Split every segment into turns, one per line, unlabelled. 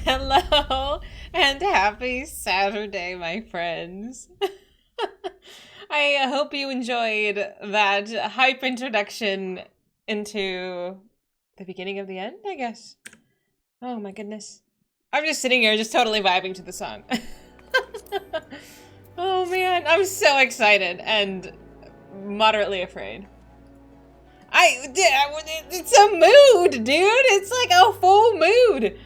Hello and happy Saturday, my friends. I hope you enjoyed that hype introduction into the beginning of the end, I guess. Oh my goodness. I'm just sitting here just totally vibing to the song. Oh man, I'm so excited and moderately afraid. It's a mood, dude. It's like a full mood.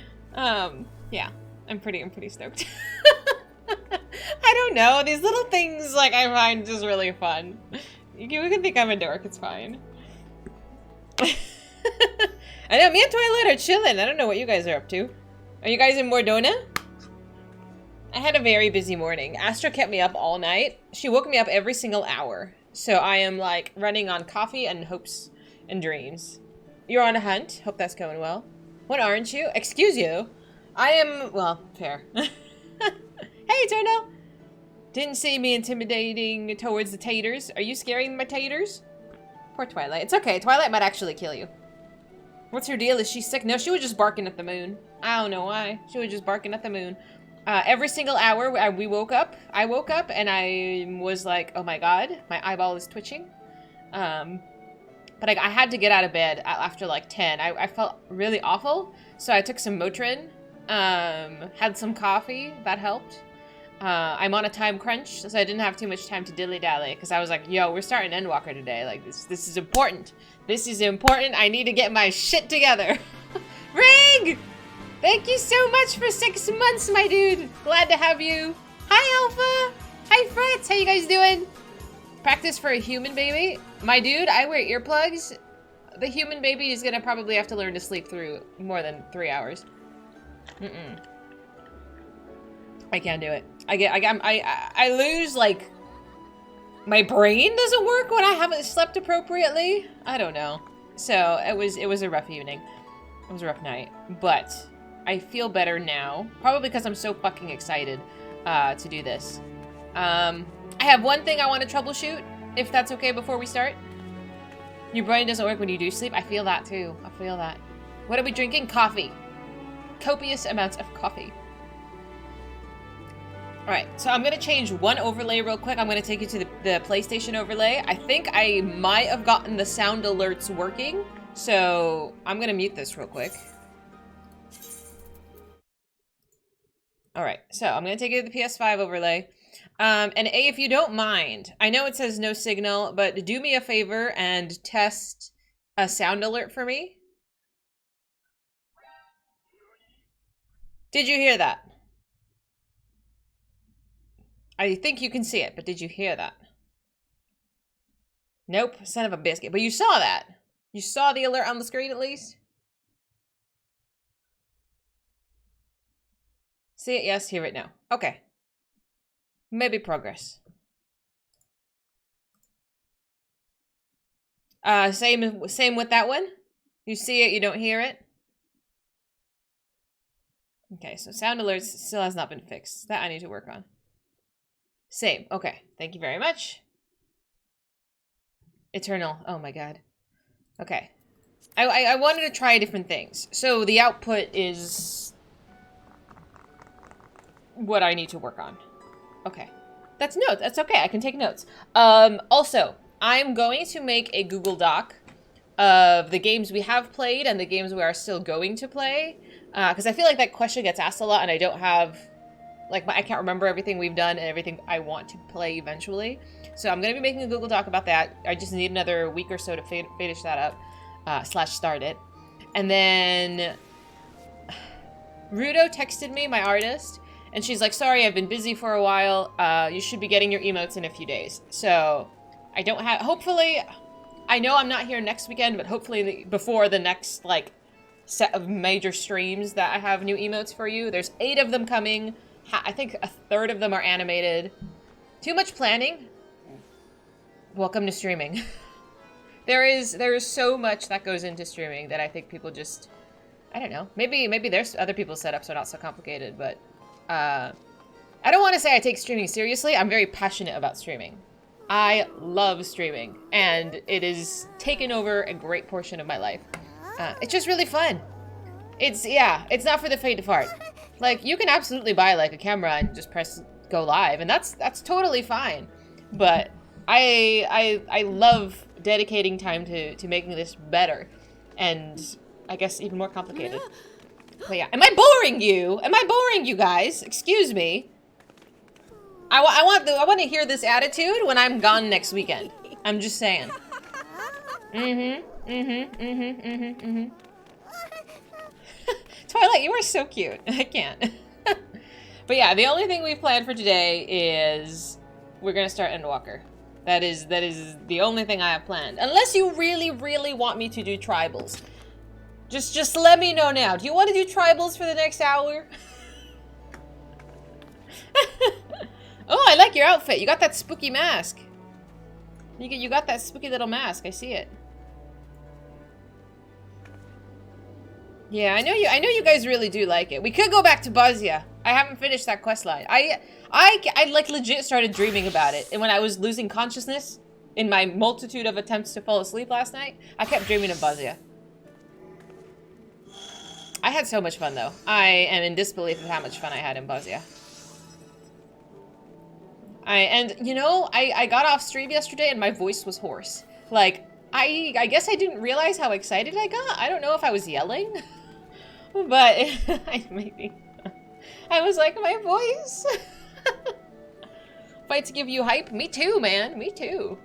Yeah, I'm pretty stoked. I don't know. These little things, like, I find just really fun. You can think I'm a dork. It's fine. I know, me and Twilight are chilling. I don't know what you guys are up to. Are you guys in Mordona? I had a very busy morning. Astra kept me up all night. She woke me up every single hour. So I am, like, running on coffee and hopes and dreams. You're on a hunt. Hope that's going well. What aren't you? Excuse you. I am, well, fair. Hey, Tono! Didn't see me intimidating towards the taters. Are you scaring my taters? Poor Twilight. It's okay. Twilight might actually kill you. What's her deal? Is she sick? No, she was just barking at the moon. I don't know why. She was just barking at the moon. Every single hour we woke up, I woke up and I was like, oh my god, my eyeball is twitching. But I had to get out of bed after like 10. I felt really awful, so I took some Motrin, had some coffee, that helped. I'm on a time crunch, so I didn't have too much time to dilly-dally, because I was like, yo, we're starting Endwalker today, like, this is important. This is important, I need to get my shit together. Rig! Thank you so much for 6 months, my dude. Glad to have you. Hi, Alpha. Hi, Fritz. How you guys doing? Practice for a human baby. My dude, I wear earplugs. The human baby is gonna probably have to learn to sleep through more than 3 hours. I can't do it. I lose, like, my brain doesn't work when I haven't slept appropriately. I don't know. So it was a rough evening. It was a rough night, but I feel better now. Probably because I'm so fucking excited to do this. I have one thing I want to troubleshoot, if that's okay before we start. Your brain doesn't work when you do sleep. I feel that too. I feel that. What are we drinking? Coffee. Copious amounts of coffee. Alright, so I'm going to change one overlay real quick. I'm going to take you to the PlayStation overlay. I think I might have gotten the sound alerts working. So I'm going to mute this real quick. Alright, so I'm going to take you to the PS5 overlay. And A, if you don't mind, I know it says no signal, but do me a favor and test a sound alert for me. Did you hear that? I think you can see it, but did you hear that? Nope, son of a biscuit. But you saw that. You saw the alert on the screen at least? See it? Yes, hear it now. Okay. Maybe progress. Same with that one? You see it, you don't hear it? Okay, so sound alerts still has not been fixed. That I need to work on. Same. Okay, thank you very much. Eternal. Oh my god. Okay. I wanted to try different things. So the output is what I need to work on. Okay. That's notes. That's okay. I can take notes. Also, I'm going to make a Google Doc of the games we have played and the games we are still going to play. Because I feel like that question gets asked a lot and I don't have... Like, I can't remember everything we've done and everything I want to play eventually. So I'm going to be making a Google Doc about that. I just need another week or so to finish that up. / start it. And then... Rudo texted me, my artist, and she's like, sorry, I've been busy for a while. You should be getting your emotes in a few days. So, I don't have... Hopefully... I know I'm not here next weekend, but hopefully before the next, like, set of major streams that I have new emotes for you. There's 8 of them coming. I think a third of them are animated. Too much planning? Welcome to streaming. There is so much that goes into streaming that I think people just... I don't know. Maybe there's other people's setups are not so complicated, but... I don't want to say I take streaming seriously. I'm very passionate about streaming. I love streaming, and it has taken over a great portion of my life. It's just really fun. Yeah, it's not for the faint of heart. Like, you can absolutely buy, like, a camera and just press go live, and that's totally fine. But I love dedicating time to making this better, and I guess even more complicated. But yeah, am I boring you? Am I boring you guys? Excuse me. I want to hear this attitude when I'm gone next weekend. I'm just saying. Twilight, you are so cute. I can't. But yeah, the only thing we've planned for today is we're gonna start Endwalker. That is the only thing I have planned. Unless you really, really want me to do tribals. Just let me know now. Do you want to do tribals for the next hour? Oh, I like your outfit. You got that spooky mask. You got that spooky little mask. I see it. Yeah, I know you guys really do like it. We could go back to Matsya. I haven't finished that quest line. I like legit started dreaming about it. And when I was losing consciousness in my multitude of attempts to fall asleep last night, I kept dreaming of Matsya. I had so much fun though. I am in disbelief of how much fun I had in Matsya. And you know, I got off stream yesterday and my voice was hoarse. Like, I guess I didn't realize how excited I got. I don't know if I was yelling, but maybe. I was like, my voice. Fight to give you hype? Me too, man. Me too.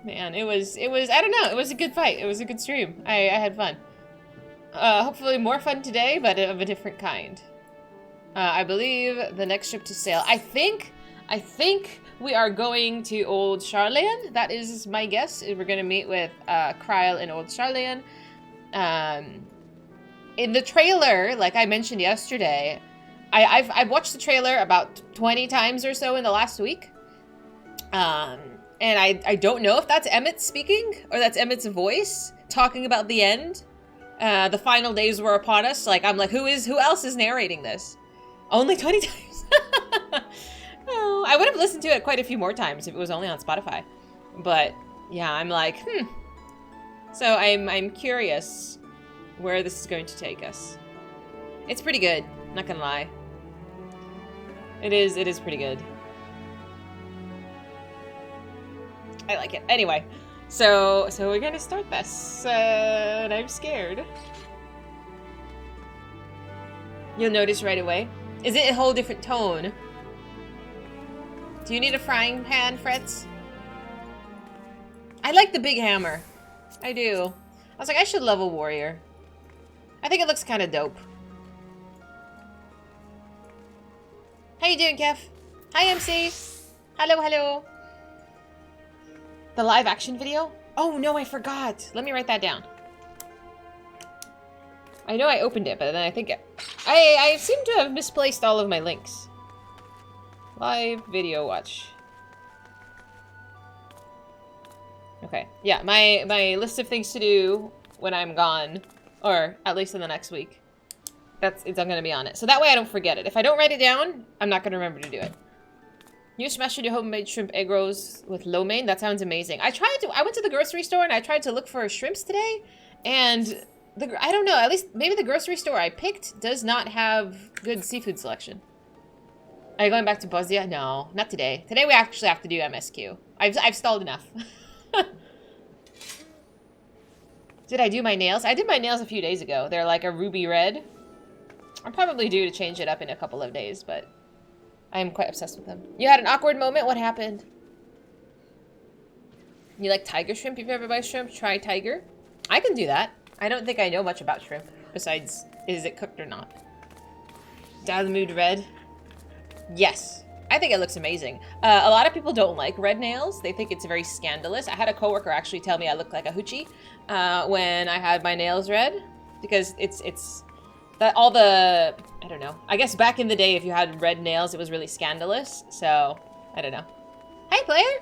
Man, it was, I don't know. It was a good fight. It was a good stream. I had fun. Hopefully more fun today, but of a different kind. I believe the next ship to sail. I think we are going to Old Sharlayan. That is my guess. We're going to meet with Kryl in Old Sharlayan. In the trailer, like I mentioned yesterday, I've watched the trailer about 20 times or so in the last week. And I don't know if that's Emmett speaking or that's Emmett's voice talking about the end. The final days were upon us. Like, I'm like, who else is narrating this? Only 20 times. Oh, I would have listened to it quite a few more times if it was only on Spotify. But yeah, I'm like, So I'm curious where this is going to take us. It's pretty good, not gonna lie. It is pretty good. I like it. Anyway, so we're gonna start this, and I'm scared. You'll notice right away. Is it a whole different tone? Do you need a frying pan, Fretz? I like the big hammer. I do. I was like, I should level warrior. I think it looks kind of dope. How you doing, Kev? Hi, MC. Hello, hello. The live action video? Oh, no, I forgot. Let me write that down. I know I opened it, but then I think I seem to have misplaced all of my links. Live video watch. Okay, yeah, my list of things to do when I'm gone, or at least in the next week. I'm gonna be on it. So that way I don't forget it. If I don't write it down, I'm not gonna remember to do it. You smashed your homemade shrimp egg rolls with lo mein? That sounds amazing. I went to the grocery store and I tried to look for shrimps today, and I don't know, at least maybe the grocery store I picked does not have good seafood selection. Are you going back to Matsya? No, not today. Today we actually have to do MSQ. I've stalled enough. Did I do my nails? I did my nails a few days ago. They're like a ruby red. I'm probably due to change it up in a couple of days, but I am quite obsessed with them. You had an awkward moment? What happened? You like tiger shrimp? If you ever buy shrimp, try tiger. I can do that. I don't think I know much about shrimp, besides, is it cooked or not? Dalmood red? Yes. I think it looks amazing. A lot of people don't like red nails. They think it's very scandalous. I had a coworker actually tell me I look like a hoochie when I had my nails red, because it's that all the, I don't know. I guess back in the day, if you had red nails, it was really scandalous. So, I don't know. Hi, player.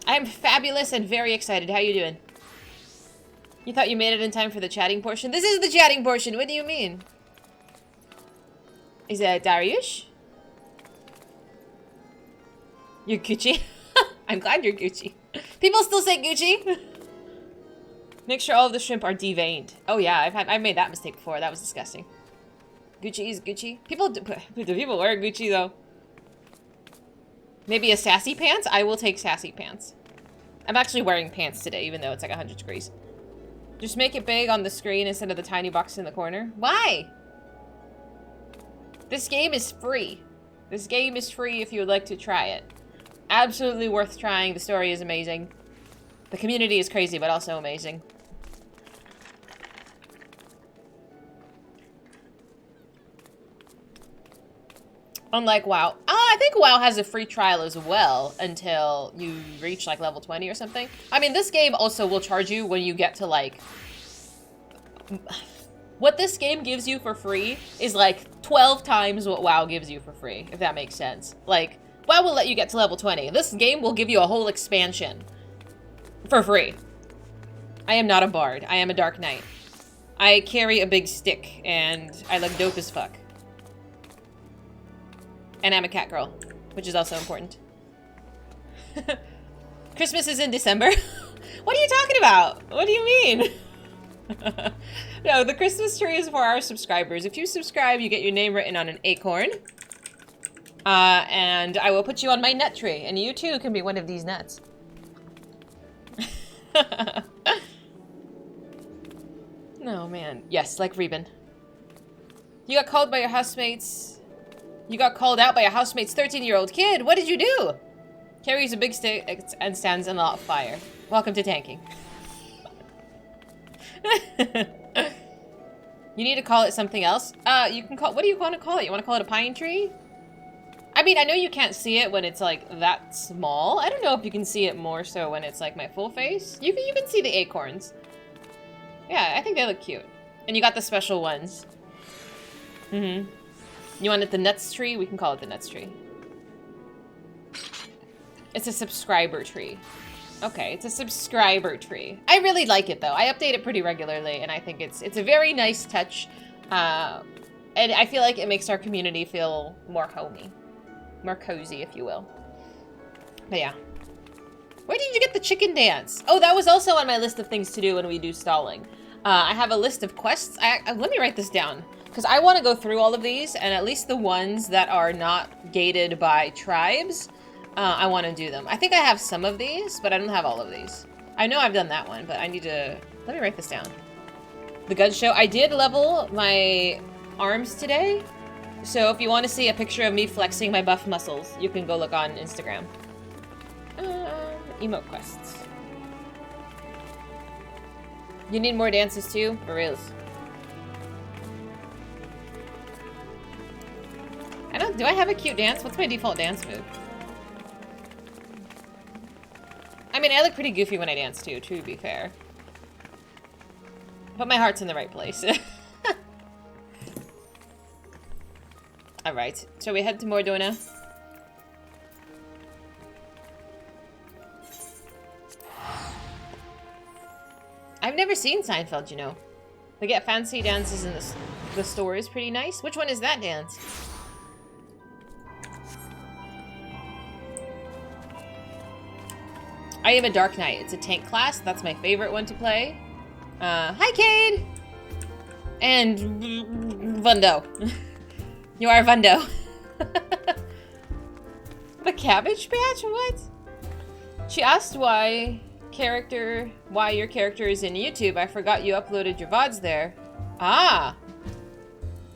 I'm fabulous and very excited. How you doing? You thought you made it in time for the chatting portion? This is the chatting portion. What do you mean? Is that Dariush? You're Gucci? I'm glad you're Gucci. People still say Gucci. Make sure all of the shrimp are deveined. Oh yeah, I've made that mistake before. That was disgusting. Gucci is Gucci. Do people wear Gucci though? Maybe a sassy pants? I will take sassy pants. I'm actually wearing pants today, even though it's like 100 degrees. Just make it big on the screen instead of the tiny box in the corner. Why? This game is free. This game is free if you would like to try it. Absolutely worth trying. The story is amazing. The community is crazy, but also amazing. Unlike WoW. I think WoW has a free trial as well until you reach like level 20 or something. I mean, this game also will charge you when you get to like... What this game gives you for free is like 12 times what WoW gives you for free, if that makes sense. Like, WoW will let you get to level 20. This game will give you a whole expansion for free. I am not a bard. I am a dark knight. I carry a big stick and I look dope as fuck. And I'm a cat girl, which is also important. Christmas is in December? What are you talking about? What do you mean? No, the Christmas tree is for our subscribers. If you subscribe, you get your name written on an acorn. And I will put you on my nut tree, and you too can be one of these nuts. No, man. Yes, like Reuben. You got called by your housemates. You got called out by your housemate's 13-year-old kid. What did you do? Carries a big stick and stands in a lot of fire. Welcome to tanking. You need to call it something else. You can call. What do you want to call it? You want to call it a pine tree? I mean, I know you can't see it when it's like that small. I don't know if you can see it more so when it's like my full face. You can see the acorns. Yeah, I think they look cute. And you got the special ones. Mm-hmm. You want it the nuts tree? We can call it the nuts tree. It's a subscriber tree. Okay, it's a subscriber tree. I really like it though. I update it pretty regularly and I think it's a very nice touch. And I feel like it makes our community feel more homey. More cozy, if you will. But yeah. Where did you get the chicken dance? Oh, that was also on my list of things to do when we do stalling. I have a list of quests. Let me write this down. Because I want to go through all of these, and at least the ones that are not gated by tribes, I want to do them. I think I have some of these, but I don't have all of these. I know I've done that one, but I need to... Let me write this down. The gun show. I did level my arms today, so if you want to see a picture of me flexing my buff muscles, you can go look on Instagram. Emote quests. You need more dances too? For reals. Do I have a cute dance? What's my default dance move? I mean, I look pretty goofy when I dance too, to be fair. But my heart's in the right place. Alright, shall we head to Mordona? I've never seen Seinfeld, you know. They get fancy dances in the store is pretty nice. Which one is that dance? I am a Dark Knight. It's a tank class. That's my favorite one to play. Hi, Cade! And Vundo. You are Vundo. The Cabbage Patch? What? She asked why your character is in YouTube. I forgot you uploaded your VODs there. Ah!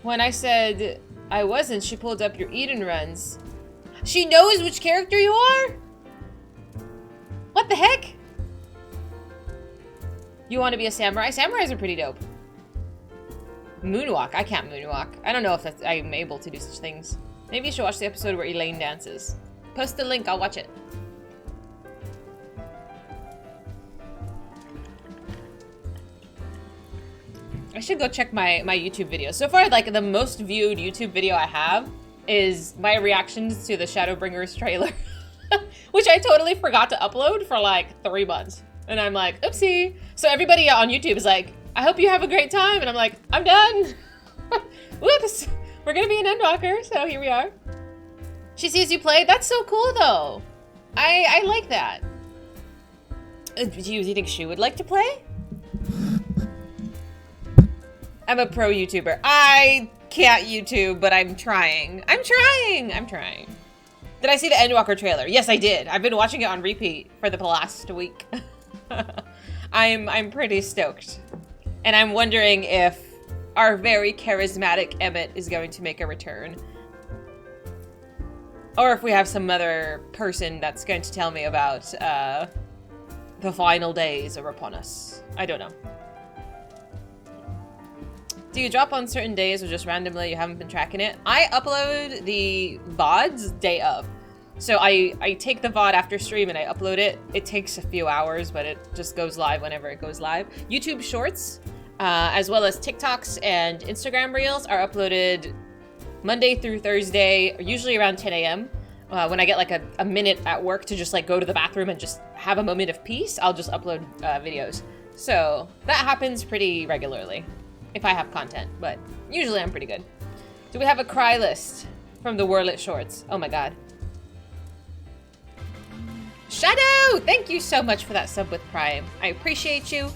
When I said I wasn't, she pulled up your Eden runs. She knows which character you are? What the heck? You want to be a samurai? Samurais are pretty dope. Moonwalk. I can't moonwalk. I don't know if I'm able to do such things. Maybe you should watch the episode where Elaine dances. Post the link. I'll watch it. I should go check my YouTube videos. So far, like, the most viewed YouTube video I have is my reactions to the Shadowbringers trailer. Which I totally forgot to upload for like 3 months. And I'm like, oopsie. So everybody on YouTube is like, I hope you have a great time. And I'm like, I'm done. Whoops. We're gonna be an Endwalker, so here we are. She sees you play. That's so cool though. I like that. Do you think she would like to play? I'm a pro YouTuber. I can't YouTube, but I'm trying. I'm trying. Did I see the Endwalker trailer? Yes, I did. I've been watching it on repeat for the last week. I'm pretty stoked. And I'm wondering if our very charismatic Emmett is going to make a return. Or if we have some other person that's going to tell me about the final days are upon us. I don't know. Do you drop on certain days or just randomly? You haven't been tracking it? I upload the VODs day of. So I take the VOD after stream and I upload it. It takes a few hours, but it just goes live whenever it goes live. YouTube Shorts, as well as TikToks and Instagram Reels are uploaded Monday through Thursday, usually around 10 a.m. When I get like a minute at work to just like go to the bathroom and just have a moment of peace, I'll just upload videos. So that happens pretty regularly if I have content, but usually I'm pretty good. Do we have a cry list from the Whirlit Shorts? Oh my god. Shadow! Thank you so much for that sub with Prime. I appreciate you.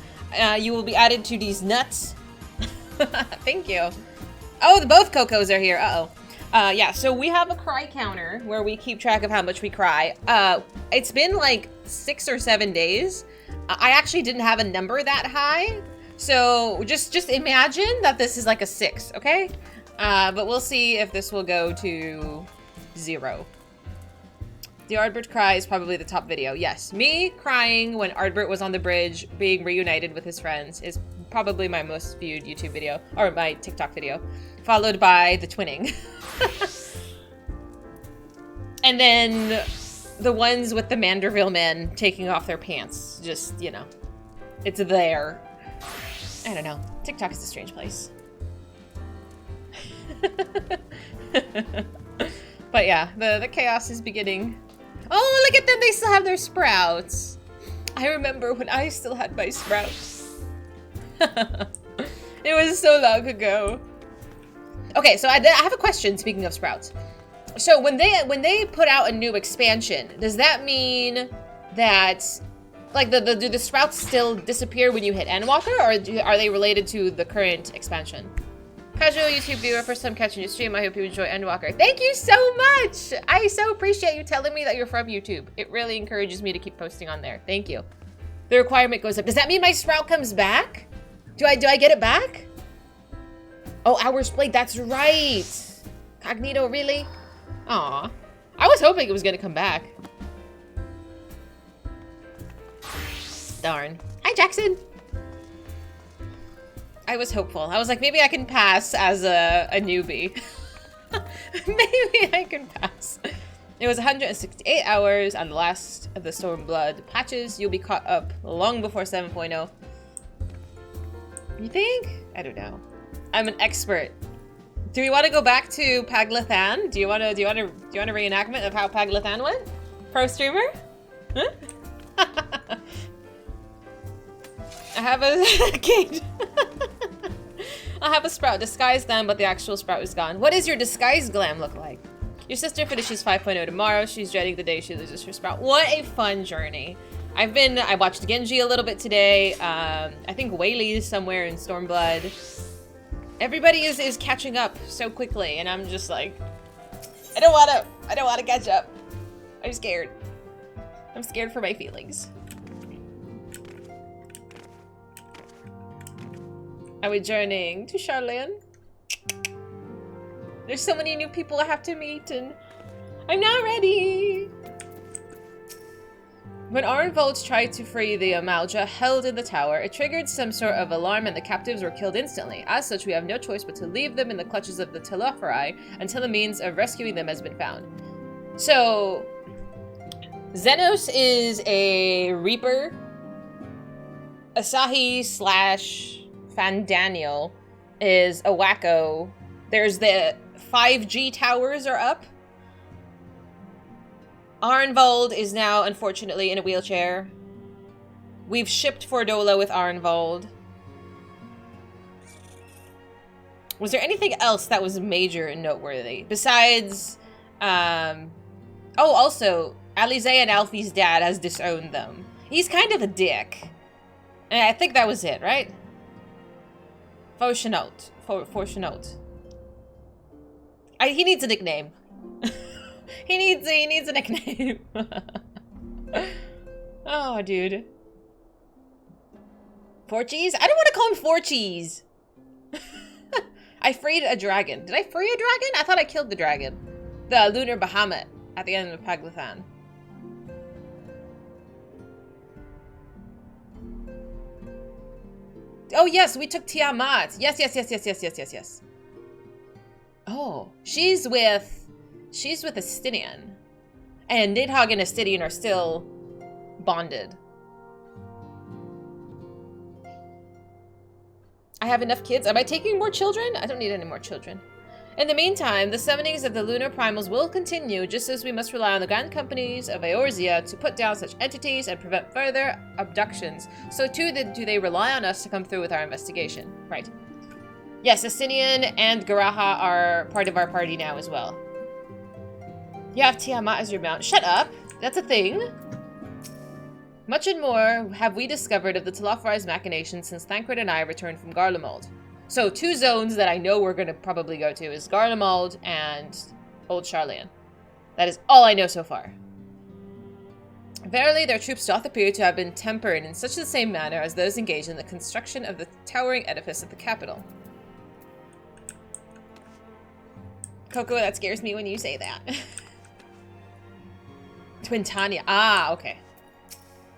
You will be added to these nuts. Thank you. Oh, both Cocos are here. Uh-oh. Yeah, so we have a cry counter where we keep track of how much we cry. It's been like 6 or 7 days. I actually didn't have a number that high. So just imagine that this is like a 6, okay? But we'll see if this will go to 0. The Ardbert cry is probably the top video. Yes, me crying when Ardbert was on the bridge, being reunited with his friends, is probably my most viewed YouTube video, or my TikTok video, followed by the twinning. And then the ones with the Manderville men taking off their pants. Just, you know, it's there. I don't know. TikTok is a strange place. But yeah, the chaos is beginning. Oh, look at them. They still have their sprouts. I remember when I still had my sprouts. It was so long ago. Okay, so I have a question, speaking of sprouts. So when they put out a new expansion, does that mean that like do the sprouts still disappear when you hit Endwalker, or are they related to the current expansion? Casual YouTube viewer, first time catching your stream. I hope you enjoy Endwalker. Thank you so much! I so appreciate you telling me that you're from YouTube. It really encourages me to keep posting on there. Thank you. The requirement goes up. Does that mean my sprout comes back? Do I get it back? Oh, Hour's Blade, that's right! Cognito, really? Aw. I was hoping it was gonna come back. Darn. Hi, Jackson! I was hopeful. I was like, maybe I can pass as a newbie. Maybe I can pass. It was 168 hours on the last of the Stormblood patches. You'll be caught up long before 7.0. You think? I don't know. I'm an expert. Do we want to go back to Paglathan? Do you want a reenactment of how Paglathan went? Pro streamer? Huh? I have a kid. I have a sprout. Disguise glam, but the actual sprout is gone. What does your disguise glam look like? Your sister finishes 5.0 tomorrow. She's dreading the day she loses her sprout. What a fun journey. I watched Genji a little bit today. I think Whaley is somewhere in Stormblood. Everybody is catching up so quickly, and I'm just like, I don't wanna catch up. I'm scared. I'm scared for my feelings. Are we journeying to Sharlayan? There's so many new people I have to meet, and I'm not ready. When Arnvold tried to free the Amalja held in the tower, it triggered some sort of alarm and the captives were killed instantly. As such, we have no choice but to leave them in the clutches of the Telophori until a means of rescuing them has been found. So, Xenos is a Reaper. Asahi / Fandaniel is a wacko. There's the 5G towers are up. Arnvold is now, unfortunately, in a wheelchair. We've shipped Fordola with Arnvold. Was there anything else that was major and noteworthy? Besides, also, Alize and Alfie's dad has disowned them. He's kind of a dick. And I think that was it, right? Fauchenault. for Chenault. He needs a nickname. he needs a nickname. Oh, dude. Forcheese? I don't want to call him Forcheese. I freed a dragon. Did I free a dragon? I thought I killed the dragon. The lunar Bahamut at the end of Paglathan. Oh yes, we took Tiamat. Yes. Oh, she's with Astinian. And Nidhogg and Astinian are still bonded. I have enough kids. Am I taking more children? I don't need any more children. In the meantime, the summonings of the lunar primals will continue, just as we must rely on the grand companies of Eorzea to put down such entities and prevent further abductions. So too do they rely on us to come through with our investigation. Right. Yes, Astinian and Garaha are part of our party now as well. You have Tiamat as your mount. Shut up! That's a thing. Much and more have we discovered of the Talophari's machinations since Thancred and I returned from Garlemald. So, 2 zones that I know we're going to probably go to is Garlemald and Old Sharlayan. That is all I know so far. Verily, their troops doth appear to have been tempered in such the same manner as those engaged in the construction of the towering edifice of the capital. Coco, that scares me when you say that. Twintania. Ah, okay.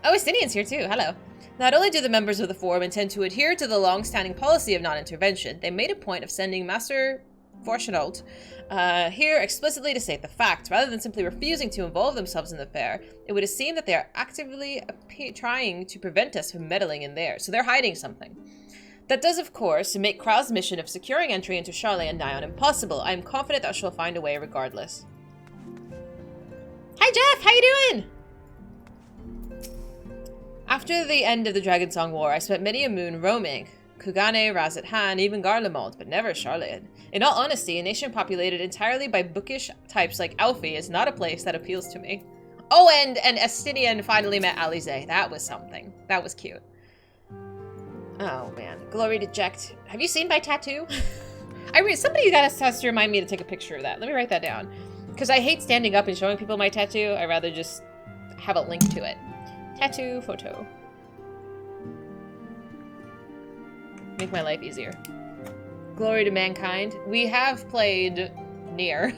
Oh, Astinian's here too. Hello. Not only do the members of the Forum intend to adhere to the long-standing policy of non-intervention, they made a point of sending Master Forchenault here explicitly to state the fact. Rather than simply refusing to involve themselves in the affair, it would seem that they are actively trying to prevent us from meddling in there. So they're hiding something. That does, of course, make Kral's mission of securing entry into Sharlayan nigh on impossible. I am confident that she'll find a way regardless. Hi, Jeff! How you doing? After the end of the Dragonsong War, I spent many a moon roaming Kugane, Razat-Han, even Garlemald, but never Sharlayan. In all honesty, a nation populated entirely by bookish types like Alfie is not a place that appeals to me. Oh, and Astinian finally met Alize. That was something. That was cute. Oh, man. Glory to Jekt. Have you seen my tattoo? Somebody has to remind me to take a picture of that. Let me write that down. Because I hate standing up and showing people my tattoo. I'd rather just have a link to it. Tattoo photo. Make my life easier. Glory to mankind. We have played Nier.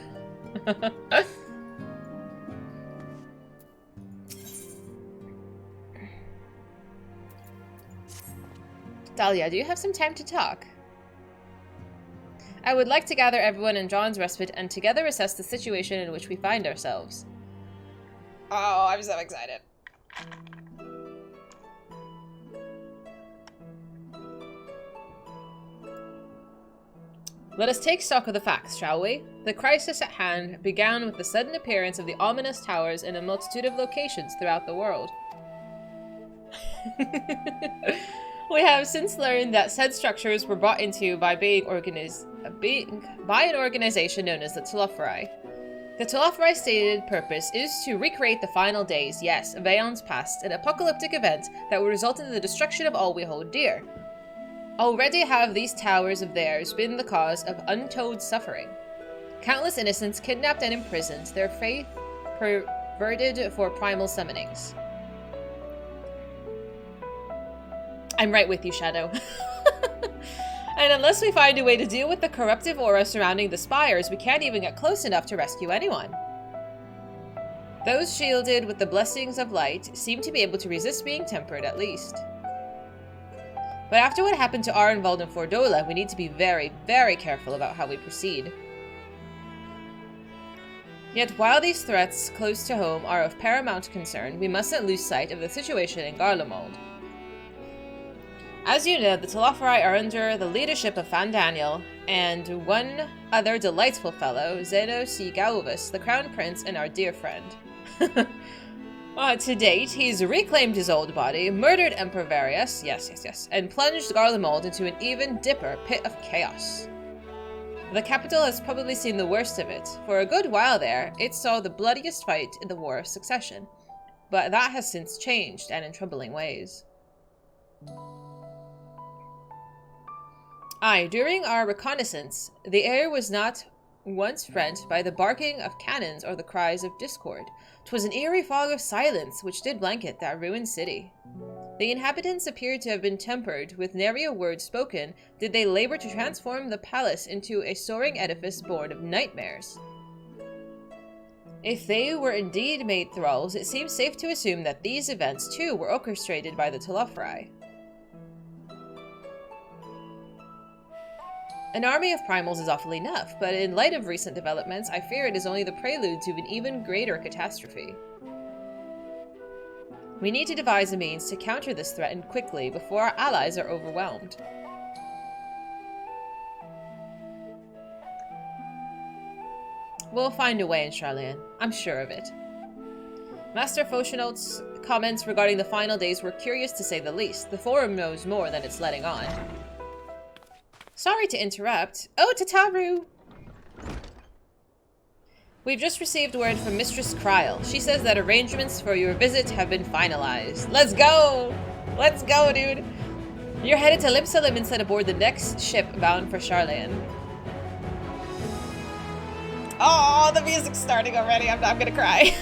Dahlia, do you have some time to talk? I would like to gather everyone in John's respite and together assess the situation in which we find ourselves. Oh, I'm so excited. Let us take stock of the facts, shall we? The crisis at hand began with the sudden appearance of the ominous towers in a multitude of locations throughout the world. We have since learned that said structures were brought into by an organization known as the Talophari. The Talophari's stated purpose is to recreate the final days, yes, of aeons past, an apocalyptic event that would result in the destruction of all we hold dear. Already have these towers of theirs been the cause of untold suffering. Countless innocents kidnapped and imprisoned, their faith perverted for primal summonings. I'm right with you, Shadow. And unless we find a way to deal with the corruptive aura surrounding the spires, we can't even get close enough to rescue anyone. Those shielded with the blessings of light seem to be able to resist being tempered, at least. But after what happened to Arenvald and Fordola, we need to be very, very careful about how we proceed. Yet while these threats close to home are of paramount concern, we mustn't lose sight of the situation in Garlemald. As you know, the Talophari are under the leadership of Fan Daniel and one other delightful fellow, Zeno C. Galvus, the Crown Prince and our dear friend. To date, he's reclaimed his old body, murdered Emperor Varius, yes, and plunged Garlemald into an even dipper pit of chaos. The capital has probably seen the worst of it. For a good while there, it saw the bloodiest fight in the War of Succession. But that has since changed, and in troubling ways. Aye, during our reconnaissance, the air was not once rent by the barking of cannons or the cries of discord. 'Twas an eerie fog of silence which did blanket that ruined city. The inhabitants appeared to have been tempered, with nary a word spoken did they labor to transform the palace into a soaring edifice born of nightmares. If they were indeed made thralls, it seems safe to assume that these events, too, were orchestrated by the Thalafrai. An army of primals is awful enough, but in light of recent developments, I fear it is only the prelude to an even greater catastrophe. We need to devise a means to counter this threat and quickly, before our allies are overwhelmed. We'll find a way in Sharlayan. I'm sure of it. Master Foshinot's comments regarding the final days were curious to say the least. The forum knows more than it's letting on. Sorry to interrupt. Oh, Tataru! We've just received word from Mistress Kryl. She says that arrangements for your visit have been finalized. Let's go! Let's go, dude! You're headed to Limsalim and set aboard the next ship bound for Sharlayan. Oh, the music's starting already. I'm gonna cry.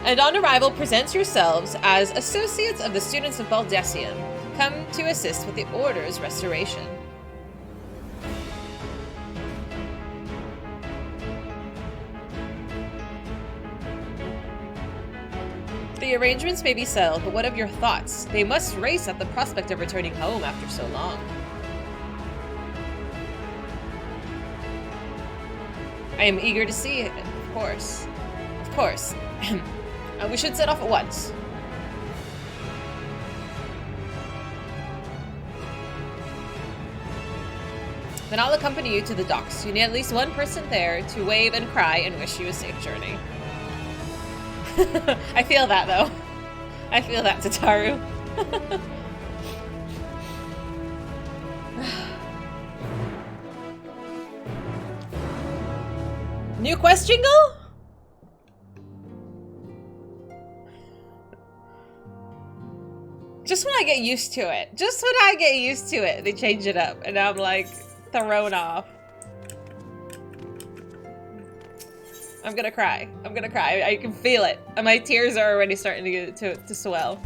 And on arrival, present yourselves as associates of the students of Baldesion, come to assist with the Order's restoration. The arrangements may be settled, but what of your thoughts? They must race at the prospect of returning home after so long. I am eager to see it, of course. Of course. We should set off at once. Then I'll accompany you to the docks. You need at least one person there to wave and cry and wish you a safe journey. I feel that, though. I feel that, Tataru. New quest jingle? Just when I get used to it. Just when I get used to it, they change it up. And I'm like, thrown off. I'm gonna cry. I'm gonna cry. I can feel it. And my tears are already starting to swell.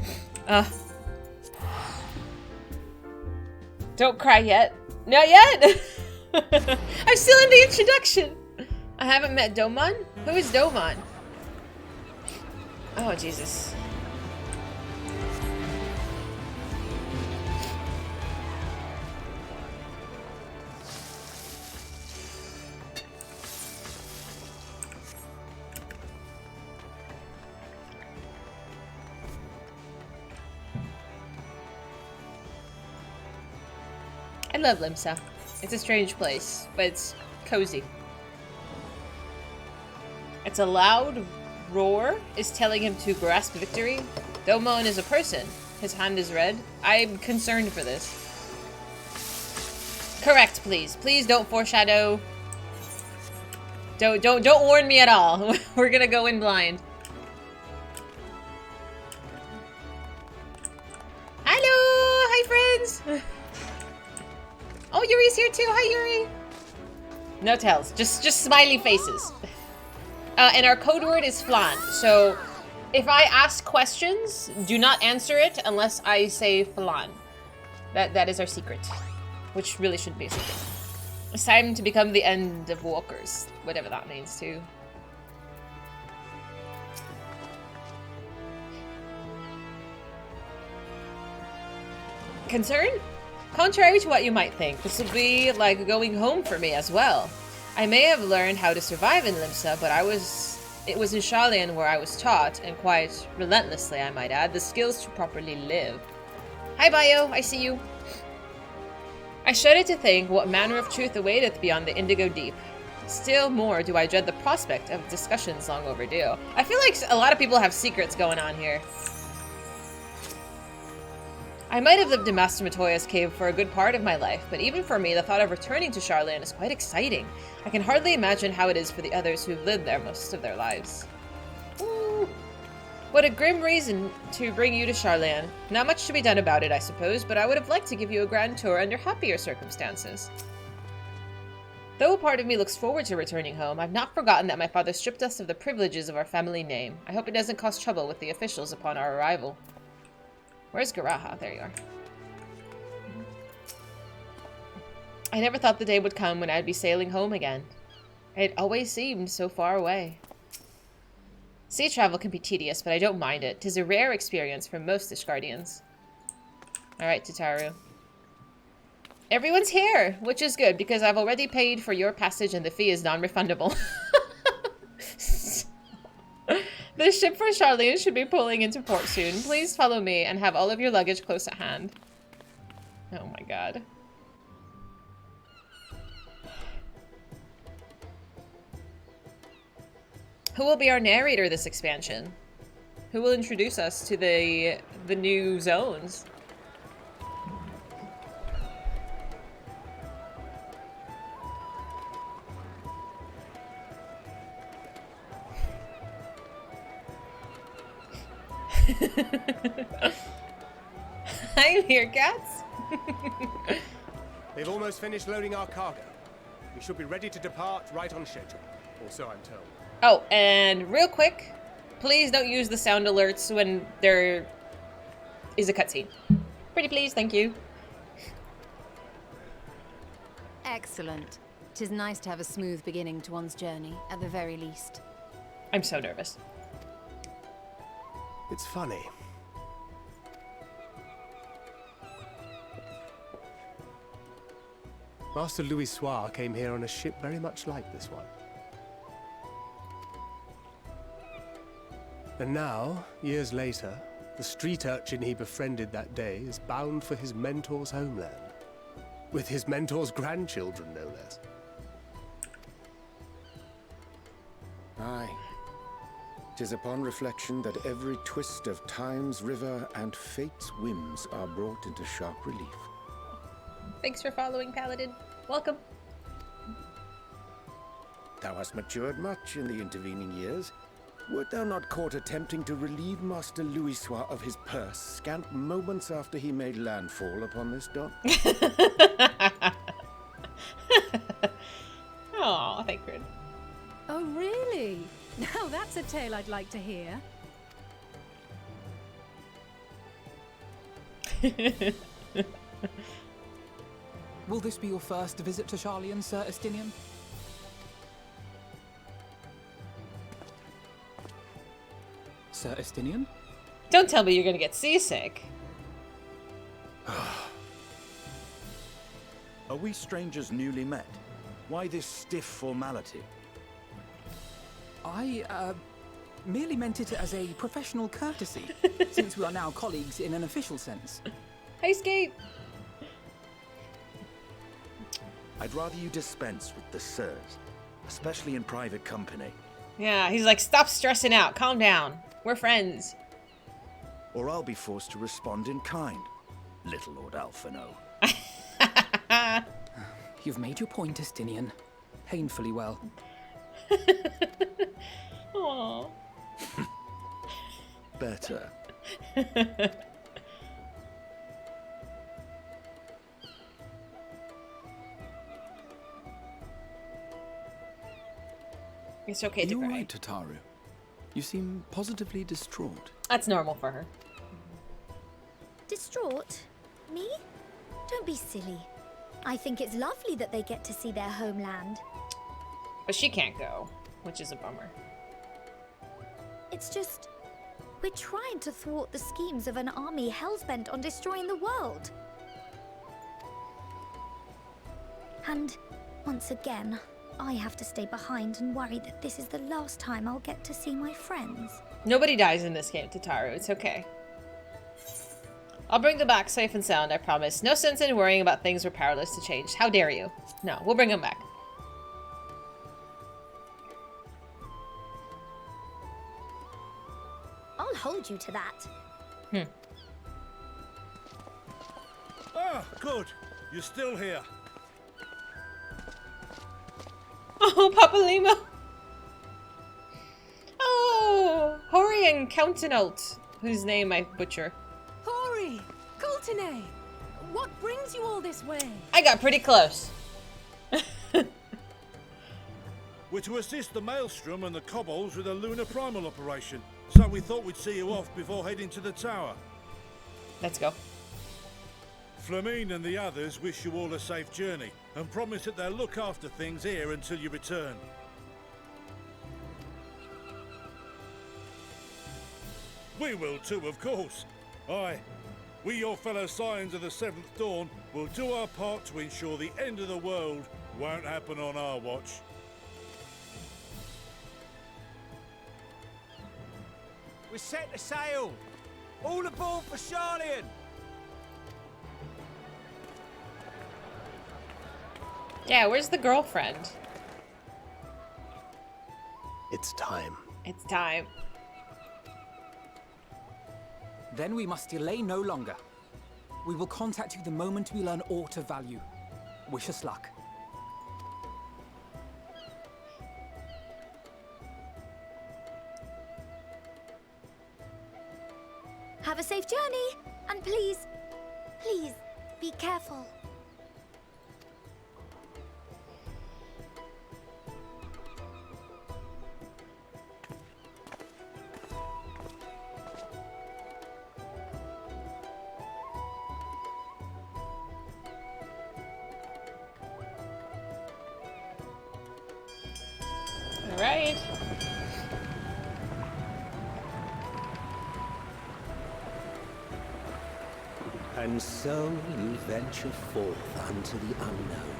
Don't cry yet. Not yet! I'm still in the introduction! I haven't met Domon? Who is Domon? Oh, Jesus. I love Limsa. It's a strange place, but it's cozy. It's a loud roar is telling him to grasp victory. Domon is a person. His hand is red. I'm concerned for this. Correct, please. Please don't foreshadow. Don't warn me at all. We're gonna go in blind. Hello! Hi, friends! Oh, Yuri's here too. Hi, Yuri. No tells. Just smiley faces. And our code word is flan. So if I ask questions, do not answer it unless I say flan. That is our secret, which really shouldn't be a secret. It's time to become the end of walkers, whatever that means too. Concern? Contrary to what you might think, this would be like going home for me as well. I may have learned how to survive in Limsa, but it was in Sharlayan where I was taught, and quite relentlessly I might add, the skills to properly live. Hi Bio, I see you. I shudder to think what manner of truth awaiteth beyond the indigo deep. Still more do I dread the prospect of discussions long overdue. I feel like a lot of people have secrets going on here. I might have lived in Master Matoya's cave for a good part of my life, but even for me, the thought of returning to Sharlayan is quite exciting. I can hardly imagine how it is for the others who've lived there most of their lives. Ooh. What a grim reason to bring you to Sharlayan. Not much to be done about it, I suppose, but I would have liked to give you a grand tour under happier circumstances. Though a part of me looks forward to returning home, I've not forgotten that my father stripped us of the privileges of our family name. I hope it doesn't cause trouble with the officials upon our arrival. Where's Garaha? There you are. I never thought the day would come when I'd be sailing home again. It always seemed so far away. Sea travel can be tedious, but I don't mind it. 'Tis a rare experience for most Ishgardians. Alright, Tataru. Everyone's here, which is good, because I've already paid for your passage and the fee is non-refundable. The ship for Sharlayan should be pulling into port soon. Please follow me and have all of your luggage close at hand. Oh my god. Who will be our narrator this expansion? Who will introduce us to the new zones? I'm here, cats.
They've almost finished loading our cargo. We should be ready to depart right on schedule, or so I'm told.
Oh, and real quick, please don't use the sound alerts when there is a cutscene. Pretty please, thank you.
Excellent. 'Tis nice to have a smooth beginning to one's journey, at the very least.
I'm so nervous.
It's funny. Master Leveilleur came here on a ship very much like this one. And now, years later, the street urchin he befriended that day is bound for his mentor's homeland. With his mentor's grandchildren, no less.
Aye. 'Tis upon reflection that every twist of time's river and fate's whims are brought into sharp relief.
Thanks for following, Paladin. Welcome.
Thou hast matured much in the intervening years. Wert thou not caught attempting to relieve Master Leveilleur of his purse scant moments after he made landfall upon this dock?
Aw, thank you.
Oh, really? Now that's a tale I'd like to hear.
Will this be your first visit to Sharlayan, Sir Estinian? Sir Estinian?
Don't tell me you're gonna get seasick.
Are we strangers newly met? Why this stiff formality?
I, merely meant it as a professional courtesy, since we are now colleagues in an official sense.
Hey, Skate.
I'd rather you dispense with the sirs, especially in private company.
Yeah, he's like, stop stressing out. Calm down. We're friends.
Or I'll be forced to respond in kind, little Lord Alphino.
You've made your point, Estinian. Painfully well.
Aww.
Better.
It's okay
Are
to
you
cry.
alright, Tataru? You seem positively distraught.
That's normal for her.
Distraught? Me? Don't be silly. I think it's lovely that they get to see their homeland.
But she can't go, which is a bummer.
It's just... we're trying to thwart the schemes of an army hellbent on destroying the world. And, once again, I have to stay behind and worry that this is the last time I'll get to see my friends.
Nobody dies in this game, Tataru. It's okay. I'll bring them back safe and sound, I promise. No sense in worrying about things we're powerless to change. How dare you? No, we'll bring them back.
I'll hold you to that.
Ah, good. You're still here.
Oh, Papa Lima. Oh, Hori Scion Countenalt, whose name I butcher.
Hori! Coulternay! What brings you all this way?
I got pretty close.
We're to assist the Maelstrom and the Kobolds with a lunar primal operation, so we thought we'd see you off before heading to the tower.
Let's go.
Flamine and the others wish you all a safe journey, and promise that they'll look after things here until you return. We will too, of course. Aye, we, your fellow Scions of the Seventh Dawn, will do our part to ensure the end of the world won't happen on our watch.
We're set to sail! All aboard for Sharlayan!
Yeah, where's the girlfriend?
It's time.
It's time.
Then we must delay no longer. We will contact you the moment we learn aught of value. Wish us luck.
Have a safe journey, and please, please, be careful.
All right.
And so you venture forth unto the unknown.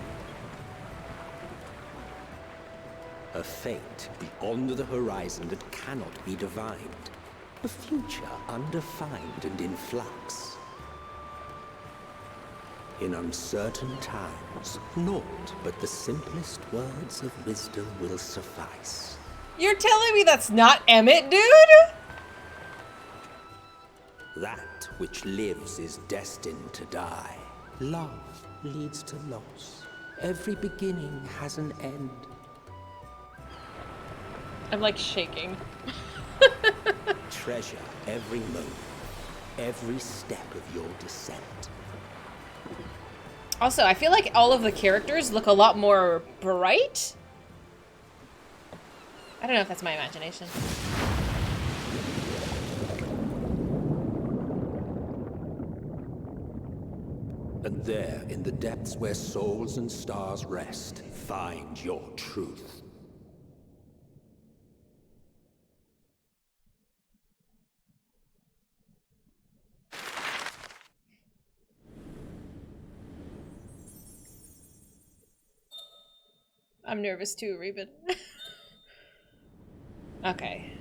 A fate beyond the horizon that cannot be divined. A future undefined and in flux. In uncertain times, naught but the simplest words of wisdom will suffice.
You're telling me that's not Emmett, dude?
That which lives is destined to die. Love leads to loss. Every beginning has an end.
I'm like shaking.
Treasure every moment, every step of your descent.
Also, I feel like all of the characters look a lot more bright. I don't know if that's my imagination.
And there, in the depths where souls and stars rest, find your truth.
I'm nervous too, Reuben. Okay.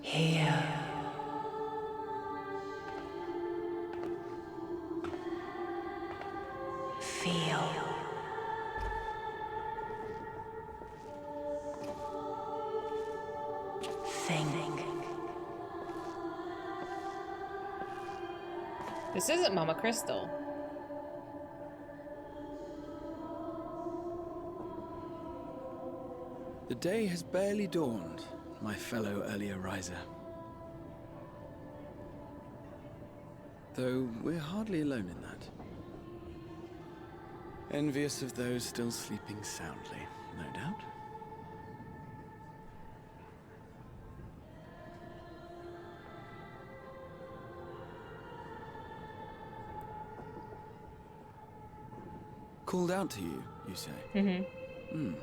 Here.
Feel. Think.
This isn't Mama Crystal.
The day has barely dawned, my fellow earlier riser. Though we're hardly alone in that. Envious of those still sleeping soundly, no doubt. Called out to you, you say? Mm-hmm.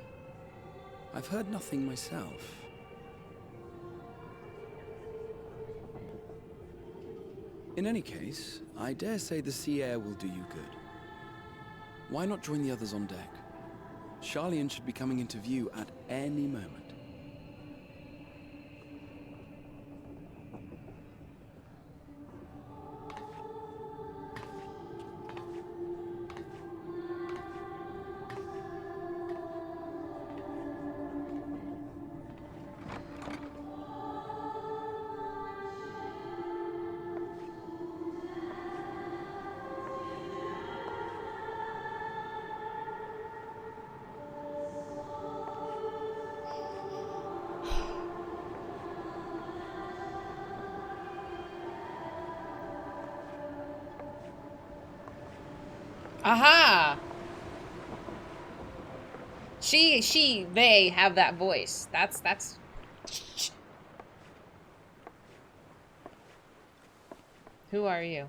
I've heard nothing myself. In any case, I dare say the sea air will do you good. Why not join the others on deck? Sharlayan should be coming into view at any moment.
Aha! They have that voice. That's... Who are you?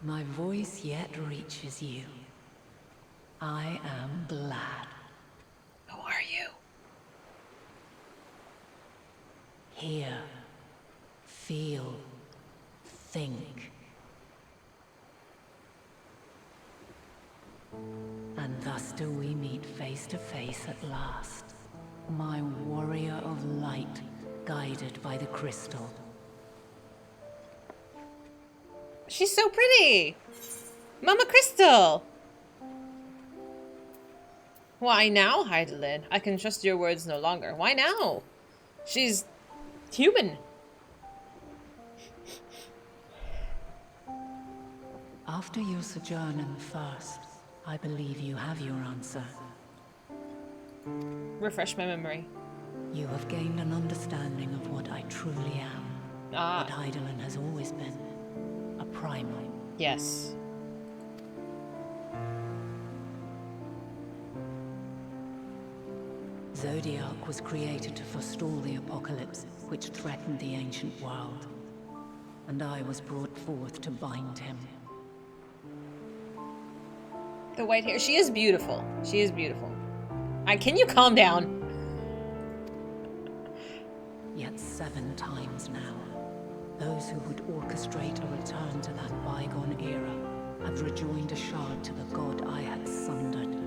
My voice yet reaches you. I am glad.
Who are you?
Hear, feel, think. And thus do we meet face to face at last. My warrior of light, guided by the crystal.
She's so pretty! Mama Crystal! Why now, Hydaelyn? I can trust your words no longer. Why now? She's human.
After your sojourn in the First, I believe you have your answer.
Refresh my memory.
You have gained an understanding of what I truly am.
Ah.
What Hydaelyn has always been. A primal.
Yes.
Zodiac was created to forestall the apocalypse which threatened the ancient world. And I was brought forth to bind him.
The white hair. She is beautiful. She is beautiful. Can you calm down?
Yet 7 times now, those who would orchestrate a return to that bygone era have rejoined a shard to the god I had sundered.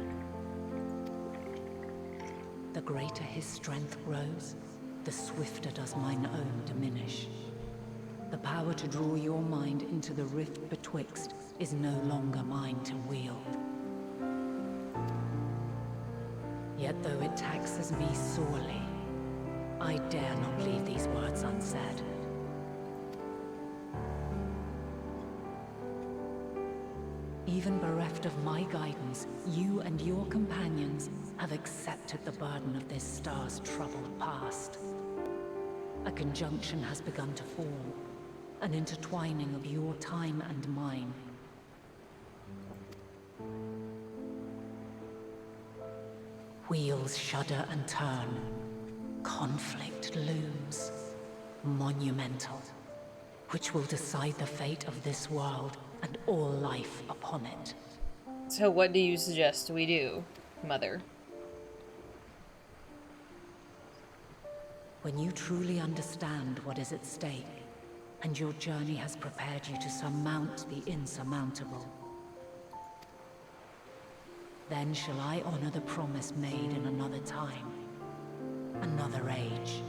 The greater his strength grows, the swifter does mine own diminish. The power to draw your mind into the rift betwixt is no longer mine to wield. Yet though it taxes me sorely, I dare not leave these words unsaid. Even bereft of my guidance, you and your companions have accepted the burden of this star's troubled past. A conjunction has begun to form, an intertwining of your time and mine. Wheels shudder and turn. Conflict looms. Monumental. Which will decide the fate of this world and all life upon it.
So what do you suggest we do, Mother?
When you truly understand what is at stake, and your journey has prepared you to surmount the insurmountable, then shall I honor the promise made in another time, another age.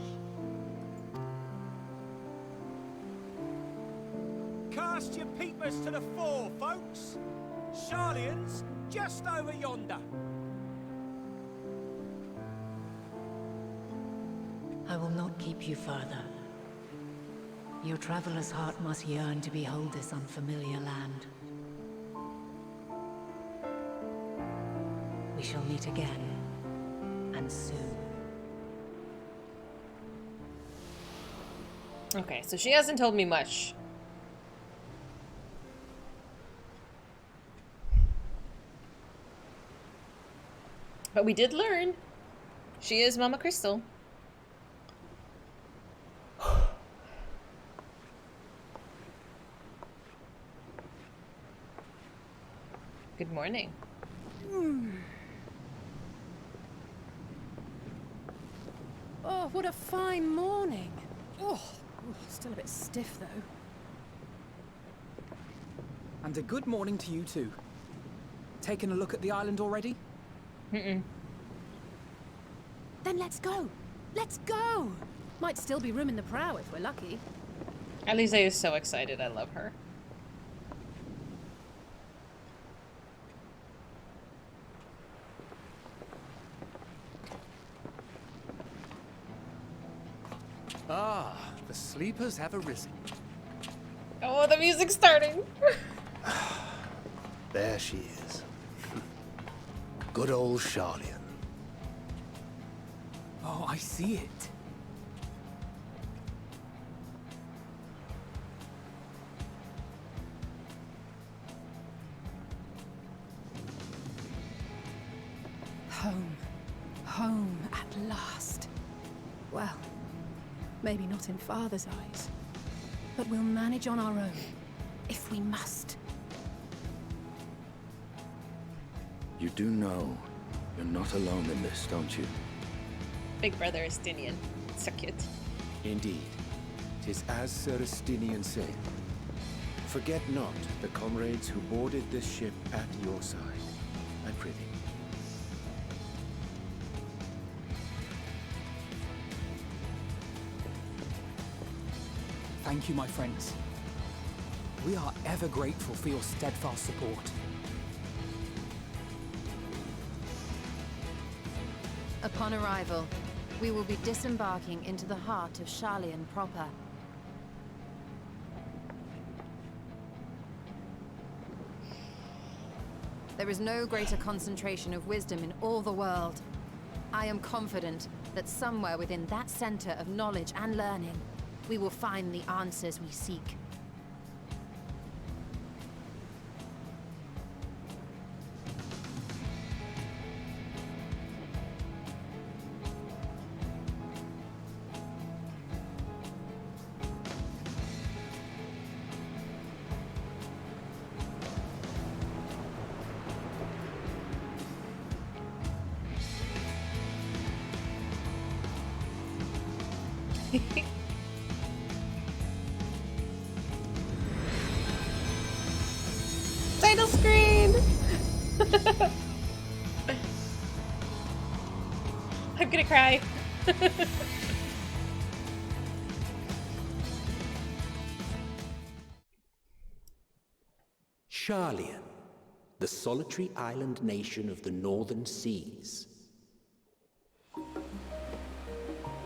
Cast your peepers to the fore, folks. Sharlayan's just over yonder.
I will not keep you further. Your traveler's heart must yearn to behold this unfamiliar land. We shall meet again, and soon.
Okay, so she hasn't told me much. But we did learn. She is Mama Crystal. Good morning.
Oh, what a fine morning. Oh, still a bit stiff though.
And a good morning to you too. Taking a look at the island already?
Mm-mm.
Then let's go. Let's go. Might still be room in the prow if we're lucky.
Alize is so excited. I love her.
Ah, the sleepers have arisen.
Oh, the music's starting.
There she is. Good old Sharlayan.
Oh, I see it.
home at last. Well, maybe not in Father's eyes, but we'll manage on our own, if we must.
You do know you're not alone in this, don't you?
Big brother Estinian. So cute.
Indeed. 'Tis as Sir Estinian said. Forget not the comrades who boarded this ship at your side, I prithee.
Thank you, my friends. We are ever grateful for your steadfast support.
Upon arrival, we will be disembarking into the heart of Sharlayan proper. There is no greater concentration of wisdom in all the world. I am confident that somewhere within that center of knowledge and learning, we will find the answers we seek.
Title screen! I'm gonna cry.
Sharlayan, the solitary island nation of the northern seas.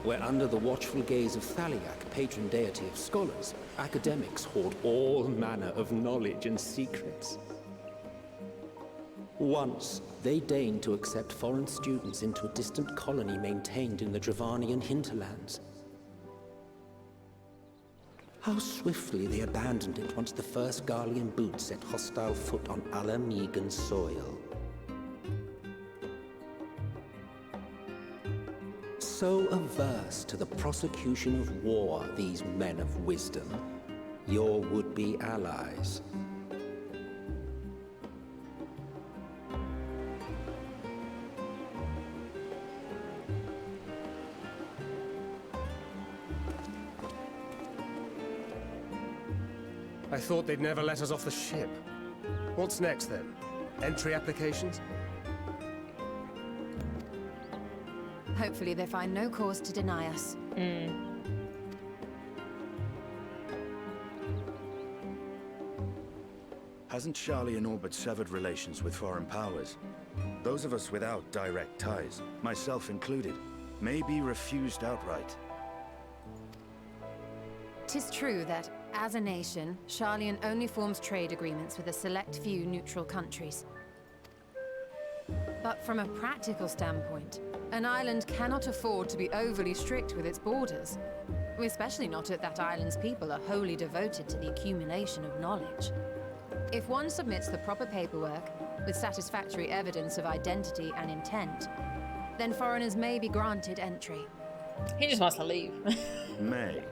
Where under the watchful gaze of Thavnair, patron deity of scholars, academics hoard all manner of knowledge and secrets. Once, they deigned to accept foreign students into a distant colony maintained in the Dravanian hinterlands. How swiftly they abandoned it once the first Garlean boot set hostile foot on Alamegan soil. So averse to the prosecution of war, these men of wisdom, your would-be allies.
I thought they'd never let us off the ship. What's next then? Entry applications?
Hopefully they find no cause to deny us.
Hasn't Sharlayan all but severed relations with foreign powers? Those of us without direct ties, myself included, may be refused outright.
'Tis true that, as a nation, Sharlayan only forms trade agreements with a select few neutral countries. But from a practical standpoint, an island cannot afford to be overly strict with its borders. Especially not if that island's people are wholly devoted to the accumulation of knowledge. If one submits the proper paperwork, with satisfactory evidence of identity and intent, then foreigners may be granted entry.
He just wants to leave.
May.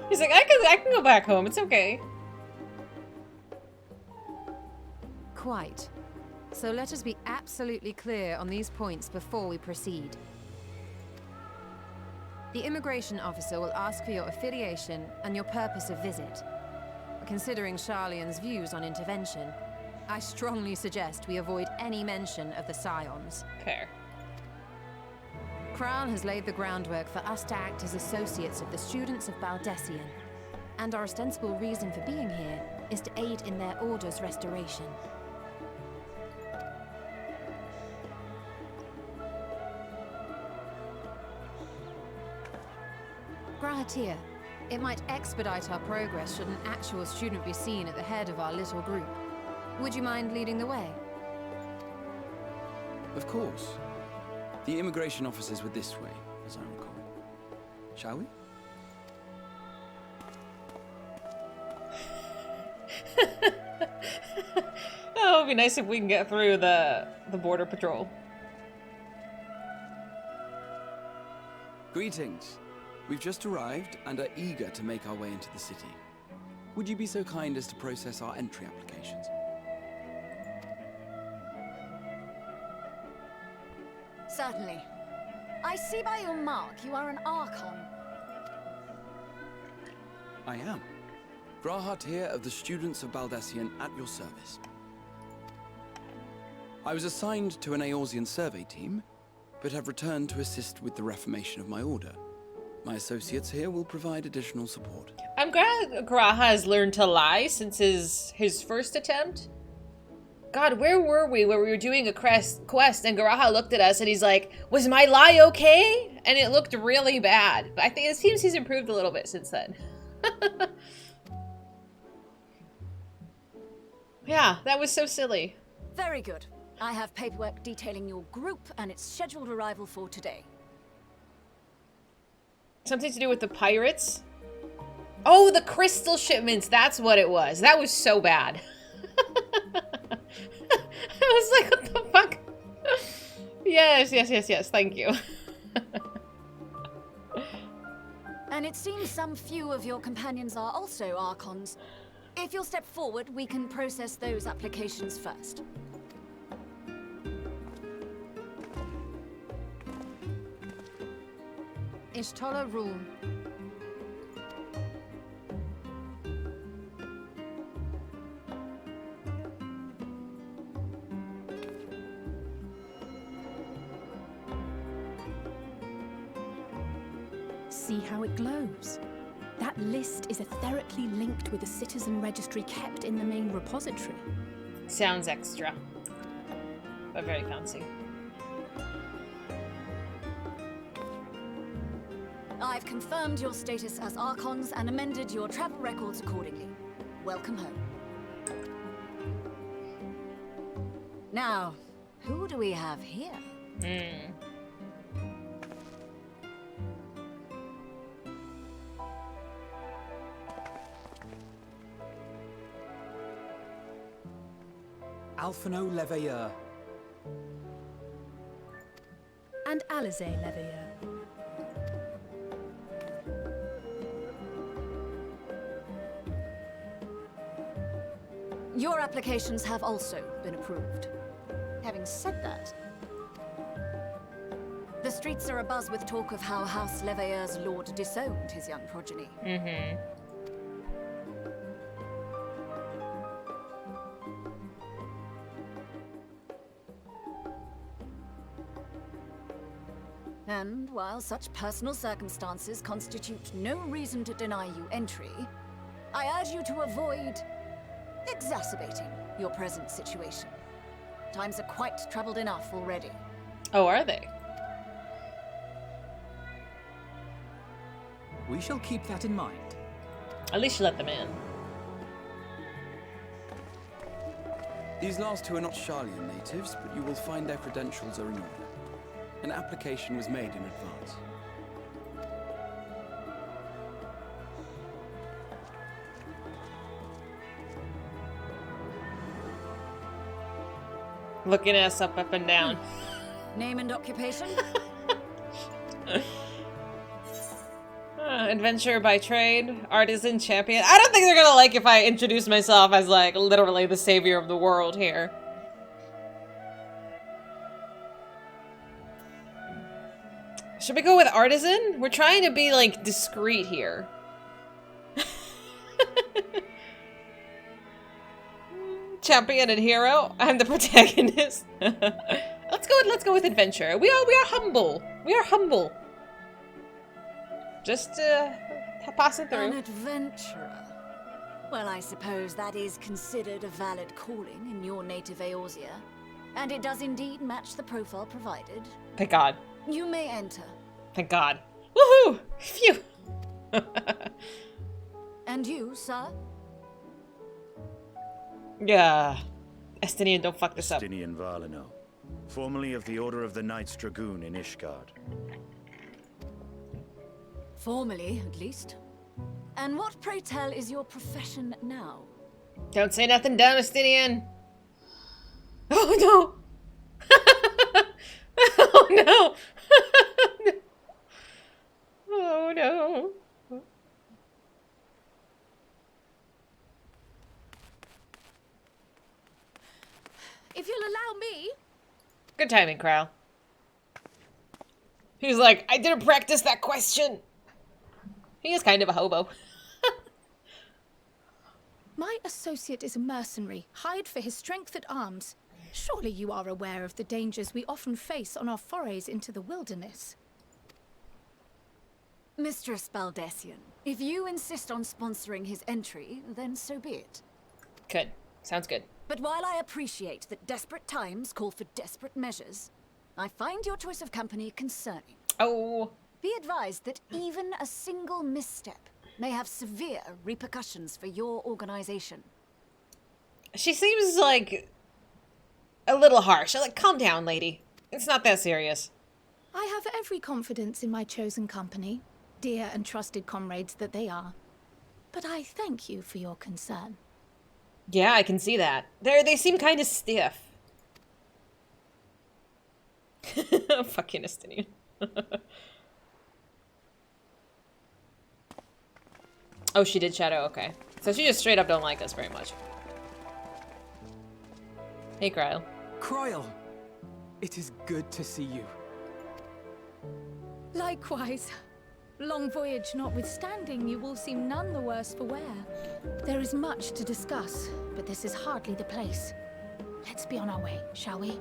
He's like, I can go back home, it's okay.
Quite. So let us be absolutely clear on these points before we proceed. The immigration officer will ask for your affiliation and your purpose of visit. Considering Sharlayan's views on intervention, I strongly suggest we avoid any mention of the Scions.
Fair.
Crown has laid the groundwork for us to act as associates of the students of Baldessian, and our ostensible reason for being here is to aid in their order's restoration. Grahatir, it might expedite our progress should an actual student be seen at the head of our little group. Would you mind leading the way?
Of course. The immigration officers were this way, as I recall. Shall we?
Oh, it'd be nice if we can get through the border patrol.
Greetings. We've just arrived and are eager to make our way into the city. Would you be so kind as to process our entry applications?
Certainly. I see by your mark you are an Archon.
I am. Grahat here of the Students of Baldesion at your service. I was assigned to an Eorzean survey team, but have returned to assist with the reformation of my order. My associates here will provide additional support.
I'm glad Graha has learned to lie since his first attempt. God, where were we when we were doing a quest and Graha looked at us and he's like, was my lie okay? And it looked really bad. But I think it seems he's improved a little bit since then. Yeah, that was so silly.
Very good. I have paperwork detailing your group and its scheduled arrival for today.
Something to do with the pirates? Oh, the crystal shipments. That's what it was. That was so bad. I was like, what the fuck? Yes. Thank you.
And it seems some few of your companions are also Archons. If you'll step forward, we can process those applications first.
Ishtola rule.
See how it glows? That list is etherically linked with the citizen registry kept in the main repository.
Sounds extra, but very fancy.
I've confirmed your status as Archons and amended your travel records accordingly. Welcome home. Now, who do we have here?
Alphino Leveilleur.
And Alize Leveilleur.
Your applications have also been approved. Having said that, the streets are abuzz with talk of how House Leveilleur's lord disowned his young progeny. And while such personal circumstances constitute no reason to deny you entry, I urge you to avoid exacerbating your present situation. Times are quite troubled enough already.
Oh, are they?
We shall keep that in mind.
At least you let them in.
These last two are not Sharlayan natives, but you will find their credentials are in order. An application was made in advance.
Looking us up and down.
Name and occupation?
Adventurer by trade, artisan, champion. I don't think they're gonna like if I introduce myself as like literally the savior of the world here. Should we go with artisan? We're trying to be like discreet here. Champion and hero. I'm the protagonist. Let's go with adventurer. We are humble. We are humble. Just passing through.
An adventurer. Well, I suppose that is considered a valid calling in your native Eorzea, and it does indeed match the profile provided.
Thank God.
You may enter.
Thank God. Woohoo! Phew.
And you, sir?
Yeah. Estinian, don't fuck this up.
Estinian Valino, formerly of the Order of the Knights Dragoon in Ishgard.
Formerly, at least. And what, pray tell, is your profession now?
Don't say nothing dumb, Estinian. Oh no! Oh no! Oh no.
If you'll allow me.
Good timing, Krau. He's like, I didn't practice that question. He is kind of a hobo.
My associate is a mercenary, hired for his strength at arms. Surely you are aware of the dangers we often face on our forays into the wilderness.
Mistress Baldessian, if you insist on sponsoring his entry, then so be it.
Good. Sounds good.
But while I appreciate that desperate times call for desperate measures, I find your choice of company concerning.
Oh.
Be advised that even a single misstep may have severe repercussions for your organization.
She seems like a little harsh. I'm like, calm down, lady. It's not that serious.
I have every confidence in my chosen company, dear and trusted comrades that they are. But I thank you for your concern.
Yeah, I can see that. They seem kind of stiff. Fucking Estinian. Oh, she did shadow, okay. So she just straight up don't like us very much. Hey, Kryl.
Kryl! It is good to see you.
Likewise. Long voyage notwithstanding, you will seem none the worse for wear. There is much to discuss, but this is hardly the place. Let's be on our way, shall we?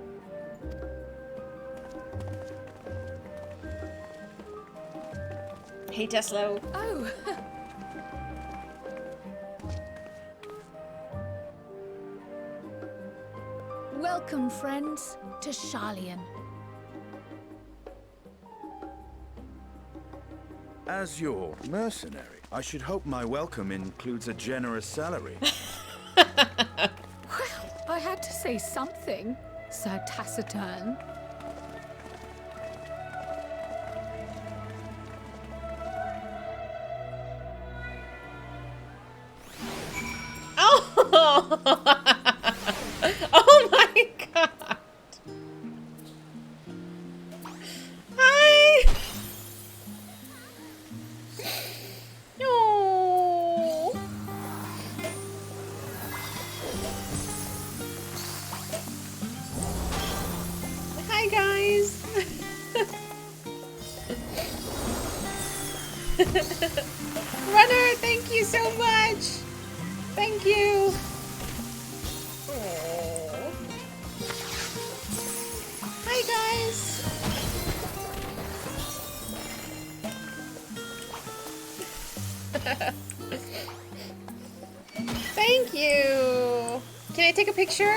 Hey, Tesla.
Oh! Welcome, friends, to Sharlayan.
As your mercenary, I should hope my welcome includes a generous salary.
Well, I had to say something, Sir Taciturn.
Oh! Oh my god! Hi! No. Hi guys. Runner, thank you so much. Thank you. Aww. Hi guys. Thank you. Can I take a picture?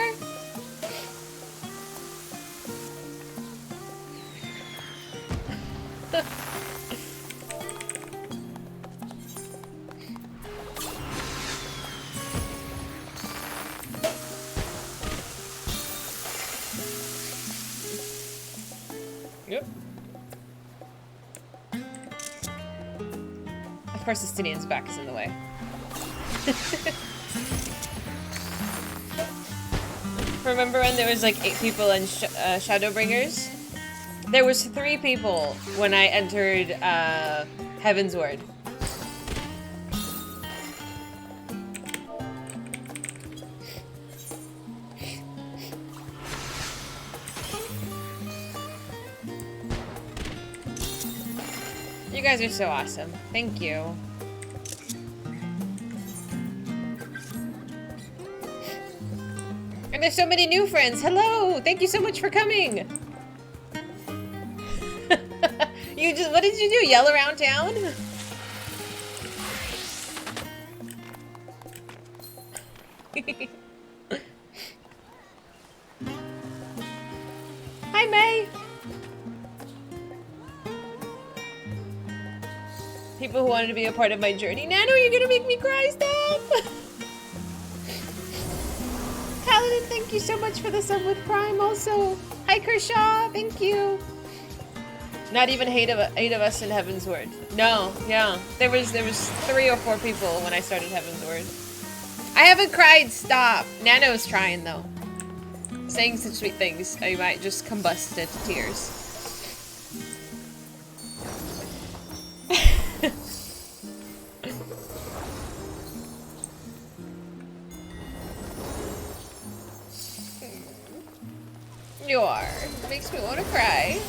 Yep. Of course, Estinian's back is in the way. Remember when there was like 8 people in Shadowbringers? There was 3 people when I entered Heaven's Word. You guys are so awesome. Thank you. And there's so many new friends. Hello! Thank you so much for coming! What did you do? Yell around town? Hi, May! People who wanted to be a part of my journey. Nano, you're gonna make me cry, stop! Paladin, thank you so much for the sub with Prime also. Hi, Kershaw, thank you. Not even 8 of us in Heaven's Word. No, yeah. There was 3 or 4 people when I started Heaven's Word. I haven't cried, stop. Nano's trying though. Saying such sweet things, I might just combust into tears. You are. Makes me want to cry.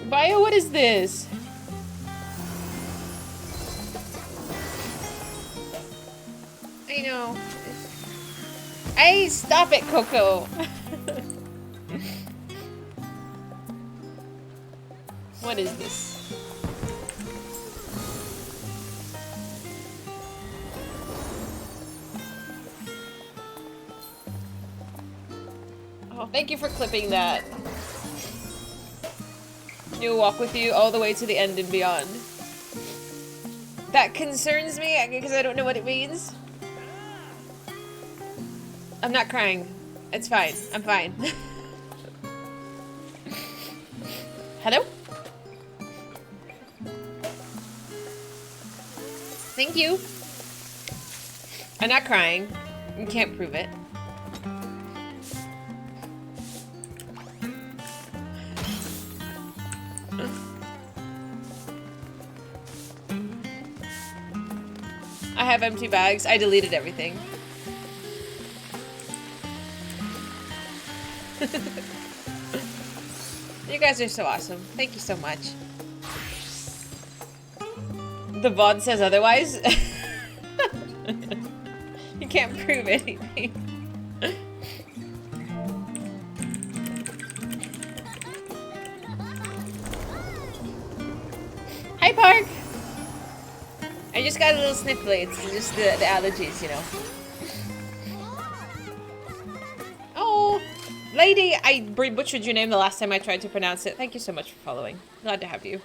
Bio, what is this? I know. Hey, stop it, Coco. What is this? Oh, thank you for clipping that. You'll walk with you all the way to the end and beyond. That concerns me because I don't know what it means. I'm not crying. It's fine. I'm fine. Hello? Thank you. I'm not crying. You can't prove it. I have empty bags. I deleted everything. You guys are so awesome. Thank you so much. The VOD says otherwise. You can't prove anything. Hi, Park. I just got a little sniffly. It's just the allergies, you know. Oh, lady, I butchered your name the last time I tried to pronounce it. Thank you so much for following. Glad to have you.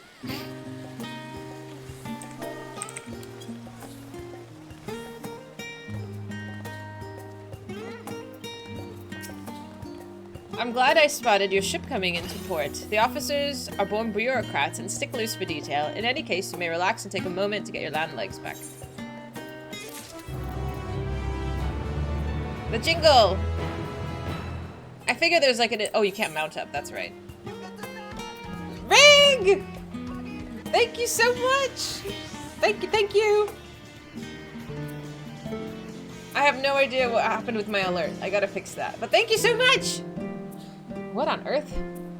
I'm glad I spotted your ship coming into port. The officers are born bureaucrats and sticklers for detail. In any case, you may relax and take a moment to get your land legs back. The jingle! I figure there's like an... Oh, you can't mount up. That's right. Ring! Thank you so much! Thank you, thank you! I have no idea what happened with my alert. I gotta fix that. But thank you so much! What on earth?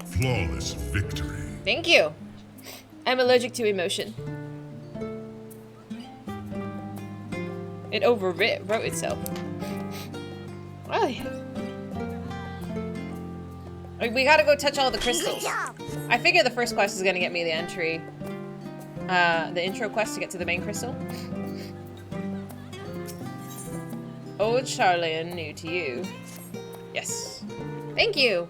Flawless victory.
Thank you. I'm allergic to emotion. It overwrote itself. Well, we gotta go touch all the crystals. I figure the first quest is gonna get me the entry. The intro quest to get to the main crystal. Old Sharlayan, new to you. Yes. Thank you.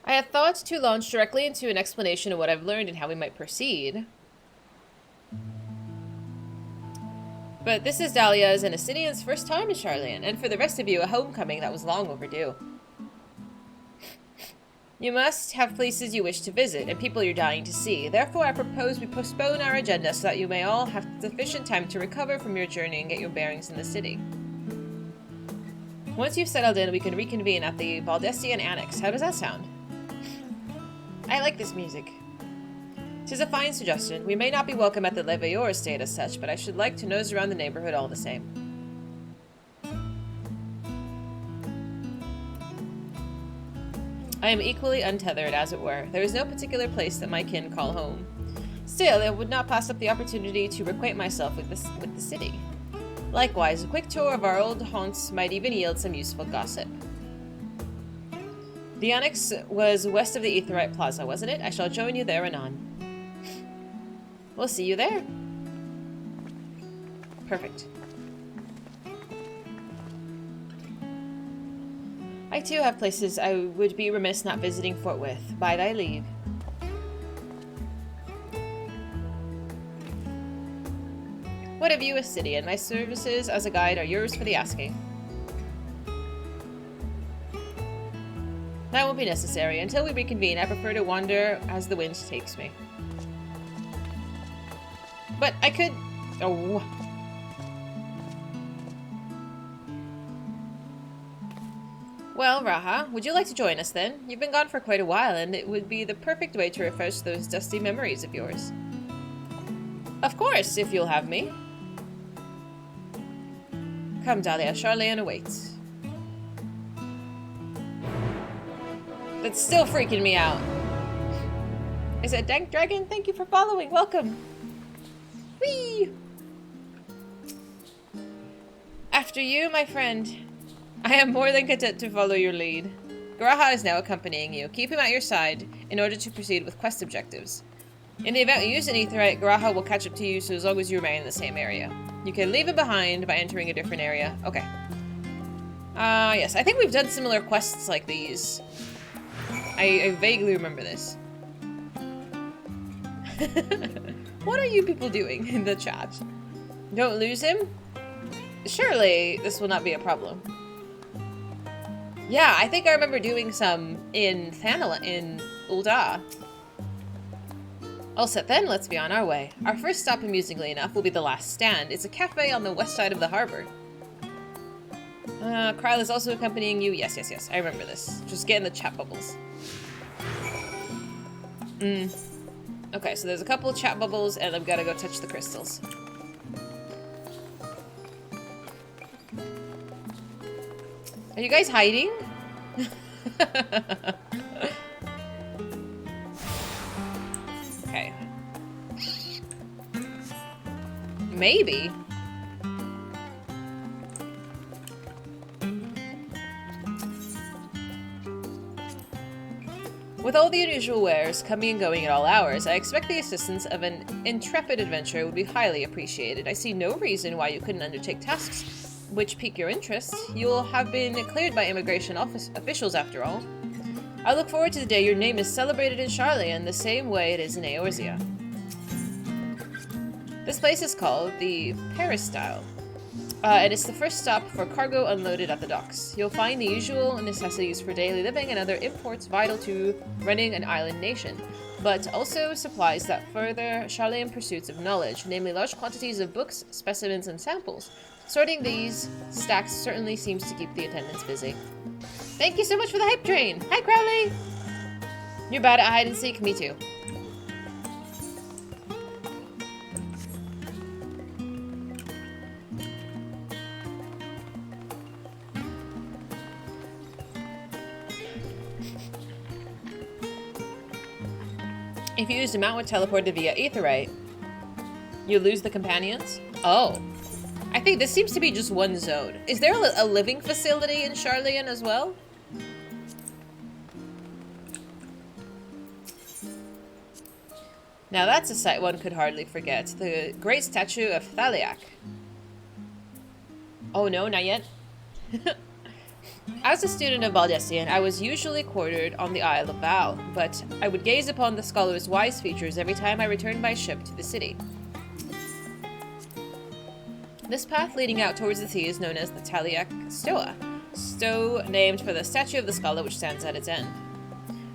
I had thought to launch directly into an explanation of what I've learned and how we might proceed. But this is Dahlia's and Ascidian's first time in Sharlayan, and for the rest of you, a homecoming that was long overdue. You must have places you wish to visit, and people you're dying to see. Therefore, I propose we postpone our agenda so that you may all have sufficient time to recover from your journey and get your bearings in the city. Once you've settled in, we can reconvene at the Baldessian Annex. How does that sound? I like this music. 'Tis a fine suggestion. We may not be welcome at the Leveilleur estate as such, but I should like to nose around the neighborhood all the same. I am equally untethered, as it were. There is no particular place that my kin call home. Still, I would not pass up the opportunity to reacquaint myself with the city. Likewise, a quick tour of our old haunts might even yield some useful gossip. The Annex was west of the Aetheryte Plaza, wasn't it? I shall join you there anon. We'll see you there. Perfect. I too have places I would be remiss not visiting forthwith. By thy leave. What of you, Ascidian? My services as a guide are yours for the asking. That won't be necessary. Until we reconvene, I prefer to wander as the wind takes me. But I could... Oh. Well, Raha, would you like to join us then? You've been gone for quite a while, and it would be the perfect way to refresh those dusty memories of yours. Of course, if you'll have me. Come, Dahlia, Sharlayan awaits. That's still freaking me out. Is it Dank Dragon? Thank you for following. Welcome. Whee! After you, my friend. I am more than content to follow your lead. Graha is now accompanying you. Keep him at your side in order to proceed with quest objectives. In the event you use an Aetheryte, Graha will catch up to you so as long as you remain in the same area. You can leave him behind by entering a different area. Okay. Yes. I think we've done similar quests like these. I vaguely remember this. What are you people doing in the chat? Don't lose him? Surely this will not be a problem. Yeah, I think I remember doing some in Thavnair, in Ul'dah. All set then, let's be on our way. Our first stop, amusingly enough, will be the last stand. It's a cafe on the west side of the harbor. Kryl is also accompanying you. Yes, yes, yes. I remember this. Just get in the chat bubbles. Okay, so there's a couple of chat bubbles, and I've got to go touch the crystals. Are you guys hiding? Okay. Maybe. With all the unusual wares coming and going at all hours, I expect the assistance of an intrepid adventurer would be highly appreciated. I see no reason why you couldn't undertake tasks which pique your interest. You will have been cleared by immigration officials after all. I look forward to the day your name is celebrated in Sharlayan the same way it is in Eorzea. This place is called the Peristyle, and it's the first stop for cargo unloaded at the docks. You'll find the usual necessities for daily living and other imports vital to running an island nation, but also supplies that further Sharlayan pursuits of knowledge, namely large quantities of books, specimens, and samples. Sorting these stacks certainly seems to keep the attendants busy. Thank you so much for the hype train! Hi, Crowley! You're bad at hide and seek? Me too. If you used a mount with teleported via Aetheryte, you lose the companions? Oh. I think this seems to be just one zone. Is there a living facility in Sharlayan as well? Now that's a sight one could hardly forget. The great statue of Thalyak. Oh no, not yet. As a student of Baldessian, I was usually quartered on the Isle of Val, but I would gaze upon the scholar's wise features every time I returned by ship to the city. This path leading out towards the sea is known as the Thalyak Stoa, Stowe named for the statue of the scholar which stands at its end.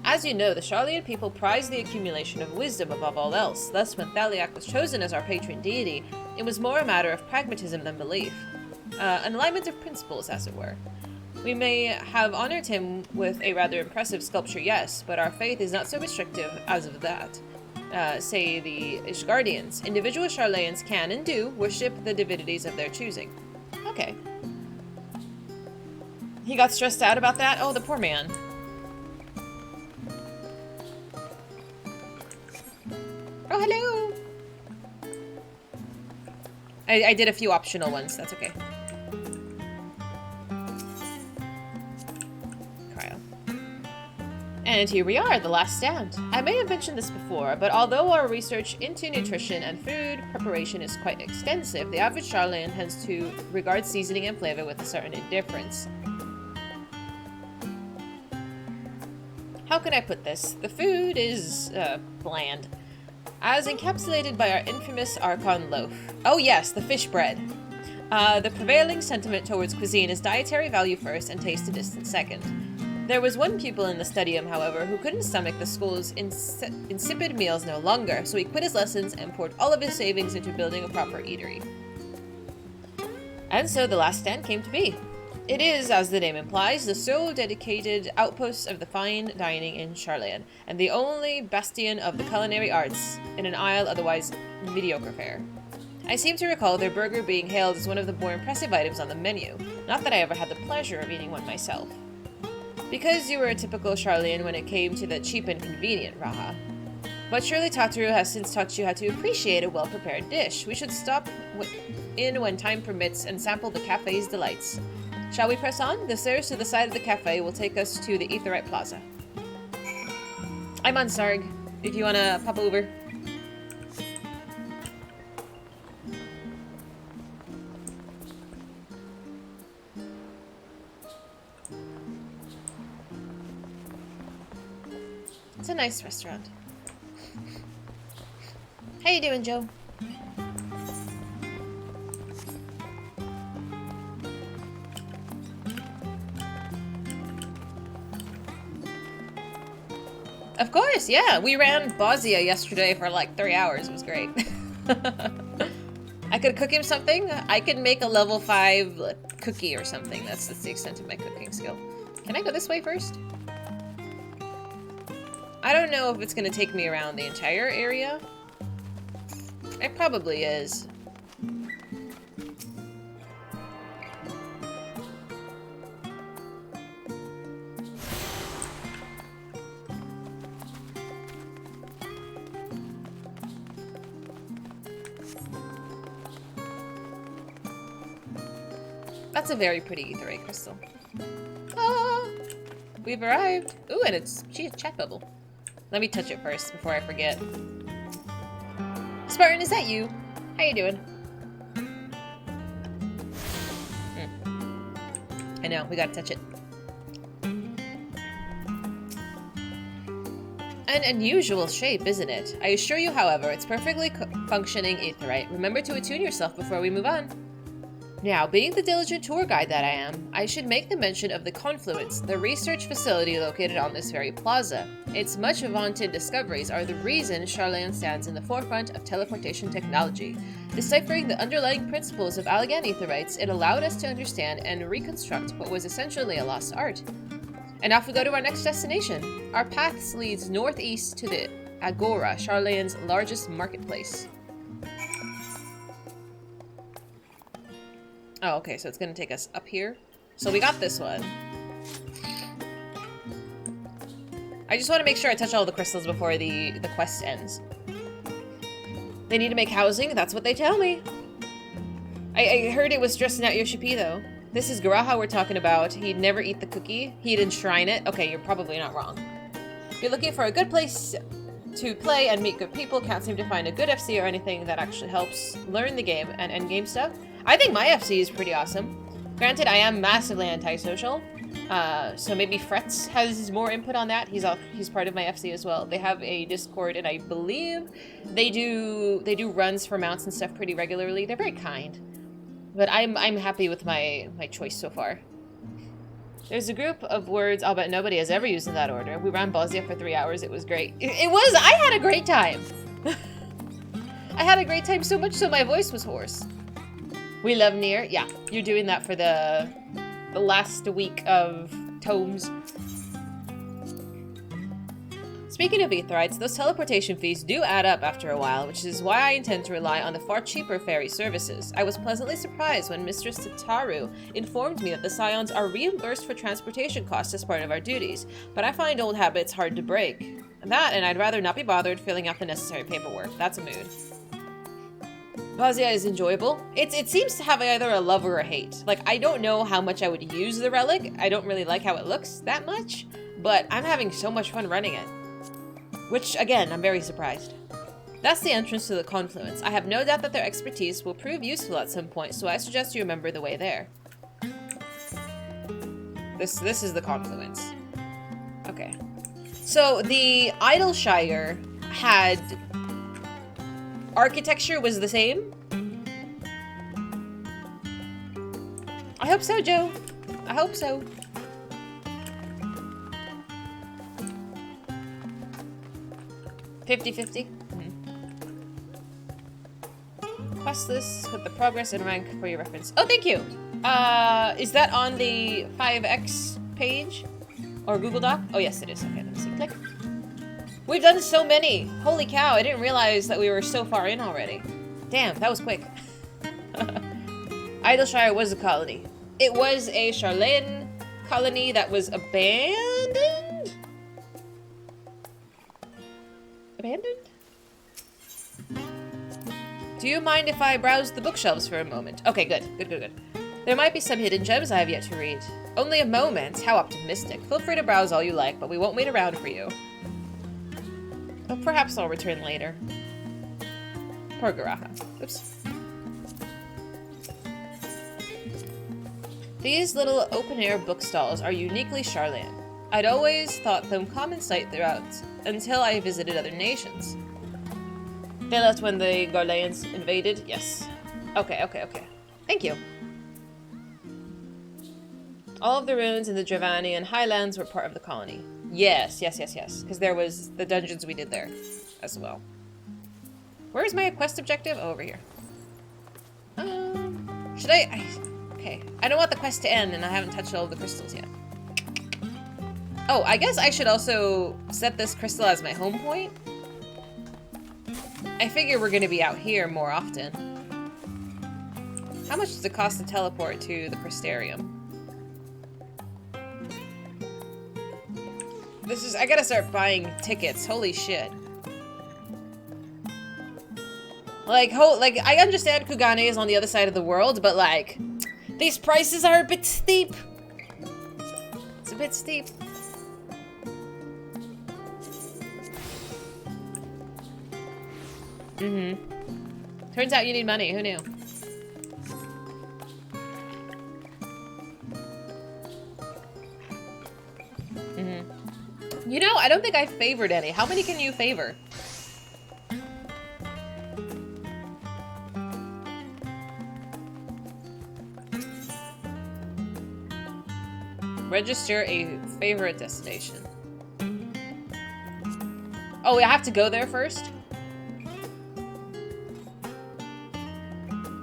As you know, the Sharlayan people prize the accumulation of wisdom above all else, thus when Thalyak was chosen as our patron deity, it was more a matter of pragmatism than belief. An alignment of principles, as it were. We may have honored him with a rather impressive sculpture, yes, but our faith is not so restrictive as of that. Say the Ishgardians. Individual Sharlayans can and do worship the divinities of their choosing. Okay. He got stressed out about that? Oh, the poor man. Oh, hello! I did a few optional ones, that's okay. And here we are, the last stand. I may have mentioned this before, but although our research into nutrition and food preparation is quite extensive, the average Sharlayan tends to regard seasoning and flavor with a certain indifference. How can I put this? The food is, bland. As encapsulated by our infamous Archon loaf. Oh yes, the fish bread. The prevailing sentiment towards cuisine is dietary value first and taste a distant second. There was one pupil in the studium, however, who couldn't stomach the school's insipid meals no longer, so he quit his lessons and poured all of his savings into building a proper eatery. And so the last stand came to be. It is, as the name implies, the sole dedicated outpost of the fine dining in Sharlayan, and the only bastion of the culinary arts in an isle otherwise mediocre fare. I seem to recall their burger being hailed as one of the more impressive items on the menu, not that I ever had the pleasure of eating one myself. Because you were a typical Sharlayan when it came to the cheap and convenient, Raha. But surely Tataru has since taught you how to appreciate a well-prepared dish. We should stop in when time permits and sample the cafe's delights. Shall we press on? The stairs to the side of the cafe will take us to the Aetheryte Plaza. I'm on Sarg, if you want to pop over. It's a nice restaurant. How you doing, Joe? Of course, yeah. We ran Matsya yesterday for like 3 hours. It was great. I could cook him something. I could make a level 5 cookie or something. That's the extent of my cooking skill. Can I go this way first? I don't know if it's going to take me around the entire area. It probably is. That's a very pretty Aetheryte crystal. Ah, we've arrived. Ooh, and it's a chat bubble. Let me touch it first before I forget. Spartan, is that you? How you doing? I know, we gotta touch it. An unusual shape, isn't it? I assure you, however, it's perfectly functioning Aetheryte. Remember to attune yourself before we move on. Now, being the diligent tour guide that I am, I should make the mention of the Confluence, the research facility located on this very plaza. Its much vaunted discoveries are the reason Sharlayan stands in the forefront of teleportation technology. Deciphering the underlying principles of Allagan Aetherites, it allowed us to understand and reconstruct what was essentially a lost art. And off we go to our next destination. Our path leads northeast to the Agora, Sharlayan's largest marketplace. Oh, okay, so it's gonna take us up here. So we got this one. I just want to make sure I touch all the crystals before the quest ends. They need to make housing, that's what they tell me. I heard it was stressing out Yoshi-P though. This is Garaha we're talking about. He'd never eat the cookie. He'd enshrine it. Okay, you're probably not wrong. If you're looking for a good place to play and meet good people, can't seem to find a good FC or anything that actually helps learn the game and endgame stuff. I think my FC is pretty awesome. Granted, I am massively antisocial, so maybe Frets has more input on that. He's part of my FC as well. They have a Discord, and I believe they do runs for mounts and stuff pretty regularly. They're very kind, but I'm happy with my choice so far. There's a group of words I'll bet nobody has ever used in that order. We ran Matsya for 3 hours. It was great. It was. I had a great time. I had a great time so much so my voice was hoarse. We love Nier. Yeah, you're doing that for the last week of tomes. Speaking of Aetherites, those teleportation fees do add up after a while, which is why I intend to rely on the far cheaper ferry services. I was pleasantly surprised when Mistress Tataru informed me that the Scions are reimbursed for transportation costs as part of our duties, but I find old habits hard to break. That, and I'd rather not be bothered filling out the necessary paperwork. That's a mood. Matsya is enjoyable. It seems to have either a love or a hate. Like, I don't know how much I would use the relic. I don't really like how it looks that much, but I'm having so much fun running it. Which, again, I'm very surprised. That's the entrance to the Confluence. I have no doubt that their expertise will prove useful at some point, so I suggest you remember the way there. This is the Confluence. Okay. So, the Idleshire had... architecture was the same? I hope so, Joe. I hope so. $50-50. Quest list with the progress and rank for your reference. Oh, thank you. Is that on the 5X page? Or Google Doc? Oh, yes, it is. Okay, let me see. Click. We've done so many! Holy cow, I didn't realize that we were so far in already. Damn, that was quick. Hydaelyn was a colony. It was a Sharlayan colony that was abandoned? Abandoned? Do you mind if I browse the bookshelves for a moment? Okay, good. Good. There might be some hidden gems I have yet to read. Only a moment? How optimistic. Feel free to browse all you like, but we won't wait around for you. But perhaps I'll return later. Poor Garaha. Oops. These little open-air bookstalls are uniquely Sharlayan. I'd always thought them common sight throughout, until I visited other nations. They left when the Garleans invaded? Yes. Okay. Thank you. All of the ruins in the Dravanian Highlands were part of the colony. Yes. Because there was the dungeons we did there as well. Where's my quest objective? Oh, over here. Should I... Okay. I don't want the quest to end, and I haven't touched all of the crystals yet. Oh, I guess I should also set this crystal as my home point. I figure we're going to be out here more often. How much does it cost to teleport to the Crystarium? I gotta start buying tickets. Holy shit. Like, I understand Kugane is on the other side of the world, but like, these prices are a bit steep. It's a bit steep. Turns out you need money. Who knew? You know, I don't think I favored any. How many can you favor? Register a favorite destination. Oh, I have to go there first?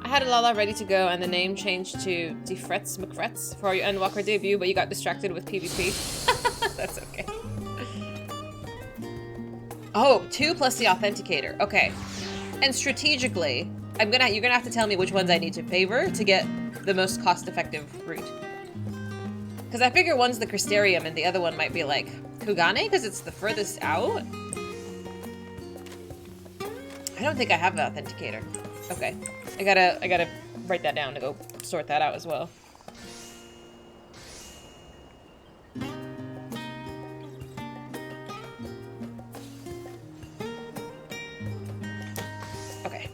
I had Lala ready to go and the name changed to Defretz McFretz for your Endwalker debut, but you got distracted with PvP. That's okay. Oh, 2 plus the Authenticator. Okay. And strategically, you're gonna have to tell me which ones I need to favor to get the most cost-effective route. Because I figure one's the Crystarium and the other one might be like Kugane, because it's the furthest out. I don't think I have the Authenticator. Okay. I gotta write that down to go sort that out as well. Okay.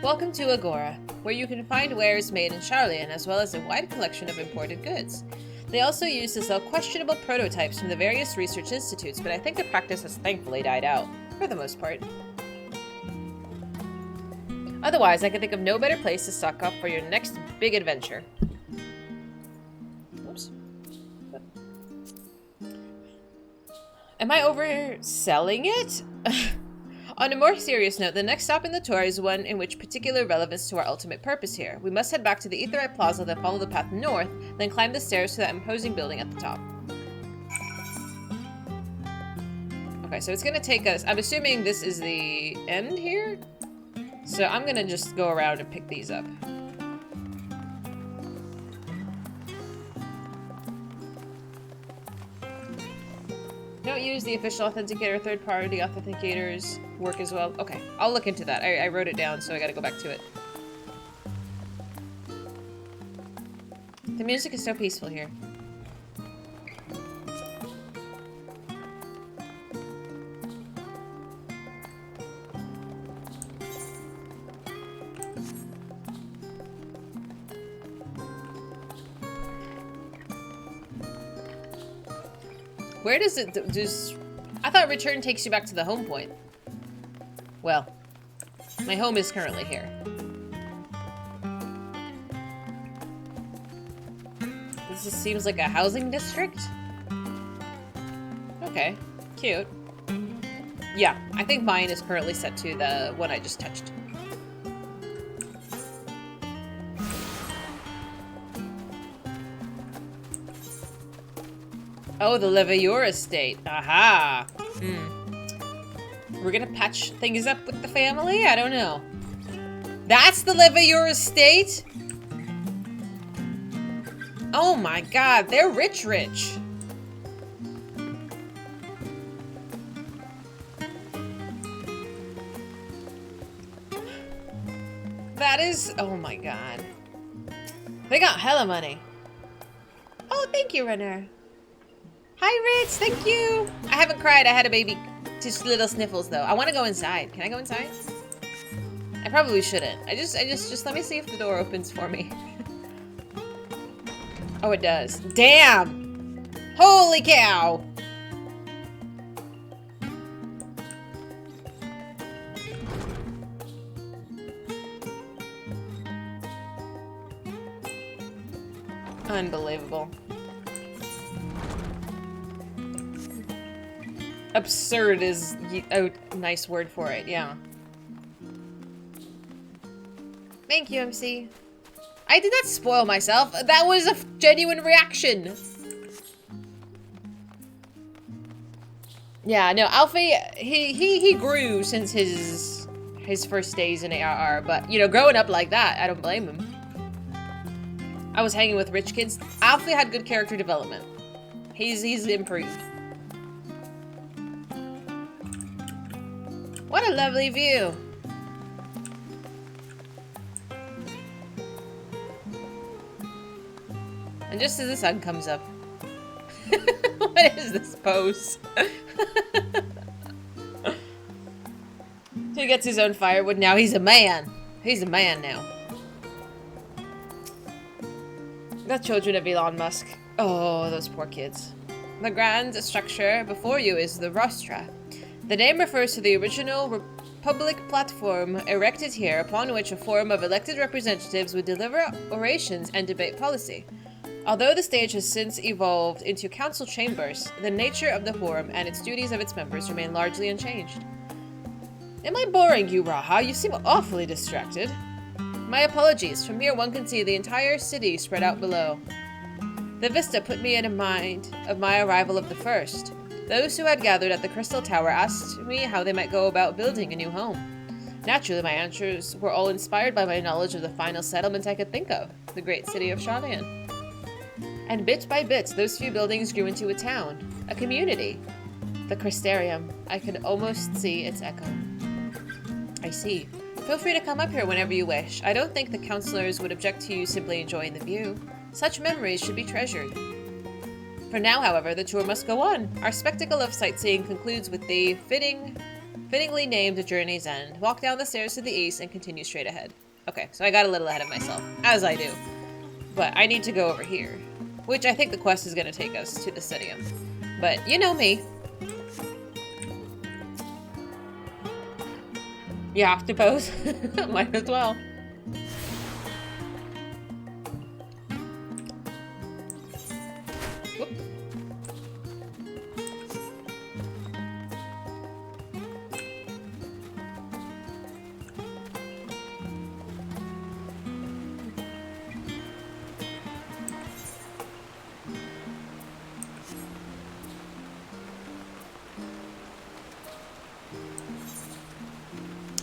Welcome to Agora, where you can find wares made in Sharlayan as well as a wide collection of imported goods. They also used to sell questionable prototypes from the various research institutes, but I think the practice has thankfully died out, for the most part. Otherwise, I can think of no better place to stock up for your next big adventure. Oops. Am I overselling it? On a more serious note, the next stop in the tour is one in which particular relevance to our ultimate purpose here. We must head back to the Aetheryte Plaza, then follow the path north, then climb the stairs to that imposing building at the top. Okay, so it's gonna take us... I'm assuming this is the end here? So I'm gonna just go around and pick these up. Don't use the official authenticator. Third-party authenticators work as well. Okay, I'll look into that. I wrote it down, so I gotta go back to it. The music is so peaceful here. Where does it I thought return takes you back to the home point. Well, my home is currently here. This just seems like a housing district. Okay, cute. Yeah, I think mine is currently set to the one I just touched. Oh, the Leveilleur estate. Aha! We're gonna patch things up with the family? I don't know. That's the Leveilleur estate? Oh my god, they're rich. That is... oh my god. They got hella money. Oh, thank you, Renner. Hi, Ritz, thank you. I haven't cried, I had a baby. Just little sniffles, though. I want to go inside. Can I go inside? I probably shouldn't. Just let me see if the door opens for me. Oh, it does. Damn! Holy cow! Unbelievable. Absurd is a nice word for it, yeah. Thank you, MC. I did not spoil myself. That was a genuine reaction. Yeah, no, Alfie, he grew since his first days in ARR, but you know, growing up like that, I don't blame him. I was hanging with rich kids. Alfie had good character development. He's improved. What a lovely view. And just as the sun comes up. What is this pose? He gets his own firewood now. He's a man. He's a man now. The children of Elon Musk. Oh, those poor kids. The grand structure before you is the rostra. The name refers to the original Republic platform erected here, upon which a forum of elected representatives would deliver orations and debate policy. Although the stage has since evolved into council chambers, the nature of the forum and its duties of its members remain largely unchanged. Am I boring you, Raha? You seem awfully distracted. My apologies. From here one can see the entire city spread out below. The vista put me in mind of my arrival of the first. Those who had gathered at the Crystal Tower asked me how they might go about building a new home. Naturally, my answers were all inspired by my knowledge of the final settlement I could think of, the great city of Sharlayan. And bit by bit, those few buildings grew into a town, a community. The Crystarium. I can almost see its echo. I see. Feel free to come up here whenever you wish. I don't think the counselors would object to you simply enjoying the view. Such memories should be treasured. For now, however, the tour must go on. Our spectacle of sightseeing concludes with the fittingly named Journey's End. Walk down the stairs to the east and continue straight ahead. Okay, so I got a little ahead of myself, as I do. But I need to go over here, which I think the quest is going to take us to the stadium. But you know me. You have to pose. Might as well. Whoop.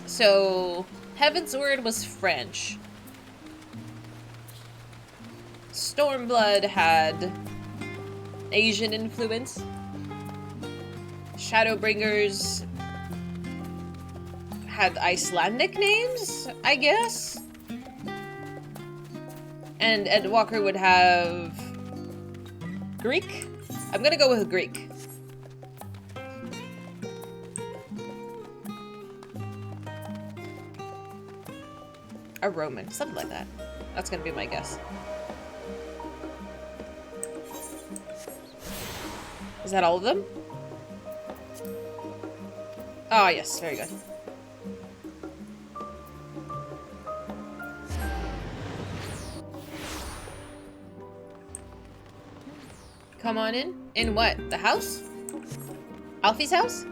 So, Heaven's Word was French. Stormblood had Asian influence. Shadowbringers had Icelandic names, I guess. And Endwalker would have Greek? I'm gonna go with Greek. A Roman, something like that. That's gonna be my guess. Is that all of them? Oh, yes, very good. Come on in. In what? The house? Alfie's house?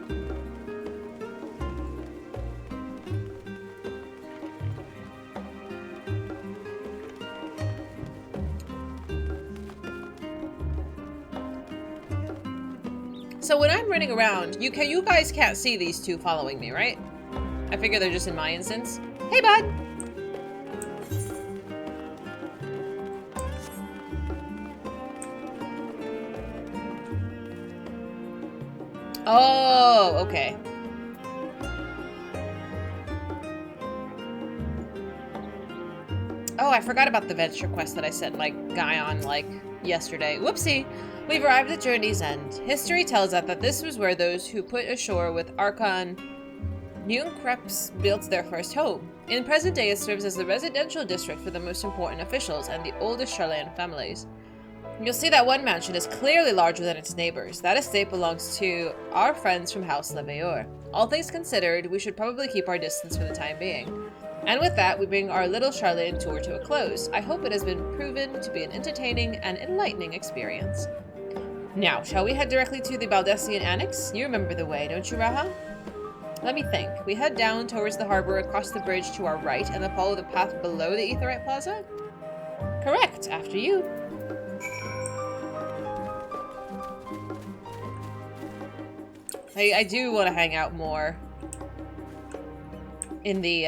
So when I'm running around, you guys can't see these two following me, right? I figure they're just in my instance. Hey, bud! Oh, okay. Oh, I forgot about the venture quest that I sent, like, Guy on, like, yesterday. Whoopsie! We've arrived at Journey's End. History tells us that this was where those who put ashore with Archon Neunkreps built their first home. In present day, it serves as the residential district for the most important officials and the oldest Sharlayan families. You'll see that one mansion is clearly larger than its neighbors. That estate belongs to our friends from House Leveilleur. All things considered, we should probably keep our distance for the time being. And with that, we bring our little Sharlayan tour to a close. I hope it has been proven to be an entertaining and enlightening experience. Now, shall we head directly to the Baldesion Annex? You remember the way, don't you, Raha? Let me think. We head down towards the harbor, across the bridge to our right, and then follow the path below the Aetheryte Plaza? Correct. After you. I do want to hang out more in the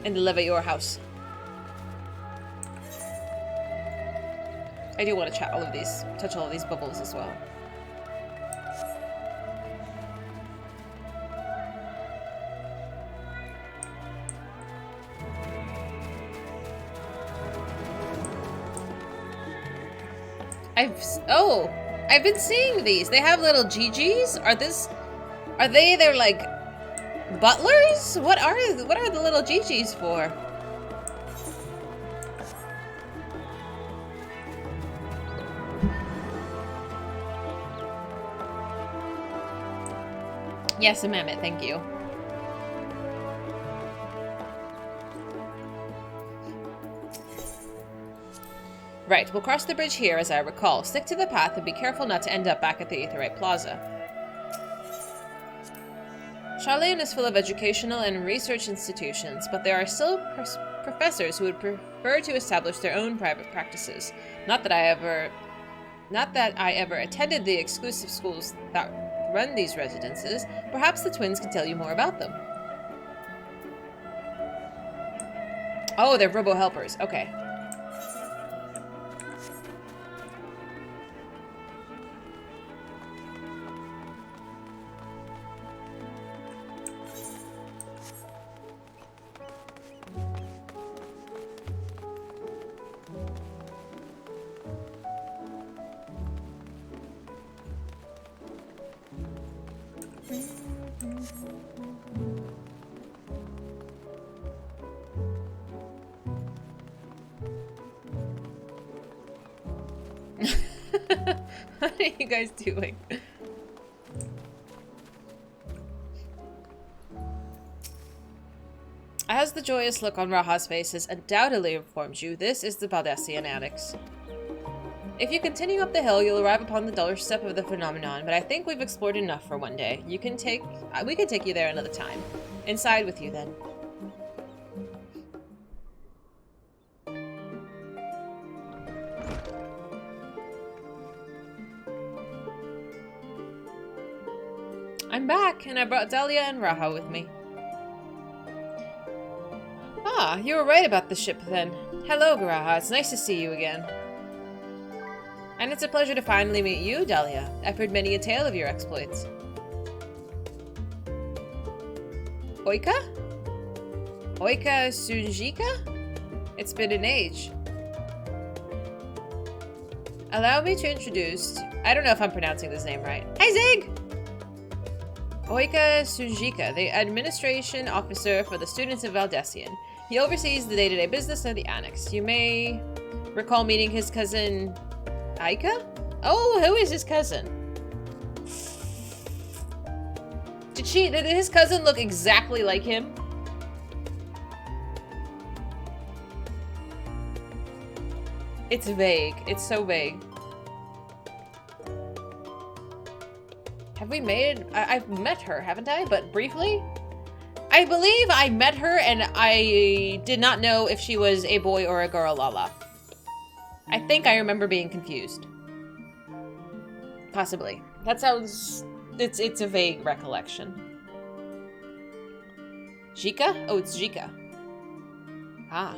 Leveilleur house. I do want to chat touch all of these bubbles as well. I've been seeing these. They have little GGs. Are they their like butlers? What are the little GGs for? Yes, a mammoth, thank you. Right, we'll cross the bridge here, as I recall. Stick to the path and be careful not to end up back at the Aetheryte Plaza. Sharlayan is full of educational and research institutions, but there are still professors who would prefer to establish their own private practices. Not that I ever attended the exclusive schools that run these residences. Perhaps the twins can tell you more about them. Oh, they're robo-helpers. Okay. What are you guys doing? As the joyous look on Raha's face has undoubtedly informed you, this is the Baldesion Annex. If you continue up the hill, you'll arrive upon the doorstep of the phenomenon, but I think we've explored enough for one day. We can take you there another time. Inside with you, then. I'm back, and I brought Dahlia and Raha with me. Ah, you were right about the ship, then. Hello, Raha. It's nice to see you again. And it's a pleasure to finally meet you, Dahlia. I've heard many a tale of your exploits. Oika? Oika Sunjika? It's been an age. Allow me to introduce... I don't know if I'm pronouncing this name right. Hi, Zig! Oika Sunjika, the administration officer for the students of Baldesion. He oversees the day-to-day business of the Annex. You may recall meeting his cousin... Aika? Oh, who is his cousin? Did his cousin look exactly like him? It's vague. It's so vague. Have we made... I've met her, haven't I? But briefly? I believe I met her and I did not know if she was a boy or a girl, Lala. I think I remember being confused. Possibly. That sounds... It's a vague recollection. Jika? Oh, it's Jika. Ah.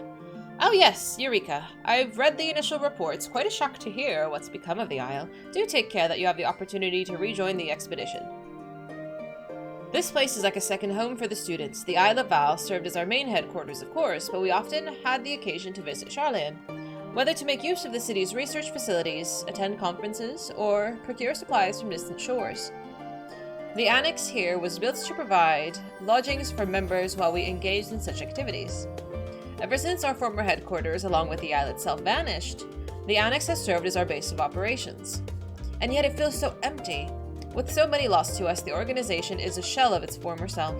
Oh yes, Eureka. I've read the initial reports. Quite a shock to hear what's become of the Isle. Do take care that you have the opportunity to rejoin the expedition. This place is like a second home for the students. The Isle of Val served as our main headquarters, of course, but we often had the occasion to visit Sharlayan. Whether to make use of the city's research facilities, attend conferences, or procure supplies from distant shores. The Annex here was built to provide lodgings for members while we engaged in such activities. Ever since our former headquarters, along with the Isle itself, vanished, the Annex has served as our base of operations. And yet it feels so empty. With so many lost to us, the organization is a shell of its former self.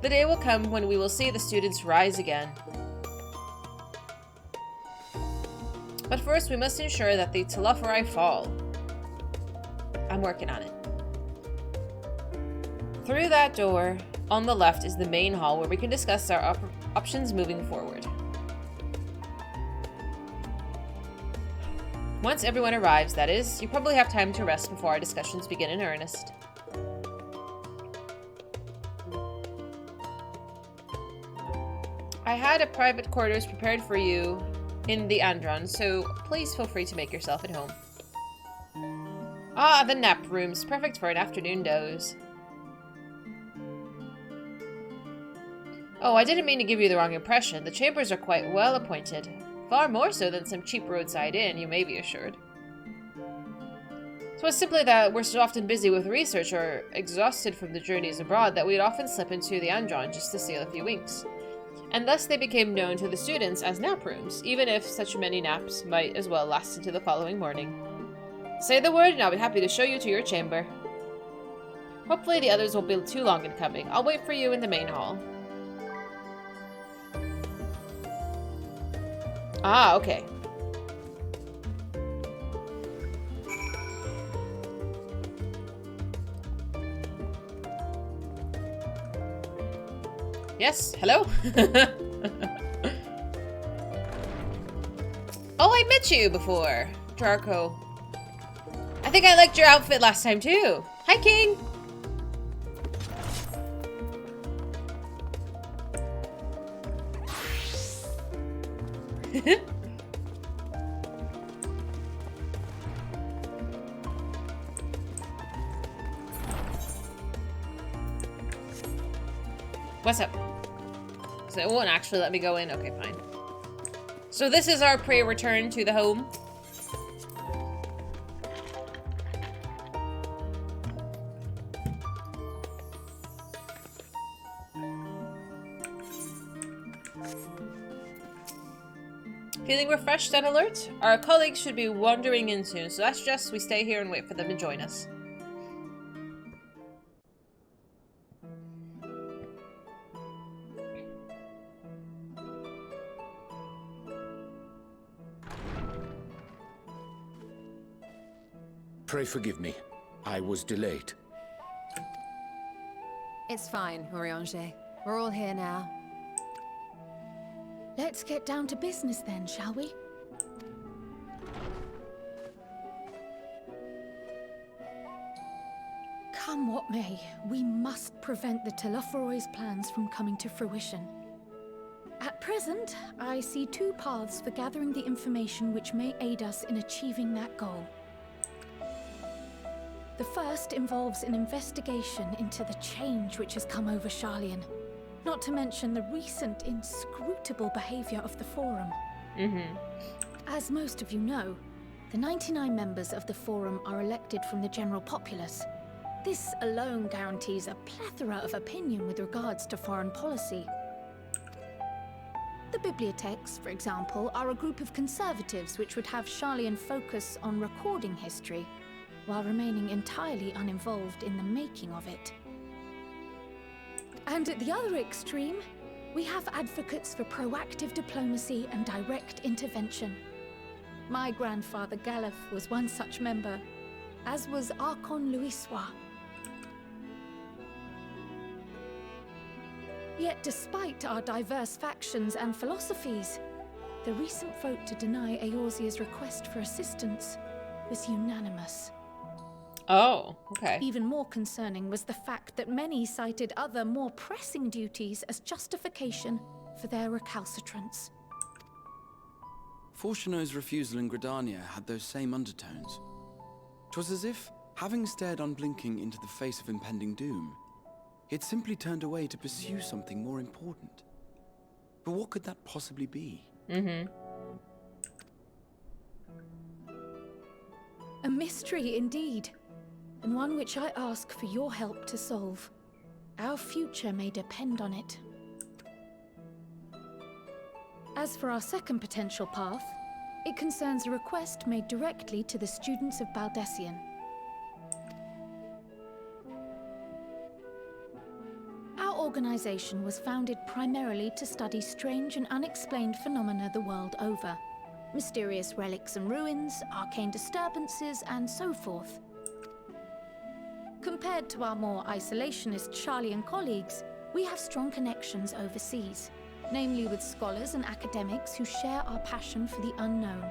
The day will come when we will see the students rise again. But first, we must ensure that the Talisman fall. I'm working on it. Through that door, on the left, is the main hall where we can discuss our options moving forward. Once everyone arrives, that is, you probably have time to rest before our discussions begin in earnest. I had a private quarters prepared for you in the Andron, so please feel free to make yourself at home. Ah, the nap rooms, perfect for an afternoon doze. Oh, I didn't mean to give you the wrong impression. The chambers are quite well appointed. Far more so than some cheap roadside inn, you may be assured. So it's simply that we're so often busy with research or exhausted from the journeys abroad that we'd often slip into the Andron just to steal a few winks. And thus they became known to the students as nap rooms, even if such many naps might as well last into the following morning. Say the word and I'll be happy to show you to your chamber. Hopefully the others won't be too long in coming. I'll wait for you in the main hall. Ah, okay. Yes, hello? Oh, I met you before, Draco. I think I liked your outfit last time too. Hi, King. What's up? So it won't actually let me go in? Okay, fine. So this is our pre-return to the home. Feeling refreshed and alert? Our colleagues should be wandering in soon, so I suggest we stay here and wait for them to join us.
Pray forgive me. I was delayed.
It's fine, Oriange. We're all here now.
Let's get down to business then, shall we? Come what may, we must prevent the Talisman's plans from coming to fruition. At present, I see two paths for gathering the information which may aid us in achieving that goal. The first involves an investigation into the change which has come over Sharlayan, not to mention the recent inscrutable behavior of the Forum. As most of you know, the 99 members of the Forum are elected from the general populace. This alone guarantees a plethora of opinion with regards to foreign policy. The bibliotheques, for example, are a group of conservatives which would have Sharlayan focus on recording history, while remaining entirely uninvolved in the making of it. And at the other extreme, we have advocates for proactive diplomacy and direct intervention. My grandfather Galef was one such member, as was Archon Leveilleur. Yet despite our diverse factions and philosophies, The recent vote to deny Eorzea's request for assistance was unanimous.
Oh, okay.
Even more concerning was the fact that many cited other, more pressing duties as justification for their recalcitrance.
Fortuno's refusal in Gridania had those same undertones. 'Twas as if, having stared unblinking into the face of impending doom, he had simply turned away to pursue something more important. But what could that possibly be?
A mystery indeed, and one which I ask for your help to solve. Our future may depend on it. As for our second potential path, it concerns a request made directly to the students of Baldessian. Our organization was founded primarily to study strange and unexplained phenomena the world over. Mysterious relics and ruins, arcane disturbances, and so forth. Compared to our more isolationist Sharlayan colleagues, we have strong connections overseas, namely with scholars and academics who share our passion for the unknown.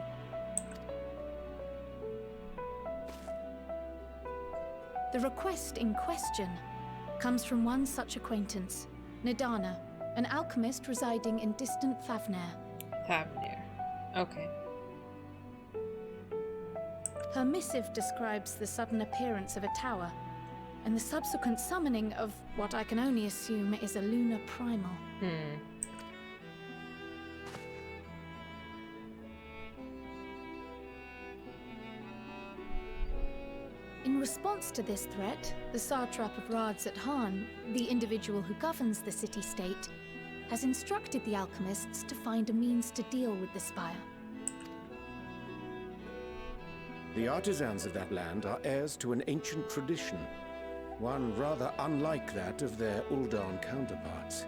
The request in question comes from one such acquaintance, Nidana, an alchemist residing in distant Thavnair.
Thavnair. Okay.
Her missive describes the sudden appearance of a tower, and the subsequent summoning of what I can only assume is a lunar primal. In response to this threat, the Satrap of Radzat-Han, the individual who governs the city-state, has instructed the alchemists to find a means to deal with the spire.
The artisans of that land are heirs to an ancient tradition, one rather unlike that of their Uldan counterparts.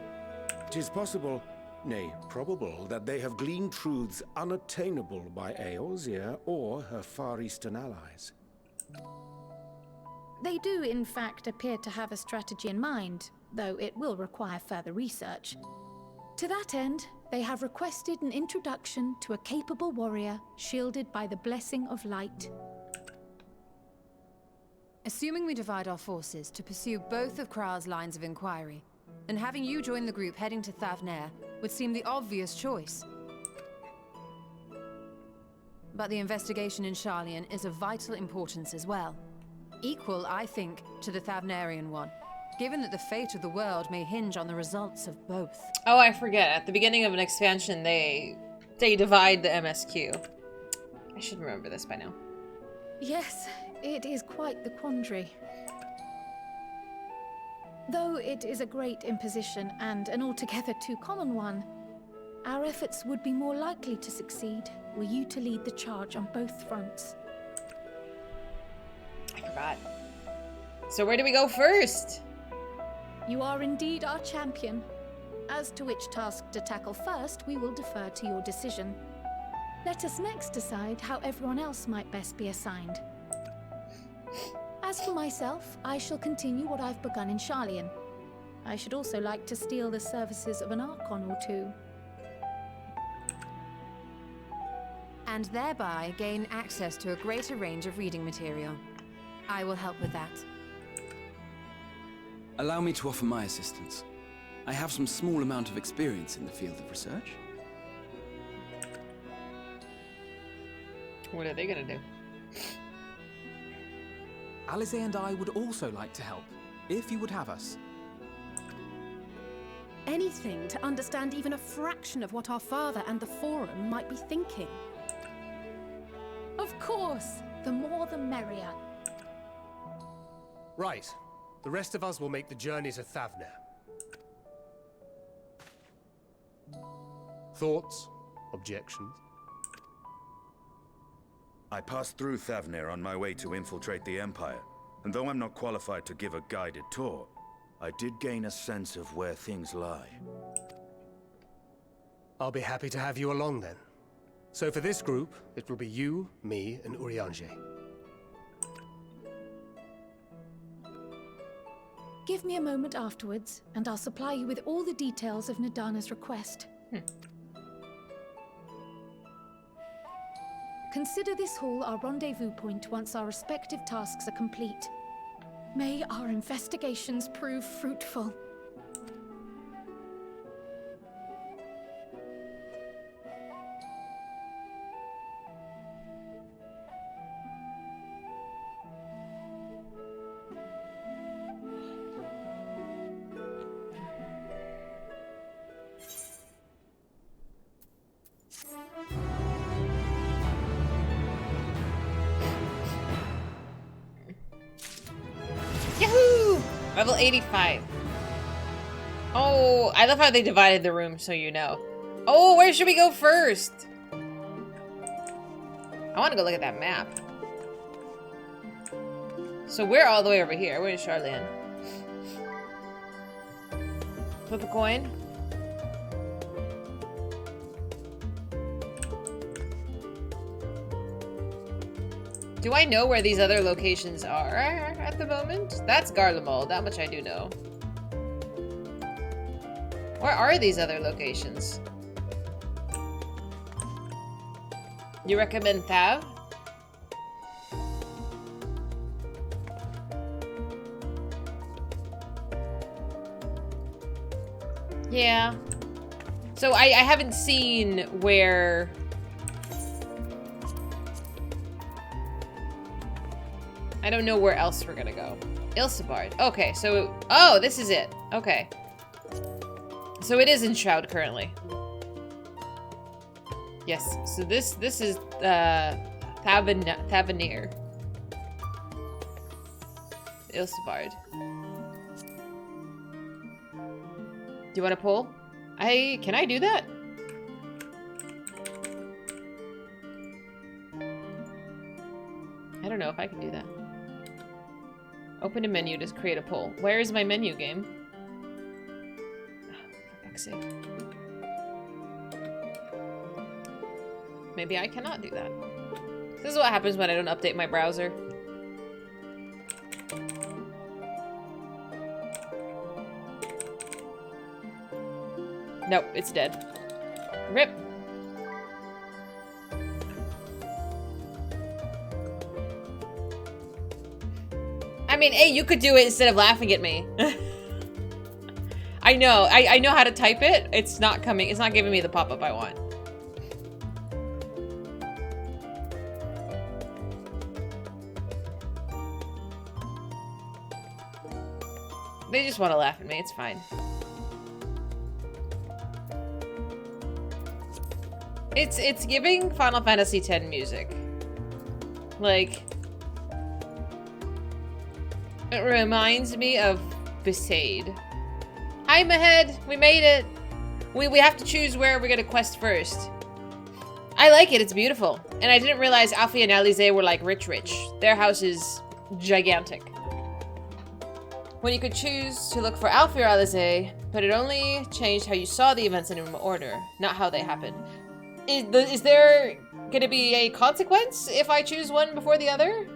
It is possible, nay, probable, that they have gleaned truths unattainable by Eorzea or her Far Eastern allies.
They do, in fact, appear to have a strategy in mind, though it will require further research. To that end, they have requested an introduction to a capable warrior shielded by the blessing of light.
Assuming we divide our forces to pursue both of Kral's lines of inquiry, then having you join the group heading to Thavnair would seem the obvious choice. But the investigation in Sharlayan is of vital importance as well. Equal, I think, to the Thavnairian one, given that the fate of the world may hinge on the results of both.
Oh, I forget. At the beginning of an expansion, they divide the MSQ. I should remember this by now.
Yes, it is quite the quandary. Though it is a great imposition and an altogether too common one, our efforts would be more likely to succeed were you to lead the charge on both fronts.
I forgot. So where do we go first?
You are indeed our champion. As to which task to tackle first, we will defer to your decision. Let us next decide how everyone else might best be assigned. As for myself, I shall continue what I've begun in Sharlayan. I should also like to steal the services of an Archon or two.
And thereby gain access to a greater range of reading material. I will help with that.
Allow me to offer my assistance. I have some small amount of experience in the field of research.
What are they gonna do?
Alize and I would also like to help, if you would have us.
Anything to understand even a fraction of what our father and the Forum might be thinking.
Of course, the more the merrier.
Right. The rest of us will make the journey to Thavnair. Thoughts? Objections?
I passed through Thavnair on my way to infiltrate the Empire, and though I'm not qualified to give a guided tour, I did gain a sense of where things lie.
I'll be happy to have you along then. So for this group, it will be you, me, and Urianger.
Give me a moment afterwards, and I'll supply you with all the details of Nidana's request. Consider this hall our rendezvous point once our respective tasks are complete. May our investigations prove fruitful.
Yahoo! Level 85. Oh, I love how they divided the room, so you know. Oh, where should we go first? I want to go look at that map. So we're all the way over here. Where is Sharlayan? Flip a coin. Do I know where these other locations are at the moment? That's Garlemald, that much I do know. Where are these other locations? You recommend Thav? Yeah. So I haven't seen where... I don't know where else we're gonna go. Ilsebard. Okay, so... Oh, this is it. Okay. So it is in Shroud currently. Yes, so this is Thavnair. Ilsebard. Do you want to pull? Can I do that? I don't know if I can do that. Open a menu to create a poll. Where is my menu, game? Oh, for fuck's sake. Maybe I cannot do that. This is what happens when I don't update my browser. Nope, it's dead. RIP. I mean, hey, you could do it instead of laughing at me. I know. I know how to type it. It's not coming. It's not giving me the pop-up I want. They just want to laugh at me. It's fine. It's giving Final Fantasy X music. Like... It reminds me of Besaid. Hi, Mahed! We made it! We have to choose where we're gonna quest first. I like it, it's beautiful. And I didn't realize Alfie and Alize were like rich. Their house is gigantic. When you could choose to look for Alfie or Alize, but it only changed how you saw the events in order, not how they happened. Is there gonna be a consequence if I choose one before the other?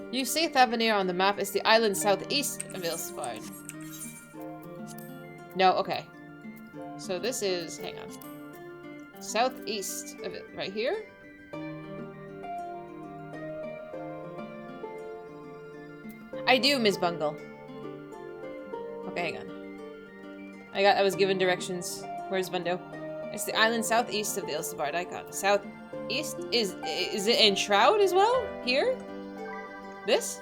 You see Thavnair on the map is the island southeast of Ilsebard. No, okay. So this is, hang on. Southeast of it, right here? I do, Ms. Bungle. Okay, hang on. I was given directions. Where's Bundo? It's the island southeast of the Ilsebard icon. Southeast? Is it in Shroud as well? Here? This?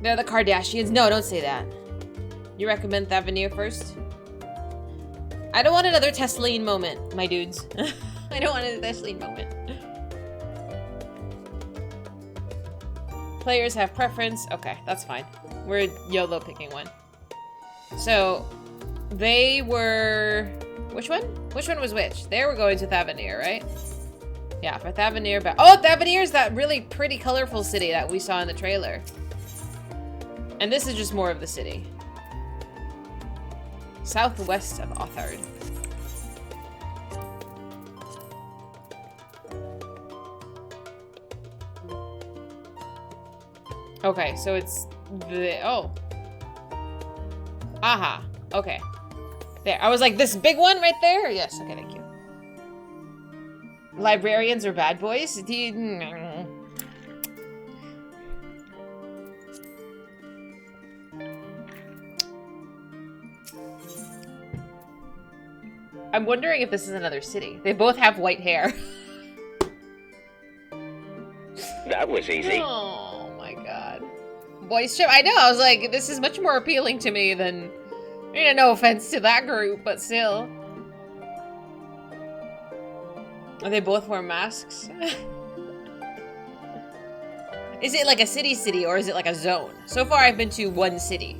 They're the Kardashians. No, don't say that. You recommend Thavnair first? I don't want another Tesleen moment, my dudes. I don't want another Tesleen moment. Players have preference. Okay, that's fine. We're YOLO picking one. So, they were... Which one? Which one was which? They were going to Thavnair, right? Yeah, for Thavnair. Oh, Thavnair is that really pretty, colorful city that we saw in the trailer. And this is just more of the city. Southwest of Othard. Okay, so it's the... Oh. Aha. Okay. There, I was like, this big one right there? Yes, okay, thank you. Librarians are bad boys? I'm wondering if this is another city. They both have white hair.
That was easy.
Oh my god. Voice chip? I know, I was like, this is much more appealing to me than... You know, no offense to that group, but still. Are they both wear masks? Is it like a city or is it like a zone? So far I've been to one city.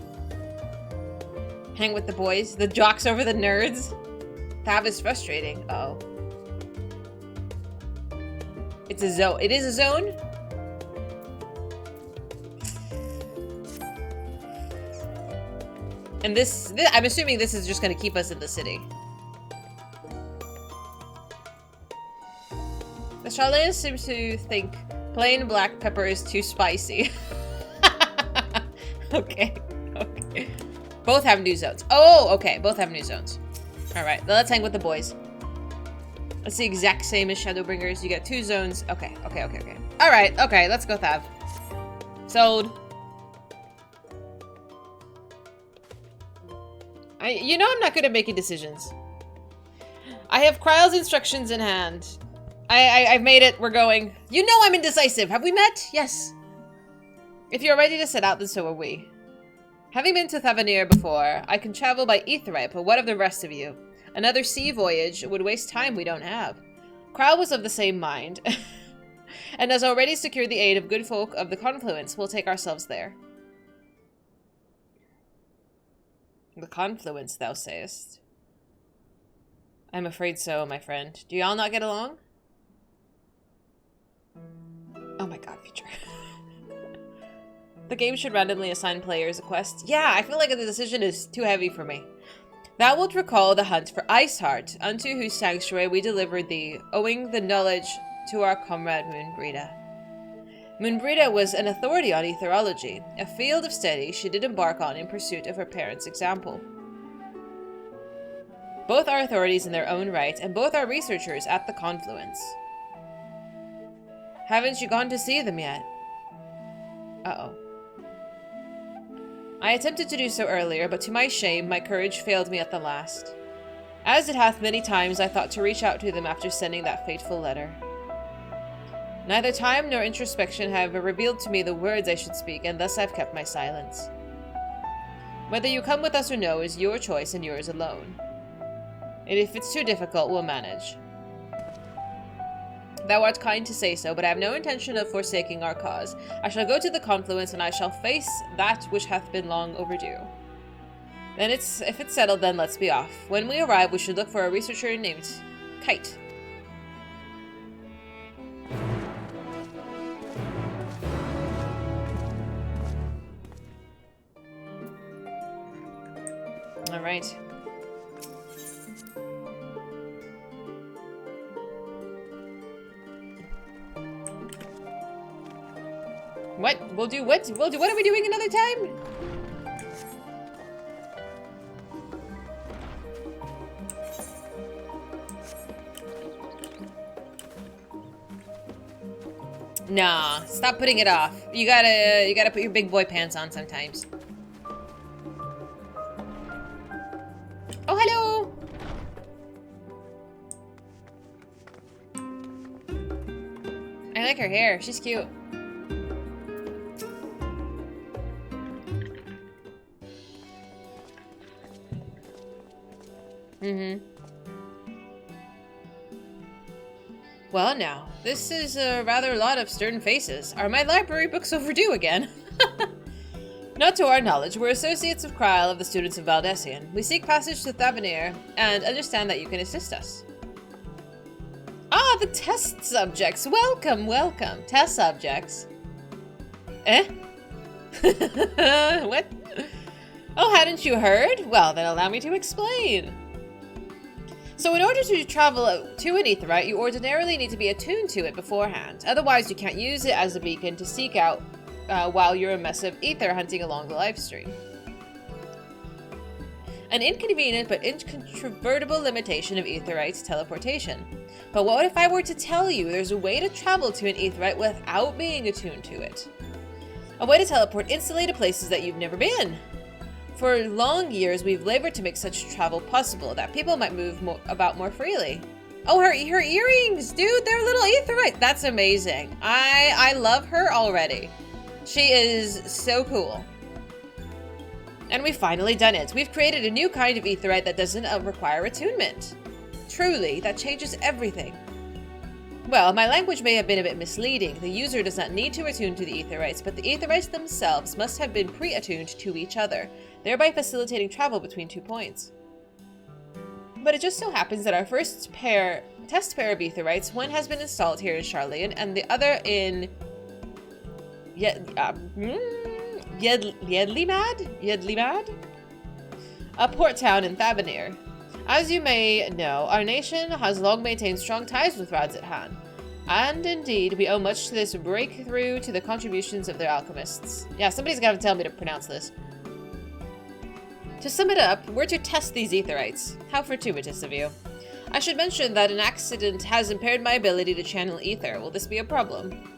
Hang with the boys. The jocks over the nerds. Thav is frustrating. Uh-oh. It's a zone. It is a zone? And this, I'm assuming this is just going to keep us in the city. The Sharlayan seems to think plain black pepper is too spicy. Okay. Both have new zones. Oh, okay. Both have new zones. Alright, let's hang with the boys. It's the exact same as Shadowbringers. You get 2 zones. Okay. Alright, okay. Let's go, Thav. Sold. You know I'm not good at making decisions. I have Kryle's instructions in hand. I've made it. We're going. You know I'm indecisive. Have we met? Yes. If you're ready to set out, then so are we. Having been to Thavnair before, I can travel by Aetheryte, but what of the rest of you? Another sea voyage would waste time we don't have. Kryle was of the same mind, and has already secured the aid of good folk of the Confluence. We'll take ourselves there. The Confluence, thou sayest? I'm afraid so, my friend. Do y'all not get along? Oh my god, future. The game should randomly assign players a quest. Yeah, I feel like the decision is too heavy for me. Thou wilt recall the hunt for Iceheart, unto whose sanctuary we delivered thee, owing the knowledge to our comrade Moonbreda. Moonbreda was an authority on etherology, a field of study she did embark on in pursuit of her parents' example. Both are authorities in their own right, and both are researchers at the Confluence. Haven't you gone to see them yet? Uh-oh. I attempted to do so earlier, but to my shame, my courage failed me at the last. As it hath many times, I thought to reach out to them after sending that fateful letter. Neither time nor introspection have revealed to me the words I should speak, and thus I've kept my silence. Whether you come with us or no is your choice and yours alone. And if it's too difficult, we'll manage. Thou art kind to say so, but I have no intention of forsaking our cause. I shall go to the Confluence, and I shall face that which hath been long overdue. Then if it's settled, then let's be off. When we arrive, we should look for a researcher named Kite. Alright. What? We'll do what? What are we doing another time? Nah, stop putting it off. You gotta put your big boy pants on sometimes. Oh, hello! I like her hair. She's cute. Well now, this is rather a lot of stern faces. Are my library books overdue again? Not to our knowledge. We're associates of Kryle of the students of Valdesian. We seek passage to Thavnair and understand that you can assist us. Ah, the test subjects. Welcome, welcome. Test subjects. Eh? What? Oh, hadn't you heard? Well, then allow me to explain. So in order to travel to an Aetheryte, you ordinarily need to be attuned to it beforehand. Otherwise, you can't use it as a beacon to seek out while you're a mess of ether hunting along the live stream. An inconvenient but incontrovertible limitation of aetheryte's teleportation. But what if I were to tell you there's a way to travel to an aetheryte without being attuned to it? A way to teleport instantly to places that you've never been. For long years, we've labored to make such travel possible, that people might move about more freely. Oh, her earrings! Dude, they're little aetheryte! That's amazing. I love her already. She is so cool. And we've finally done it. We've created a new kind of aetheryte that doesn't require attunement. Truly, that changes everything. Well, my language may have been a bit misleading. The user does not need to attune to the aetherytes, but the aetherytes themselves must have been pre-attuned to each other, thereby facilitating travel between 2 points. But it just so happens that our first test pair of aetherytes, one has been installed here in Sharlayan, and the other in Yedlimad? A port town in Thavnair. As you may know, our nation has long maintained strong ties with Radzithan, and indeed, we owe much to this breakthrough to the contributions of their alchemists. Yeah, somebody's gotta tell me to pronounce this. To sum it up, we're to test these aetherytes. How fortuitous of you. I should mention that an accident has impaired my ability to channel ether. Will this be a problem?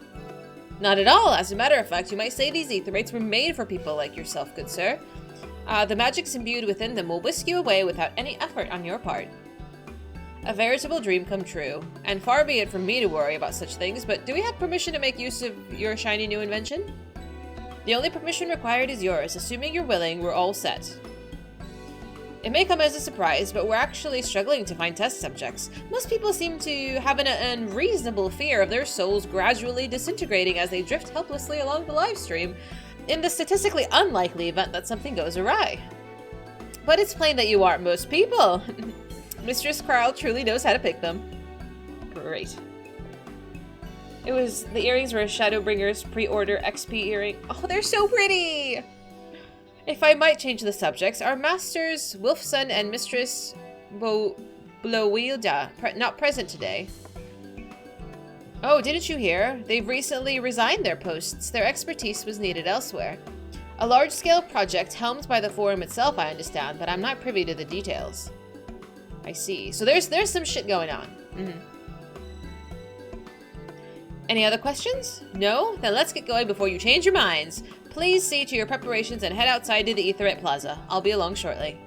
Not at all. As a matter of fact, you might say these aetherytes were made for people like yourself, good sir. The magics imbued within them will whisk you away without any effort on your part. A veritable dream come true. And far be it from me to worry about such things, but do we have permission to make use of your shiny new invention? The only permission required is yours. Assuming you're willing, we're all set. It may come as a surprise, but we're actually struggling to find test subjects. Most people seem to have an unreasonable fear of their souls gradually disintegrating as they drift helplessly along the live stream, in the statistically unlikely event that something goes awry. But it's plain that you aren't most people. Mistress Carl truly knows how to pick them. Great. The earrings were Shadowbringer's pre-order XP earring. Oh, they're so pretty! If I might change the subjects, our masters, Wolfson and Mistress Blowilda, not present today. Oh, didn't you hear? They've recently resigned their posts. Their expertise was needed elsewhere. A large-scale project helmed by the Forum itself, I understand, but I'm not privy to the details. I see. So there's some shit going on. Any other questions? No? Then let's get going before you change your minds. Please see to your preparations and head outside to the Aetheryte Plaza. I'll be along shortly.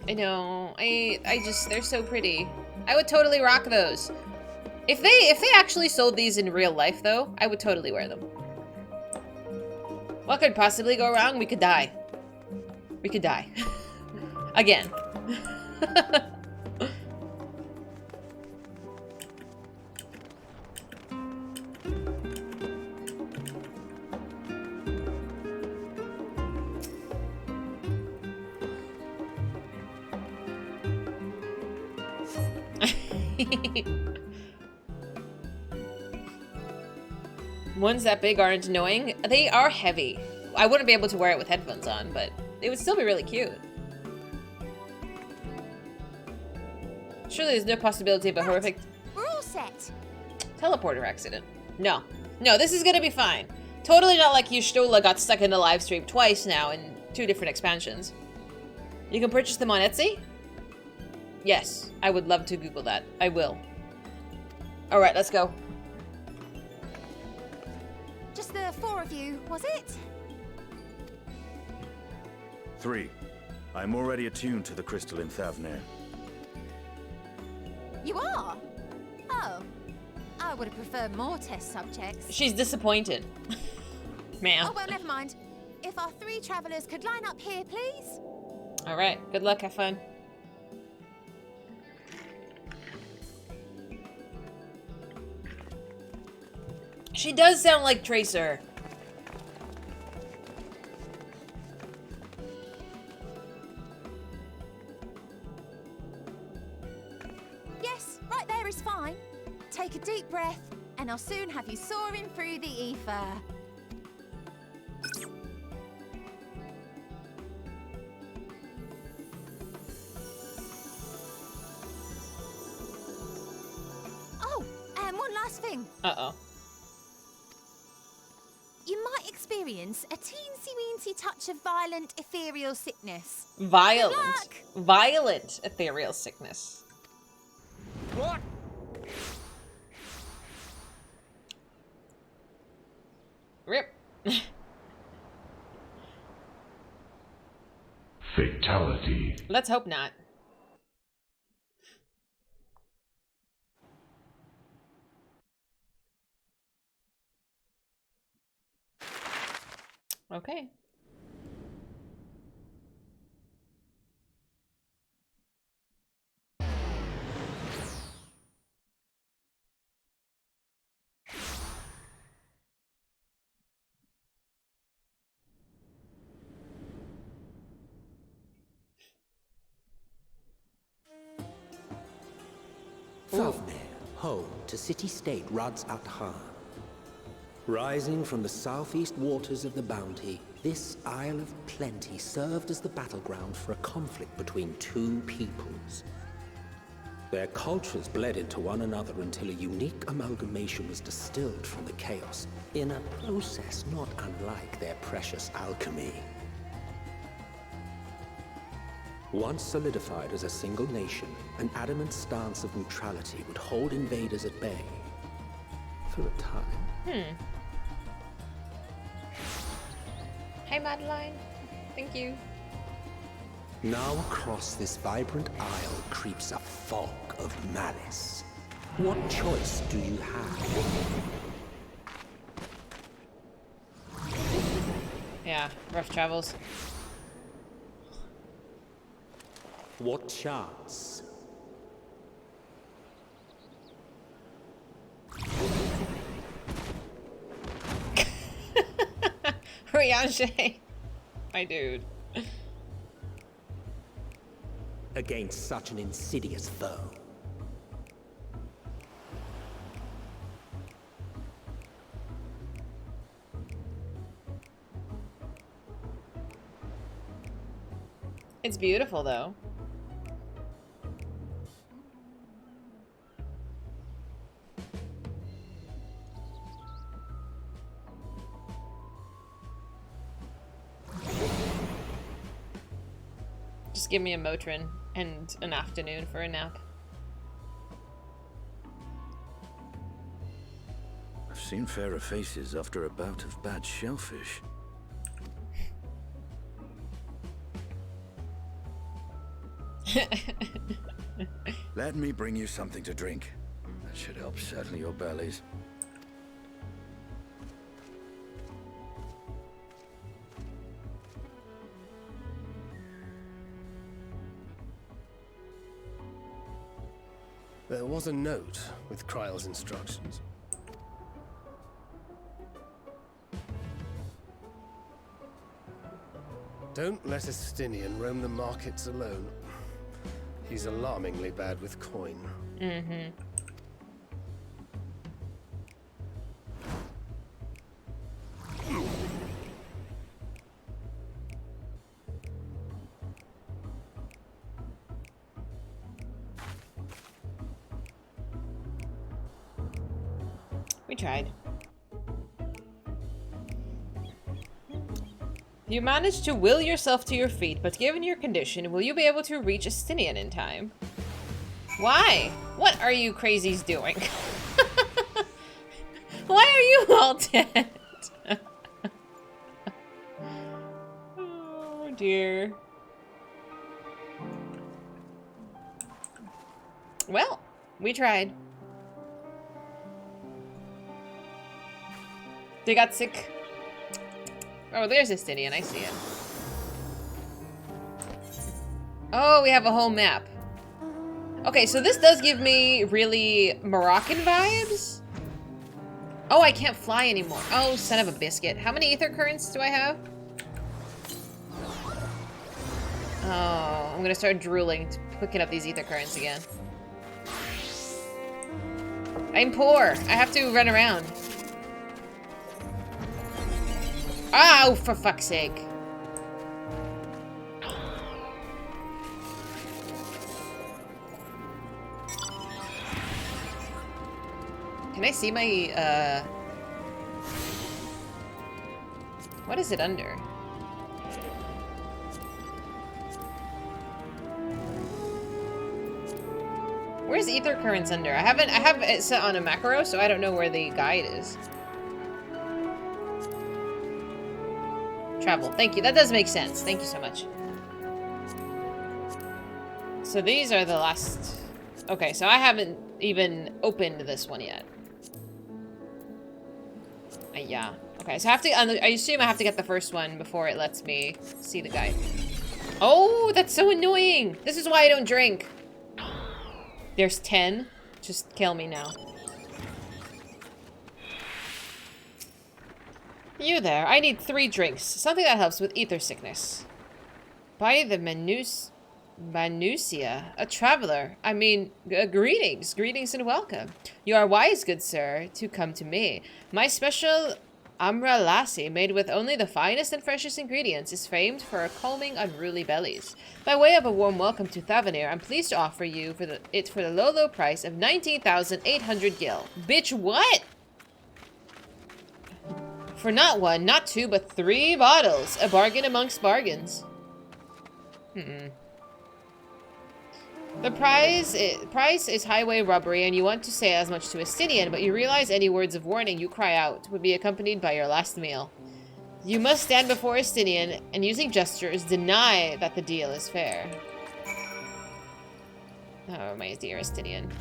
I know. They're so pretty. I would totally rock those. If they actually sold these in real life, though, I would totally wear them. What could possibly go wrong? We could die. We could die. Again. Ones that big aren't annoying. They are heavy. I wouldn't be able to wear it with headphones on, but it would still be really cute. Surely there's no possibility of a horrific...
We're all set.
Teleporter accident. No. No, this is gonna be fine. Totally not like Y'shtola got stuck in the live stream twice now in 2 different expansions. You can purchase them on Etsy? Yes, I would love to Google that. I will. Alright, let's go.
Just the 4 of you, was it?
3. I'm already attuned to the crystal in Thavnair.
You are? Oh. I would have preferred more test subjects.
She's disappointed. Man.
Oh, well, never mind. If our 3 travelers could line up here, please.
Alright, good luck, have fun. She does sound like Tracer.
Yes, right there is fine. Take a deep breath, and I'll soon have you soaring through the ether. Oh, and one last thing.
Uh-oh.
You might experience
experience a teensy-weensy touch of violent ethereal sickness.
Violent ethereal sickness.
What?
Rip.
Fatality.
Let's hope not. Okay.
Thavnair, home to city-state Rads Athan. Rising from the southeast waters of the Bounty, this Isle of Plenty served as the battleground for a conflict between two peoples. Their cultures bled into one another until a unique amalgamation was distilled from the chaos, in a process not unlike their precious alchemy. Once solidified as a single nation, an adamant stance of neutrality would hold invaders at bay. For a time.
Hey, Madeline. Thank you.
Now across this vibrant isle creeps a fog of malice. What choice do you have?
Yeah, rough travels.
What chance?
Rianche. My dude.
Against such an insidious foe.
It's beautiful, though. Just give me a Motrin and an afternoon for a nap.
I've seen fairer faces after a bout of bad shellfish. Let me bring you something to drink. That should help settle your bellies.
There was a note with Kryle's instructions. Don't let Estinian roam the markets alone. He's alarmingly bad with coin.
Mm-hmm. We tried. You managed to will yourself to your feet, but given your condition, will you be able to reach Estinian in time? Why? What are you crazies doing? Why are you all dead? Oh dear. Well, we tried. They got sick. Oh, there's Estinian. I see it. Oh, we have a whole map. Okay, so this does give me really Moroccan vibes. Oh, I can't fly anymore. Oh, son of a biscuit. How many ether currents do I have? Oh, I'm gonna start drooling, picking up these ether currents again. I'm poor. I have to run around. Oh, for fuck's sake. Can I see my, What is it under? Where's ether currents under? I have it set on a macro, so I don't know where the guide is. Travel. Thank you. That does make sense. Thank you so much. So these are the last... Okay, so I haven't even opened this one yet. Yeah. Okay, so I have to... I assume I have to get the first one before it lets me see the guide. Oh, that's so annoying! This is why I don't drink. There's 10. Just kill me now. You there. I need 3 drinks. Something that helps with ether sickness. By the Matsya, a traveler. I mean, greetings. Greetings and welcome. You are wise, good sir, to come to me. My special Amra Lassi, made with only the finest and freshest ingredients, is famed for calming unruly bellies. By way of a warm welcome to Thavnair, I'm pleased to offer you for the low price of 19,800 gil. Bitch, what? For not 1, not 2, but 3 bottles. A bargain amongst bargains. The price is highway robbery, and you want to say as much to a Stynian, but you realize any words of warning you cry out would be accompanied by your last meal. You must stand before a Stynian, and using gestures, deny that the deal is fair. Oh, my dear Stynian.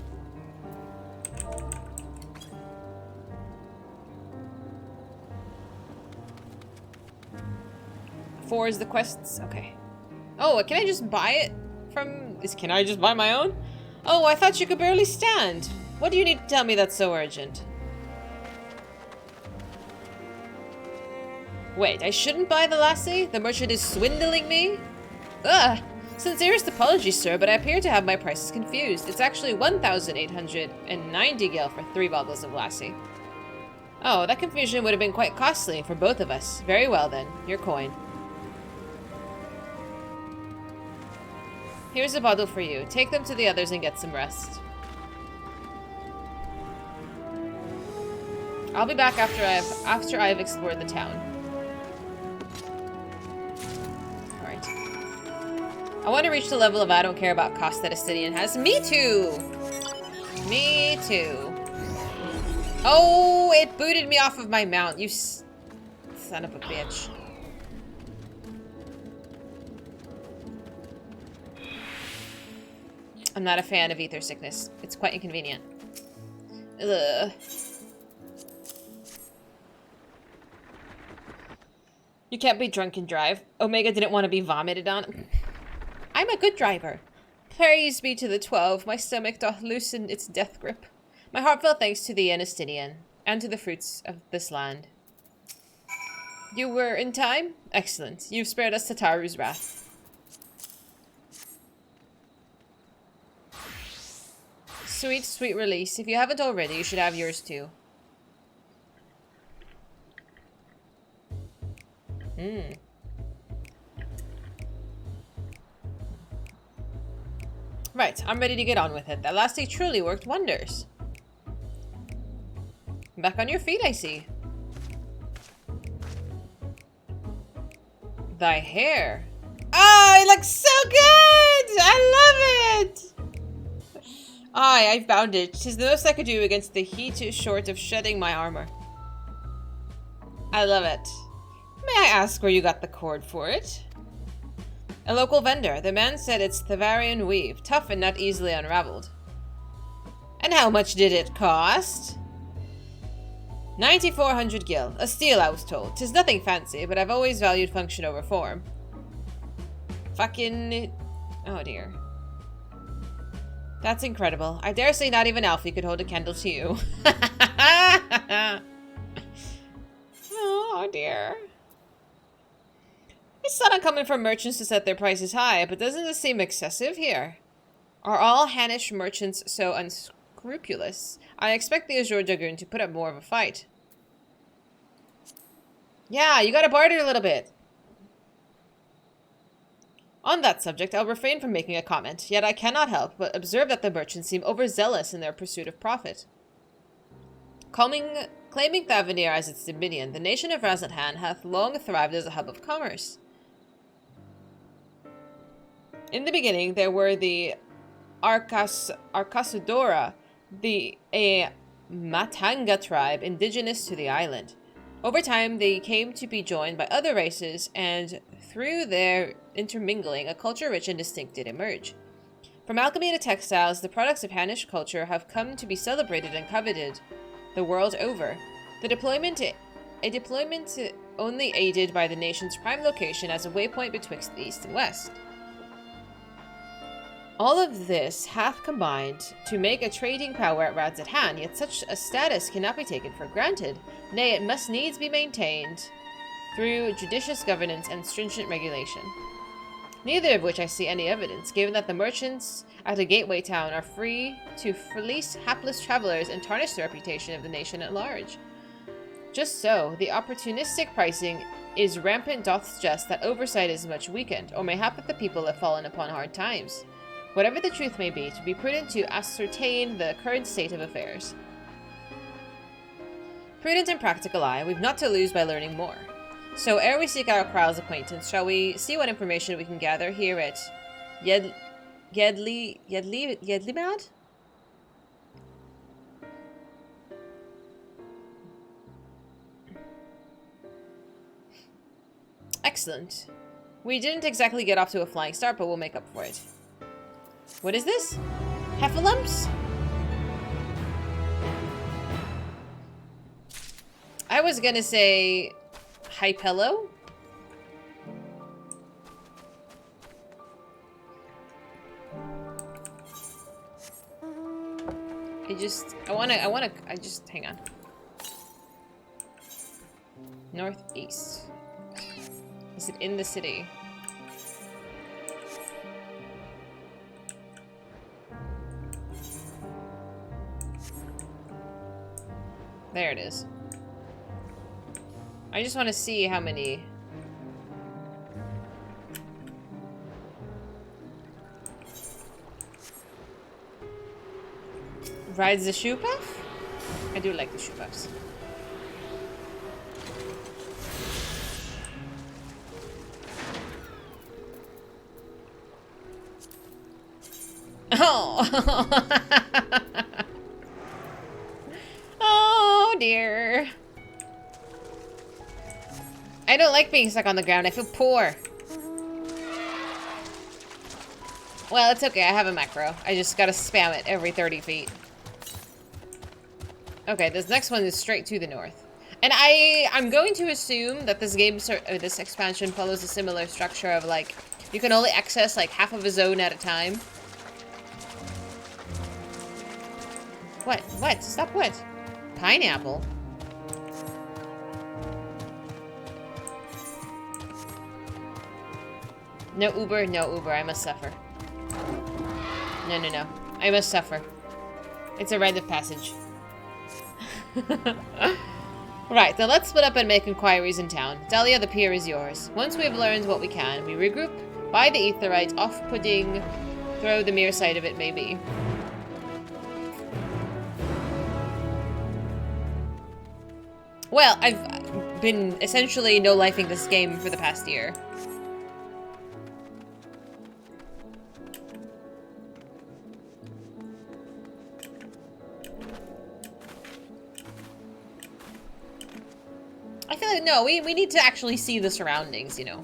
Four is the quests. Okay. Oh, can I just buy it from... Can I just buy my own? Oh, I thought you could barely stand. What do you need to tell me that's so urgent? Wait, I shouldn't buy the lassie? The merchant is swindling me? Ugh! Sincerest apologies, sir, but I appear to have my prices confused. It's actually 1,890 gil for 3 bottles of lassie. Oh, that confusion would have been quite costly for both of us. Very well then, your coin. Here's a bottle for you. Take them to the others and get some rest. I'll be back after I've explored the town. Alright. I want to reach the level of I don't care about cost that a Stynian has. Me too! Me too. Oh, it booted me off of my mount, you son of a bitch. I'm not a fan of ether sickness. It's quite inconvenient. Ugh. You can't be drunk and drive. Omega didn't want to be vomited on. I'm a good driver. Praise be to the 12. My stomach doth loosen its death grip. My heartfelt thanks to thee, Stynian, and to the fruits of this land. You were in time? Excellent. You've spared us Tataru's wrath. Sweet, sweet release. If you haven't already, you should have yours too. Right, I'm ready to get on with it. That last day truly worked wonders. Back on your feet, I see. Thy hair. Oh, it looks so good! I love it! Aye, I've bound it. 'Tis the most I could do against the heat short of shedding my armor. I love it. May I ask where you got the cord for it? A local vendor. The man said it's Thavnair weave, tough and not easily unraveled. And how much did it cost? 9,400 gil. A steal, I was told. 'Tis nothing fancy, but I've always valued function over form. Fucking... Oh dear. That's incredible. I dare say not even Alfie could hold a candle to you. Oh dear. It's not uncommon for merchants to set their prices high, but doesn't this seem excessive here? Are all Hannish merchants so unscrupulous? I expect the Azure Dragoon to put up more of a fight. Yeah, you gotta barter a little bit. On that subject, I'll refrain from making a comment, yet I cannot help but observe that the merchants seem overzealous in their pursuit of profit. Calming Claiming Thavnair as its dominion, the nation of Razathan hath long thrived as a hub of commerce. In the beginning, there were the Arkasudora, a Matanga tribe indigenous to the island. Over time, they came to be joined by other races, and through their intermingling, a culture rich and distinct did emerge. From alchemy to textiles, the products of Hannish culture have come to be celebrated and coveted the world over. A deployment only aided by the nation's prime location as a waypoint betwixt the east and west. All of this hath combined to make a trading power at Razathan, yet such a status cannot be taken for granted. Nay, it must needs be maintained through judicious governance and stringent regulation. Neither of which I see any evidence, given that the merchants at a gateway town are free to fleece hapless travelers and tarnish the reputation of the nation at large. Just so, the opportunistic pricing is rampant doth suggest that oversight is much weakened, or mayhap that the people have fallen upon hard times. Whatever the truth may be, to be prudent to ascertain the current state of affairs. Prudent and practical eye, we've not to lose by learning more. So, ere we seek out Kral's acquaintance, shall we see what information we can gather here at Yedlimad? Excellent. We didn't exactly get off to a flying start, but we'll make up for it. What is this? Heffalumps? I was gonna say Hypello? Hang on. Northeast. Is it in the city? There it is. I just want to see how many... Rides the shoe puff? I do like the shoe puffs. Oh! Oh dear. I don't like being stuck on the ground. I feel poor. Well, it's okay. I have a macro. I just gotta spam it every 30 feet. Okay, this next one is straight to the north. And I'm going to assume that this game, this expansion follows a similar structure of, like, you can only access, like, half of a zone at a time. What? What? Stop what? Pineapple? No Uber, no Uber. I must suffer. No, no, no. I must suffer. It's a rite of passage. Right, then let's split up and make inquiries in town. Dahlia, the pier is yours. Once we have learned what we can, we regroup, buy the aetherite, off-putting, though the mere sight of it may be. Well, I've been essentially no-lifing this game for the past year. I feel like, no, we need to actually see the surroundings, you know.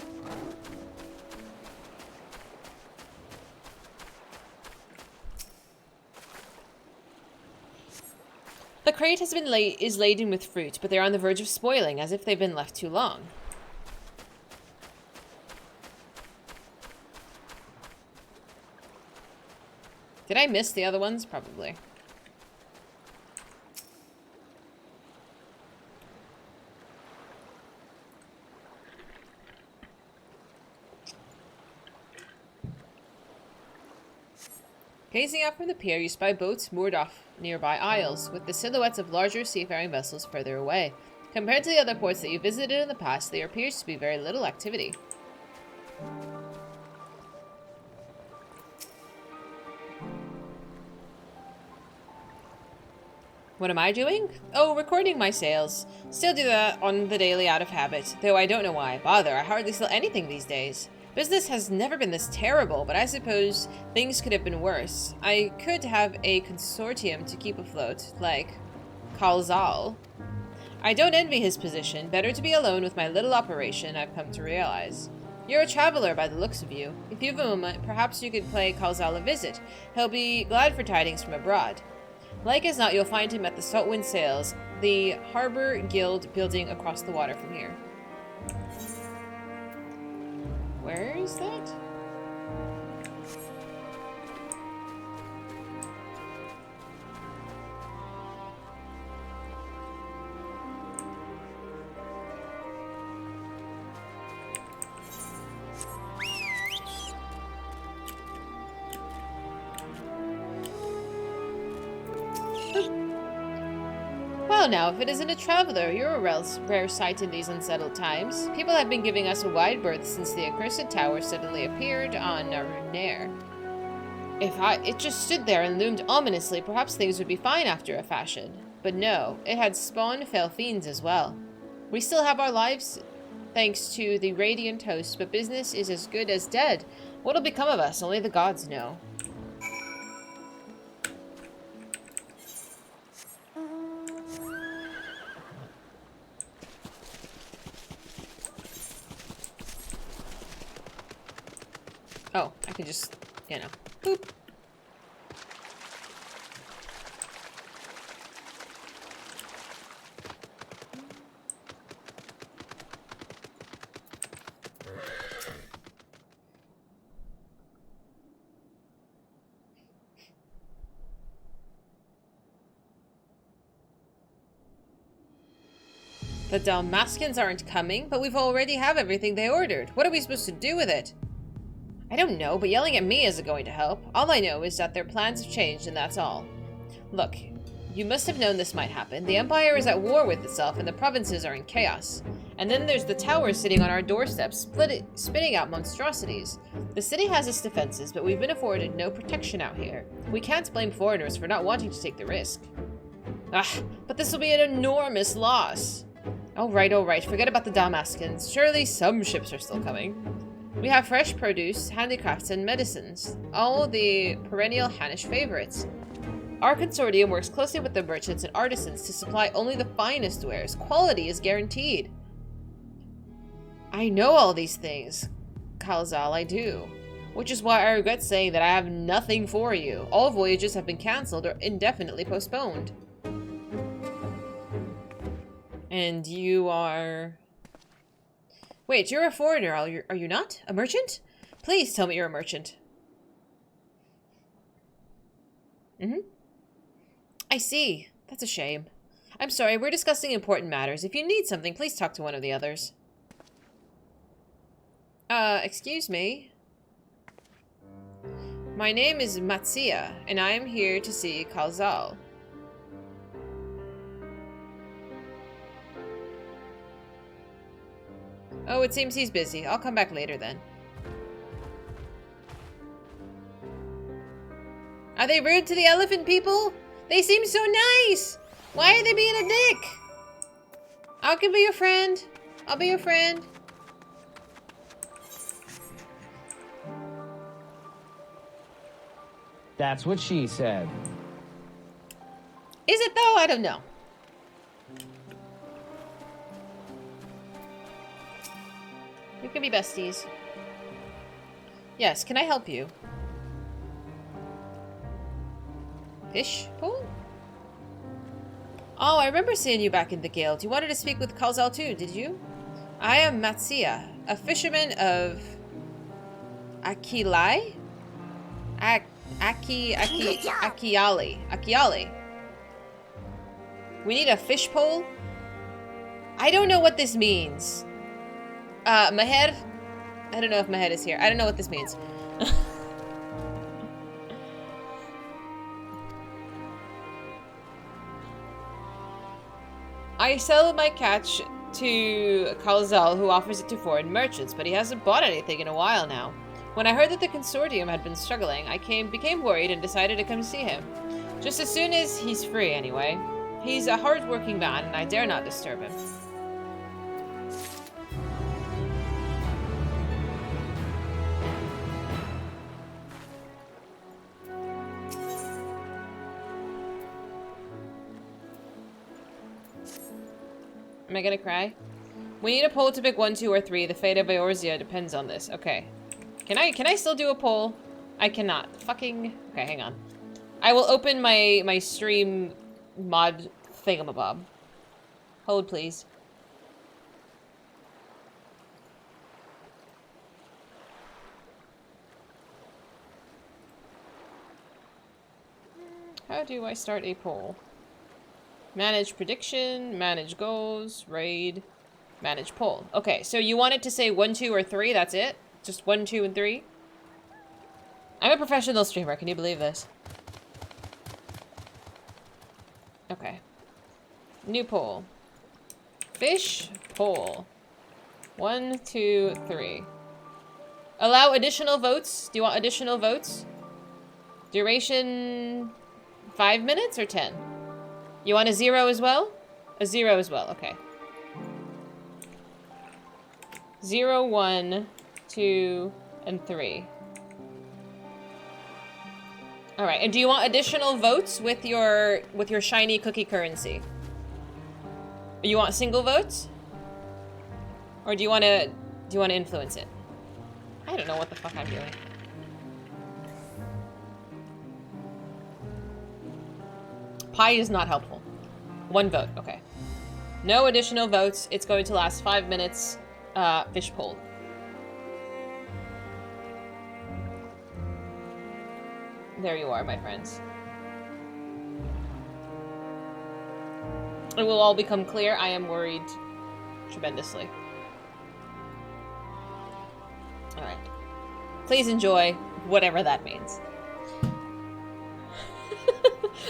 The crate has been is laden with fruit, but they're on the verge of spoiling, as if they've been left too long. Did I miss the other ones? Probably. Gazing out from the pier, you spy boats moored off nearby isles, with the silhouettes of larger seafaring vessels further away. Compared to the other ports that you visited in the past, there appears to be very little activity. What am I doing? Oh, recording my sales. Still do that on the daily out of habit, though I don't know why. Bother, I hardly sell anything these days. Business has never been this terrible, but I suppose things could have been worse. I could have a consortium to keep afloat, like Kalzal. I don't envy his position. Better to be alone with my little operation, I've come to realize. You're a traveler by the looks of you. If you have a moment, perhaps you could pay Kalzal a visit. He'll be glad for tidings from abroad. Like as not, you'll find him at the Saltwind Sails, the Harbor Guild building across the water from here. Where is that? Well now, if it isn't a traveler, you're a rare sight in these unsettled times. People have been giving us a wide berth since the accursed tower suddenly appeared on Thavnair. It just stood there and loomed ominously, perhaps things would be fine after a fashion. But no, it had spawned fell fiends as well. We still have our lives thanks to the radiant host, but business is as good as dead. What'll become of us? Only the gods know. Oh, I can just, you know, boop. The Dalmaskins aren't coming, but we've already have everything they ordered. What are we supposed to do with it? I don't know, but yelling at me isn't going to help. All I know is that their plans have changed, and that's all. Look, you must have known this might happen. The Empire is at war with itself, and the provinces are in chaos. And then there's the tower sitting on our doorstep, spitting out monstrosities. The city has its defenses, but we've been afforded no protection out here. We can't blame foreigners for not wanting to take the risk. Ah, but this will be an enormous loss. All right, forget about the Dalmaskins. Surely some ships are still coming. We have fresh produce, handicrafts, and medicines, all the perennial Hannish favorites. Our consortium works closely with the merchants and artisans to supply only the finest wares. Quality is guaranteed. I know all these things, Kalzal, I do. Which is why I regret saying that I have nothing for you. All voyages have been cancelled or indefinitely postponed. And you are... Wait, you're a foreigner, are you not? A merchant? Please tell me you're a merchant. I see. That's a shame. I'm sorry, we're discussing important matters. If you need something, please talk to one of the others. Excuse me? My name is Matsya, and I am here to see Kalzal. Oh, it seems he's busy. I'll come back later then. Are they rude to the elephant people? They seem so nice! Why are they being a dick? I can be your friend. I'll be your friend.
That's what she said.
Is it though? I don't know. We can be besties. Yes, can I help you? Fish pool? Oh, I remember seeing you back in the guild. You wanted to speak with Kalzal too, did you? I am Matsya, a fisherman of Akilai? Akiali. We need a fish pole? I don't know what this means. Maher? I don't know if Maher is here. I don't know what this means. I sell my catch to Kalzal, who offers it to foreign merchants, but he hasn't bought anything in a while now. When I heard that the consortium had been struggling, I became worried and decided to come see him. Just as soon as he's free, anyway. He's a hard-working man, and I dare not disturb him. Am I gonna cry? We need a poll to pick 1, 2, or 3. The fate of Eorzea depends on this. Okay. Can I still do a poll? I cannot. Fucking... Okay, hang on. I will open my stream mod thingamabob. Hold, please. How do I start a poll? Manage prediction, manage goals, raid, manage poll. Okay, so you want it to say 1, 2, or 3, that's it? Just 1, 2, and 3? I'm a professional streamer, can you believe this? Okay. New poll. Fish poll. 1, 2, 3. Allow additional votes. Do you want additional votes? Duration 5 minutes or 10? You want a 0 as well? A 0 as well, okay. 0, 1, 2, and 3. Alright, and do you want additional votes with your shiny cookie currency? You want single votes? Or do you wanna influence it? I don't know what the fuck I'm doing. Pie is not helpful. 1 vote, okay. No additional votes. It's going to last 5 minutes. Fish poll. There you are, my friends. It will all become clear. I am worried tremendously. Alright. Please enjoy whatever that means.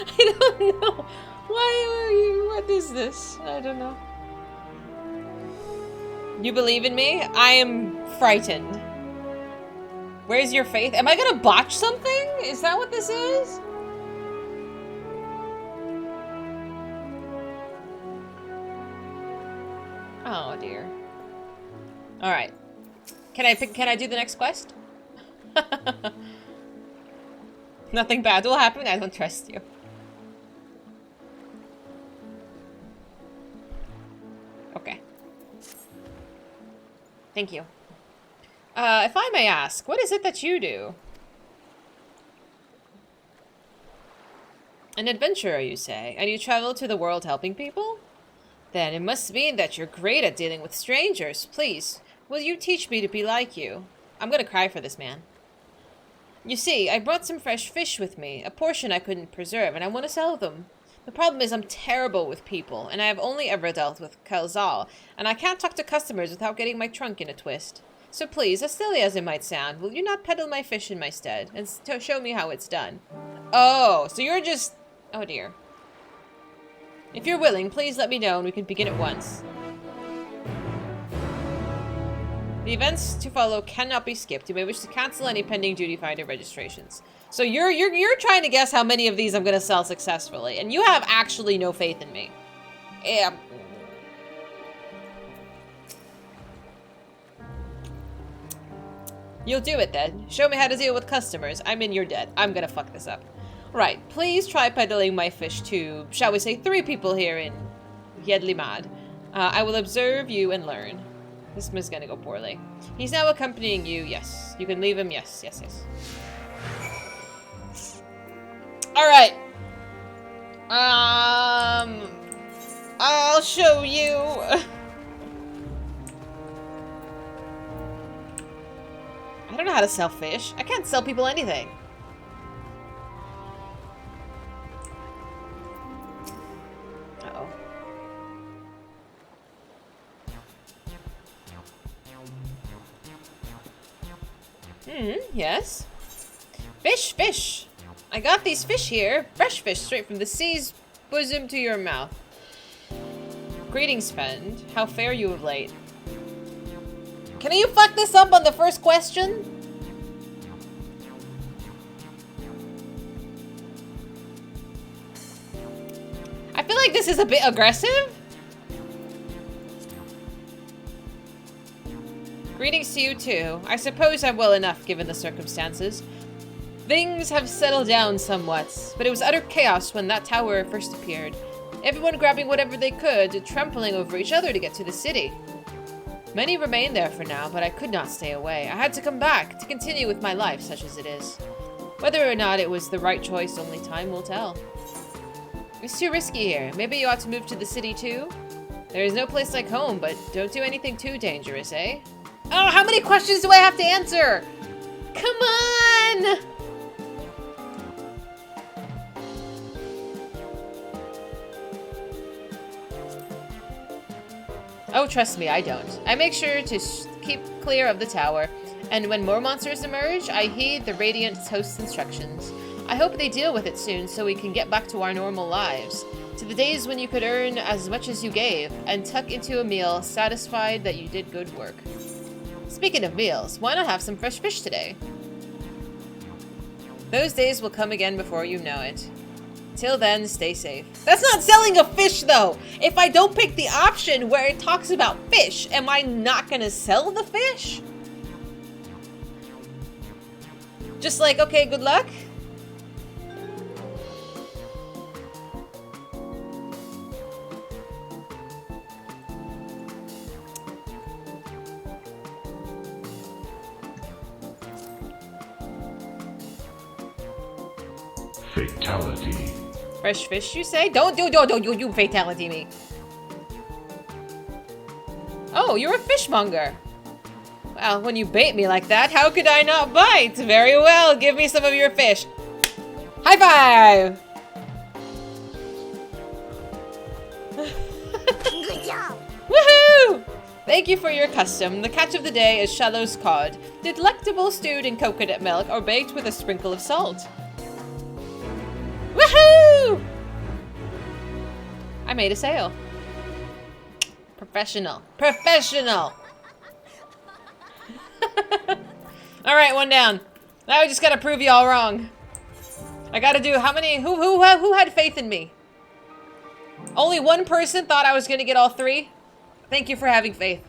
I don't know. Why are you? What is this? I don't know. You believe in me? I am frightened. Where's your faith? Am I gonna botch something? Is that what this is? Oh dear. Alright. Can I do the next quest? Nothing bad will happen. I don't trust you. Okay. Thank you. If I may ask, what is it that you do? An adventurer, you say, and you travel to the world helping people? Then it must mean that you're great at dealing with strangers. Please, will you teach me to be like you? I'm gonna cry for this man. You see, I brought some fresh fish with me, a portion I couldn't preserve, and I want to sell them. The problem is I'm terrible with people, and I have only ever dealt with Kalzal, and I can't talk to customers without getting my trunk in a twist. So please, as silly as it might sound, will you not peddle my fish in my stead, and show me how it's done? Oh, so you're just... Oh dear. If you're willing, please let me know and we can begin at once. The events to follow cannot be skipped. You may wish to cancel any pending duty finder registrations. So you're trying to guess how many of these I'm gonna sell successfully, and you have actually no faith in me. Yeah. You'll do it then. Show me how to deal with customers. I'm in your debt. I'm gonna fuck this up. Right, please try peddling my fish to, shall we say, 3 people here in Hydaelyn. I will observe you and learn. This is gonna go poorly. He's now accompanying you, yes. You can leave him, yes, yes, yes. Alright. I'll show you. I don't know how to sell fish. I can't sell people anything. Uh-oh. Yes. Fish, fish. I got these fish here. Fresh fish straight from the sea's bosom to your mouth. Greetings, friend. How fare you of late? Can you fuck this up on the first question? I feel like this is a bit aggressive? Greetings to you too. I suppose I'm well enough given the circumstances. Things have settled down somewhat, but it was utter chaos when that tower first appeared. Everyone grabbing whatever they could, trampling over each other to get to the city. Many remain there for now, but I could not stay away. I had to come back to continue with my life, such as it is. Whether or not it was the right choice, only time will tell. It's too risky here. Maybe you ought to move to the city too? There is no place like home, but don't do anything too dangerous, eh? Oh, how many questions do I have to answer? Come on! Oh, trust me, I don't. I make sure to keep clear of the tower, and when more monsters emerge, I heed the Radiant host's instructions. I hope they deal with it soon so we can get back to our normal lives, to the days when you could earn as much as you gave, and tuck into a meal satisfied that you did good work. Speaking of meals, why not have some fresh fish today? Those days will come again before you know it. Till then, stay safe. That's not selling a fish, though! If I don't pick the option where it talks about fish, am I not gonna sell the fish? Just like, okay, good luck?
Fatality.
Fresh fish, you say? Don't you fatality me. Oh, you're a fishmonger. Well, when you bait me like that, how could I not bite? Very well, give me some of your fish. High five!
Good job!
Woohoo! Thank you for your custom. The catch of the day is Shallow's cod, delectable stewed in coconut milk or baked with a sprinkle of salt. Woohoo! I made a sale. Professional. Professional! Alright, one down. Now I just gotta prove you all wrong. I gotta do how many? Who had faith in me? Only one person thought I was gonna get all three. Thank you for having faith.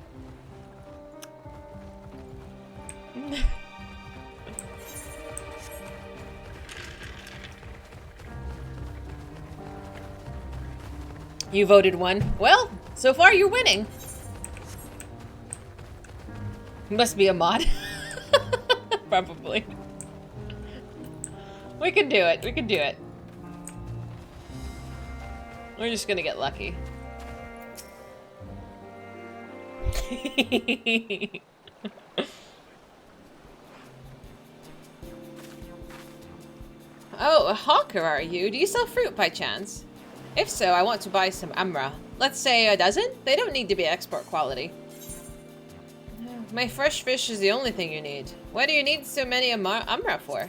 You voted one. Well, so far you're winning. Must be a mod. Probably. We can do it. We can do it. We're just gonna get lucky. Oh, a hawker are you? Do you sell fruit by chance? If so, I want to buy some amra. Let's say a dozen? They don't need to be export quality. My fresh fish is the only thing you need. Why do you need so many amra for?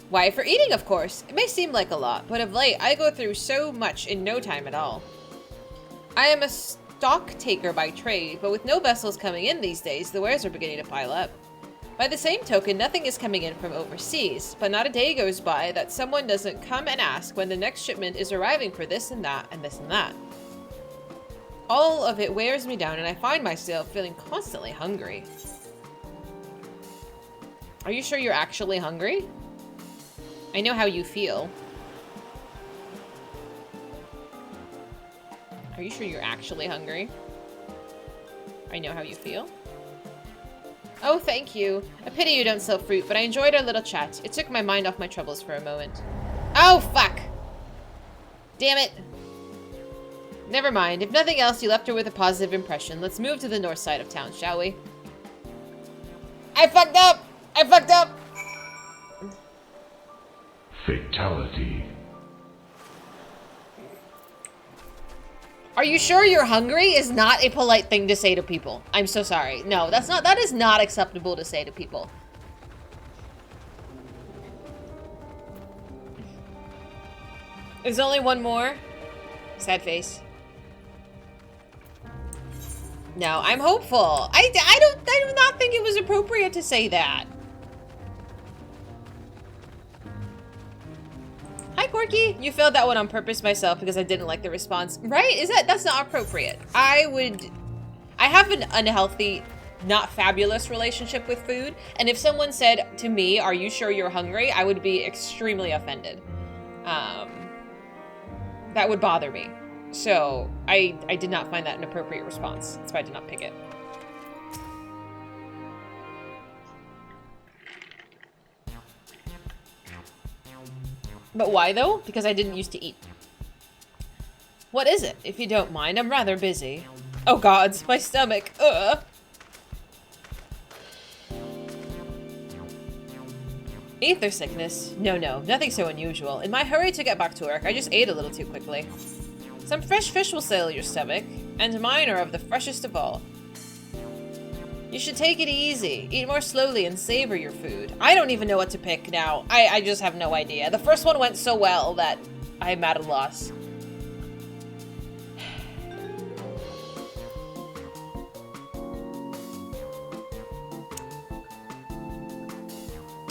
Why, for eating, of course. It may seem like a lot, but of late, I go through so much in no time at all. I am a stock taker by trade, but with no vessels coming in these days, the wares are beginning to pile up. By the same token, nothing is coming in from overseas, but not a day goes by that someone doesn't come and ask when the next shipment is arriving for this and that and this and that. All of it wears me down and I find myself feeling constantly hungry. Are you sure you're actually hungry? I know how you feel. Are you sure you're actually hungry? I know how you feel. Oh, thank you. A pity you don't sell fruit, but I enjoyed our little chat. It took my mind off my troubles for a moment. Oh, fuck! Damn it. Never mind. If nothing else, you left her with a positive impression. Let's move to the north side of town, shall we? I fucked up! I fucked up!
Fatality.
Are you sure you're hungry is not a polite thing to say to people. I'm so sorry. No, that is not acceptable to say to people. There's only one more. Sad face. No, I'm hopeful. I do not think it was appropriate to say that. Hi, Corky. turkey? You failed that one on purpose myself because I didn't like the response. Right? That's not appropriate. I have an unhealthy, not fabulous relationship with food. And if someone said to me, "Are you sure you're hungry?" I would be extremely offended. That would bother me. So I did not find that an appropriate response. That's why I did not pick it. But why though? Because I didn't used to eat. What is it? If you don't mind, I'm rather busy. Oh gods, my stomach. Ugh. Ether sickness? No, nothing so unusual. In my hurry to get back to work, I just ate a little too quickly. Some fresh fish will settle your stomach, and mine are of the freshest of all. You should take it easy. Eat more slowly and savor your food. I don't even know what to pick now. I just have no idea. The first one went so well that I'm at a loss.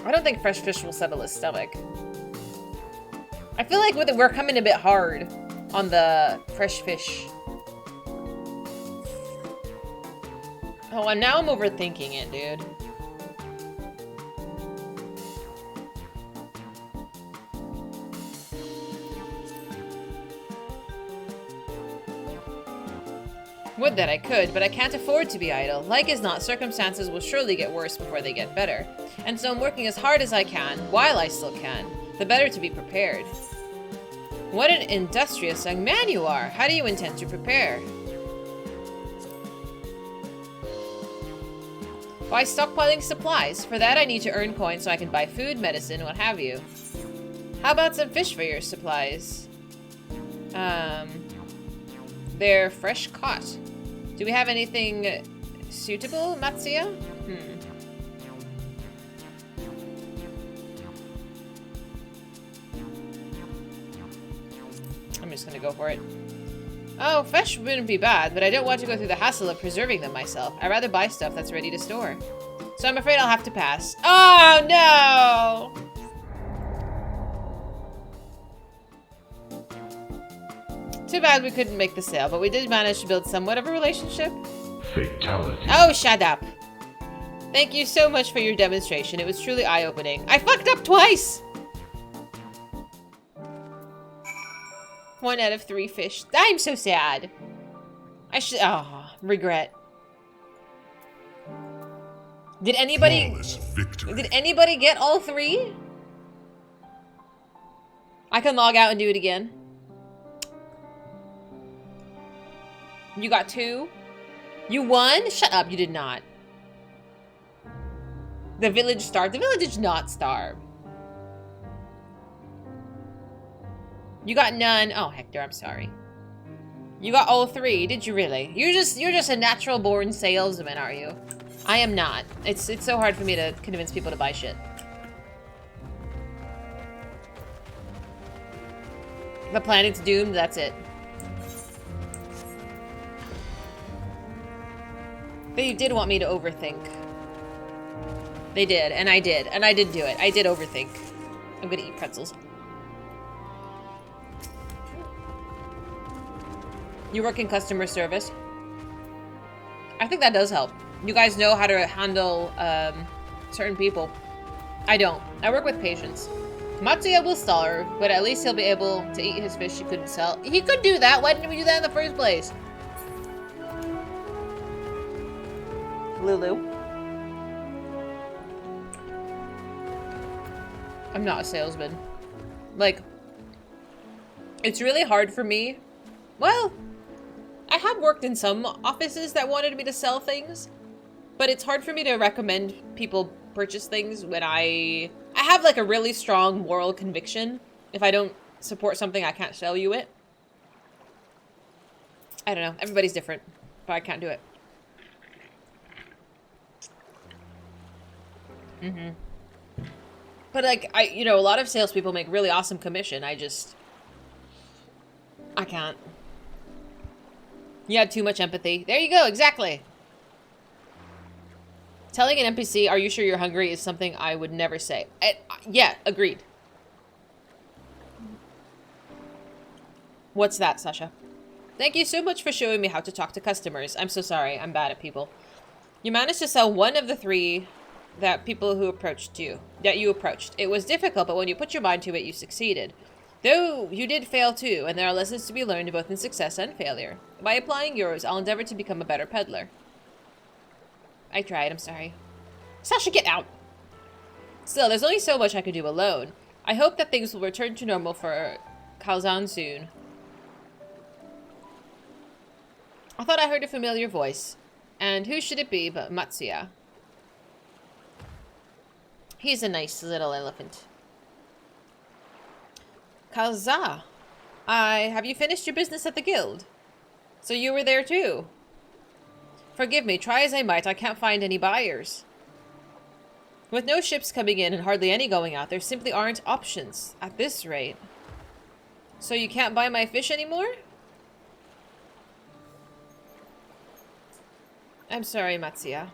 I don't think fresh fish will settle his stomach. I feel like we're coming a bit hard on the fresh fish. Oh, and now I'm overthinking it, dude. Would that I could, but I can't afford to be idle. Like as not, circumstances will surely get worse before they get better. And so I'm working as hard as I can, while I still can, the better to be prepared. What an industrious young man you are! How do you intend to prepare? By stockpiling supplies. For that I need to earn coins so I can buy food, medicine, what have you. How about some fish for your supplies? They're fresh caught. Do we have anything suitable, Matsya? I'm just gonna go for it. Oh, fish wouldn't be bad, but I don't want to go through the hassle of preserving them myself. I'd rather buy stuff that's ready to store. So I'm afraid I'll have to pass. Oh, no! Too bad we couldn't make the sale, but we did manage to build somewhat of a relationship.
Fatality.
Oh, shut up. Thank you so much for your demonstration. It was truly eye-opening. I fucked up twice! 1 out of 3 fish. I'm so sad. I should. Oh, regret. Did anybody? Did anybody get all 3? I can log out and do it again. You got 2? You won? Shut up, you did not. The village starved. The village did not starve. You got none. Oh, Hector, I'm sorry. You got all 3, did you really? You're just a natural born salesman, are you? I am not. It's so hard for me to convince people to buy shit. The planet's doomed, that's it. They did want me to overthink. They did, and I did. And I did do it. I did overthink. I'm gonna eat pretzels. You work in customer service. I think that does help. You guys know how to handle certain people. I don't. I work with patients. Matsya will starve, but at least he'll be able to eat his fish he couldn't sell. He could do that. Why didn't we do that in the first place? Lulu. I'm not a salesman. Like, it's really hard for me. Well, I have worked in some offices that wanted me to sell things, but it's hard for me to recommend people purchase things when I have like a really strong moral conviction. If I don't support something, I can't sell you it. I don't know. Everybody's different, but I can't do it. But like, you know, a lot of salespeople make really awesome commission. I can't. You had too much empathy. There you go, exactly. Telling an NPC, "Are you sure you're hungry?" is something I would never say. Yeah, agreed. What's that, Sasha? Thank you so much for showing me how to talk to customers. I'm so sorry. I'm bad at people. You managed to sell one of the 3 that you approached. It was difficult, but when you put your mind to it, you succeeded. Though you did fail too, and there are lessons to be learned both in success and failure. By applying yours, I'll endeavor to become a better peddler. I tried, I'm sorry. Sasha, get out! Still, there's only so much I can do alone. I hope that things will return to normal for Khalzan soon. I thought I heard a familiar voice. And who should it be but Matsya? He's a nice little elephant. Khalza, have you finished your business at the guild? So you were there too? Forgive me, try as I might, I can't find any buyers. With no ships coming in and hardly any going out, there simply aren't options at this rate. So you can't buy my fish anymore? I'm sorry, Matsya.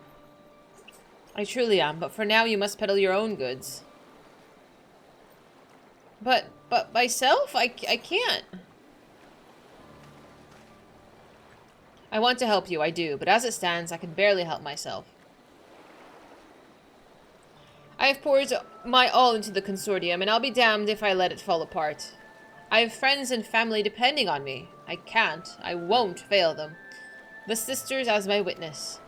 I truly am, but for now you must peddle your own goods. But myself? I can't. I want to help you, I do, but as it stands, I can barely help myself. I have poured my all into the consortium, and I'll be damned if I let it fall apart. I have friends and family depending on me. I won't fail them. The sisters as my witness.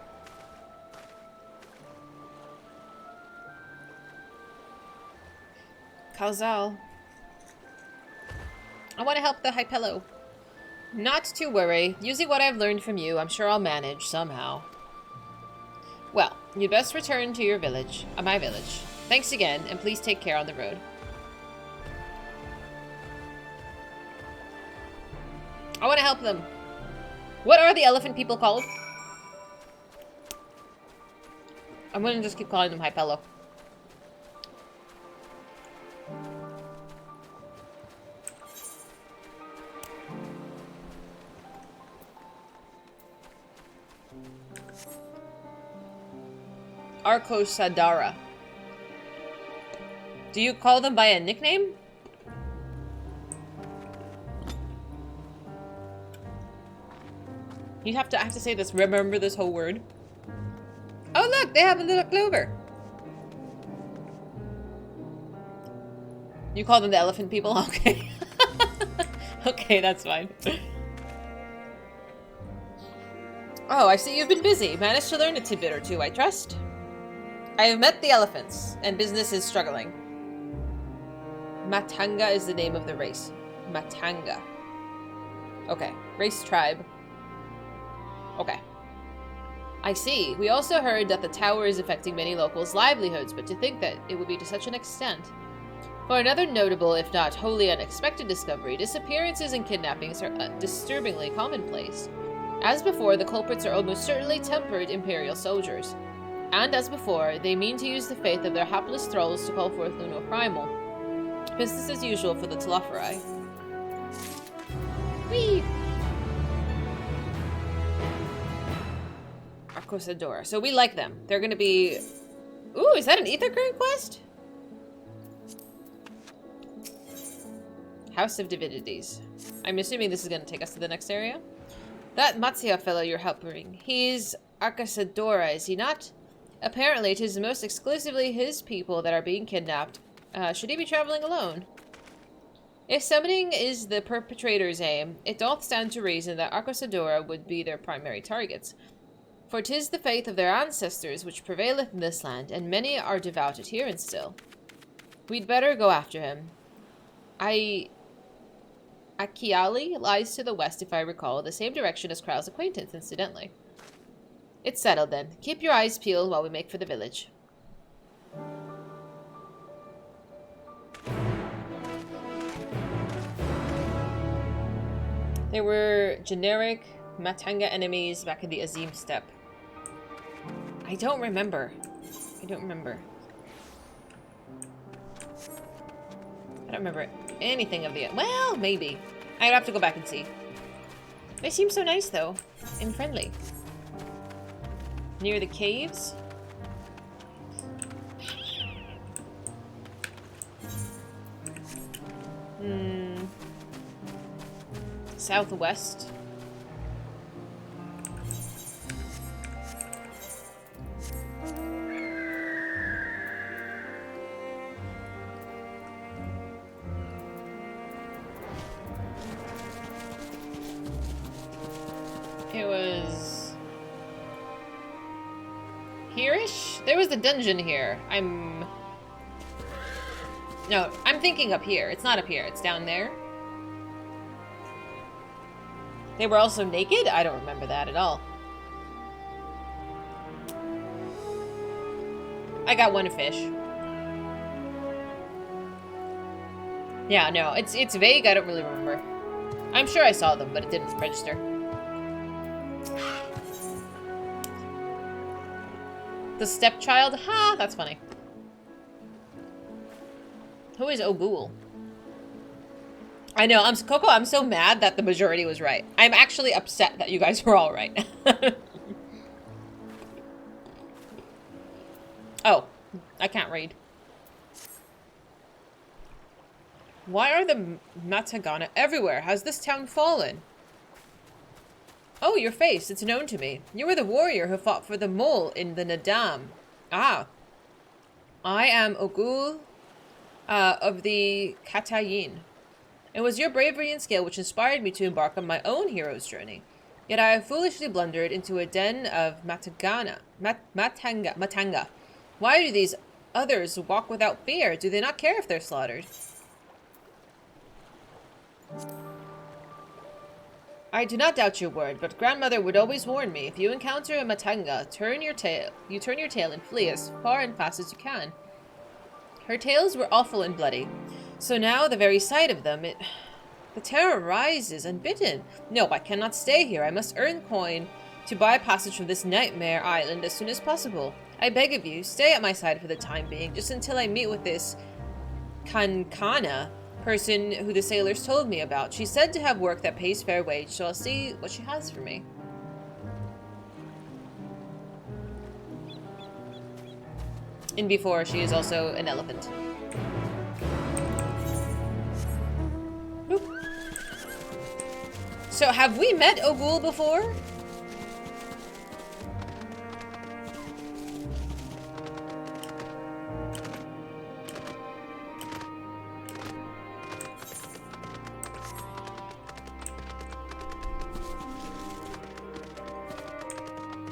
Khalzal. I want to help the Hydaelyn. Not to worry. Using what I've learned from you, I'm sure I'll manage somehow. Well, you'd best return to your village. My village. Thanks again, and please take care on the road. I want to help them. What are the elephant people called? I'm gonna just keep calling them Hydaelyn. Arkosadara. Do you call them by a nickname? I have to say this. Remember this whole word. Oh look, they have a little clover. You call them the elephant people? Okay. Okay, that's fine. Oh, I see you've been busy. Managed to learn a tidbit or two, I trust. I have met the elephants, and business is struggling. Matanga is the name of the race. Matanga. Okay, race tribe. Okay. I see. We also heard that the tower is affecting many locals' livelihoods, but to think that it would be to such an extent. For another notable, if not wholly unexpected discovery, disappearances and kidnappings are disturbingly commonplace. As before, the culprits are almost certainly tempered Imperial soldiers. And as before, they mean to use the faith of their hapless thralls to call forth Luno Primal. Business as usual for the Telophorai. Whee! Arkosadora. So we like them. They're gonna be... Ooh, is that an Ether Current quest? House of Divinities. I'm assuming this is gonna take us to the next area. That Matsya fellow you're helping, he's Arkosadora, is he not? Apparently, it is most exclusively his people that are being kidnapped. Should he be traveling alone? If summoning is the perpetrator's aim, it doth stand to reason that Arkosadora would be their primary targets. For 'tis the faith of their ancestors which prevaileth in this land, and many are devout adherents still. We'd better go after him. Akiali lies to the west, if I recall, the same direction as Krau's acquaintance, incidentally. It's settled then. Keep your eyes peeled while we make for the village. There were generic Matanga enemies back in the Azim Steppe. I don't remember. I don't remember anything of the... Well, maybe. I'd have to go back and see. They seem so nice, though. And friendly. Near the caves? southwest. It was here-ish? There was a dungeon here. No, I'm thinking up here. It's not up here. It's down there. They were also naked? I don't remember that at all. I got one fish. Yeah, no, it's vague. I don't really remember. I'm sure I saw them, but it didn't register. The stepchild? Ha! That's funny. Who is Ogul? I know, Coco, I'm so mad that the majority was right. I'm actually upset that you guys were all right. Oh, I can't read. Why are the Matagana everywhere? Has this town fallen? Oh, your face. It's known to me. You were the warrior who fought for the mole in the Nadam. Ah. I am Ogul of the Katayin. It was your bravery and skill which inspired me to embark on my own hero's journey. Yet I have foolishly blundered into a den of Matanga. Why do these others walk without fear? Do they not care if they're slaughtered? I do not doubt your word, but grandmother would always warn me, if you encounter a Matanga, turn your tail and flee as far and fast as you can. Her tales were awful and bloody, so now the very sight of them, the terror rises unbidden. No, I cannot stay here. I must earn coin to buy passage from this nightmare island as soon as possible. I beg of you, stay at my side for the time being, just until I meet with this Kankana person who the sailors told me about. She's said to have work that pays fair wage, so I'll see what she has for me. In before, she is also an elephant. Boop. So have we met Ogul before?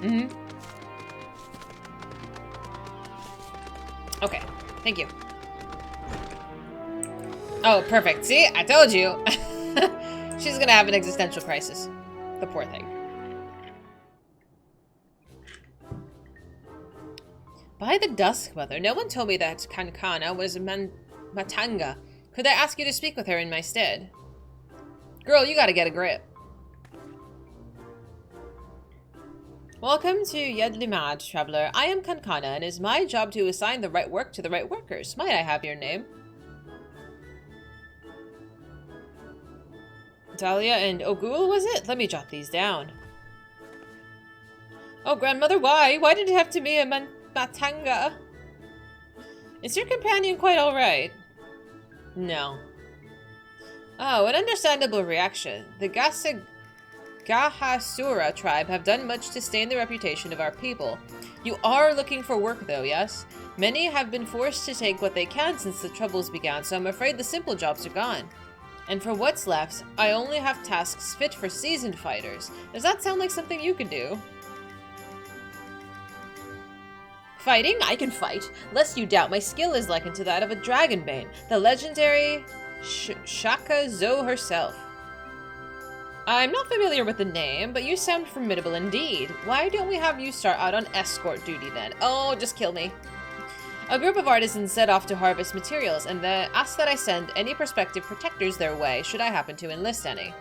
Mm-hmm. Okay, thank you. Oh, perfect. See? I told you. She's gonna have an existential crisis. The poor thing. By the dusk, mother, no one told me that Kankana was Matanga. Could I ask you to speak with her in my stead? Girl, you gotta get a grip. Welcome to Yedlimad, traveler. I am Kankana, and it is my job to assign the right work to the right workers. Might I have your name? Dahlia and Ogul, was it? Let me jot these down. Oh, grandmother, why? Why did it have to be a Matanga? Is your companion quite alright? No. Oh, an understandable reaction. The Gahasura tribe have done much to stain the reputation of our people. You are looking for work, though, yes? Many have been forced to take what they can since the troubles began, so I'm afraid the simple jobs are gone. And for what's left, I only have tasks fit for seasoned fighters. Does that sound like something you could do? Fighting? I can fight. Lest you doubt, my skill is likened to that of a Dragonbane, the legendary Shaka Zo herself. I'm not familiar with the name, but you sound formidable indeed. Why don't we have you start out on escort duty then? Oh, just kill me. A group of artisans set off to harvest materials, and asked that I send any prospective protectors their way, should I happen to enlist any.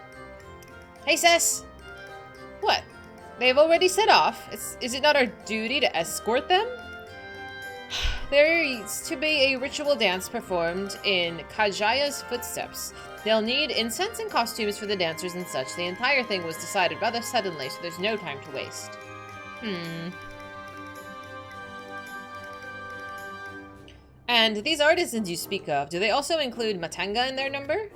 Hey, Cess! What? They've already set off? Is it not our duty to escort them? There is to be a ritual dance performed in Kajaya's footsteps. They'll need incense and costumes for the dancers and such. The entire thing was decided rather suddenly, so there's no time to waste. And these artisans you speak of, do they also include Matanga in their number?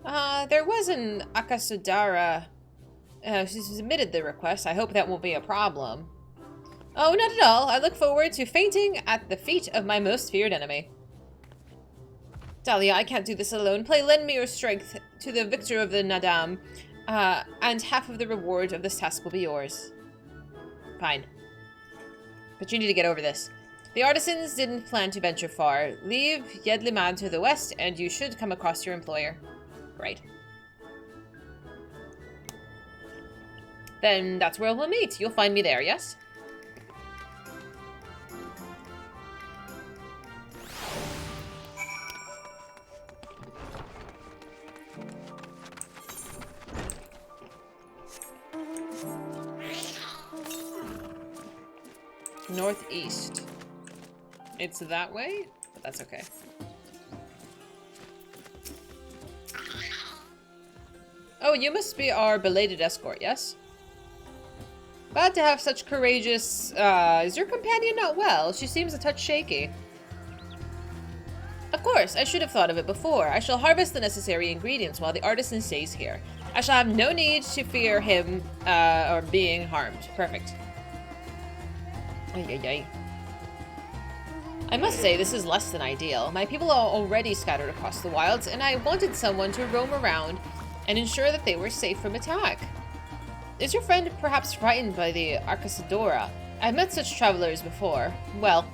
There was an Akasudara. She submitted the request. I hope that won't be a problem. Oh, not at all. I look forward to fainting at the feet of my most feared enemy. Dahlia, I can't do this alone. Play lend me your strength to the victor of the Nadam, and half of the reward of this task will be yours. Fine. But you need to get over this. The artisans didn't plan to venture far. Leave Yedliman to the west, and you should come across your employer. Right. Then that's where we'll meet. You'll find me there, yes? Northeast. It's that way, but that's okay. Oh, you must be our belated escort, yes? Glad to have such courageous... is your companion not well? She seems a touch shaky. Of course, I should have thought of it before. I shall harvest the necessary ingredients while the artisan stays here. I shall have no need to fear him, or being harmed. Perfect. Ay, ay, ay. I must say, this is less than ideal. My people are already scattered across the wilds, and I wanted someone to roam around and ensure that they were safe from attack. Is your friend perhaps frightened by the Arcasadora? I've met such travelers before. Well,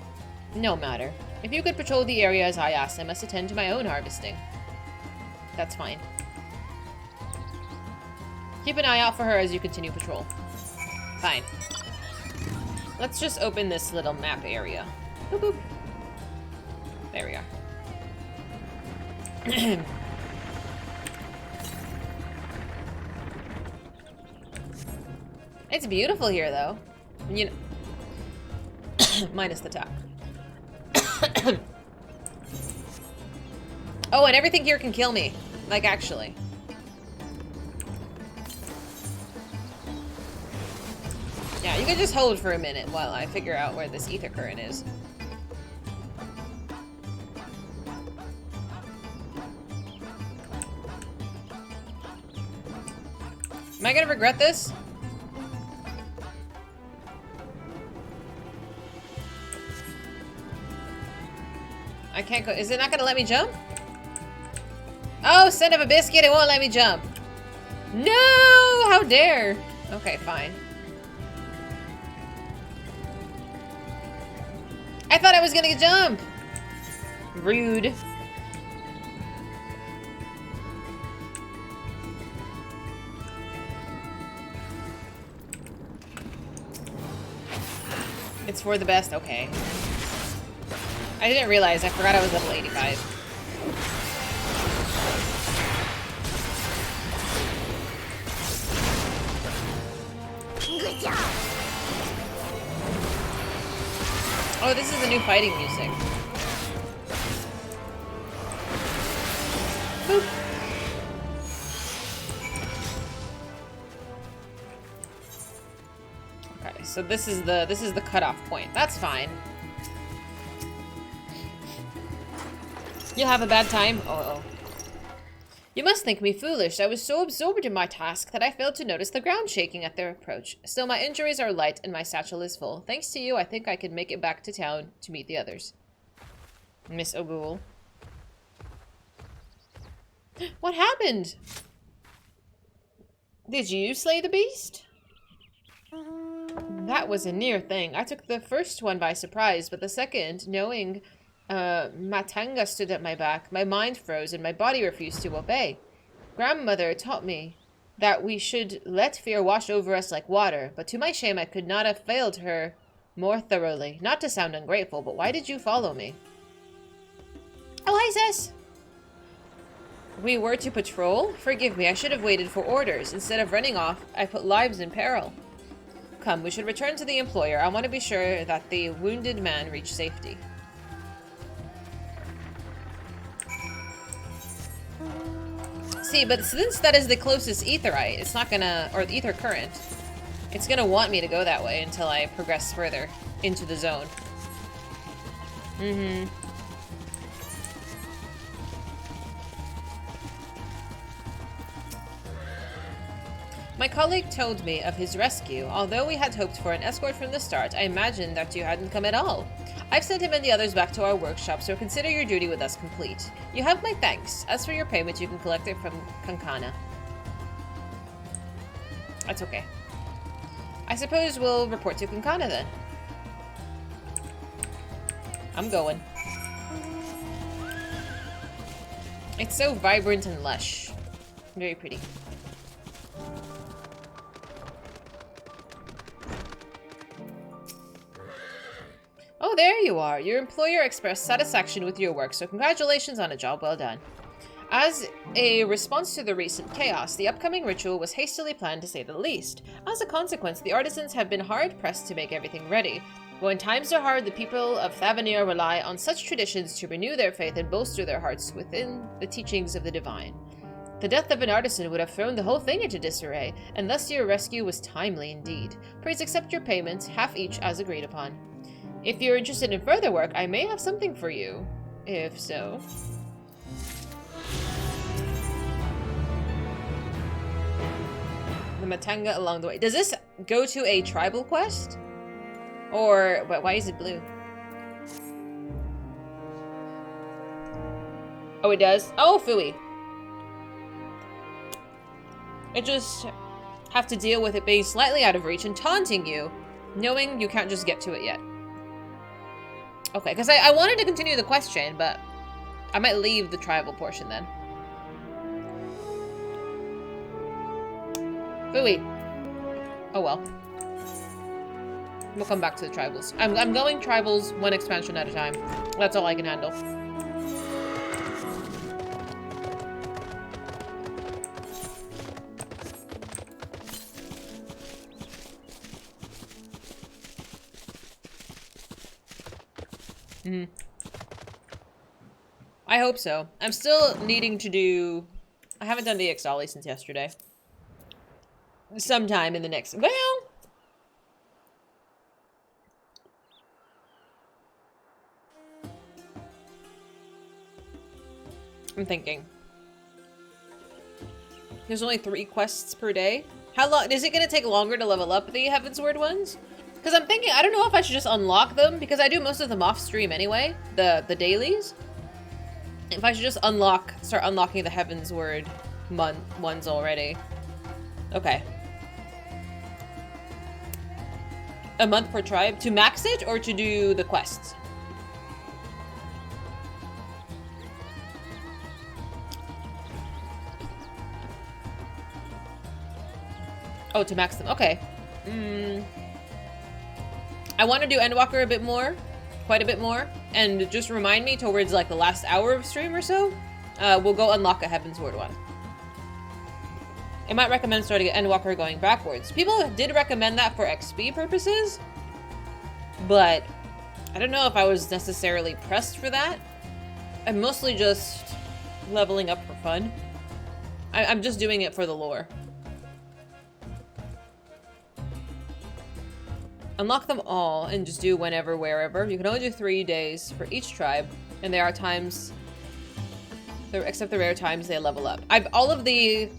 no matter. If you could patrol the area as I asked, I must attend to my own harvesting. That's fine. Keep an eye out for her as you continue patrol. Fine. Let's just open this little map area. Boop, boop. There we are. It's beautiful here, though. You know, minus the top. Oh, and everything here can kill me. Like, actually. Yeah, you can just hold for a minute while I figure out where this ether current is. Am I gonna regret this? I can't go. Is it not gonna let me jump? Oh, son of a biscuit, it won't let me jump. No! How dare! Okay, fine. I thought I was gonna jump! Rude. It's for the best? Okay. I didn't realize. I forgot I was level 85.
Good job.
Oh, this is the new fighting music. Boop. Okay, so this is the cutoff point. That's fine. You'll have a bad time. Uh-oh. You must think me foolish. I was so absorbed in my task that I failed to notice the ground shaking at their approach. Still, my injuries are light and my satchel is full. Thanks to you, I think I can make it back to town to meet the others. Miss Ogul. What happened? Did you slay the beast? That was a near thing. I took the first one by surprise, but the second, knowing Matanga stood at my back, my mind froze and my body refused to obey. Grandmother taught me that we should let fear wash over us like water, but to my shame I could not have failed her more thoroughly. Not to sound ungrateful, but why did you follow me? Oh, hi, Sis! We were to patrol? Forgive me, I should have waited for orders. Instead of running off, I put lives in peril. Come, we should return to the employer. I want to be sure that the wounded man reached safety. See, but since that is the closest aetherite, it's not gonna, or the ether current, it's gonna want me to go that way until I progress further into the zone. My colleague told me of his rescue. Although we had hoped for an escort from the start, I imagined that you hadn't come at all. I've sent him and the others back to our workshop, so consider your duty with us complete. You have my thanks. As for your payment, you can collect it from Kankana. That's okay. I suppose we'll report to Kankana then. I'm going. It's so vibrant and lush. Very pretty. Oh, there you are. Your employer expressed satisfaction with your work, so congratulations on a job well done. As a response to the recent chaos, the upcoming ritual was hastily planned to say the least. As a consequence, the artisans have been hard-pressed to make everything ready. When times are hard, the people of Thavnair rely on such traditions to renew their faith and bolster their hearts within the teachings of the divine. The death of an artisan would have thrown the whole thing into disarray, and thus your rescue was timely indeed. Please accept your payment, half each as agreed upon. If you're interested in further work, I may have something for you. If so... The Matanga along the way. Does this go to a tribal quest? Or... why is it blue? Oh, it does? Oh, phooey. I just have to deal with it being slightly out of reach and taunting you, knowing you can't just get to it yet. Okay, because I wanted to continue the quest chain, but I might leave the tribal portion then. Phooey. Oh well. We'll come back to the tribals. I'm going tribals one expansion at a time. That's all I can handle. I hope so. I'm still needing to do... I haven't done the Exali since yesterday. Sometime in the next... Well... I'm thinking. There's only 3 quests per day. How long... Is it going to take longer to level up the Heavensward ones? Because I'm thinking, I don't know if I should just unlock them, because I do most of them off stream anyway, the dailies. If I should just start unlocking the Heavensward ones already. Okay. A month per tribe? To max it, or to do the quests? Oh, to max them. Okay. I want to do Endwalker a bit more. Quite a bit more. And just remind me towards like the last hour of stream or so. We'll go unlock a Heavensward one. I might recommend starting Endwalker going backwards. People did recommend that for XP purposes. But I don't know if I was necessarily pressed for that. I'm mostly just leveling up for fun. I'm just doing it for the lore. Unlock them all and just do whenever, wherever. You can only do 3 days for each tribe, and there are times, except the rare times they level up. All of the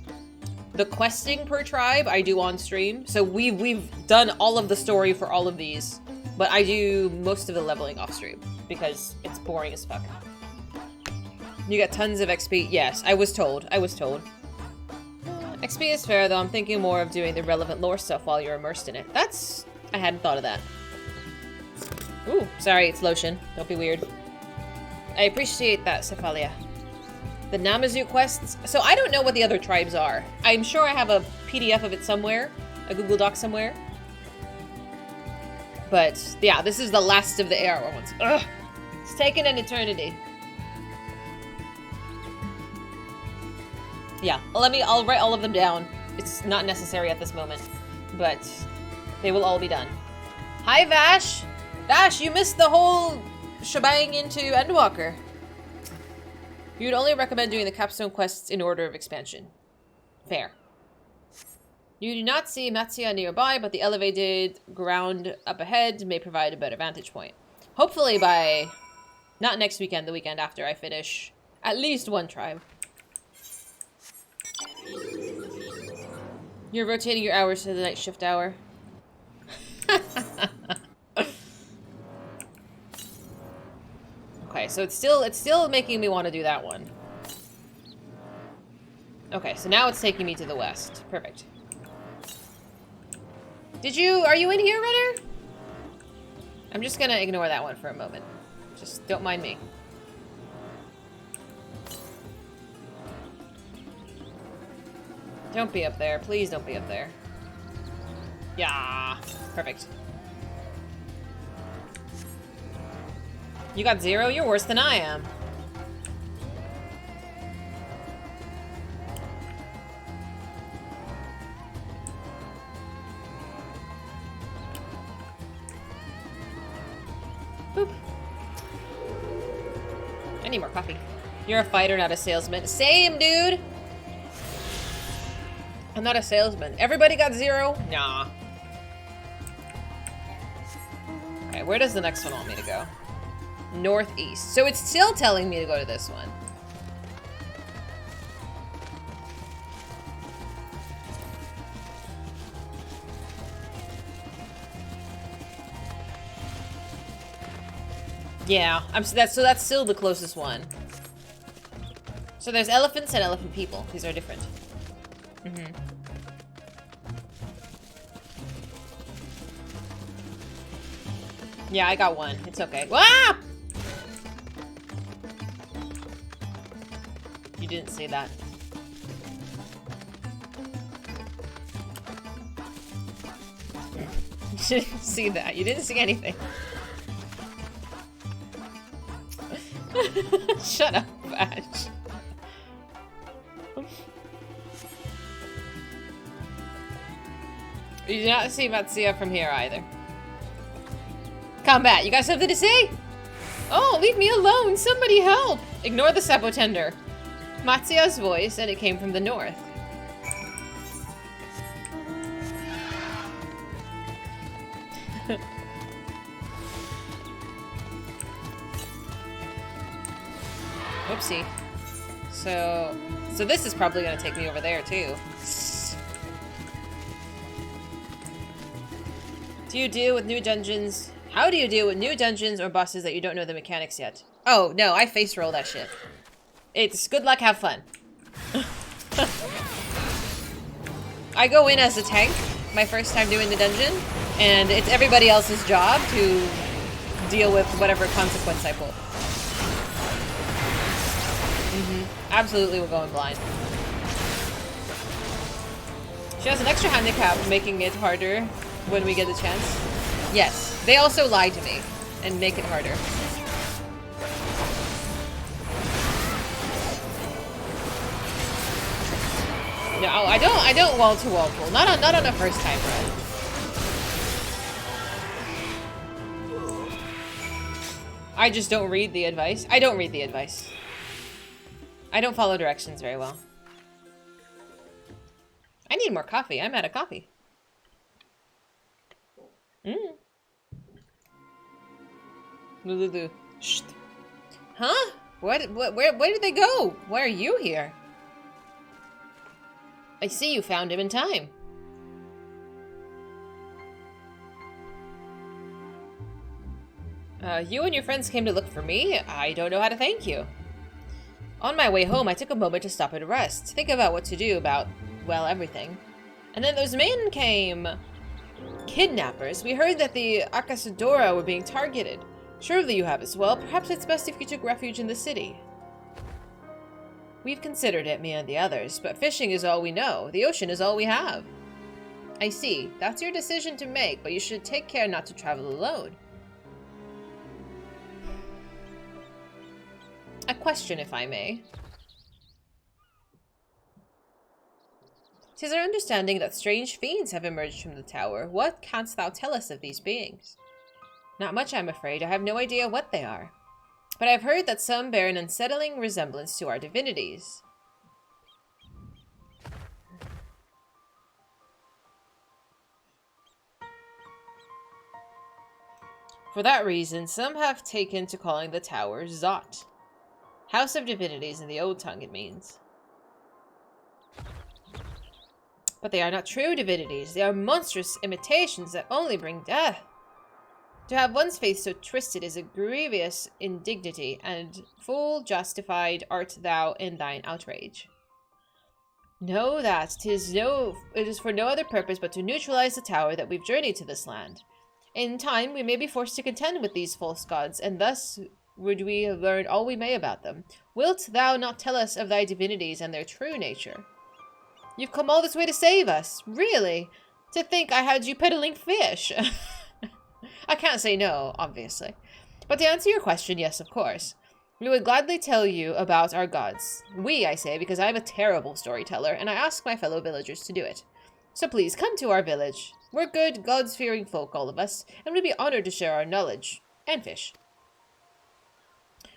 questing per tribe I do on stream, so we've done all of the story for all of these, but I do most of the leveling off stream because it's boring as fuck. You get tons of XP. Yes, I was told. XP is fair, though. I'm thinking more of doing the relevant lore stuff while you're immersed in it. I hadn't thought of that. Ooh, sorry, it's lotion. Don't be weird. I appreciate that, Cephalia. The Namazu quests. So I don't know what the other tribes are. I'm sure I have a PDF of it somewhere. A Google Doc somewhere. But, yeah, this is the last of the AR ones. Ugh! It's taken an eternity. Yeah, I'll write all of them down. It's not necessary at this moment. But... they will all be done. Hi, Vash! Vash, you missed the whole shebang into Endwalker. You'd only recommend doing the capstone quests in order of expansion. Fair. You do not see Matsya nearby, but the elevated ground up ahead may provide a better vantage point. Hopefully by... not next weekend, the weekend after I finish at least one tribe. You're rotating your hours to the night shift hour. Okay, so it's still making me want to do that one. Okay, so now it's taking me to the west. Perfect. Are you in here, Ritter? I'm just gonna ignore that one for a moment. Just don't mind me. Don't be up there. Please don't be up there. Yeah. Perfect. You got 0? You're worse than I am. Boop. I need more coffee. You're a fighter, not a salesman. Same, dude! I'm not a salesman. Everybody got 0? Nah. Okay, where does the next one want me to go? Northeast. So it's still telling me to go to this one. Yeah, so that's still the closest one. So there's elephants and elephant people. These are different. Mm-hmm. Yeah, I got 1. It's okay. Ah! You didn't say that. You didn't see that. You didn't see anything. Shut up, Ash. You do not see Matsya from here either. Combat, you got something to say? Oh, leave me alone! Somebody help! Ignore the sabotender. Matsya's voice, and it came from the north. Whoopsie. So this is probably gonna take me over there too. Do you deal with new dungeons? How do you deal with new dungeons or bosses that you don't know the mechanics yet? Oh, no, I face roll that shit. It's good luck, have fun. I go in as a tank, my first time doing the dungeon, and it's everybody else's job to deal with whatever consequence I pull. Absolutely, we're going blind. She has an extra handicap, making it harder when we get the chance. Yes, they also lie to me and make it harder. No, I don't wall-to-wall pull. Not on a first time run. I just don't read the advice. I don't read the advice. I don't follow directions very well. I need more coffee. I'm out of coffee. Lulu. Shh. Huh? Where did they go? Why are you here? I see you found him in time. You and your friends came to look for me? I don't know how to thank you. On my way home, I took a moment to stop and rest. Think about what to do about, well, everything. And then those men came. Kidnappers. We heard that the Akasadora were being targeted. Surely you have as well. Perhaps it's best if you took refuge in the city. We've considered it, me and the others, but fishing is all we know. The ocean is all we have. I see. That's your decision to make, but you should take care not to travel alone. A question, if I may. 'Tis our understanding that strange fiends have emerged from the tower. What canst thou tell us of these beings? Not much, I'm afraid. I have no idea what they are. But I've heard that some bear an unsettling resemblance to our divinities. For that reason, some have taken to calling the tower Zot. House of Divinities in the old tongue, it means. But they are not true divinities. They are monstrous imitations that only bring death. To have one's faith so twisted is a grievous indignity, and full justified art thou in thine outrage. Know that it is for no other purpose but to neutralize the tower that we've journeyed to this land. In time, we may be forced to contend with these false gods, and thus would we learn all we may about them. Wilt thou not tell us of thy divinities and their true nature? You've come all this way to save us, really? To think I had you peddling fish. I can't say no, obviously. But to answer your question, yes, of course. We would gladly tell you about our gods. We, I say, because I'm a terrible storyteller, and I ask my fellow villagers to do it. So please, come to our village. We're good, gods-fearing folk, all of us, and we'd be honored to share our knowledge. And fish.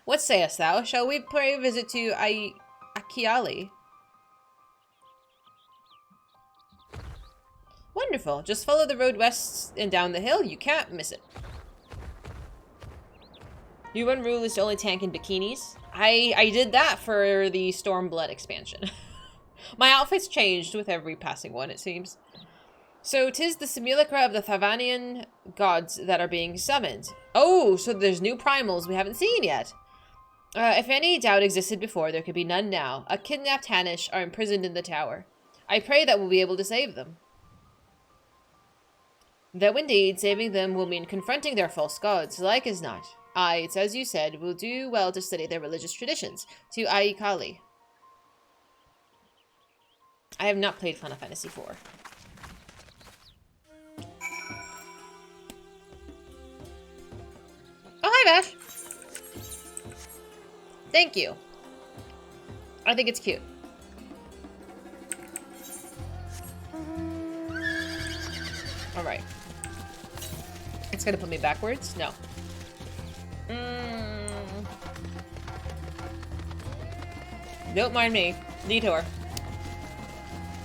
What sayest thou? Shall we pay a visit to Hydaelyn? Wonderful. Just follow the road west and down the hill. You can't miss it. New one rule is to only tank in bikinis. I did that for the Stormblood expansion. My outfit's changed with every passing one, it seems. So 'tis the simulacra of the Thavnair gods that are being summoned. Oh, so there's new primals we haven't seen yet. If any doubt existed before, there could be none now. A kidnapped Hannish are imprisoned in the tower. I pray that we'll be able to save them. Though indeed, saving them will mean confronting their false gods, like as not. Aye, it's as you said, we'll do well to study their religious traditions. To Hydaelyn. I have not played Final Fantasy IV. Oh, hi, Vash. Thank you. I think it's cute. Alright. It's gonna put me backwards? No. Don't mind me. Detour.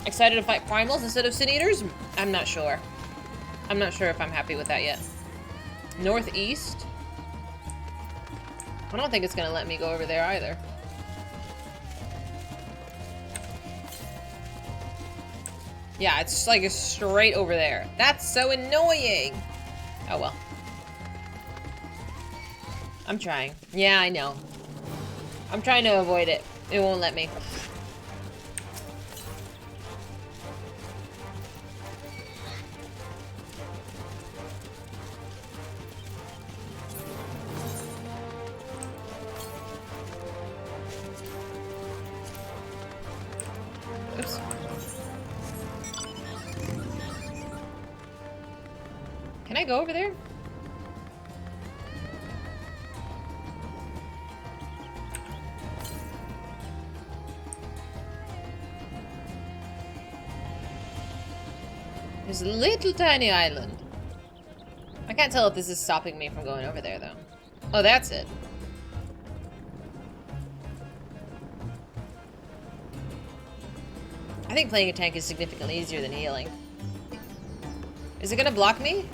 Excited to fight primals instead of sin eaters? I'm not sure. I'm not sure if I'm happy with that yet. Northeast? I don't think it's gonna let me go over there either. Yeah, it's like straight over there. That's so annoying. Oh well. I'm trying. Yeah, I know. I'm trying to avoid it. It won't let me. Oops. Can I go over there? There's a little tiny island. I can't tell if this is stopping me from going over there, though. Oh, that's it. I think playing a tank is significantly easier than healing. Is it gonna block me?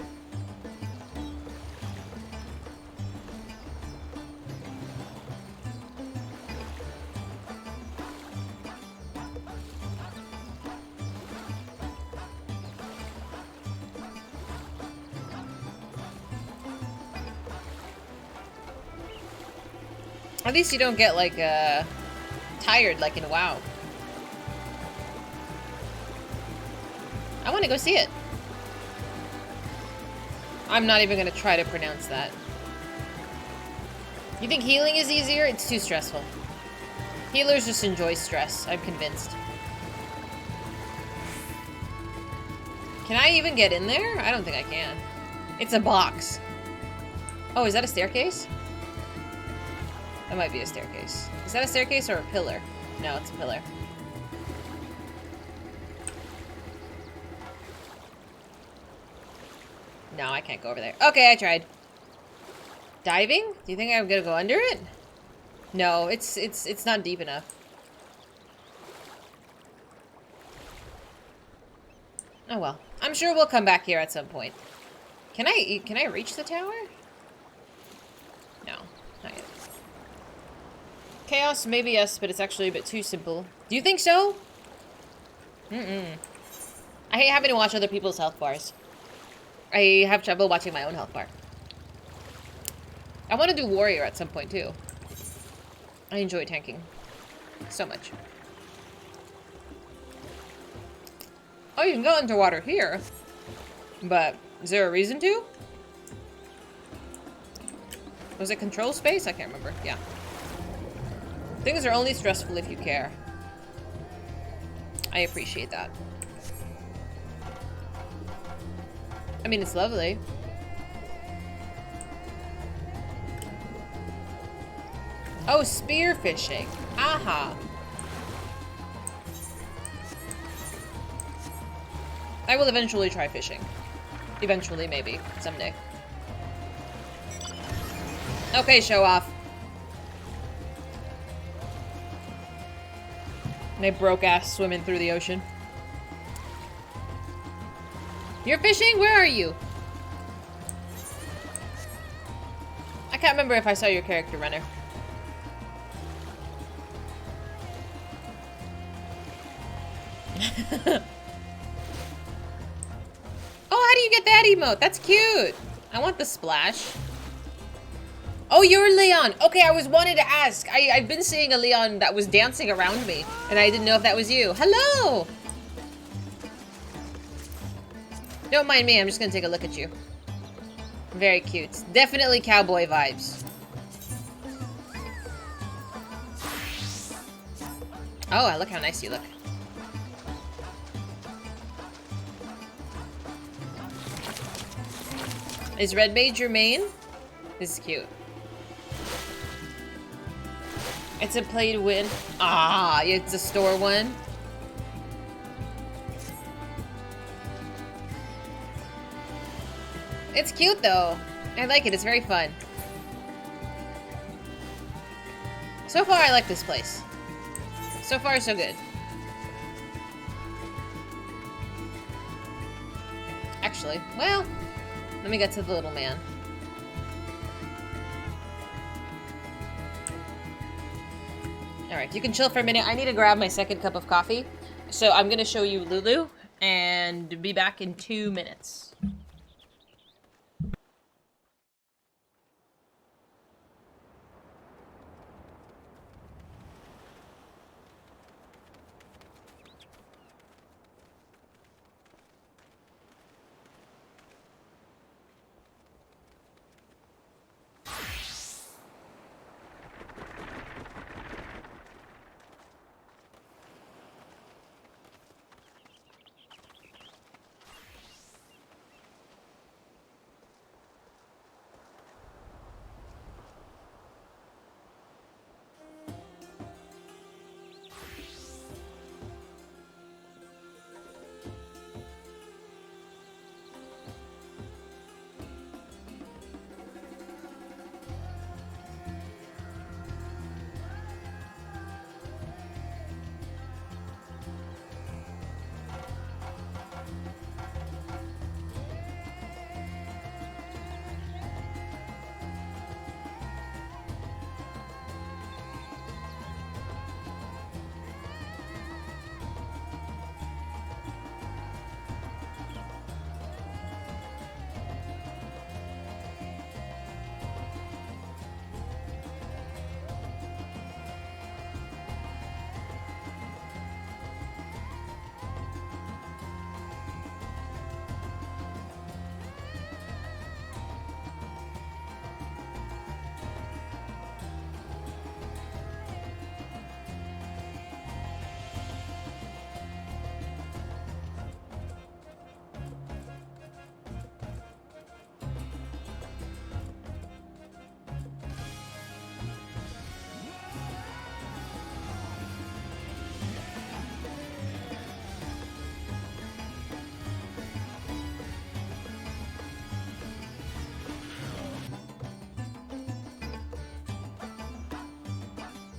At least you don't get, like, tired like in WoW. I want to go see it. I'm not even going to try to pronounce that. You think healing is easier? It's too stressful. Healers just enjoy stress, I'm convinced. Can I even get in there? I don't think I can. It's a box. Oh, is that a staircase? That might be a staircase. Is that a staircase or a pillar? No, it's a pillar. No, I can't go over there. Okay, I tried. Diving? Do you think I'm gonna go under it? No, it's not deep enough. Oh well. I'm sure we'll come back here at some point. Can I reach the tower? No, not yet. Chaos, maybe yes, but it's actually a bit too simple. Do you think so? I hate having to watch other people's health bars. I have trouble watching my own health bar. I want to do warrior at some point too. I enjoy tanking so much. Oh, you can go into water here, but is there a reason to? Was it control space? I can't remember. Yeah. Things are only stressful if you care. I appreciate that. I mean, it's lovely. Oh, spear fishing. Aha. I will eventually try fishing. Eventually, maybe. Someday. Okay, show off. And I broke ass swimming through the ocean. You're fishing? Where are you? I can't remember if I saw your character runner. Oh, how do you get that emote? That's cute. I want the splash. Oh, you're Leon. Okay, I was wanting to ask. I've been seeing a Leon that was dancing around me, and I didn't know if that was you. Hello! Don't mind me, I'm just gonna take a look at you. Very cute. Definitely cowboy vibes. Oh, look how nice you look. Is Red Mage your main? This is cute. It's a play to win. Ah, it's a store one. It's cute though. I like it. It's very fun. So far, I like this place. So far, so good. Actually, well, let me get to the little man. Alright, you can chill for a minute. I need to grab my second cup of coffee. So I'm going to show you Lulu and be back in 2 minutes.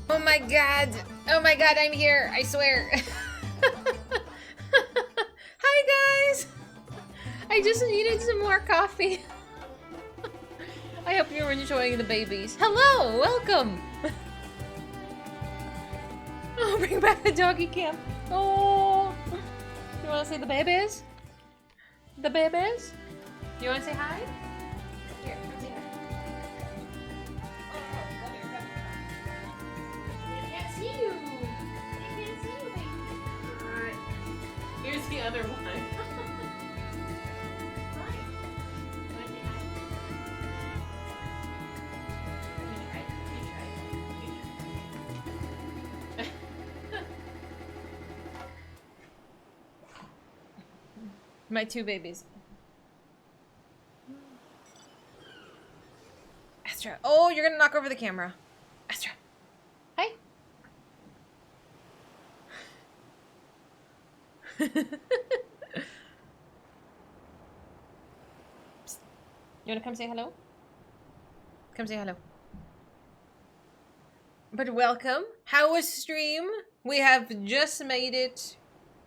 Oh my god! Oh my god, I'm here! I swear! Hi guys! I just needed some more coffee. I hope you're enjoying the babies. Hello! Welcome! Oh, bring back the doggy camp. Oh! You wanna see the babies? The babies? You wanna say hi? Here, come say hi. I can't see you. I can't see you, baby. Alright. Here's the other one. My two babies. Astra. Oh, you're gonna knock over the camera. Astra. Hi. Psst. You wanna come say hello? Come say hello. But welcome. How was stream? We have just made it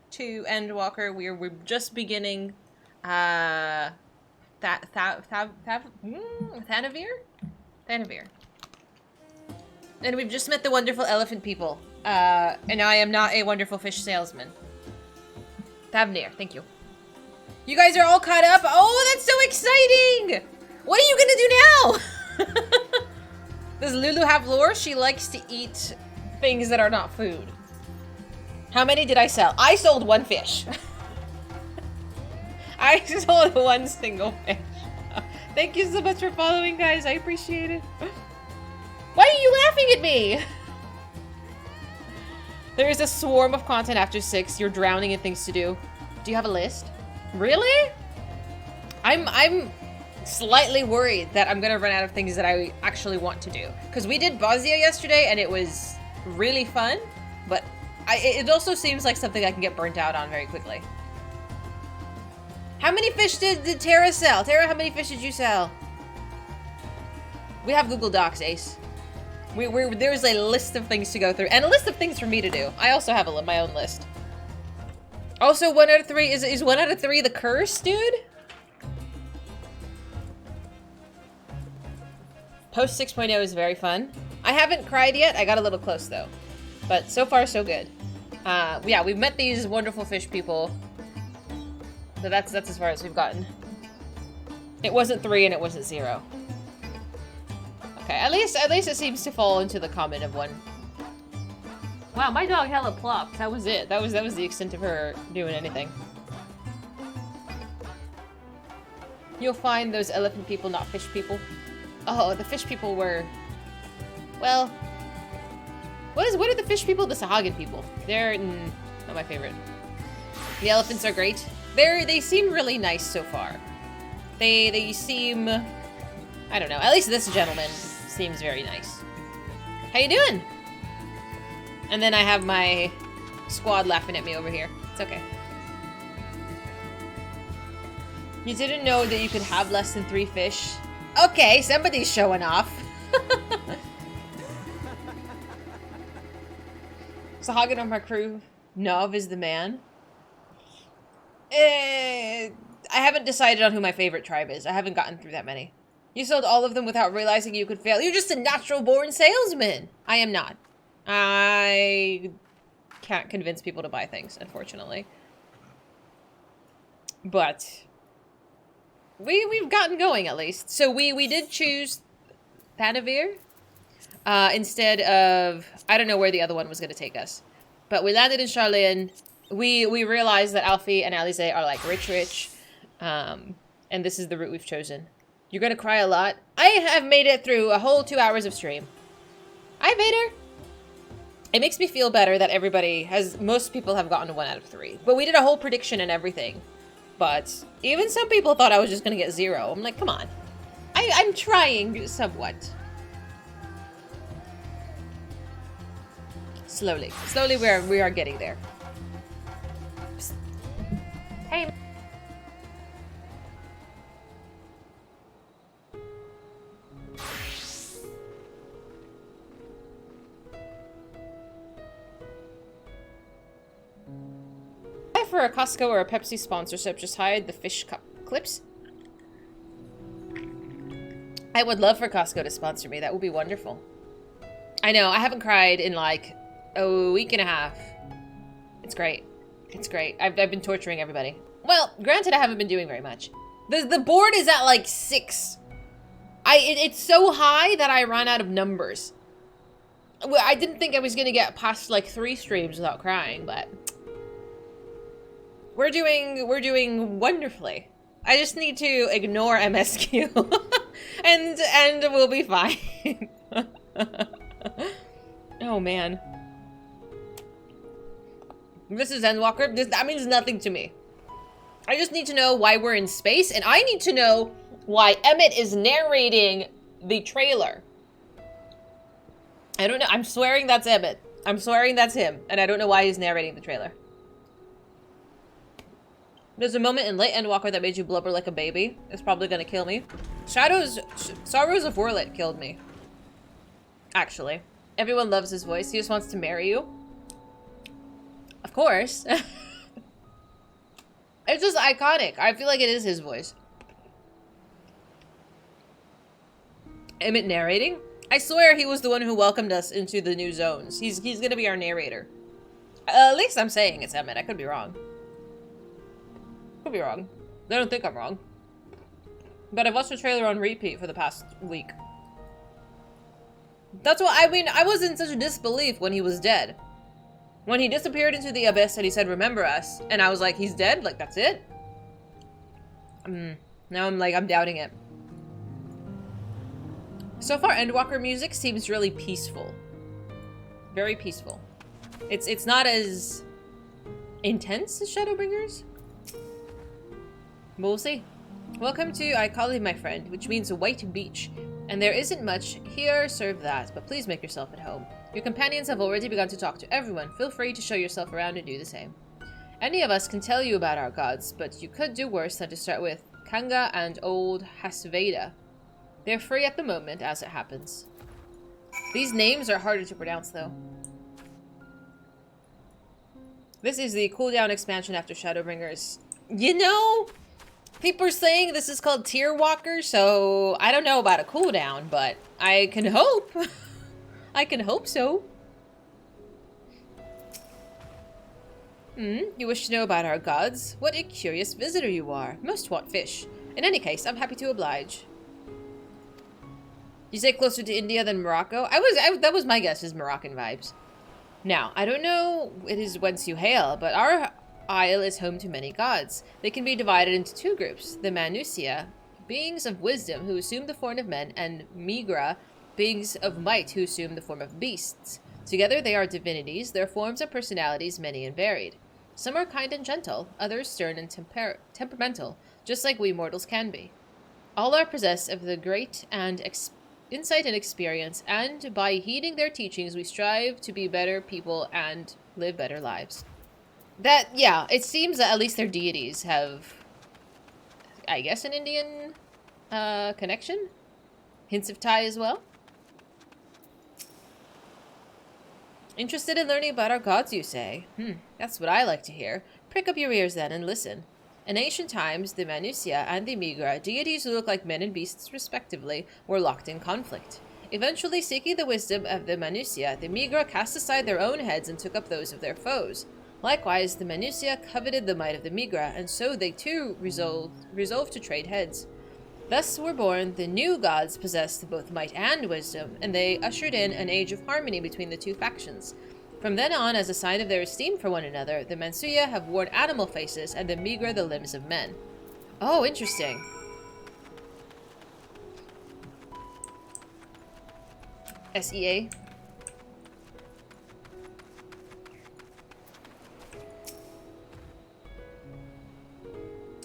to Endwalker. We're just beginning Thavnair? Thavnair. And we've just met the wonderful elephant people. And I am not a wonderful fish salesman. Thavnair, thank you. You guys are all caught up? Oh, that's so exciting! What are you gonna do now? Does Lulu have lore? She likes to eat things that are not food. How many did I sell? I sold one fish. I sold one single fish. Thank you so much for following, guys. I appreciate it. Why are you laughing at me? There is a swarm of content after 6. You're drowning in things to do. Do you have a list? Really? I'm slightly worried that I'm gonna run out of things that I actually want to do. Because we did Matsya yesterday and it was really fun, but it also seems like something I can get burnt out on very quickly. How many fish did Tara sell? Tara, how many fish did you sell? We have Google Docs, Ace. There's a list of things to go through, and a list of things for me to do. I also have my own list. Also, 1 out of 3, is 1 out of 3 the curse, dude? Post 6.0 is very fun. I haven't cried yet, I got a little close though. But so far, so good. Yeah, we've met these wonderful fish people. So that's as far as we've gotten. It wasn't 3 and it wasn't 0. Okay, at least it seems to fall into the comment of 1. Wow, my dog hella plopped. That was it. That was the extent of her doing anything. You'll find those elephant people, not fish people. Oh, the fish people were... Well... What are the fish people? The Sahagin people. They're not my favorite. The elephants are great. They seem really nice so far. They seem... I don't know. At least this gentleman seems very nice. How you doing? And then I have my squad laughing at me over here. It's okay. You didn't know that you could have less than 3 fish? Okay, somebody's showing off. Sahagin on my crew. Nov is the man. I haven't decided on who my favorite tribe is. I haven't gotten through that many. You sold all of them without realizing you could fail. You're just a natural-born salesman. I am not. I can't convince people to buy things, unfortunately. But we've gotten going at least. So we did choose Thavnair instead of, I don't know where the other one was going to take us. But we landed in Sharlayan. We realized that Alfie and Alize are like rich. And this is the route we've chosen. You're going to cry a lot. I have made it through a whole 2 hours of stream. Hi, Vader. It makes me feel better that most people have gotten 1 out of 3. But we did a whole prediction and everything. But even some people thought I was just going to get 0. I'm like, come on. I'm trying somewhat. Slowly. Slowly we are getting there. Psst. Hey. For a Costco or a Pepsi sponsorship, just hide the fish cup clips. I would love for Costco to sponsor me. That would be wonderful. I know, I haven't cried in like a week and a half. It's great. It's great. I've been torturing everybody. Well, granted, I haven't been doing very much. The board is at like 6. It's so high that I ran out of numbers. Well, I didn't think I was gonna get past like 3 streams without crying, but we're doing wonderfully. I just need to ignore MSQ and we'll be fine. Oh man. This is Endwalker. That means nothing to me. I just need to know why we're in space, and I need to know why Emmett is narrating the trailer. I don't know. I'm swearing that's Emmett. I'm swearing that's him, and I don't know why he's narrating the trailer. There's a moment in late Endwalker that made you blubber like a baby. It's probably gonna kill me. Sorrows of Warlit killed me. Actually. Everyone loves his voice. He just wants to marry you. Of course. It's just iconic. I feel like it is his voice. Emmett narrating? I swear he was the one who welcomed us into the new zones. He's gonna be our narrator. At least I'm saying it's Emmett. I could be wrong. Could be wrong. I don't think I'm wrong. But I've watched the trailer on repeat for the past week. That's what I mean. I was in such a disbelief when he was dead. When he disappeared into the abyss and he said, "Remember us," and I was like, he's dead? Like, that's it? Now I'm like, I'm doubting it. So far, Endwalker music seems really peaceful. Very peaceful. It's not as intense as Shadowbringers. But we'll see. Welcome to I Call You My Friend, which means a white beach. And there isn't much here, serve that, but please make yourself at home. Your companions have already begun to talk to everyone. Feel free to show yourself around and do the same. Any of us can tell you about our gods, but you could do worse than to start with Kanga and Old Hasveda. They're free at the moment, as it happens. These names are harder to pronounce, though. This is the cooldown expansion after Shadowbringers. You know, people are saying this is called Tier Walker, so I don't know about a cooldown, but I can hope. I can hope so. You wish to know about our gods? What a curious visitor you are. Most want fish. In any case, I'm happy to oblige. You say closer to India than Morocco? That was my guess, is Moroccan vibes. Now, I don't know it is whence you hail, but our isle is home to many gods. They can be divided into 2 groups. The Matsya, beings of wisdom who assume the form of men, and Migra, beings of might who assume the form of beasts. Together they are divinities, their forms and personalities many and varied. Some are kind and gentle, others stern and temperamental, just like we mortals can be. All are possessed of the great and insight and experience, and by heeding their teachings we strive to be better people and live better lives. That, yeah, it seems that at least their deities have, I guess, an Indian connection? Hints of Thai as well? Interested in learning about our gods, you say? That's what I like to hear. Prick up your ears then and listen. In ancient times, the Matsya and the Migra, deities who look like men and beasts respectively, were locked in conflict. Eventually, seeking the wisdom of the Matsya, the Migra cast aside their own heads and took up those of their foes. Likewise, the Matsya coveted the might of the Migra, and so they too resolved to trade heads. Thus were born the new gods possessed both might and wisdom, and they ushered in an age of harmony between the 2 factions. From then on, as a sign of their esteem for one another, the Matsya have worn animal faces and the Migra the limbs of men. Oh, interesting. SEA.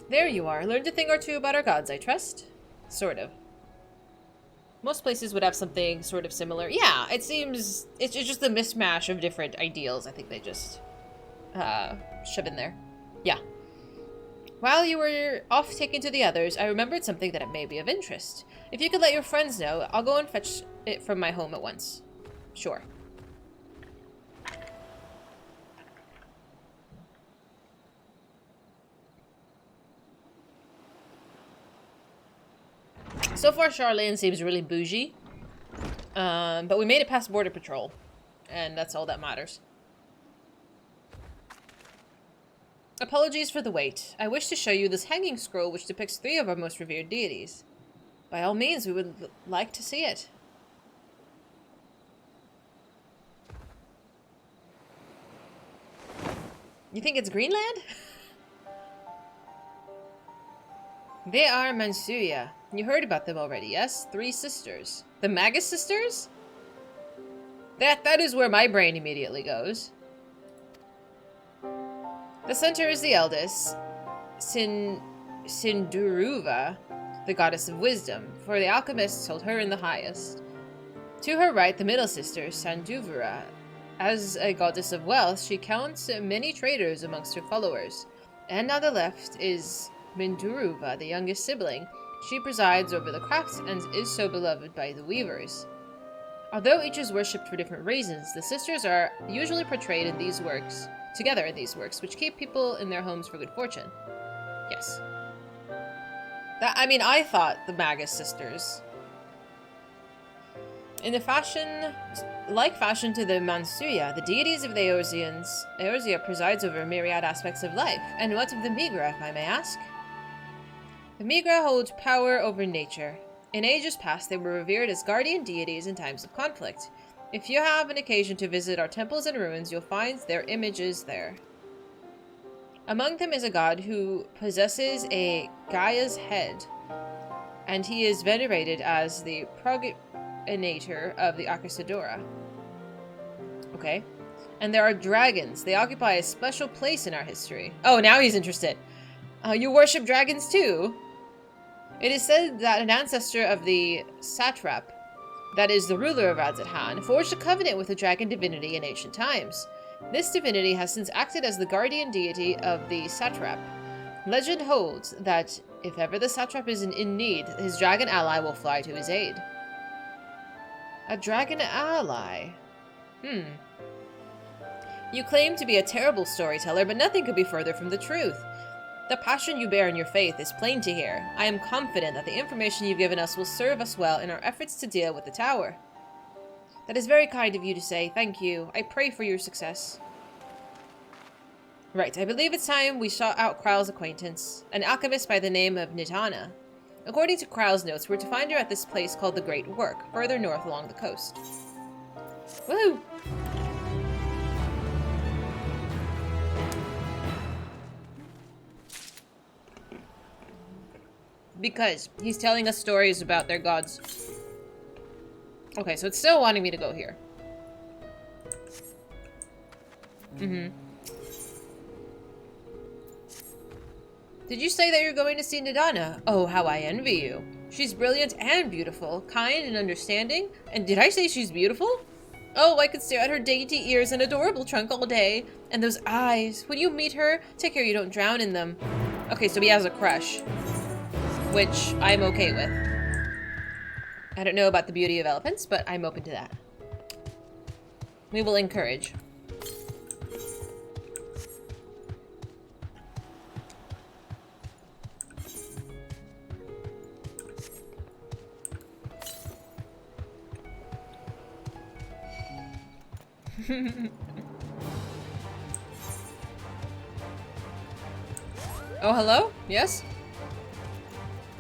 There you are. Learned a thing or two about our gods, I trust? Sort of. Most places would have something sort of similar. Yeah, it seems... It's just a mismatch of different ideals. I think they just shove in there. Yeah. While you were off taking to the others, I remembered something that may be of interest. If you could let your friends know, I'll go and fetch it from my home at once. Sure. So far, Sharlayan seems really bougie. But we made it past Border Patrol. And that's all that matters. Apologies for the wait. I wish to show you this hanging scroll which depicts 3 of our most revered deities. By all means, we would like to see it. You think it's Greenland? They are Matsya. You heard about them already, yes? 3 sisters. The Magus sisters? That is where my brain immediately goes. The center is the eldest, Sinduruva, the goddess of wisdom, for the alchemists hold her in the highest. To her right, the middle sister, Sanduvara. As a goddess of wealth, she counts many traders amongst her followers. And on the left is Minduruva, the youngest sibling. She presides over the crafts and is so beloved by the weavers. Although each is worshipped for different reasons, the sisters are usually portrayed in these works, together in these works, which keep people in their homes for good fortune. Yes. I thought the Magus sisters. In the fashion to the Matsya, the deities of the Eorzea presides over myriad aspects of life. And what of the Migra, if I may ask? The Migra hold power over nature. In ages past, they were revered as guardian deities in times of conflict. If you have an occasion to visit our temples and ruins, you'll find their images there. Among them is a god who possesses a Gaia's head, and he is venerated as the progenitor of the Akasadora. Okay. And there are dragons. They occupy a special place in our history. Oh, now he's interested. You worship dragons too? It is said that an ancestor of the Satrap, that is the ruler of Radzathan, forged a covenant with a dragon divinity in ancient times. This divinity has since acted as the guardian deity of the Satrap. Legend holds that if ever the Satrap is in need, his dragon ally will fly to his aid. A dragon ally? You claim to be a terrible storyteller, but nothing could be further from the truth. The passion you bear in your faith is plain to hear. I am confident that the information you've given us will serve us well in our efforts to deal with the tower. That is very kind of you to say. Thank you. I pray for your success. Right, I believe it's time we sought out Kral's acquaintance, an alchemist by the name of Nitana. According to Kral's notes, we're to find her at this place called the Great Work, further north along the coast. Woohoo! Because he's telling us stories about their gods. Okay, so it's still wanting me to go here. Did you say that you're going to see Nidana? Oh, how I envy you. She's brilliant and beautiful, kind and understanding. And did I say she's beautiful? Oh, I could stare at her dainty ears and adorable trunk all day. And those eyes. When you meet her, take care you don't drown in them. Okay, so he has a crush. Which I'm okay with. I don't know about the beauty of elephants, but I'm open to that. We will encourage. Oh, hello? Yes?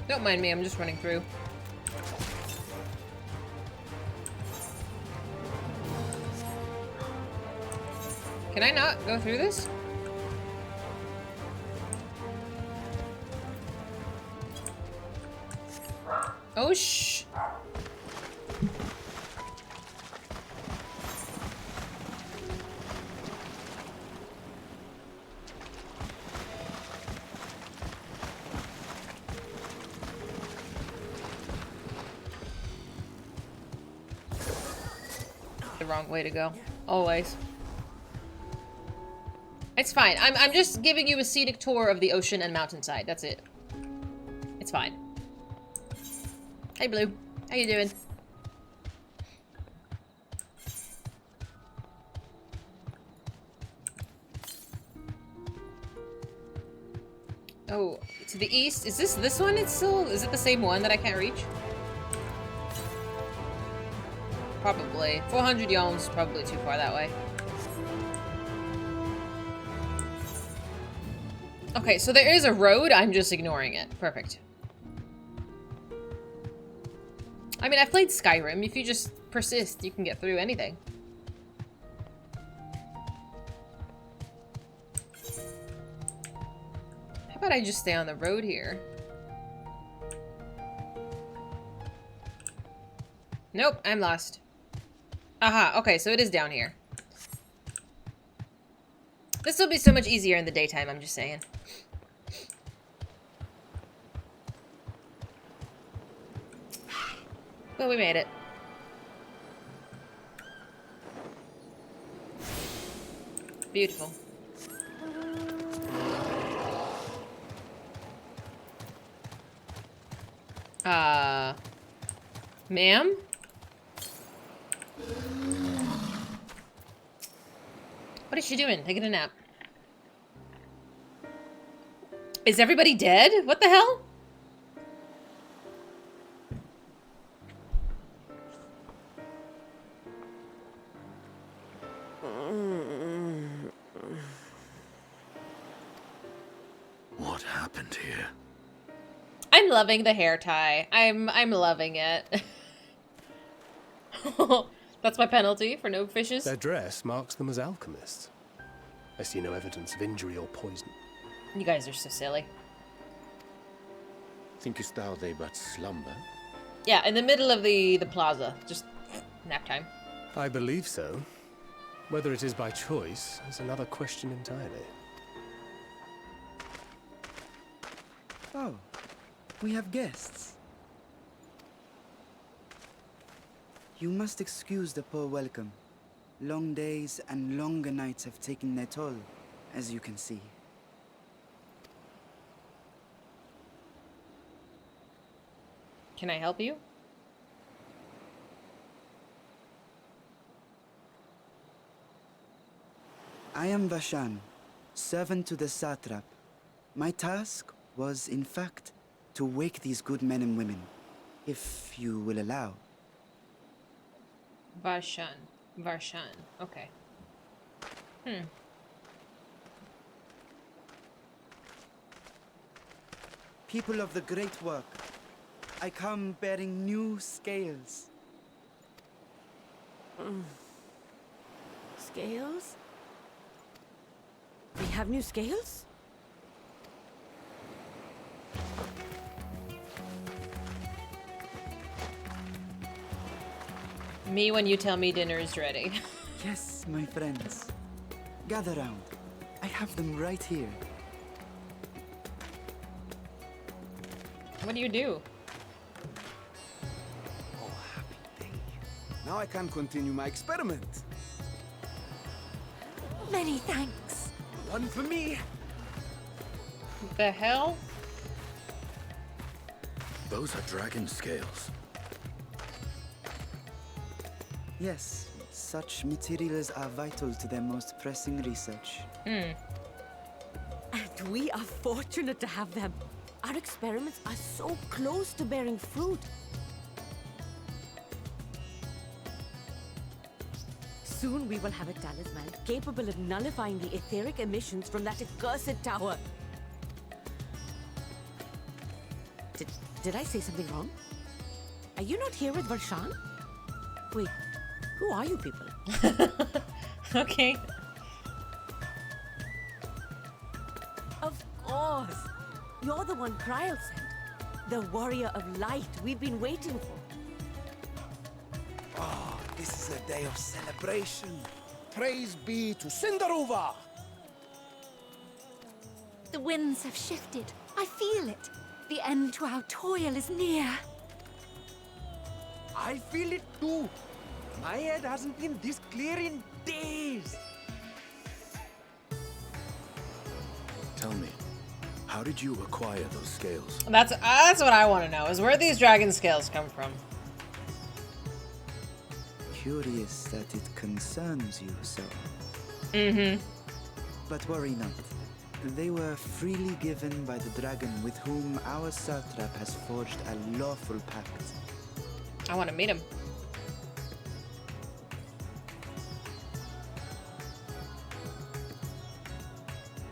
Don't mind me, I'm just running through. Can I not go through this? Oh, shh. The wrong way to go. Always. It's fine. I'm just giving you a scenic tour of the ocean and mountainside. That's it. It's fine. Hey, Blue. How you doing? Oh, to the east? Is this one? Is it the same one that I can't reach? Probably. 400 yalms is probably too far that way. Okay, so there is a road, I'm just ignoring it. Perfect. I mean, I've played Skyrim. If you just persist, you can get through anything. How about I just stay on the road here? Nope, I'm lost. Aha, okay, so it is down here. This will be so much easier in the daytime, I'm just saying. Well, we made it. Beautiful. Ma'am? What is she doing? Taking a nap. Is everybody dead? What the hell?
What happened here?
I'm loving the hair tie. I'm loving it. That's my penalty for no fishes.
Their dress marks them as alchemists. I see no evidence of injury or poison.
You guys are so silly.
Thinkest thou they but slumber?
Yeah, in the middle of the plaza. Just nap time.
I believe so. Whether it is by choice is another question entirely.
Oh, we have guests. You must excuse the poor welcome. Long days and longer nights have taken their toll, as you can see.
Can I help you?
I am Vashan, servant to the Satrap. My task was, in fact, to wake these good men and women, if you will allow.
Varshan. Varshan. Okay.
People of the great work, I come bearing new scales.
Scales? We have new scales?
Me when you tell me dinner is ready.
Yes, my friends. Gather round. I have them right here.
What do you do?
Oh, happy day. Now I can continue my experiment.
Many thanks.
One for me.
What the hell?
Those are dragon scales.
Yes, such materials are vital to their most pressing research.
And we are fortunate to have them. Our experiments are so close to bearing fruit. Soon we will have a talisman capable of nullifying the etheric emissions from that accursed tower. Did I say something wrong? Are you not here with Varshan? Wait, who are you people?
Okay.
Of course. You're the one Kryl sent. The warrior of light we've been waiting for.
Ah, this is a day of celebration. Praise be to Cinderova.
The winds have shifted. I feel it. The end to our toil is near.
I feel it too. My head hasn't been this clear in days.
Tell me, how did you acquire those scales?
That's what I want to know, is where these dragon scales come from.
Curious that it concerns you so. But worry not. They were freely given by the dragon with whom our Satrap has forged a lawful pact.
I want to meet him.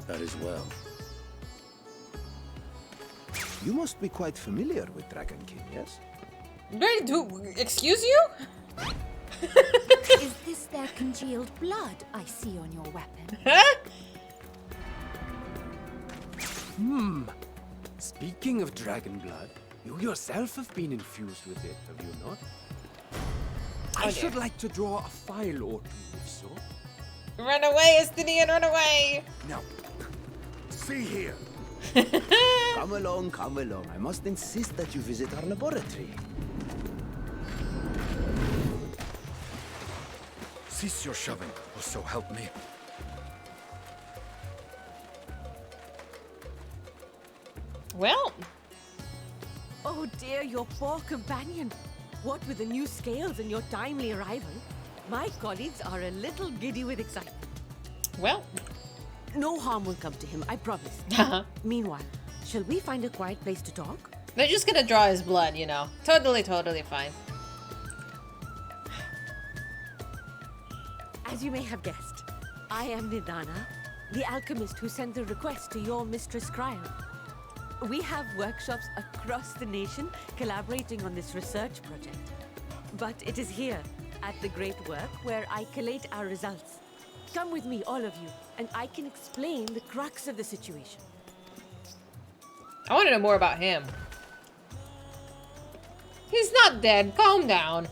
That is well.
You must be quite familiar with Dragonkin, yes?
Excuse you?
Is this their congealed blood I see on your weapon?
Speaking of dragon blood, you yourself have been infused with it, have you not? I should like to draw a file or two, if so.
Run away, Estinian, run away!
Now, see here. Come along, come along. I must insist that you visit our laboratory.
Cease your shoving, or so help me.
Well.
Oh dear, your poor companion. What with the new scales and your timely arrival, my colleagues are a little giddy with excitement.
Well.
No harm will come to him, I promise. Meanwhile, shall we find a quiet place to talk?
They're just gonna draw his blood, you know. Totally fine.
As you may have guessed, I am Nidana, the alchemist who sent the request to your mistress Cryo. We have workshops across the nation collaborating on this research project. But it is here, at the Great Work, where I collate our results. Come with me, all of you, and I can explain the crux of the situation.
I want to know more about him. He's not dead. Calm down.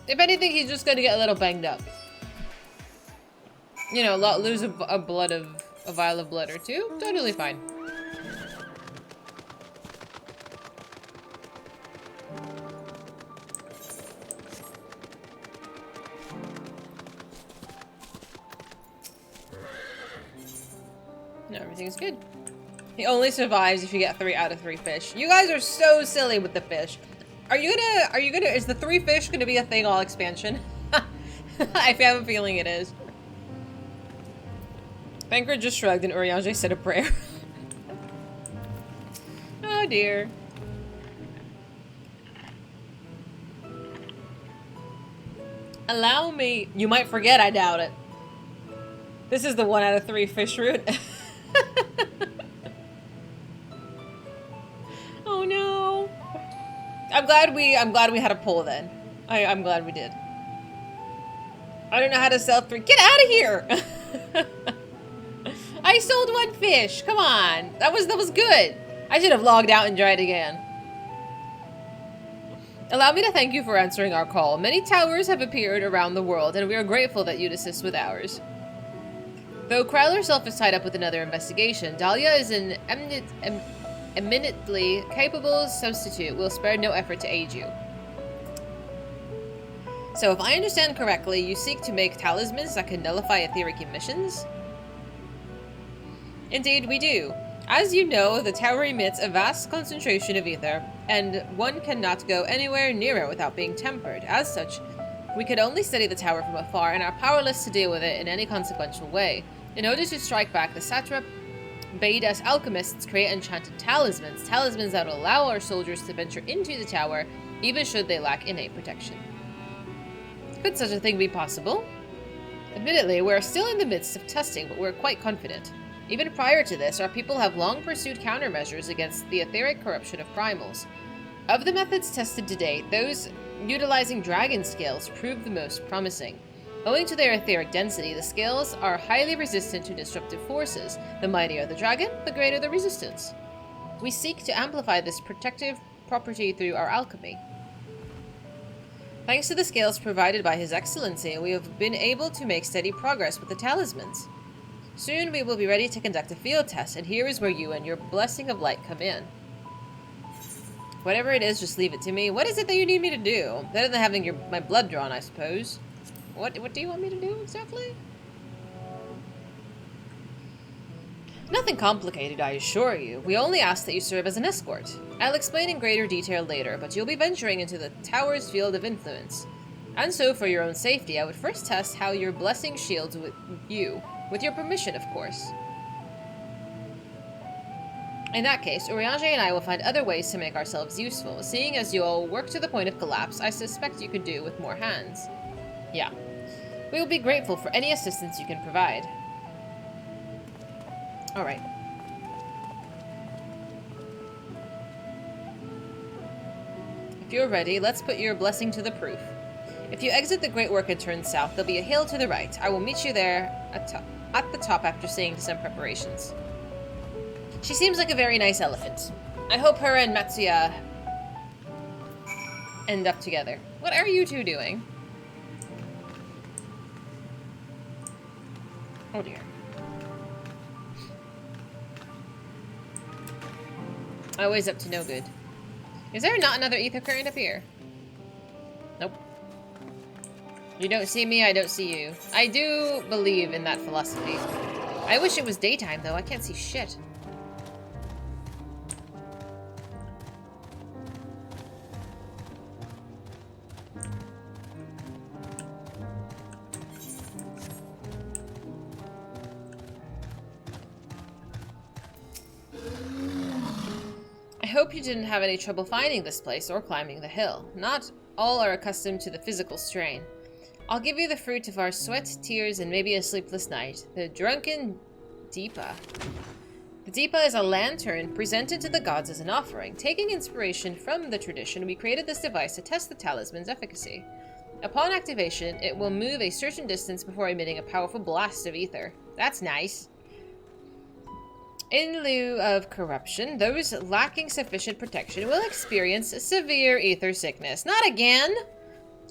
If anything, he's just gonna get a little banged up. You know, lose a vial of blood or two. Totally fine. No, everything's good. He only survives if you get 3 out of 3 fish. You guys are so silly with the fish. Are you gonna, is the 3 fish gonna be a thing all expansion? I have a feeling it is. Banker just shrugged and Urianger said a prayer. Oh dear. Allow me. You might forget, I doubt it. This is the 1 out of 3 fish route. Oh no. I'm glad we had a poll then. I'm glad we did. I don't know how to sell 3. Get out of here! I sold 1 fish. Come on. That was good. I should have logged out and tried again. Allow me to thank you for answering our call. Many towers have appeared around the world, and we are grateful that you'd assist with ours. Though Krell herself is tied up with another investigation, Dahlia is an eminently capable substitute. We'll spare no effort to aid you. So if I understand correctly, you seek to make talismans that can nullify etheric emissions? Indeed, we do. As you know, the tower emits a vast concentration of ether, and one cannot go anywhere near it without being tempered. As such, we could only study the tower from afar and are powerless to deal with it in any consequential way. In order to strike back, the Satrap bade us alchemists create enchanted talismans, talismans that will allow our soldiers to venture into the tower, even should they lack innate protection. Could such a thing be possible? Admittedly, we're still in the midst of testing, but we're quite confident. Even prior to this, our people have long pursued countermeasures against the etheric corruption of primals. Of the methods tested to date, those utilizing dragon scales proved the most promising. Owing to their etheric density, the scales are highly resistant to disruptive forces. The mightier the dragon, the greater the resistance. We seek to amplify this protective property through our alchemy. Thanks to the scales provided by His Excellency, we have been able to make steady progress with the talismans. Soon we will be ready to conduct a field test, and here is where you and your blessing of light come in. Whatever it is, just leave it to me. What is it that you need me to do? Better than having my blood drawn, I suppose. What do you want me to do exactly? Nothing complicated, I assure you. We only ask that you serve as an escort. I'll explain in greater detail later, but you'll be venturing into the tower's field of influence. And so, for your own safety, I would first test how your blessing shields with you. With your permission, of course. In that case, Urianger and I will find other ways to make ourselves useful. Seeing as you all work to the point of collapse, I suspect you could do with more hands. Yeah. We will be grateful for any assistance you can provide. Alright. If you're ready, let's put your blessing to the proof. If you exit the Great Work and turn south, there'll be a hill to the right. I will meet you there at the top after seeing to some preparations. She seems like a very nice elephant. I hope her and Matsya end up together. What are you two doing? Oh dear. Always up to no good. Is there not another ether current up here? Nope. You don't see me, I don't see you. I do believe in that philosophy. I wish it was daytime, though. I can't see shit. I hope you didn't have any trouble finding this place or climbing the hill. Not all are accustomed to the physical strain. I'll give you the fruit of our sweat, tears, and maybe a sleepless night. The drunken Deepa. The Deepa is a lantern presented to the gods as an offering. Taking inspiration from the tradition, we created this device to test the talisman's efficacy. Upon activation, it will move a certain distance before emitting a powerful blast of ether. That's nice. In lieu of corruption, those lacking sufficient protection will experience severe ether sickness. Not again!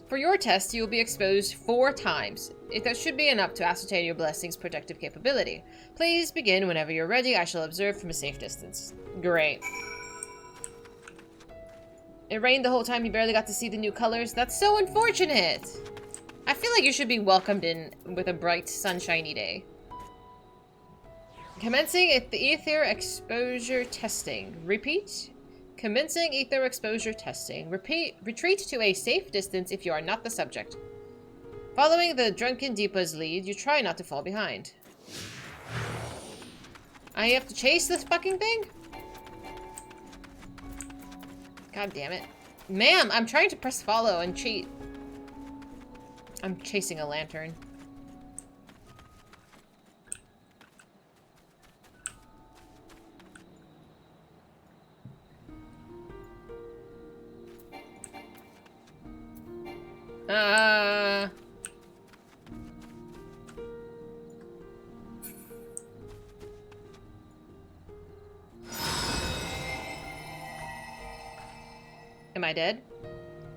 For your test, you will be exposed 4 times. That should be enough to ascertain your blessing's protective capability. Please begin whenever you're ready. I shall observe from a safe distance. Great. It rained the whole time. You barely got to see the new colors. That's so unfortunate. I feel like you should be welcomed in with a bright, sunshiny day. Commencing at the ether exposure testing. Repeat. Commencing ether exposure testing. Retreat to a safe distance if you are not the subject. Following the drunken Deepa's lead, you try not to fall behind. I have to chase this fucking thing? God damn it. Ma'am, I'm trying to press follow and cheat. I'm chasing a lantern. Am I dead?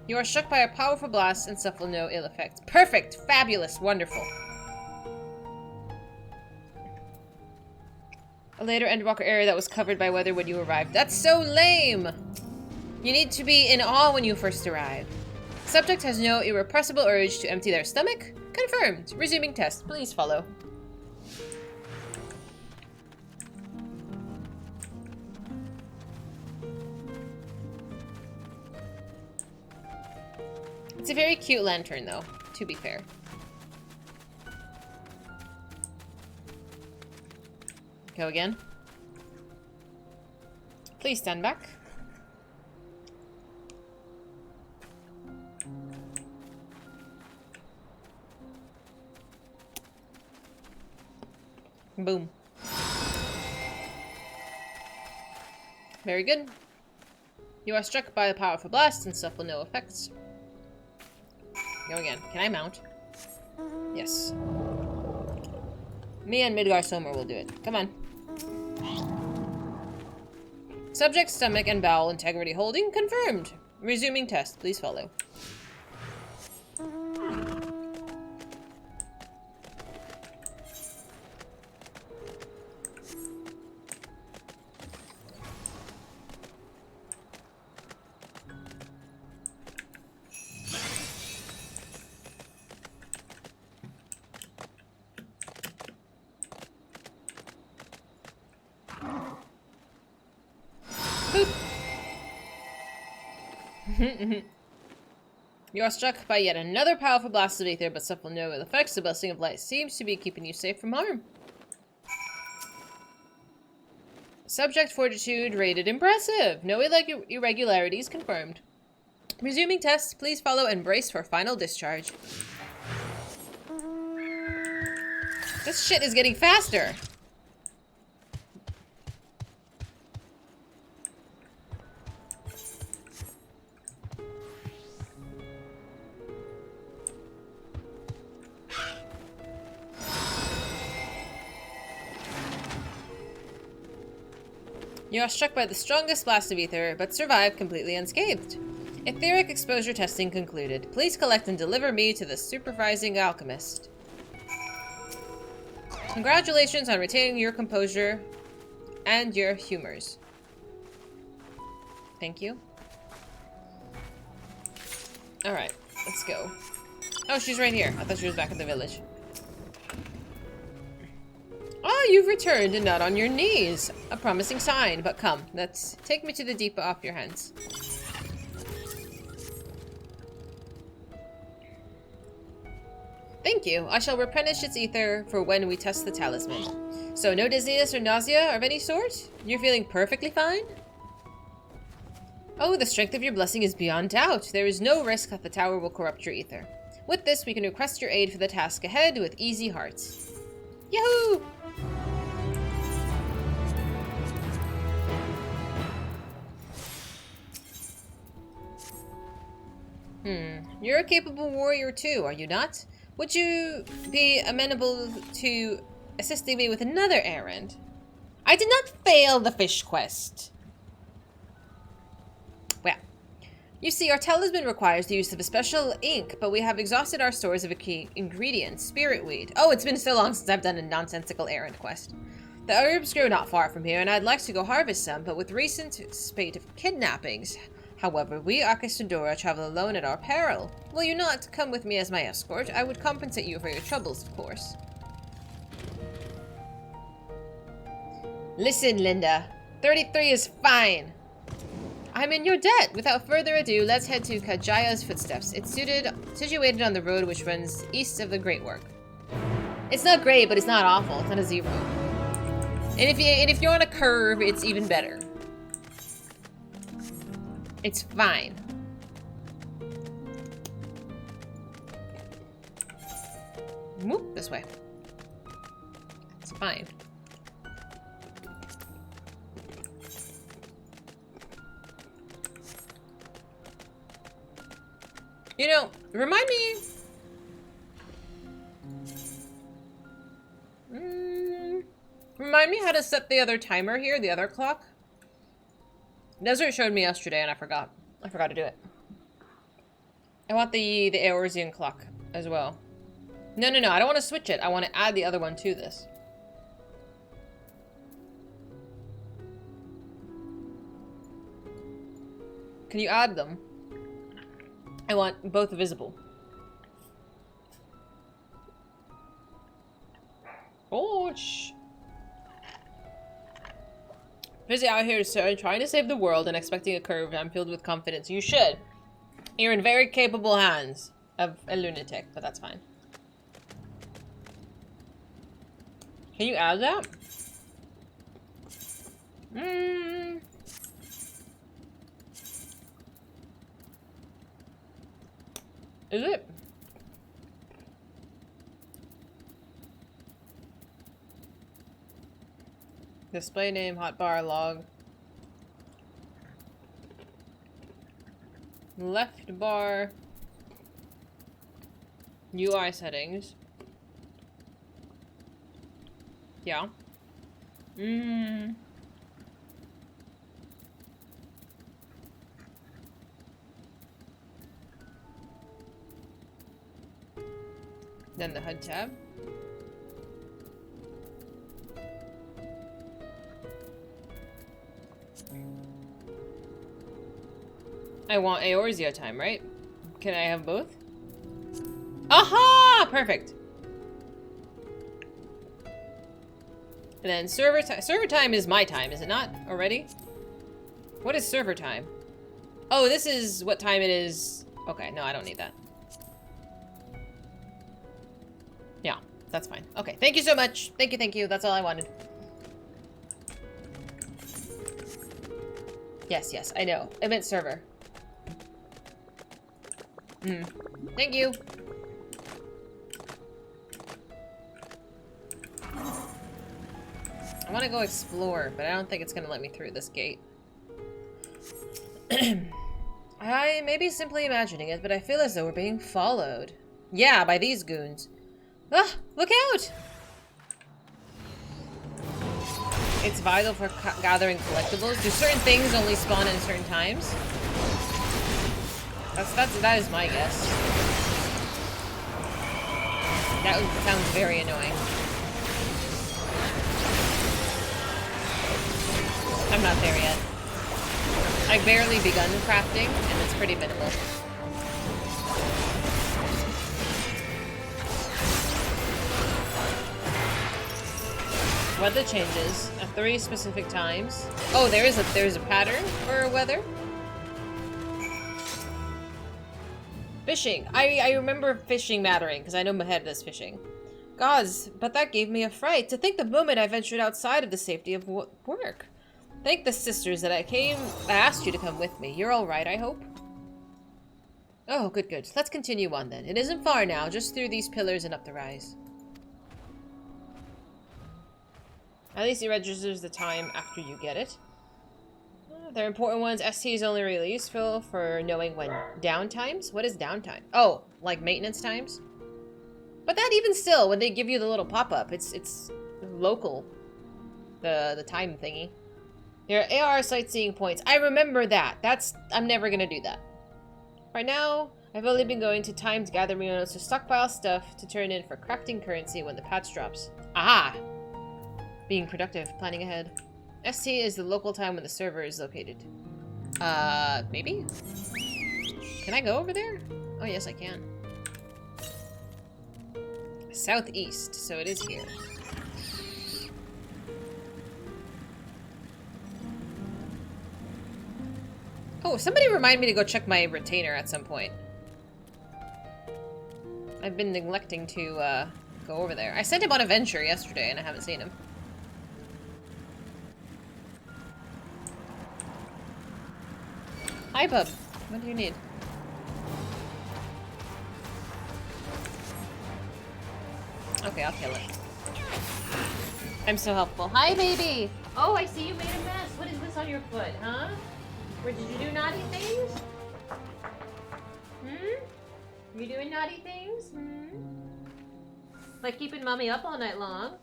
You are struck by a powerful blast and suffer no ill effects. Perfect! Fabulous! Wonderful! A later Endwalker area that was covered by weather when you arrived. That's so lame! You need to be in awe when you first arrive. Subject has no irrepressible urge to empty their stomach. Confirmed. Resuming test. Please follow. It's a very cute lantern, though, to be fair. Go again. Please stand back. Boom. Very good. You are struck by a powerful blast and suffer no effects. Go again. Can I mount? Yes. Me and Midgar Somer will do it. Come on. Subject stomach and bowel integrity holding confirmed. Resuming test. Please follow. You are struck by yet another powerful blast of ether, but suffer no ill effects. The blessing of light seems to be keeping you safe from harm. Subject fortitude rated impressive. No irregularities confirmed. Resuming test. Please follow and brace for final discharge. This shit is getting faster. You are struck by the strongest blast of ether, but survive completely unscathed. Etheric exposure testing concluded. Please collect and deliver me to the supervising alchemist. Congratulations on retaining your composure and your humors. Thank you. Alright, let's go. Oh, she's right here. I thought she was back at the village. Oh, you've returned and not on your knees. A promising sign, but come, let's take me to the deep off your hands. Thank you. I shall replenish its ether for when we test the talisman. So no dizziness or nausea of any sort? You're feeling perfectly fine? Oh, the strength of your blessing is beyond doubt. There is no risk that the tower will corrupt your ether. With this, we can request your aid for the task ahead with easy hearts. Yahoo! You're a capable warrior too, are you not? Would you be amenable to assisting me with another errand? I did not fail the fish quest. Well, you see, our talisman requires the use of a special ink, but we have exhausted our stores of a key ingredient, spirit weed. Oh, it's been so long since I've done a nonsensical errand quest. The herbs grow not far from here, and I'd like to go harvest some, but with recent spate of kidnappings. However, we Akasundora travel alone at our peril. Will you not come with me as my escort? I would compensate you for your troubles, of course. Listen, Linda. 33 is fine. I'm in your debt. Without further ado, let's head to Kajaya's footsteps. It's situated on the road which runs east of the Great Work. It's not great, but it's not awful. It's not a 0. And if you're on a curve, it's even better. It's fine. Whoop, this way. It's fine. You know, remind me... remind me how to set the other timer here, the other clock. Desert showed me yesterday and I forgot. I forgot to do it. I want the Eorzean clock as well. No, I don't want to switch it. I want to add the other one to this. Can you add them? I want both visible. Oh, shh. Fizy out here trying to save the world and expecting a curve. I'm filled with confidence. You should. You're in very capable hands of a lunatic, but that's fine. Can you add that? Is it? Display name, hotbar, log. Left bar. UI settings. Yeah. Then the HUD tab. I want Eorzea time, right? Can I have both? Aha! Perfect. And then server time. Server time is my time, is it not? Already? What is server time? Oh, this is what time it is. Okay, no, I don't need that. Yeah, that's fine. Okay, thank you so much. Thank you. That's all I wanted. Yes, I know. I meant server. Thank you. I want to go explore, but I don't think it's going to let me through this gate. I may be simply imagining it, but I feel as though we're being followed. Yeah, by these goons. Ah, look out! It's vital for gathering collectibles. Do certain things only spawn in certain times? That is my guess. That sounds very annoying. I'm not there yet. I've barely begun crafting, and it's pretty minimal. Weather changes at 3 specific times. Oh, there's a pattern for weather. Fishing. I remember fishing mattering because I know Mahed does fishing. Gods, but that gave me a fright to think the moment I ventured outside of the safety of work. Thank the sisters that I asked you to come with me. You're all right, I hope. Oh, good, good. Let's continue on then. It isn't far now, just through these pillars and up the rise. At least it registers the time after you get it. They're important ones. ST is only really useful for knowing when downtimes. What is downtime? Oh, like maintenance times? But that even still, when they give you the little pop-up, it's local. The time thingy. There are AR sightseeing points. I remember that. I'm never gonna do that. Right now, I've only been going to timed gathering notes to stockpile stuff to turn in for crafting currency when the patch drops. Ah! Being productive, planning ahead. ST is the local time when the server is located. Maybe? Can I go over there? Oh, yes, I can. Southeast, so it is here. Oh, somebody remind me to go check my retainer at some point. I've been neglecting to, go over there. I sent him on a venture yesterday, and I haven't seen him. Hi, bub. What do you need? Okay, I'll kill it. I'm so helpful. Hi, baby! Oh, I see you made a mess. What is this on your foot, huh? Or did you do naughty things? Hmm? You doing naughty things? Hmm? Like keeping mommy up all night long?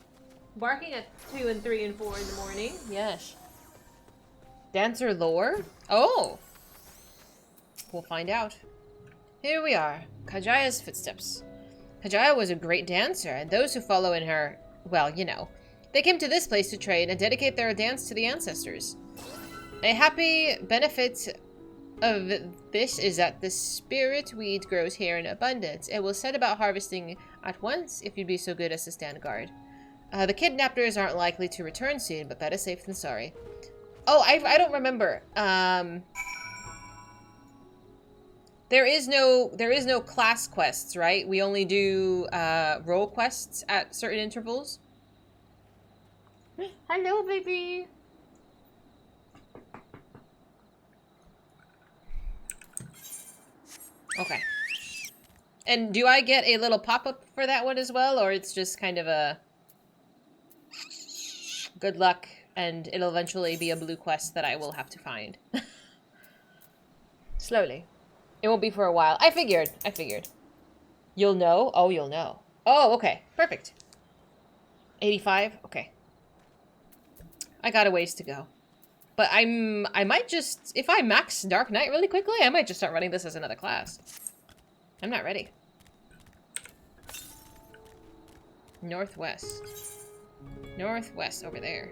Barking at 2 and 3 and 4 in the morning? Yes. Dancer lore? Oh! We'll find out. Here we are. Kajaya's footsteps. Kajaya was a great dancer, and those who follow in her, well, you know. They came to this place to train and dedicate their dance to the ancestors. A happy benefit of this is that the spirit weed grows here in abundance. It will set about harvesting at once if you'd be so good as to stand guard. The kidnappers aren't likely to return soon, but better safe than sorry. Oh, I don't remember. There is no class quests, right? We only do role quests at certain intervals. Hello, baby. Okay. And do I get a little pop-up for that one as well, or it's just kind of a good luck and it'll eventually be a blue quest that I will have to find? Slowly. It won't be for a while. I figured. You'll know? Oh, you'll know. Oh, okay. Perfect. 85? Okay. I got a ways to go. But I might just, if I max Dark Knight really quickly, I might just start running this as another class. I'm not ready. Northwest. Northwest, over there.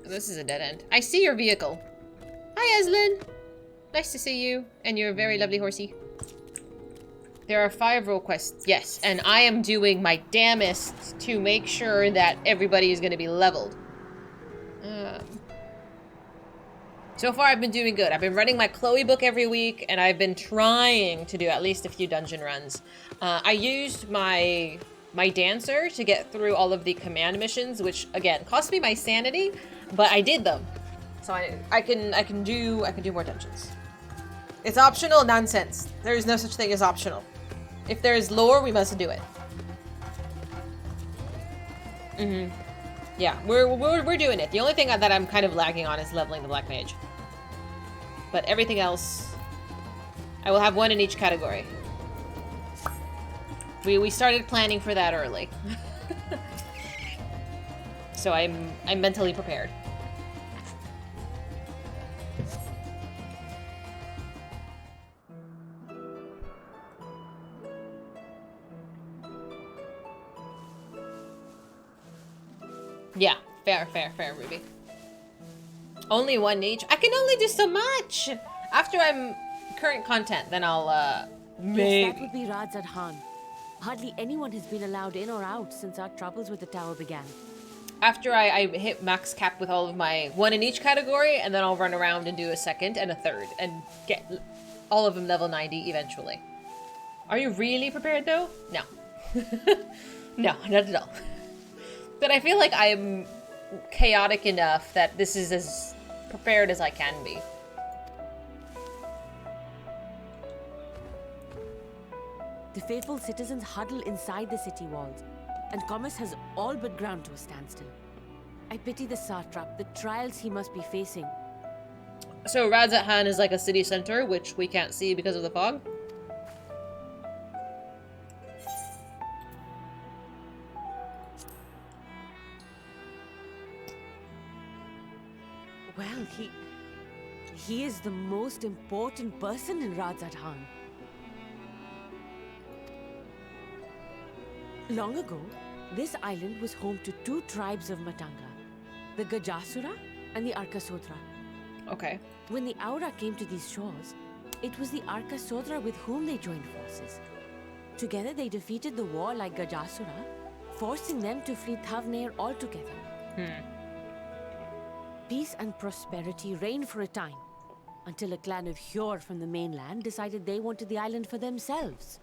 Oh, this is a dead end. I see your vehicle. Hi, Eslin. Nice to see you, and your very lovely horsey. There are 5 role quests, yes, and I am doing my damnest to make sure that everybody is going to be leveled. So far, I've been doing good. I've been running my Chloe book every week, and I've been trying to do at least a few dungeon runs. I used my dancer to get through all of the command missions, which again cost me my sanity, but I did them, so I can do more dungeons. It's optional nonsense. There is no such thing as optional. If there is lore, we must do it. Yeah, we're doing it. The only thing that I'm kind of lagging on is leveling the Black Mage. But everything else, I will have one in each category. We started planning for that early. So I'm mentally prepared. Yeah, fair, Ruby. Only one each? I can only do so much! After I'm current content, then I'll, maybe.
Yes, that would be Radzad Khan. Hardly anyone has been allowed in or out since our troubles with the tower began.
After I hit max cap with all of my one in each category, and then I'll run around and do a second and a third, and get all of them level 90 eventually. Are you really prepared, though? No. No, not at all. But I feel like I am chaotic enough that this is as prepared as I can be.
The faithful citizens huddle inside the city walls, and commerce has all but ground to a standstill. I pity the Satrap, the trials he must be facing.
So Radzat Han is like a city center, which we can't see because of the fog?
Well, he is the most important person in Radzat Han. Long ago, this island was home to two tribes of Matanga, the Gajasura and the Arkasodra.
Okay.
When the Aura came to these shores, it was the Arkasodra with whom they joined forces. Together they defeated the warlike Gajasura, forcing them to flee Thavnair altogether. Peace and prosperity reigned for a time, until a clan of Hyur from the mainland decided they wanted the island for themselves.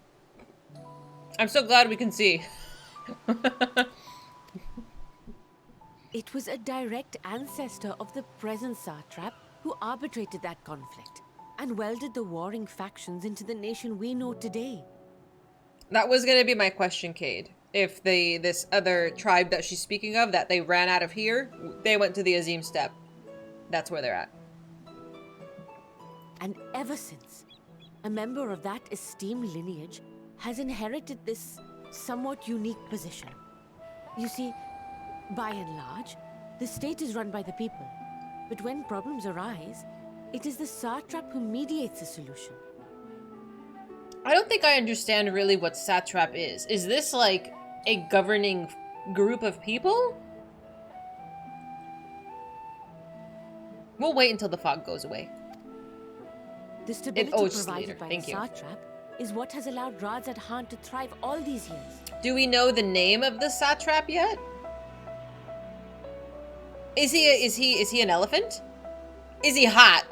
I'm so glad we can see.
It was a direct ancestor of the present Satrap who arbitrated that conflict and welded the warring factions into the nation we know today.
That was gonna be my question, Cade. If this other tribe that she's speaking of, that they ran out of here, they went to the Azim Steppe. That's where they're at.
And ever since, a member of that esteemed lineage has inherited this somewhat unique position. You see, by and large, the state is run by the people. But when problems arise, it is the Satrap who mediates the solution.
I don't think I understand really what Satrap is. Is this like a governing group of people? We'll wait until the fog goes away.
The stability provided by the
Thank you.
Satrap is what has allowed Radzat Han to thrive all these years.
Do we know the name of the Satrap yet? Is he an elephant? Is he hot?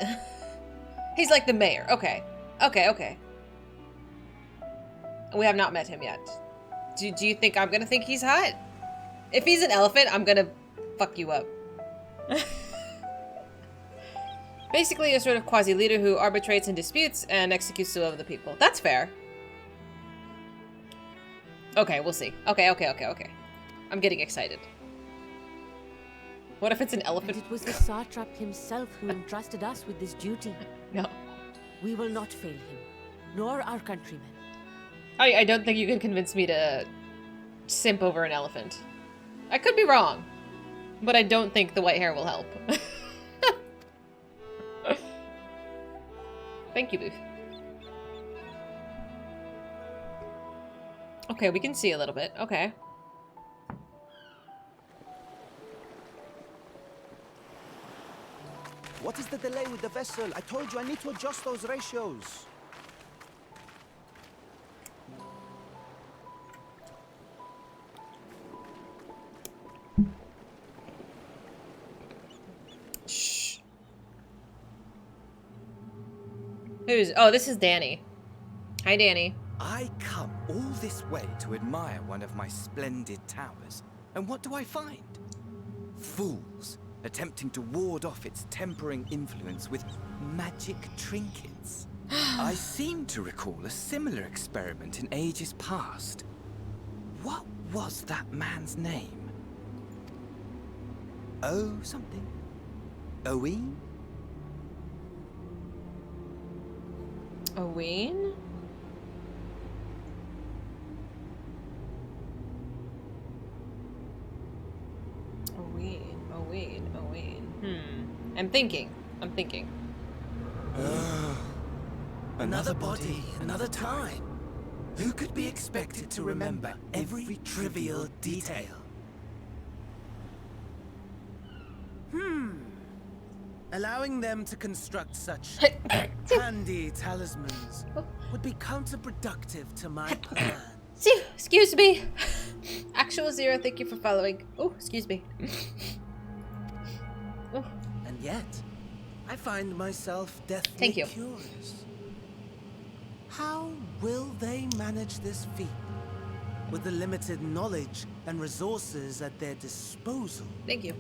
He's like the mayor. Okay. We have not met him yet. Do you think I'm gonna think he's hot? If he's an elephant, I'm gonna fuck you up. Basically a sort of quasi-leader who arbitrates in disputes and executes the will of the people. That's fair. Okay, we'll see. Okay. I'm getting excited. What if it's an elephant?
And it was the Satrap himself who entrusted us with this duty.
No.
We will not fail him, nor our countrymen.
I don't think you can convince me to simp over an elephant. I could be wrong, but I don't think the white hair will help. Thank you, Booth. Okay, we can see a little bit. Okay.
What is the delay with the vessel? I told you I need to adjust those ratios.
Shh. Oh, this is Danny. Hi, Danny.
I come all this way to admire one of my splendid towers, and what do I find? Fools attempting to ward off its tempering influence with magic trinkets. I seem to recall a similar experiment in ages past. What was that man's name? Oh, something. Owen?
Owen? Owen. I'm thinking.
Another body, another time. Who could be expected to remember every trivial detail?
Allowing them to construct such handy talismans would be counterproductive to my plan.
Excuse me. Actual Zero, thank you for following. Oh, excuse me.
Oh. And yet, I find myself deathly curious. How will they manage this feat with the limited knowledge and resources at their disposal?
Thank you.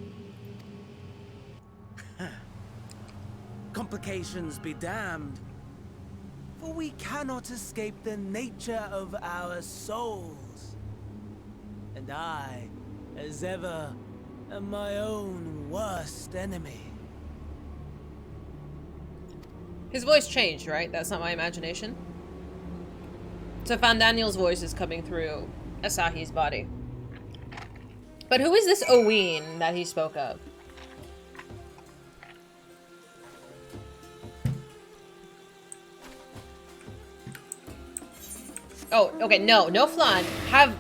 Complications be damned, for we cannot escape the nature of our souls. And I, as ever, am my own worst enemy.
His voice changed, right? That's not my imagination. So Fandaniel's voice is coming through Asahi's body. But who is this Owen that he spoke of? Oh, okay, no flan. Have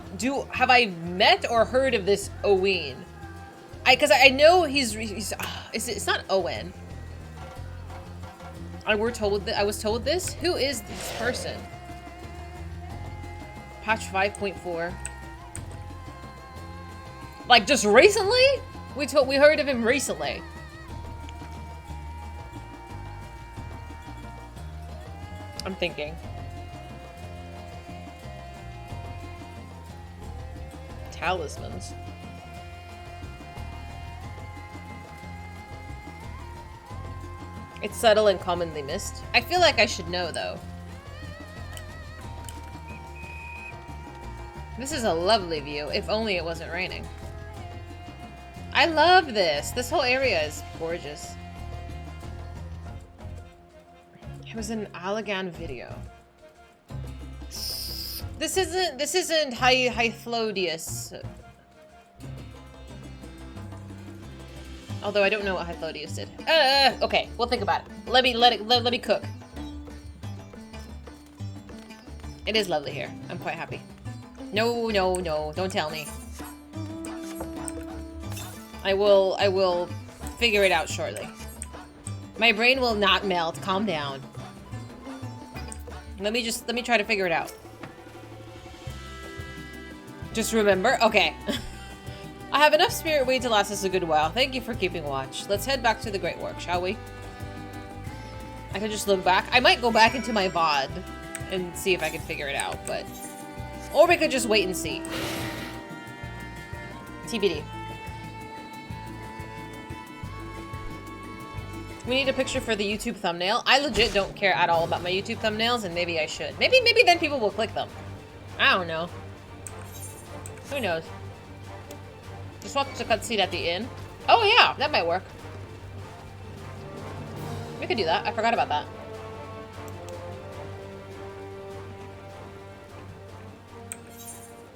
I met or heard of this Owen? Because I know it's not Owen. I was told this. Who is this person? Patch 5.4. Like just recently? We heard of him recently. I'm thinking. Talismans. It's subtle and commonly missed. I feel like I should know, though. This is a lovely view, if only it wasn't raining. I love this. This whole area is gorgeous. It was an Allegan video. This isn't Hythlodius. Although I don't know what Hythlodius did. Okay, we'll think about it. Let me cook. It is lovely here. I'm quite happy. No, don't tell me. I will figure it out shortly. My brain will not melt. Calm down. Let me try to figure it out. Just remember? Okay. I have enough spirit weight to last us a good while. Thank you for keeping watch. Let's head back to the Great Work, shall we? I could just look back. I might go back into my VOD and see if I can figure it out, but... Or we could just wait and see. TBD. We need a picture for the YouTube thumbnail. I legit don't care at all about my YouTube thumbnails, and maybe I should. Maybe then people will click them. I don't know. Who knows? Just watch the cutscene at the inn. Oh yeah, that might work. We could do that. I forgot about that.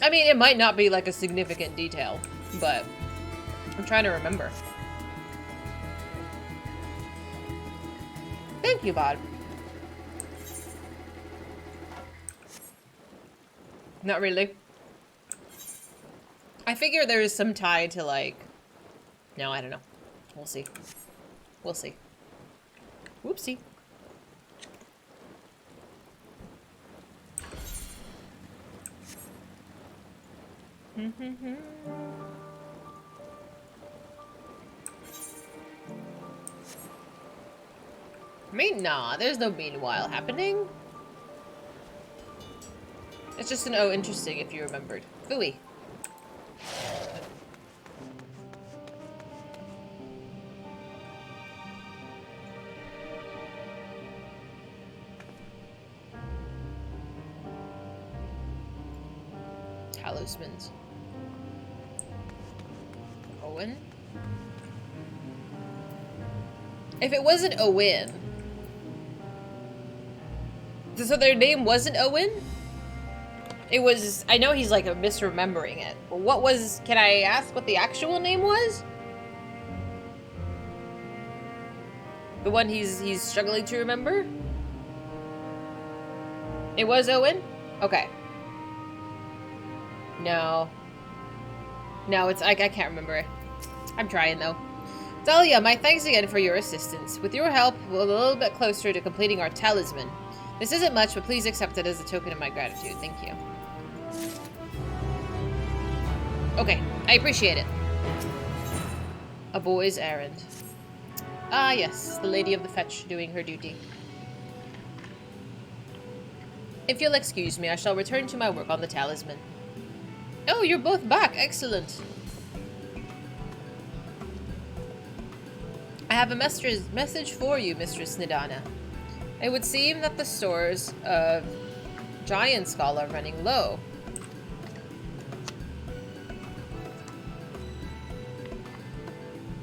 I mean, it might not be like a significant detail, but I'm trying to remember. Thank you, Bod. Not really. I figure there is some tie to like... No, I don't know. We'll see. We'll see. Whoopsie. I mean, nah, there's no meanwhile happening. It's just an oh, interesting if you remembered. Phooey. Talismans. Owen? If it wasn't Owen... So their name wasn't Owen? It was... I know he's like misremembering it. But what was... Can I ask what the actual name was? The one he's struggling to remember? It was Owen? Okay. No. No, it's... I can't remember it. I'm trying, though. Dahlia, my thanks again for your assistance. With your help, we're a little bit closer to completing our talisman. This isn't much, but please accept it as a token of my gratitude. Thank you. Okay, I appreciate it. A boy's errand. Ah, yes, the Lady of the Fetch doing her duty. If you'll excuse me, I shall return to my work on the talisman. Oh, you're both back. Excellent. I have a message for you, Mistress Nidana. It would seem that the stores of Giant Skull are running low.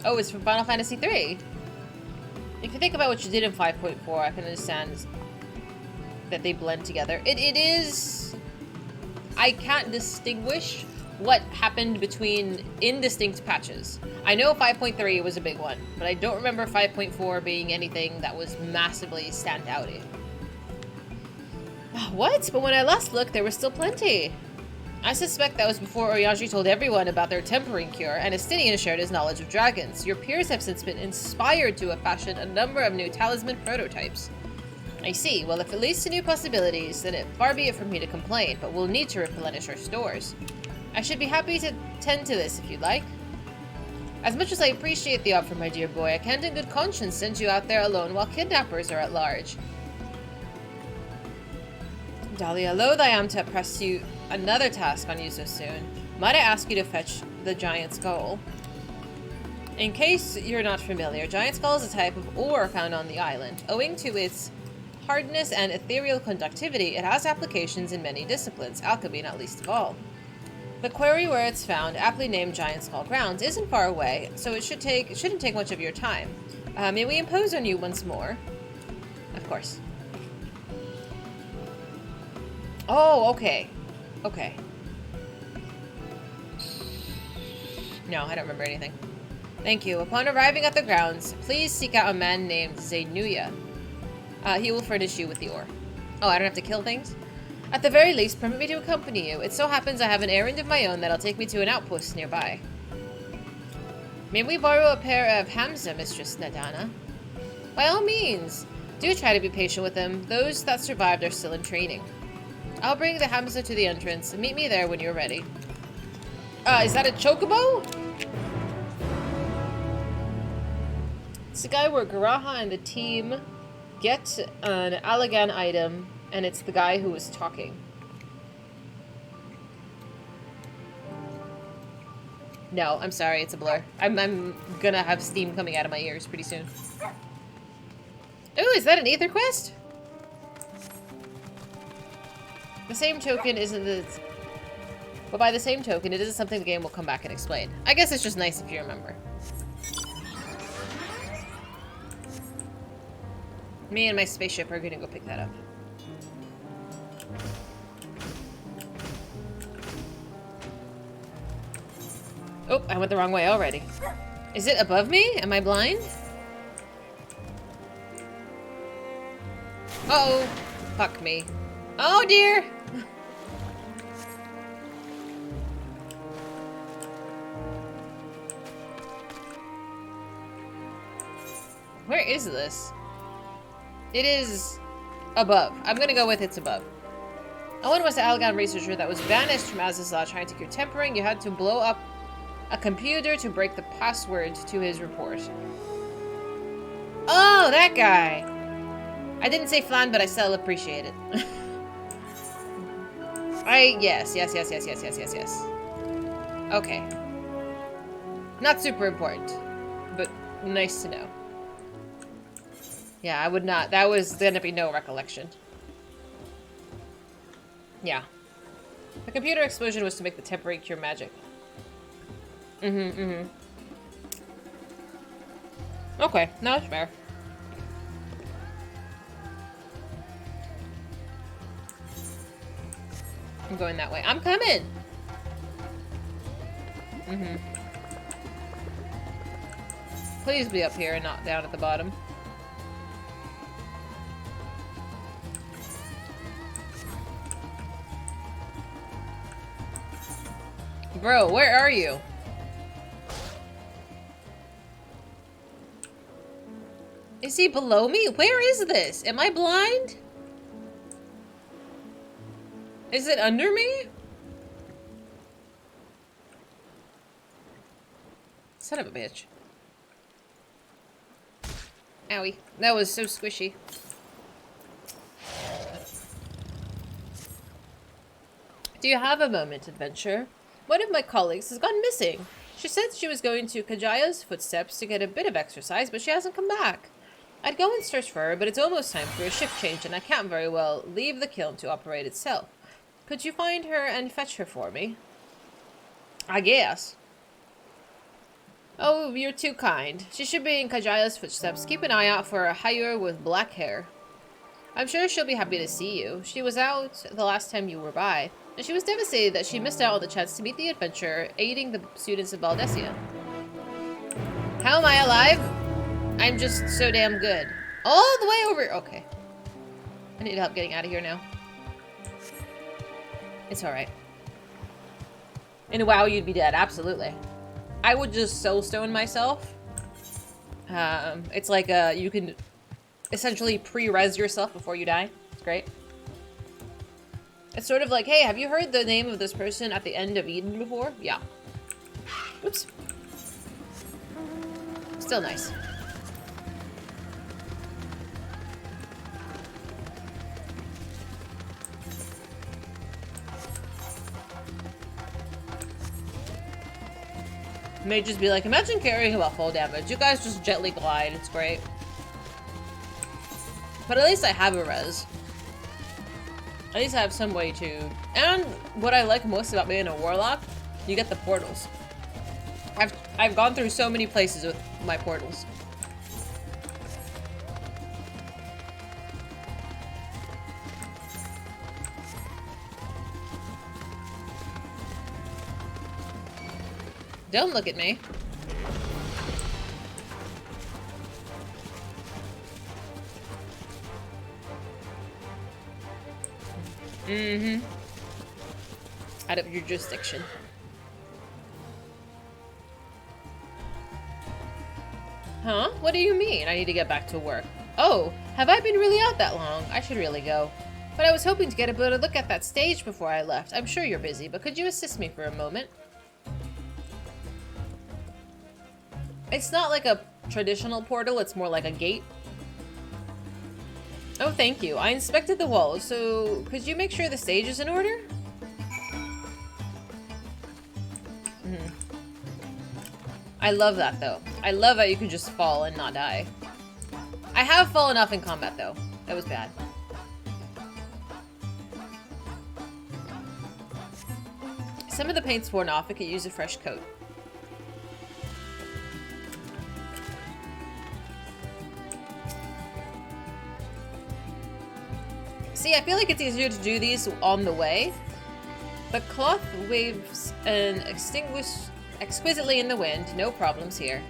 Oh, it's from Final Fantasy III. If you think about what you did in 5.4, I can understand that they blend together. It is... I can't distinguish what happened between indistinct patches. I know 5.3 was a big one, but I don't remember 5.4 being anything that was massively standouty. What? But when I last looked, there was still plenty. I suspect that was before Orianji told everyone about their tempering cure, and Estinian shared his knowledge of dragons. Your peers have since been inspired to fashion a number of new talisman prototypes. I see. Well, if it leads to new possibilities, then far be it from me to complain, but we'll need to replenish our stores. I should be happy to tend to this if you'd like. As much as I appreciate the offer, my dear boy, I can't in good conscience send you out there alone while kidnappers are at large. Dahlia, loath I am to press you another task on you so soon. Might I ask you to fetch the Giant Skull? In case you're not familiar, Giant Skull is a type of ore found on the island. Owing to its hardness and ethereal conductivity, it has applications in many disciplines, alchemy not least of all. The quarry where it's found, aptly named Giant Skull Grounds, isn't far away, so it shouldn't take much of your time. May we impose on you once more? Of course. Oh, okay. Okay. No, I don't remember anything. Thank you. Upon arriving at the grounds, please seek out a man named Zainuya. He will furnish you with the ore. Oh, I don't have to kill things? At the very least, permit me to accompany you. It so happens I have an errand of my own that'll take me to an outpost nearby. May we borrow a pair of Hamza, Mistress Nidana? By all means. Do try to be patient with them. Those that survived are still in training. I'll bring the Hamza to the entrance. Meet me there when you're ready. Is that a chocobo? It's the guy where Garaha and the team get an Allagan item, and it's the guy who was talking. No, I'm sorry, it's a blur. I'm gonna have steam coming out of my ears pretty soon. Ooh, is that an Aether quest? The same token isn't the... But by the same token, it isn't something the game will come back and explain. I guess it's just nice if you remember. Me and my spaceship are gonna go pick that up. Oh, I went the wrong way already. Is it above me? Am I blind? Uh-oh. Fuck me. Oh dear! Where is this? It is above. I'm gonna go with it's above. Owen was the Allagan researcher that was banished from Azazah trying to cure tempering. You had to blow up a computer to break the password to his report. Oh, that guy! I didn't say flan, but I still appreciate it. Yes. Okay. Not super important, but nice to know. Yeah, I would not. That was gonna be no recollection. Yeah. The computer explosion was to make the temporary cure magic. Okay, no, it's fair. I'm going that way. I'm coming! Please be up here and not down at the bottom. Bro, where are you? Is he below me? Where is this? Am I blind? Is it under me? Son of a bitch. Owie. That was so squishy. Do you have a moment, adventure? One of my colleagues has gone missing. She said she was going to Kajaya's footsteps to get a bit of exercise, but she hasn't come back. I'd go and search for her, but it's almost time for a shift change, and I can't very well leave the kiln to operate itself. Could you find her and fetch her for me? I guess. Oh, you're too kind. She should be in Kajaya's footsteps. Keep an eye out for a Hydaelyn with black hair. I'm sure she'll be happy to see you. She was out the last time you were by, and she was devastated that she missed out on the chance to meet the adventurer aiding the students of Baldesia. How am I alive? I'm just so damn good. All the way over. Okay. I need help getting out of here now. It's alright. In WoW, you'd be dead. Absolutely. I would just soulstone myself. It's like you can essentially pre-res yourself before you die. It's great. It's sort of like, hey, have you heard the name of this person at the end of Eden before? Yeah. Oops. Still nice. May just be like, imagine carrying about full damage. You guys just gently glide. It's great. But at least I have a res. At least I have some way to... And what I like most about being a warlock, you get the portals. I've gone through so many places with my portals. Don't look at me. Mm-hmm. Out of your jurisdiction. Huh? What do you mean? I need to get back to work. Oh, have I been really out that long? I should really go. But I was hoping to get a better look at that stage before I left. I'm sure you're busy, but could you assist me for a moment? It's not like a traditional portal, it's more like a gate. Oh, thank you. I inspected the walls, so could you make sure the stage is in order? I love that, though. I love that you can just fall and not die. I have fallen off in combat, though. That was bad. Some of the paint's worn off. I could use a fresh coat. See, I feel like it's easier to do these on the way. The cloth waves and extinguishes exquisitely in the wind. No problems here.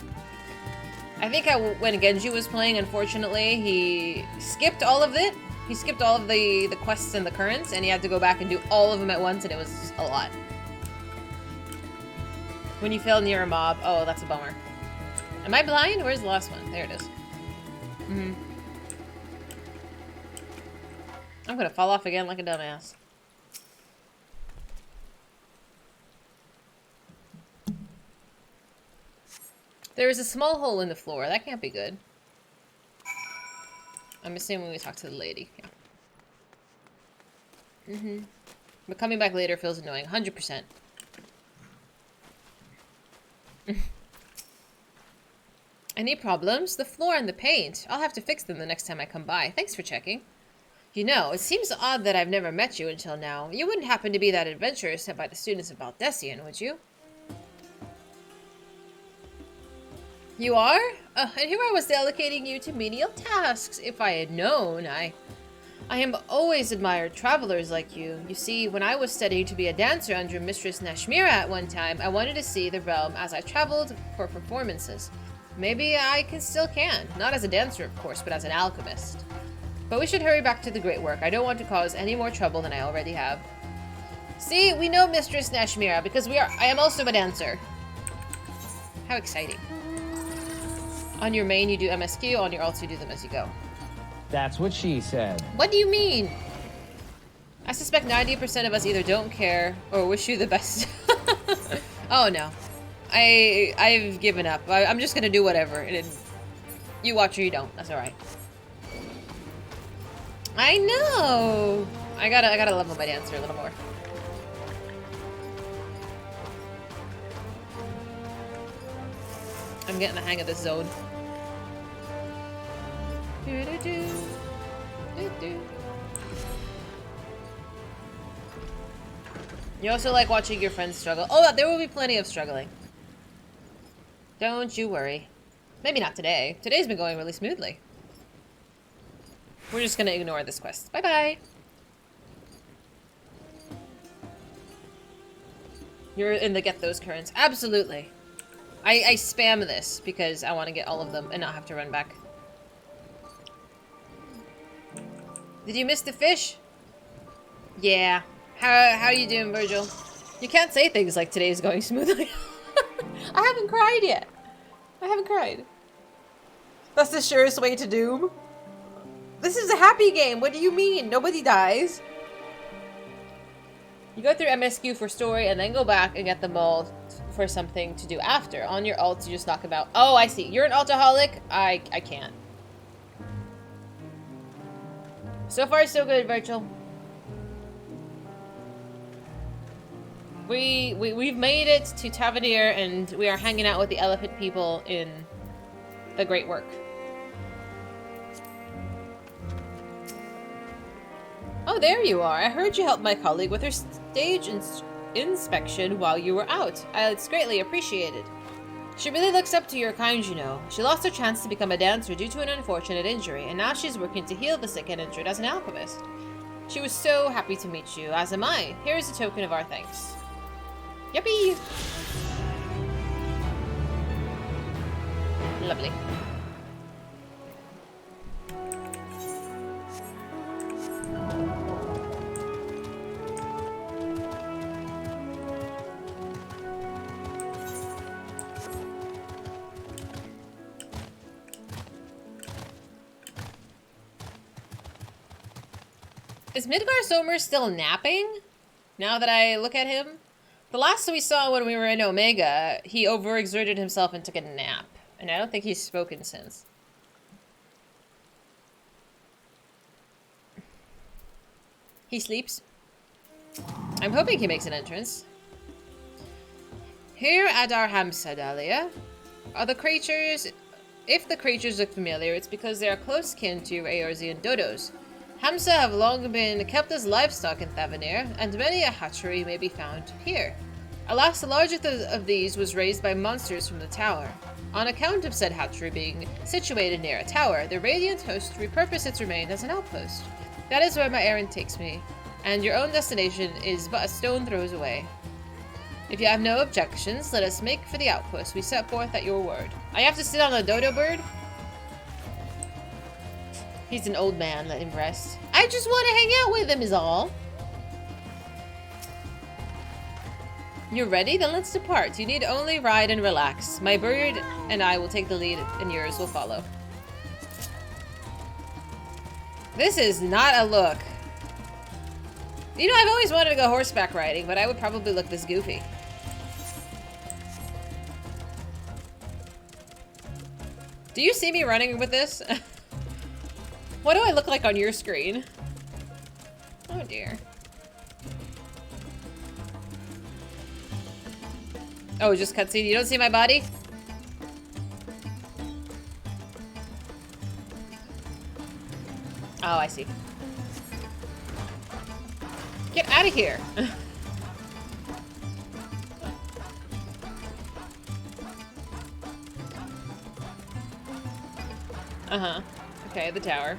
I think when Genji was playing, unfortunately, he skipped all of it. He skipped all of the quests and the currents, and he had to go back and do all of them at once, and it was a lot. When you fell near a mob. Oh, that's a bummer. Am I blind? Where's the last one? There it is. I'm gonna fall off again like a dumbass. There is a small hole in the floor. That can't be good. I'm assuming we talk to the lady. Yeah. But coming back later feels annoying. 100%. Any problems? The floor and the paint. I'll have to fix them the next time I come by. Thanks for checking. You know, it seems odd that I've never met you until now. You wouldn't happen to be that adventurer sent by the students of Baldesion, would you? You are? And here I was delegating you to menial tasks. If I had known, I have always admired travelers like you. You see, when I was studying to be a dancer under Mistress Nashmira at one time, I wanted to see the realm as I traveled for performances. Maybe I still can. Not as a dancer, of course, but as an alchemist. But we should hurry back to the great work. I don't want to cause any more trouble than I already have. See, we know Mistress Nashmira because I am also a dancer. How exciting. On your main, you do MSQ. On your alt, you do them as you go.
That's what she said.
What do you mean? I suspect 90% of us either don't care or wish you the best. Oh no. I've given up. I'm just gonna do whatever. And you watch or you don't. That's alright. I know! I gotta level my dancer a little more. I'm getting the hang of this zone. You also like watching your friends struggle. Oh, there will be plenty of struggling. Don't you worry. Maybe not today. Today's been going really smoothly. We're just gonna ignore this quest. Bye-bye. You're in the get those currents. Absolutely. I spam this because I want to get all of them and not have to run back. Did you miss the fish? Yeah. How you doing, Virgil? You can't say things like today's going smoothly. I haven't cried yet. I haven't cried. That's the surest way to doom. This is a happy game. What do you mean? Nobody dies. You go through MSQ for story and then go back and get them all for something to do after. On your alt, you just knock them out. Oh, I see. You're an altaholic? I can't. So far, so good, Virgil. We've made it to Thavnair and we are hanging out with the elephant people in the Great Work. Oh, there you are. I heard you helped my colleague with her stage inspection while you were out. It's greatly appreciated. She really looks up to your kind, you know. She lost her chance to become a dancer due to an unfortunate injury, and now she's working to heal the sick and injured as an alchemist. She was so happy to meet you, as am I. Here is a token of our thanks. Yuppie! Lovely. Is Midgar Somer still napping? Now that I look at him? The last we saw when we were in Omega, he overexerted himself and took a nap. And I don't think he's spoken since. He sleeps. I'm hoping he makes an entrance. Here at our Hamsa, Dahlia, are the creatures... If the creatures look familiar, it's because they are close kin to Eorzean dodos. Hamsa have long been kept as livestock in Thavnair, and many a hatchery may be found here. Alas, the largest of these was raised by monsters from the tower. On account of said hatchery being situated near a tower, the Radiant host repurposed its remains as an outpost. That is where my errand takes me, and your own destination is but a stone throws away. If you have no objections, let us make for the outpost we set forth at your word. I have to sit on a dodo bird? He's an old man, let him rest. I just want to hang out with him is all. You're ready? Then let's depart. You need only ride and relax. My bird and I will take the lead and yours will follow. This is not a look. You know, I've always wanted to go horseback riding, but I would probably look this goofy. Do you see me running with this? What do I look like on your screen? Oh dear. Oh, just cutscene. You don't see my body? Oh, I see. Get out of here. Uh-huh. Okay, the tower.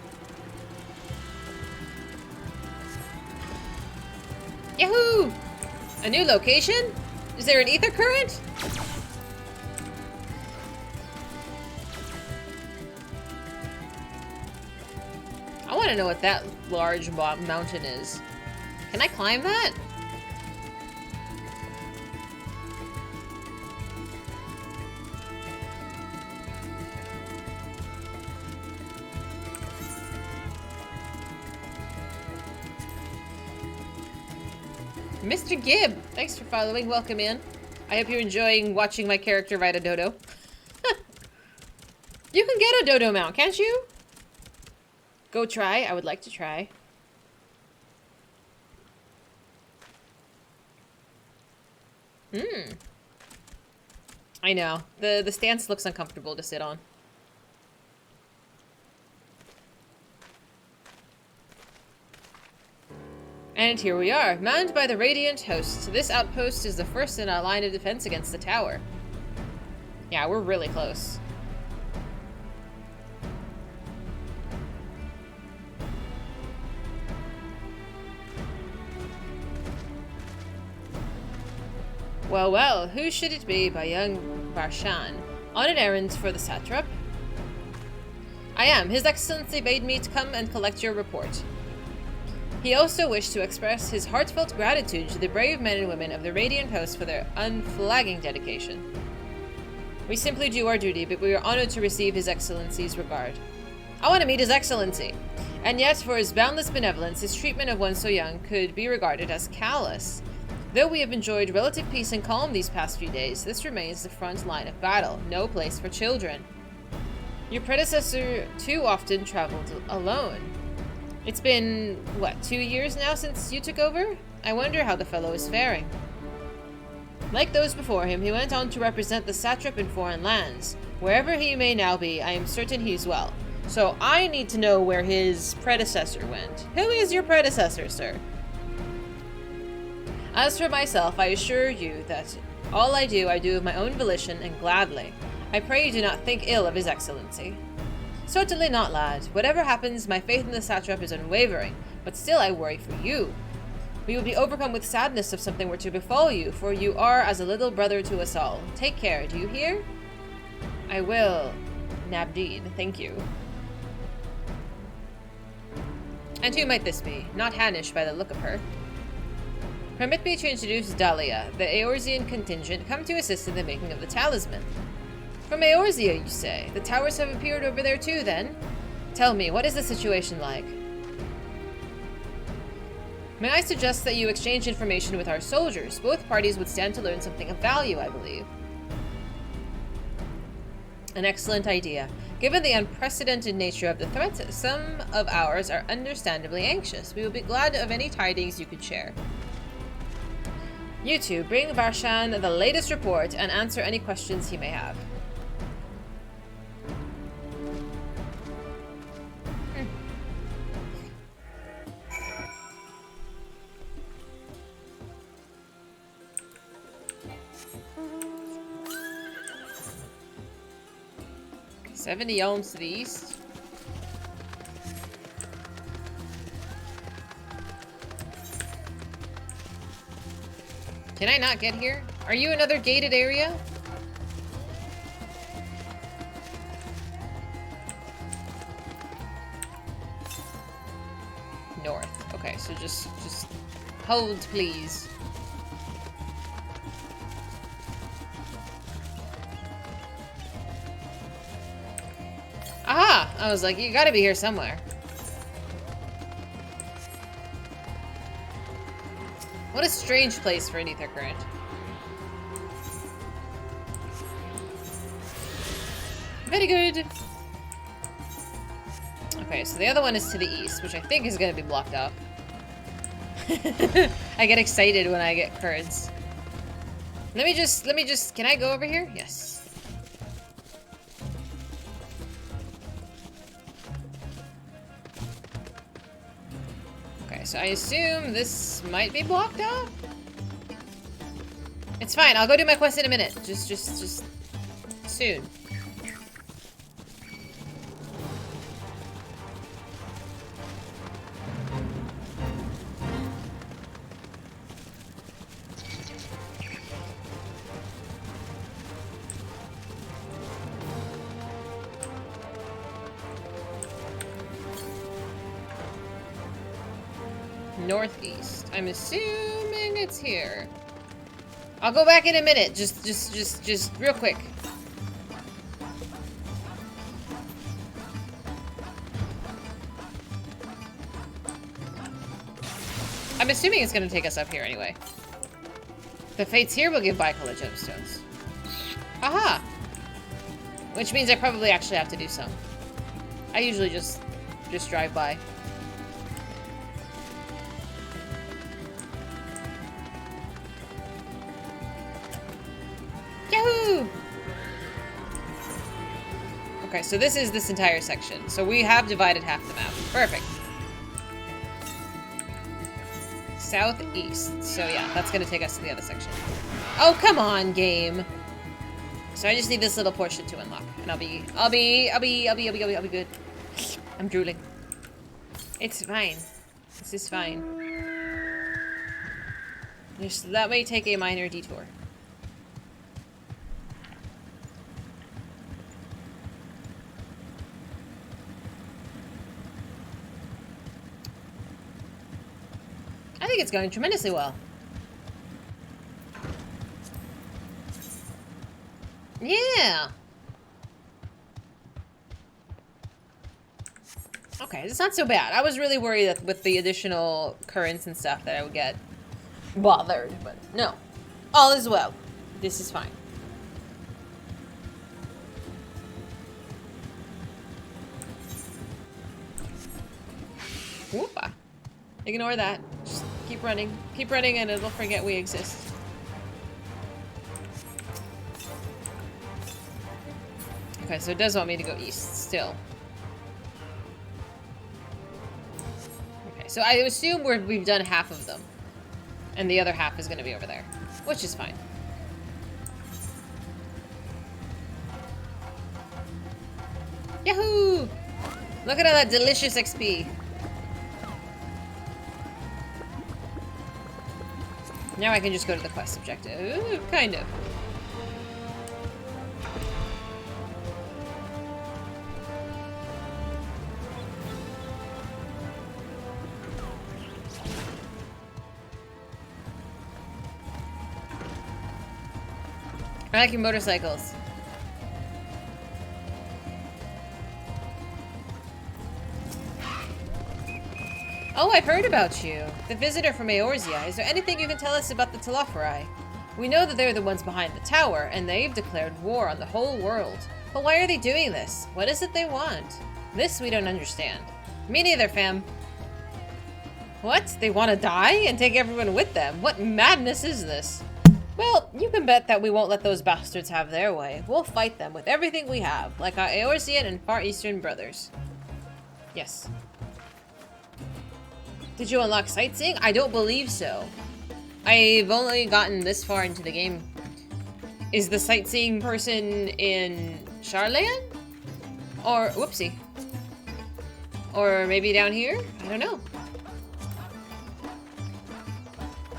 Yahoo! A new location? Is there an ether current? I want to know what that large mountain is. Can I climb that? Mr. Gibb, thanks for following. Welcome in. I hope you're enjoying watching my character ride a dodo. You can get a dodo mount, can't you? Go try. I would like to try. I know. The stance looks uncomfortable to sit on. And here we are, manned by the Radiant Host. This outpost is the first in our line of defense against the tower. Yeah, we're really close. Well, well, who should it be but young Varshan, on an errand for the Satrap? I am. His Excellency bade me to come and collect your report. He also wished to express his heartfelt gratitude to the brave men and women of the Radiant Host for their unflagging dedication. We simply do our duty, but we are honored to receive His Excellency's regard. I want to meet His Excellency! And yet, for his boundless benevolence, his treatment of one so young could be regarded as callous. Though we have enjoyed relative peace and calm these past few days, this remains the front line of battle, no place for children. Your predecessor too often traveled alone. It's been, what, 2 years now since you took over? I wonder how the fellow is faring. Like those before him, he went on to represent the Satrap in foreign lands. Wherever he may now be, I am certain he's well. So I need to know where his predecessor went. Who is your predecessor, sir? As for myself, I assure you that all I do of my own volition and gladly. I pray you do not think ill of His Excellency. Certainly not, lad. Whatever happens, my faith in the Satrap is unwavering, but still I worry for you. We would be overcome with sadness if something were to befall you, for you are as a little brother to us all. Take care, do you hear? I will, Nabdeed, thank you. And who might this be? Not Hanish by the look of her. Permit me to introduce Dahlia, the Eorzean contingent come to assist in the making of the Talisman. From Eorzea, you say? The towers have appeared over there too, then? Tell me, what is the situation like? May I suggest that you exchange information with our soldiers? Both parties would stand to learn something of value, I believe. An excellent idea. Given the unprecedented nature of the threat, some of ours are understandably anxious. We would be glad of any tidings you could share. You two, bring Varshan the latest report and answer any questions he may have. Hmm. 70 elms to the east. Can I not get here? Are you another gated area? North. Okay, so just hold, please. Aha! I was like, you gotta be here somewhere. What a strange place for an ether current. Very good. Okay, so the other one is to the east, which I think is gonna be blocked up. I get excited when I get currents. Let me just, can I go over here? Yes. So I assume this might be blocked up? It's fine, I'll go do my quest in a minute. Just soon. Northeast. I'm assuming it's here. I'll go back in a minute. Just real quick. I'm assuming it's going to take us up here anyway. The fates here will give bi-color gemstones. Aha! Which means I probably actually have to do some. I usually just drive by. Yahoo! Okay, so this is this entire section. So we have divided half the map. Perfect. Southeast. So yeah, that's gonna take us to the other section. Oh, come on, game. So I just need this little portion to unlock, and I'll be good. I'm drooling. It's fine. This is fine. Just that may take a minor detour. I think it's going tremendously well. Yeah. Okay, it's not so bad. I was really worried that with the additional currents and stuff that I would get bothered, but no. All is well. This is fine. Whoopa. Ignore that. Just keep running. Keep running and it'll forget we exist. Okay, so it does want me to go east still. Okay, so I assume we've done half of them. And the other half is going to be over there. Which is fine. Yahoo! Look at all that delicious XP. Now I can just go to the quest objective. Ooh, kind of. I like your motorcycles. Oh, I've heard about you. The visitor from Eorzea. Is there anything you can tell us about the Talophori? We know that they're the ones behind the tower, and they've declared war on the whole world. But why are they doing this? What is it they want? This we don't understand. Me neither, fam. What? They want to die and take everyone with them? What madness is this? Well, you can bet that we won't let those bastards have their way. We'll fight them with everything we have, like our Eorzean and Far Eastern brothers. Yes. Did you unlock Sightseeing? I don't believe so. I've only gotten this far into the game. Is the Sightseeing person in Sharlayan? Or, whoopsie. Or maybe down here? I don't know.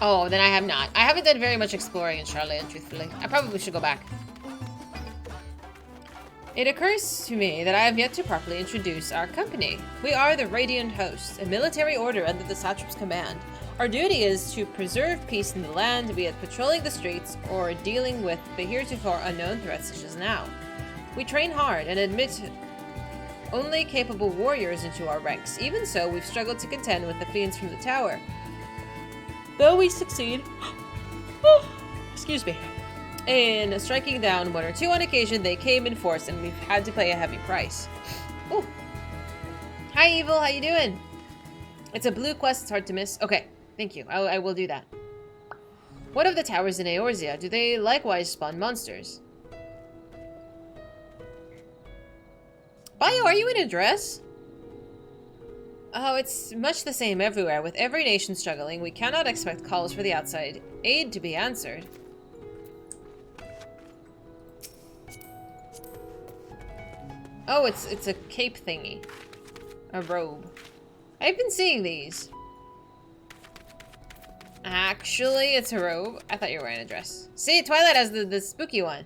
Oh, then I have not. I haven't done very much exploring in Sharlayan, truthfully. I probably should go back. It occurs to me that I have yet to properly introduce our company. We are the Radiant Host, a military order under the Satrap's command. Our duty is to preserve peace in the land, be it patrolling the streets or dealing with the heretofore unknown threats such as now. We train hard and admit only capable warriors into our ranks. Even so, we've struggled to contend with the fiends from the tower. Though we succeed, excuse me, in striking down one or two on occasion, they came in force and we've had to pay a heavy price. Oh, hi Evil, how you doing? It's a blue quest, it's hard to miss. Okay, thank you, I will do that. What of the towers in Eorzea? Do they likewise spawn monsters? Bio, are you in a dress? Oh, it's much the same everywhere. With every nation struggling, we cannot expect calls for the outside aid to be answered. Oh, it's a cape thingy. A robe. I've been seeing these. Actually, it's a robe. I thought you were wearing a dress. See, Twilight has the spooky one.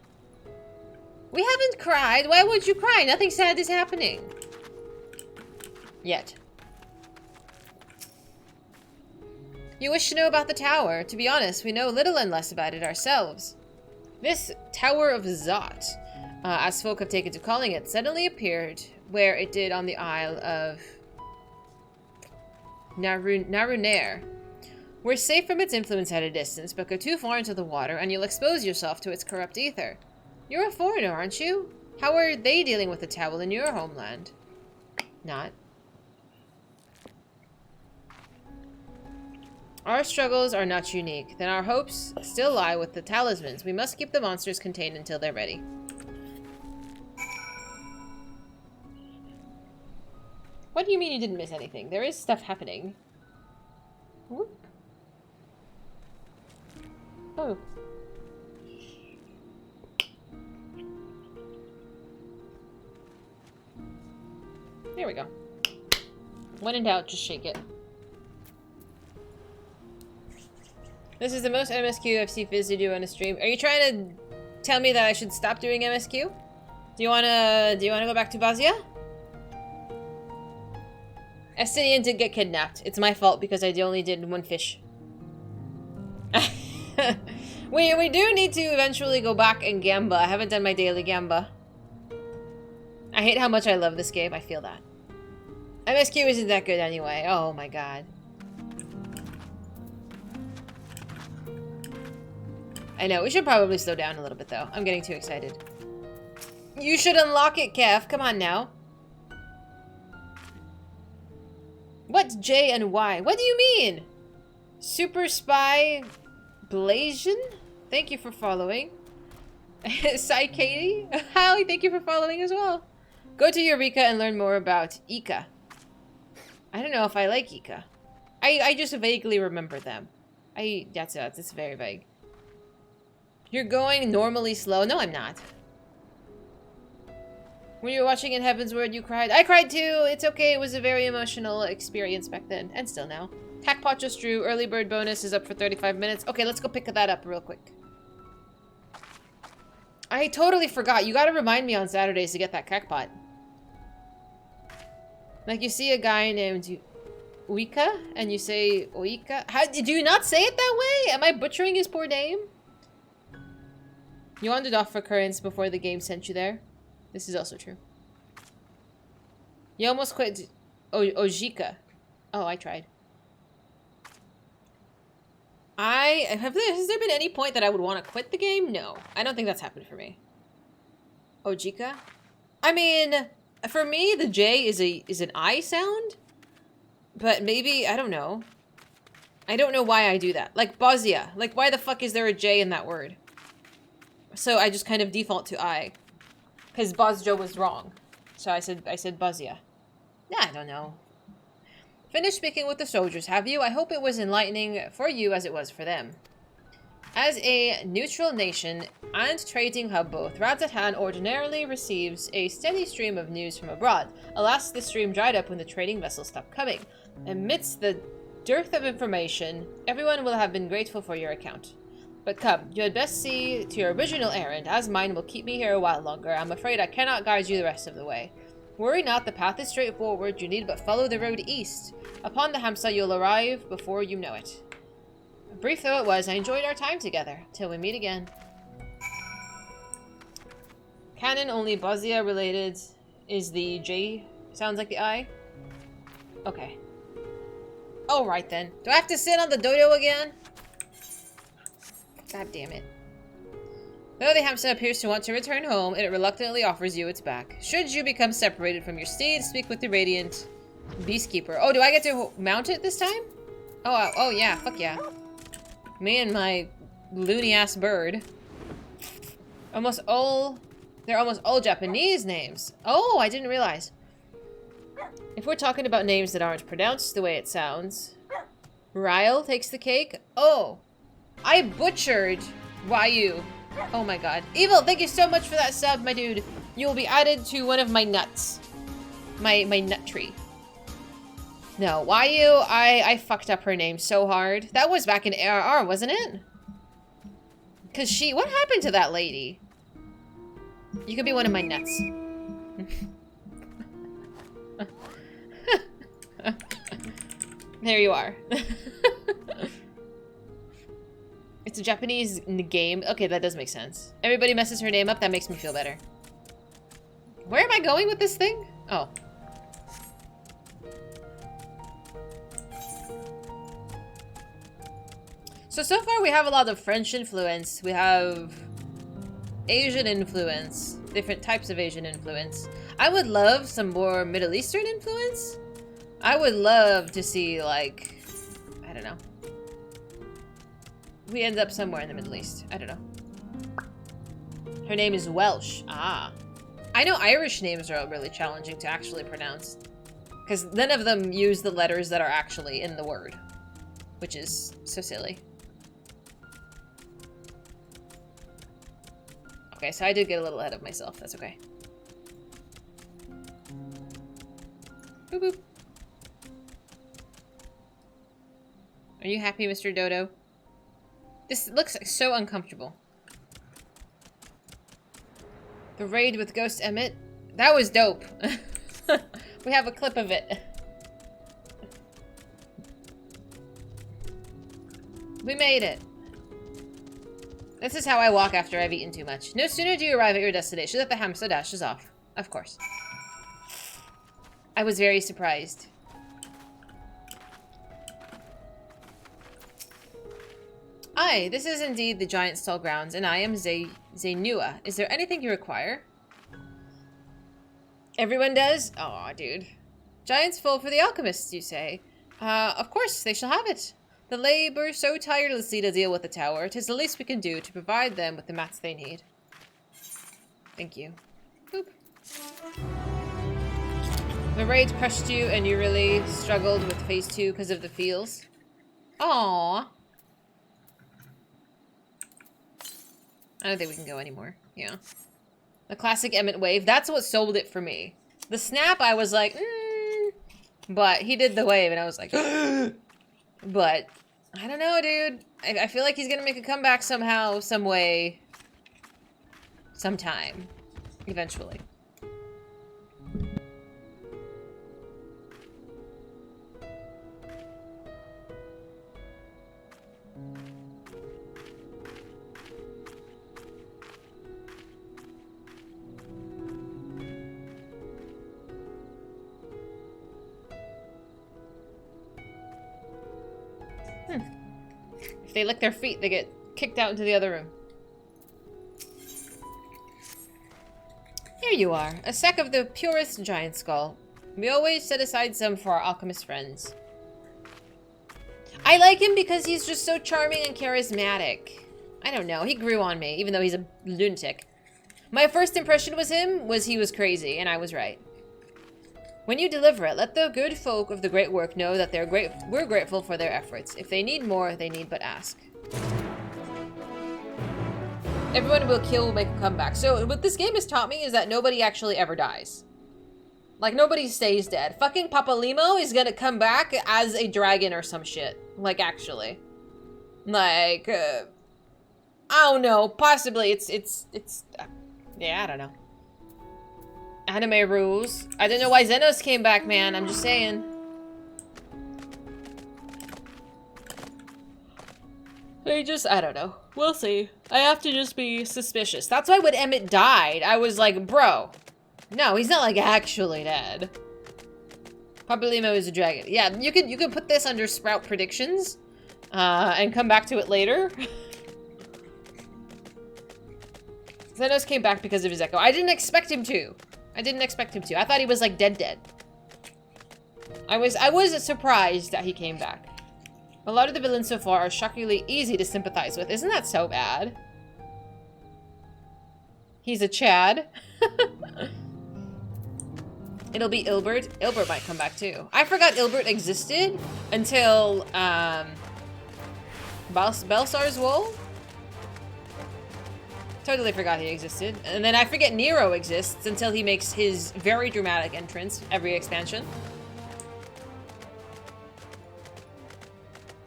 We haven't cried. Why would you cry? Nothing sad is happening. Yet. You wish to know about the tower. To be honest, we know little and less about it ourselves. This Tower of Zot, as folk have taken to calling it, suddenly appeared where it did on the Isle of Narunair. We're safe from its influence at a distance, but go too far into the water and you'll expose yourself to its corrupt ether. You're a foreigner, aren't you? How are they dealing with the towel in your homeland? Not. Our struggles are not unique. Then our hopes still lie with the talismans. We must keep the monsters contained until they're ready. What do you mean you didn't miss anything? There is stuff happening. Whoop. Oh. There we go. When in doubt, just shake it. This is the most MSQ I've seen Fizy do on a stream. Are you trying to tell me that I should stop doing MSQ? Do you wanna go back to Matsya? Estinian did get kidnapped. It's my fault because I only did one fish. we do need to eventually go back and Gamba. I haven't done my daily Gamba. I hate how much I love this game. I feel that. MSQ isn't that good anyway. Oh my god. I know, we should probably slow down a little bit though. I'm getting too excited. You should unlock it, Kev. Come on now. What's J and Y? What do you mean? Super Spy Blasian? Thank you for following. Sai Katie? Hi, thank you for following as well. Go to Eureka and learn more about Ika. I don't know if I like Ika. I just vaguely remember them. That's it. It's very vague. You're going normally slow? No, I'm not. When you were watching in Heaven's Word, you cried. I cried too! It's okay, it was a very emotional experience back then. And still now. Tackpot just drew. Early bird bonus is up for 35 minutes. Okay, let's go pick that up real quick. I totally forgot. You gotta remind me on Saturdays to get that cackpot. Like, you see a guy named Uika, and you say Oika. How did you not say it that way? Am I butchering his poor name? You wandered off for currents before the game sent you there. This is also true. You almost quit Ojika. Oh, I tried. Has there been any point that I would want to quit the game? No. I don't think that's happened for me. Ojika? I mean, for me, the J is an I sound. But maybe, I don't know. I don't know why I do that. Like, Bosnia. Like, why the fuck is there a J in that word? So I just kind of default to I. Because Bosjo was wrong. So I said Bosnia. Yeah, I don't know. Finished speaking with the soldiers, have you? I hope it was enlightening for you as it was for them. As a neutral nation and trading hub both, Radzatan ordinarily receives a steady stream of news from abroad. Alas, the stream dried up when the trading vessels stopped coming. Amidst the dearth of information, everyone will have been grateful for your account. But come, you had best see to your original errand, as mine will keep me here a while longer. I'm afraid I cannot guide you the rest of the way. Worry not, the path is straightforward. You need but follow the road east. Upon the Hamsa, you'll arrive before you know it. Brief though it was, I enjoyed our time together. Till we meet again. Canon only Bosnia related is the J. Sounds like the I. Okay. Alright then. Do I have to sit on the dodo again? God damn it. Though the hamster appears to want to return home, it reluctantly offers you its back. Should you become separated from your steed, speak with the Radiant Beastkeeper. Oh, do I get to mount it this time? Oh yeah, fuck yeah. Me and my loony-ass bird. They're almost all Japanese names. Oh, I didn't realize. If we're talking about names that aren't pronounced the way it sounds. Ryle takes the cake. Oh, I butchered Ryu. Oh my god. Evil, thank you so much for that sub, my dude. You will be added to one of my nuts. My nut tree. No, Ryu, I fucked up her name so hard. That was back in ARR, wasn't it? Cause what happened to that lady? You could be one of my nuts. There you are. It's a Japanese game. Okay, that does make sense. Everybody messes her name up. That makes me feel better. Where am I going with this thing? Oh. So far we have a lot of French influence. We have Asian influence. Different types of Asian influence. I would love some more Middle Eastern influence. I would love to see, like, I don't know. We end up somewhere in the Middle East. I don't know. Her name is Welsh. Ah. I know Irish names are really challenging to actually pronounce. Because none of them use the letters that are actually in the word. Which is so silly. Okay, so I did get a little ahead of myself. That's okay. Boop boop. Are you happy, Mr. Dodo? This looks so uncomfortable. The raid with Ghost Emmett. That was dope. We have a clip of it. We made it. This is how I walk after I've eaten too much. No sooner do you arrive at your destination that the hamster dashes off. Of course. I was very surprised. Aye, this is indeed the giant stall grounds, and I am Zainua. Is there anything you require? Everyone does? Aw, dude. Giants full for the alchemists, you say? Of course, they shall have it. The labor so tirelessly to deal with the tower, 'tis the least we can do to provide them with the mats they need. Thank you. Boop. The raid crushed you and you really struggled with phase 2 because of the feels. Aww. I don't think we can go anymore. Yeah. The classic Emmett wave. That's what sold it for me. The snap, I was like, but he did the wave and I was like, but I don't know, dude. I feel like he's gonna make a comeback somehow, some way, sometime, eventually. If they lick their feet, they get kicked out into the other room. Here you are, a sack of the purest giant skull. We always set aside some for our alchemist friends. I like him because he's just so charming and charismatic. I don't know, he grew on me, even though he's a lunatic. My first impression was he was crazy, and I was right. When you deliver it, let the good folk of the great work know that we're grateful for their efforts. If they need more, they need but ask. Everyone will make a comeback. So what this game has taught me is that nobody actually ever dies. Like, nobody stays dead. Fucking Papa Limo is gonna come back as a dragon or some shit. Like, actually. Like, I don't know. Possibly yeah, I don't know. Anime rules. I don't know why Xenos came back, man. I'm just saying. I don't know. We'll see. I have to just be suspicious. That's why when Emmett died, I was like, bro. No, he's not, like, actually dead. Papa Limo is a dragon. Yeah, you could put this under Sprout predictions, and come back to it later. Xenos came back because of his echo. I didn't expect him to. I thought he was, like, dead. I was surprised that he came back. A lot of the villains so far are shockingly easy to sympathize with. Isn't that so bad? He's a Chad. It'll be Ilbert. Ilbert might come back, too. I forgot Ilbert existed until, Belsar's Wool? Totally forgot he existed. And then I forget Nero exists until he makes his very dramatic entrance every expansion.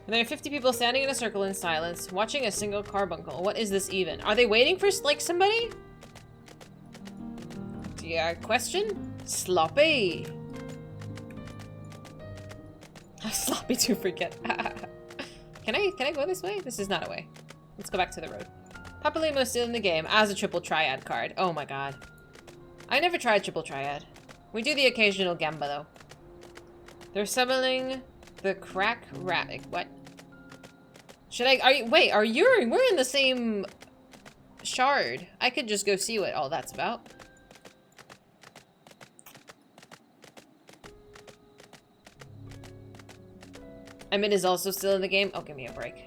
And there are 50 people standing in a circle in silence, watching a single carbuncle. What is this even? Are they waiting for, like, somebody? Yeah, question? Sloppy. Sloppy to forget. Can I go this way? This is not a way. Let's go back to the road. Papa Limo's still in the game as a triple triad card. Oh my god. I never tried triple triad. We do the occasional Gamba though. They're summoning the crack rat. What? Should I, wait, we're in the same shard. I could just go see what all that's about. Emmett is also still in the game. Oh, give me a break.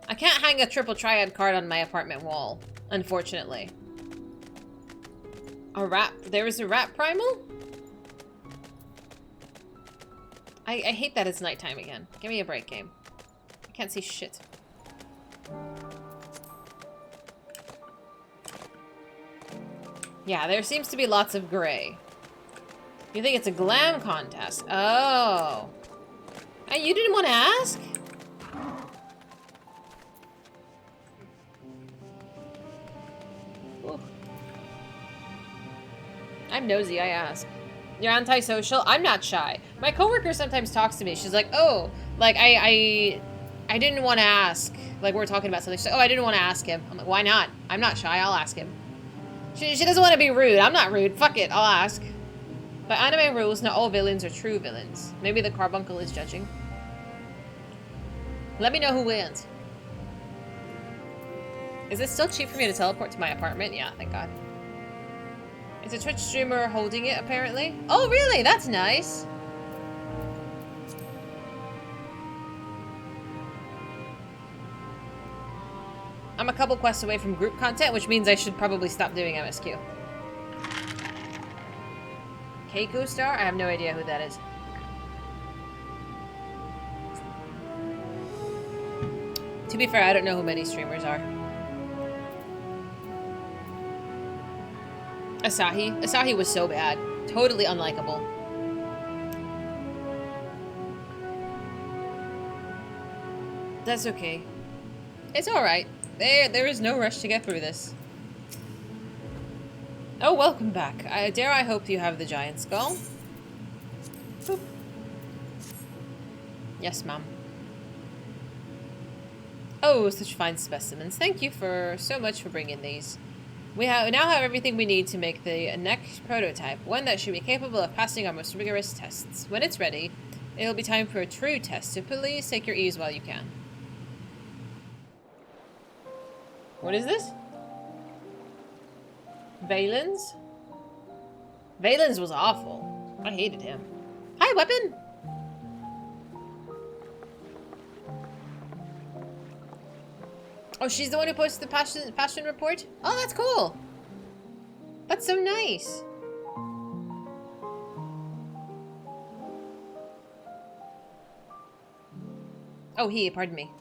I can't hang a triple triad card on my apartment wall, unfortunately. A rat. There is a rat primal? I hate that it's nighttime again. Give me a break, game. I can't see shit. Yeah, there seems to be lots of gray. You think it's a glam contest? Oh. Hey, you didn't want to ask? Ooh. I'm nosy, I ask. You're antisocial? I'm not shy. My coworker sometimes talks to me. She's like, oh, like, I didn't want to ask. Like, we're talking about something. She's like, oh, I didn't want to ask him. I'm like, why not? I'm not shy. I'll ask him. She doesn't want to be rude. I'm not rude. Fuck it. I'll ask. By anime rules, not all villains are true villains. Maybe the carbuncle is judging. Let me know who wins. Is it still cheap for me to teleport to my apartment? Yeah, thank God. It's a Twitch streamer holding it, apparently. Oh, really? That's nice. I'm a couple quests away from group content, which means I should probably stop doing MSQ. Keiko Star? I have no idea who that is. To be fair, I don't know who many streamers are. Asahi? Asahi was so bad. Totally unlikable. That's okay. It's alright. There is no rush to get through this. Oh, welcome back. I hope you have the giant skull. Boop. Yes, ma'am. Oh, such fine specimens. Thank you so much for bringing these. We now have everything we need to make the next prototype, one that should be capable of passing our most rigorous tests. When it's ready, it'll be time for a true test, so please take your ease while you can. What is this? Valens? Valens was awful. I hated him. Hi, weapon! Oh, she's the one who posted the passion report? Oh, that's cool! That's so nice! Oh, pardon me.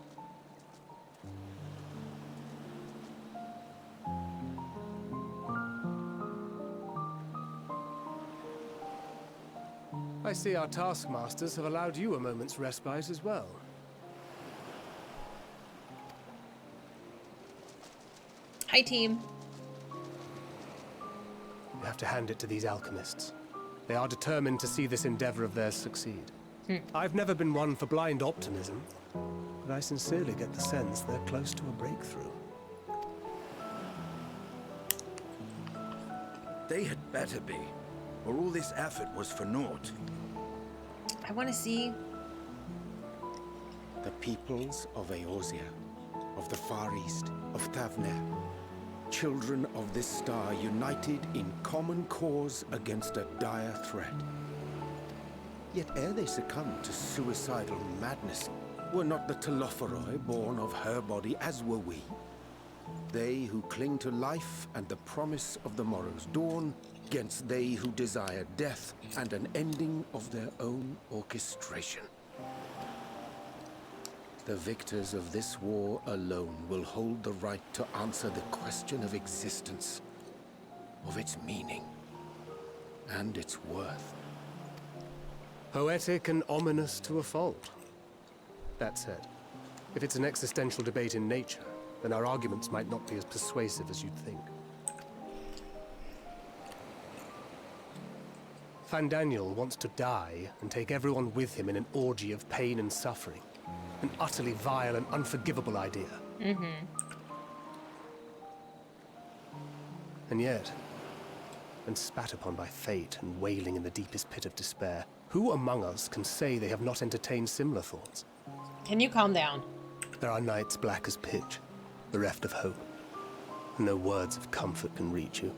I see our taskmasters have allowed you a moment's respite as well.
Hi, team.
You have to hand it to these alchemists. They are determined to see this endeavor of theirs succeed. I've never been one for blind optimism, but I sincerely get the sense they're close to a breakthrough.
They had better be, or all this effort was for naught.
I want to see
the peoples of Eorzea, of the Far East, of Thavnair, children of this star united in common cause against a dire threat. Yet ere they succumbed to suicidal madness, were not the Telophoroi born of her body as were we? They who cling to life and the promise of the morrow's dawn, against they who desire death and an ending of their own orchestration. The victors of this war alone will hold the right to answer the question of existence, of its meaning, and its worth.
Poetic and ominous to a fault. That said, if it's an existential debate in nature, then our arguments might not be as persuasive as you'd think. Fandaniel wants to die and take everyone with him in an orgy of pain and suffering. An utterly vile and unforgivable idea. And yet, when spat upon by fate and wailing in the deepest pit of despair, who among us can say they have not entertained similar thoughts?
Can you calm down?
There are nights black as pitch, bereft of hope. No words of comfort can reach you.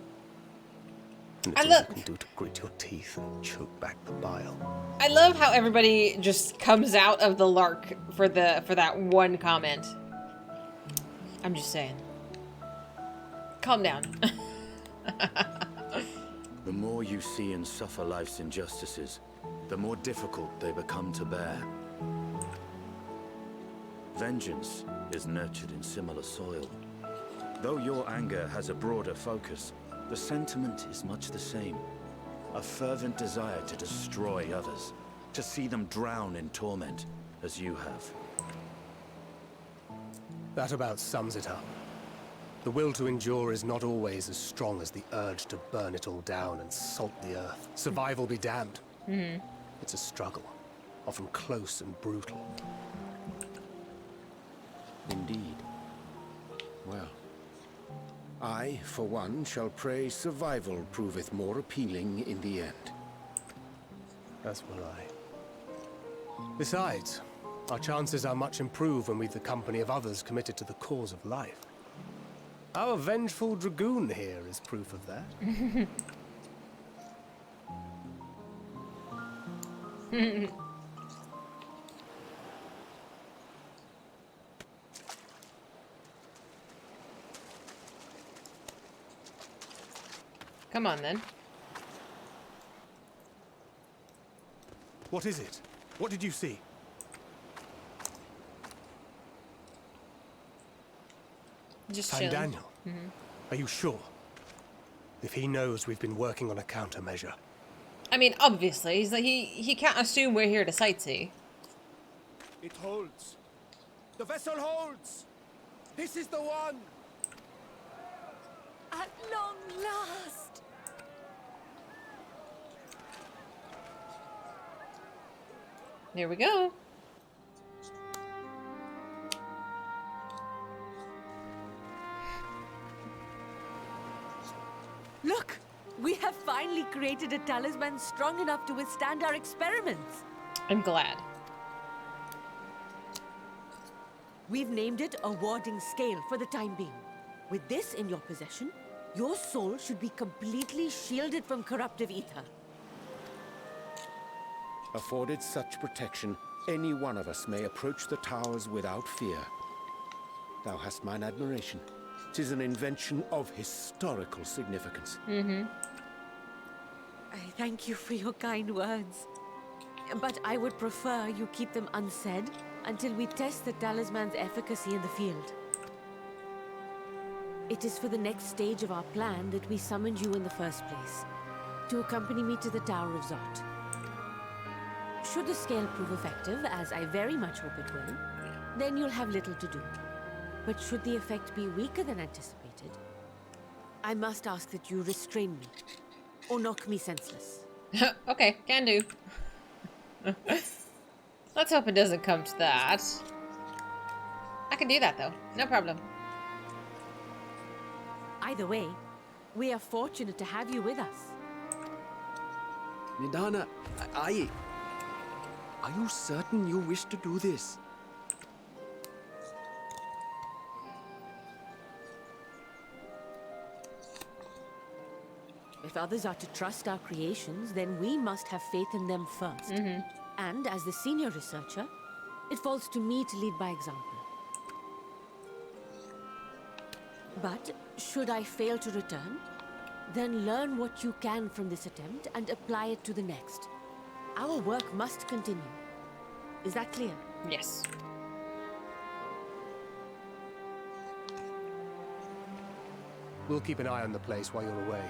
And it's all you can do to grit your teeth and choke back the bile.
I love how everybody just comes out of the lark for that one comment. I'm just saying. Calm down.
The more you see and suffer life's injustices, the more difficult they become to bear. Vengeance is nurtured in similar soil. Though your anger has a broader focus, the sentiment is much the same. A fervent desire to destroy others, to see them drown in torment, as you have.
That about sums it up. The will to endure is not always as strong as the urge to burn it all down and salt the earth. Survival be damned. It's a struggle, often close and brutal.
Indeed. Well, I, for one, shall pray survival proveth more appealing in the end.
As will I. Besides, our chances are much improved when we've the company of others committed to the cause of life. Our vengeful dragoon here is proof of that.
Come on, then.
What is it? What did you see?
Just
Hydaelyn. Are you sure? If he knows we've been working on a countermeasure.
I mean, obviously, he's like he can't assume we're here to sightsee.
It holds. The vessel holds. This is the one.
At long last.
Here we go.
Look! We have finally created a talisman strong enough to withstand our experiments.
I'm glad.
We've named it a warding scale for the time being. With this in your possession, your soul should be completely shielded from corruptive ether.
Afforded such protection, any one of us may approach the towers without fear. Thou hast mine admiration. 'Tis an invention of historical significance.
I thank you for your kind words. But I would prefer you keep them unsaid until we test the talisman's efficacy in the field. It is for the next stage of our plan that we summoned you in the first place, to accompany me to the Tower of Zot. Should the scale prove effective, as I very much hope it will, then you'll have little to do. But should the effect be weaker than anticipated, I must ask that you restrain me, or knock me senseless.
Okay, can do. Let's hope it doesn't come to that. I can do that, though. No problem.
Either way, we are fortunate to have you with us.
Nidana, are you certain you wish to do this?
If others are to trust our creations, then we must have faith in them first. And as the senior researcher, it falls to me to lead by example. But should I fail to return, then learn what you can from this attempt and apply it to the next. Our work must continue. Is that clear?
Yes.
We'll keep an eye on the place while you're away.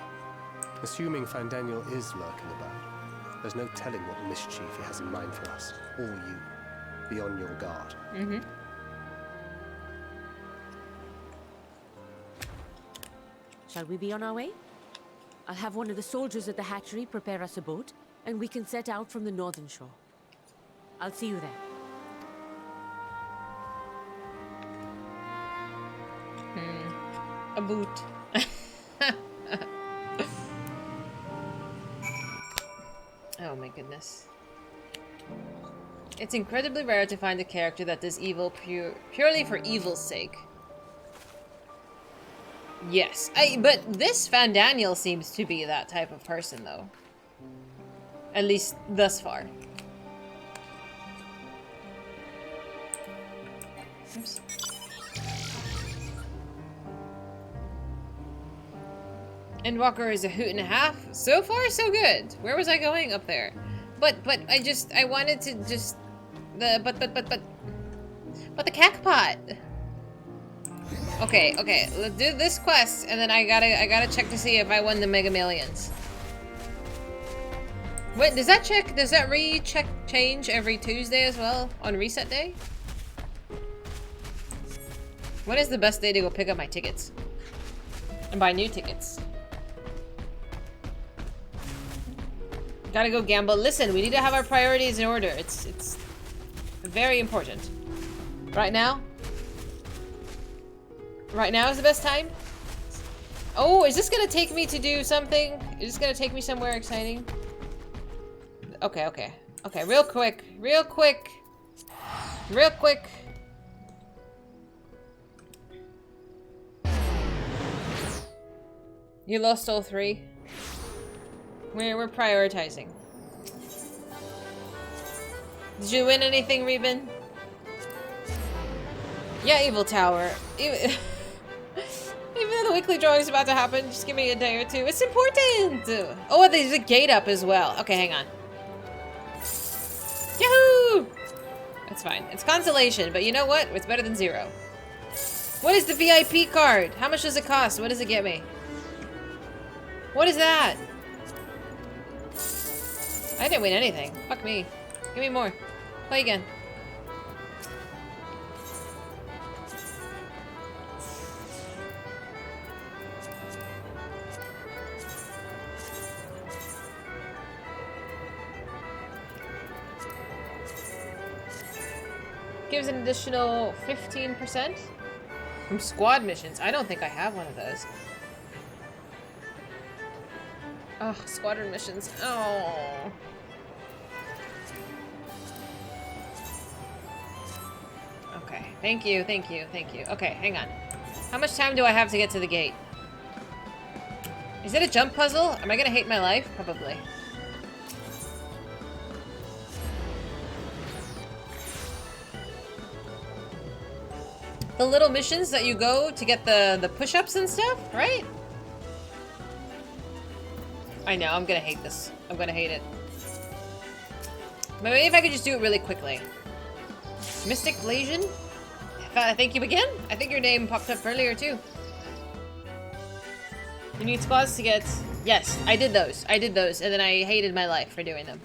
Assuming Hydaelyn is lurking about, there's no telling what mischief he has in mind for us. Or you. Be on your guard.
Shall we be on our way? I'll have one of the soldiers at the hatchery prepare us a boat, and we can set out from the northern shore. I'll see you there.
A boot. Oh my goodness. It's incredibly rare to find a character that does evil purely for evil's sake. Yes, but this Fandaniel seems to be that type of person, though. At least thus far. Oops. Endwalker is a hoot and a half. So far, so good. Where was I going? Up there. But I wanted to just but the cackpot. Okay, let's do this quest, and then I gotta check to see if I won the Mega Millions. Wait, does that change every Tuesday as well on reset day? When is the best day to go pick up my tickets and buy new tickets? Gotta go Gamba. Listen, we need to have our priorities in order. It's very important. Right now is the best time? Oh, is this gonna take me to do something? Is this gonna take me somewhere exciting? Okay, real quick. You lost all 3? We're prioritizing. Did you win anything, Reuben? Yeah, Evil Tower. Even though the weekly drawing is about to happen, just give me a day or two. It's important! Oh, there's a gate up as well. Okay, hang on. Yahoo! That's fine. It's consolation, but you know what? It's better than 0. What is the VIP card? How much does it cost? What does it get me? What is that? I didn't win anything. Fuck me. Give me more. Play again. Gives an additional 15% from squad missions. I don't think I have one of those. Oh, squadron missions. Oh. Okay. Thank you. Okay, hang on. How much time do I have to get to the gate? Is it a jump puzzle? Am I gonna hate my life? Probably. The little missions that you go to get the push-ups and stuff, right? I know, I'm gonna hate this. I'm gonna hate it. But maybe if I could just do it really quickly. Mystic Blasian? Thank you again? I think your name popped up earlier too. You need squads to get... Yes, I did those, and then I hated my life for doing them.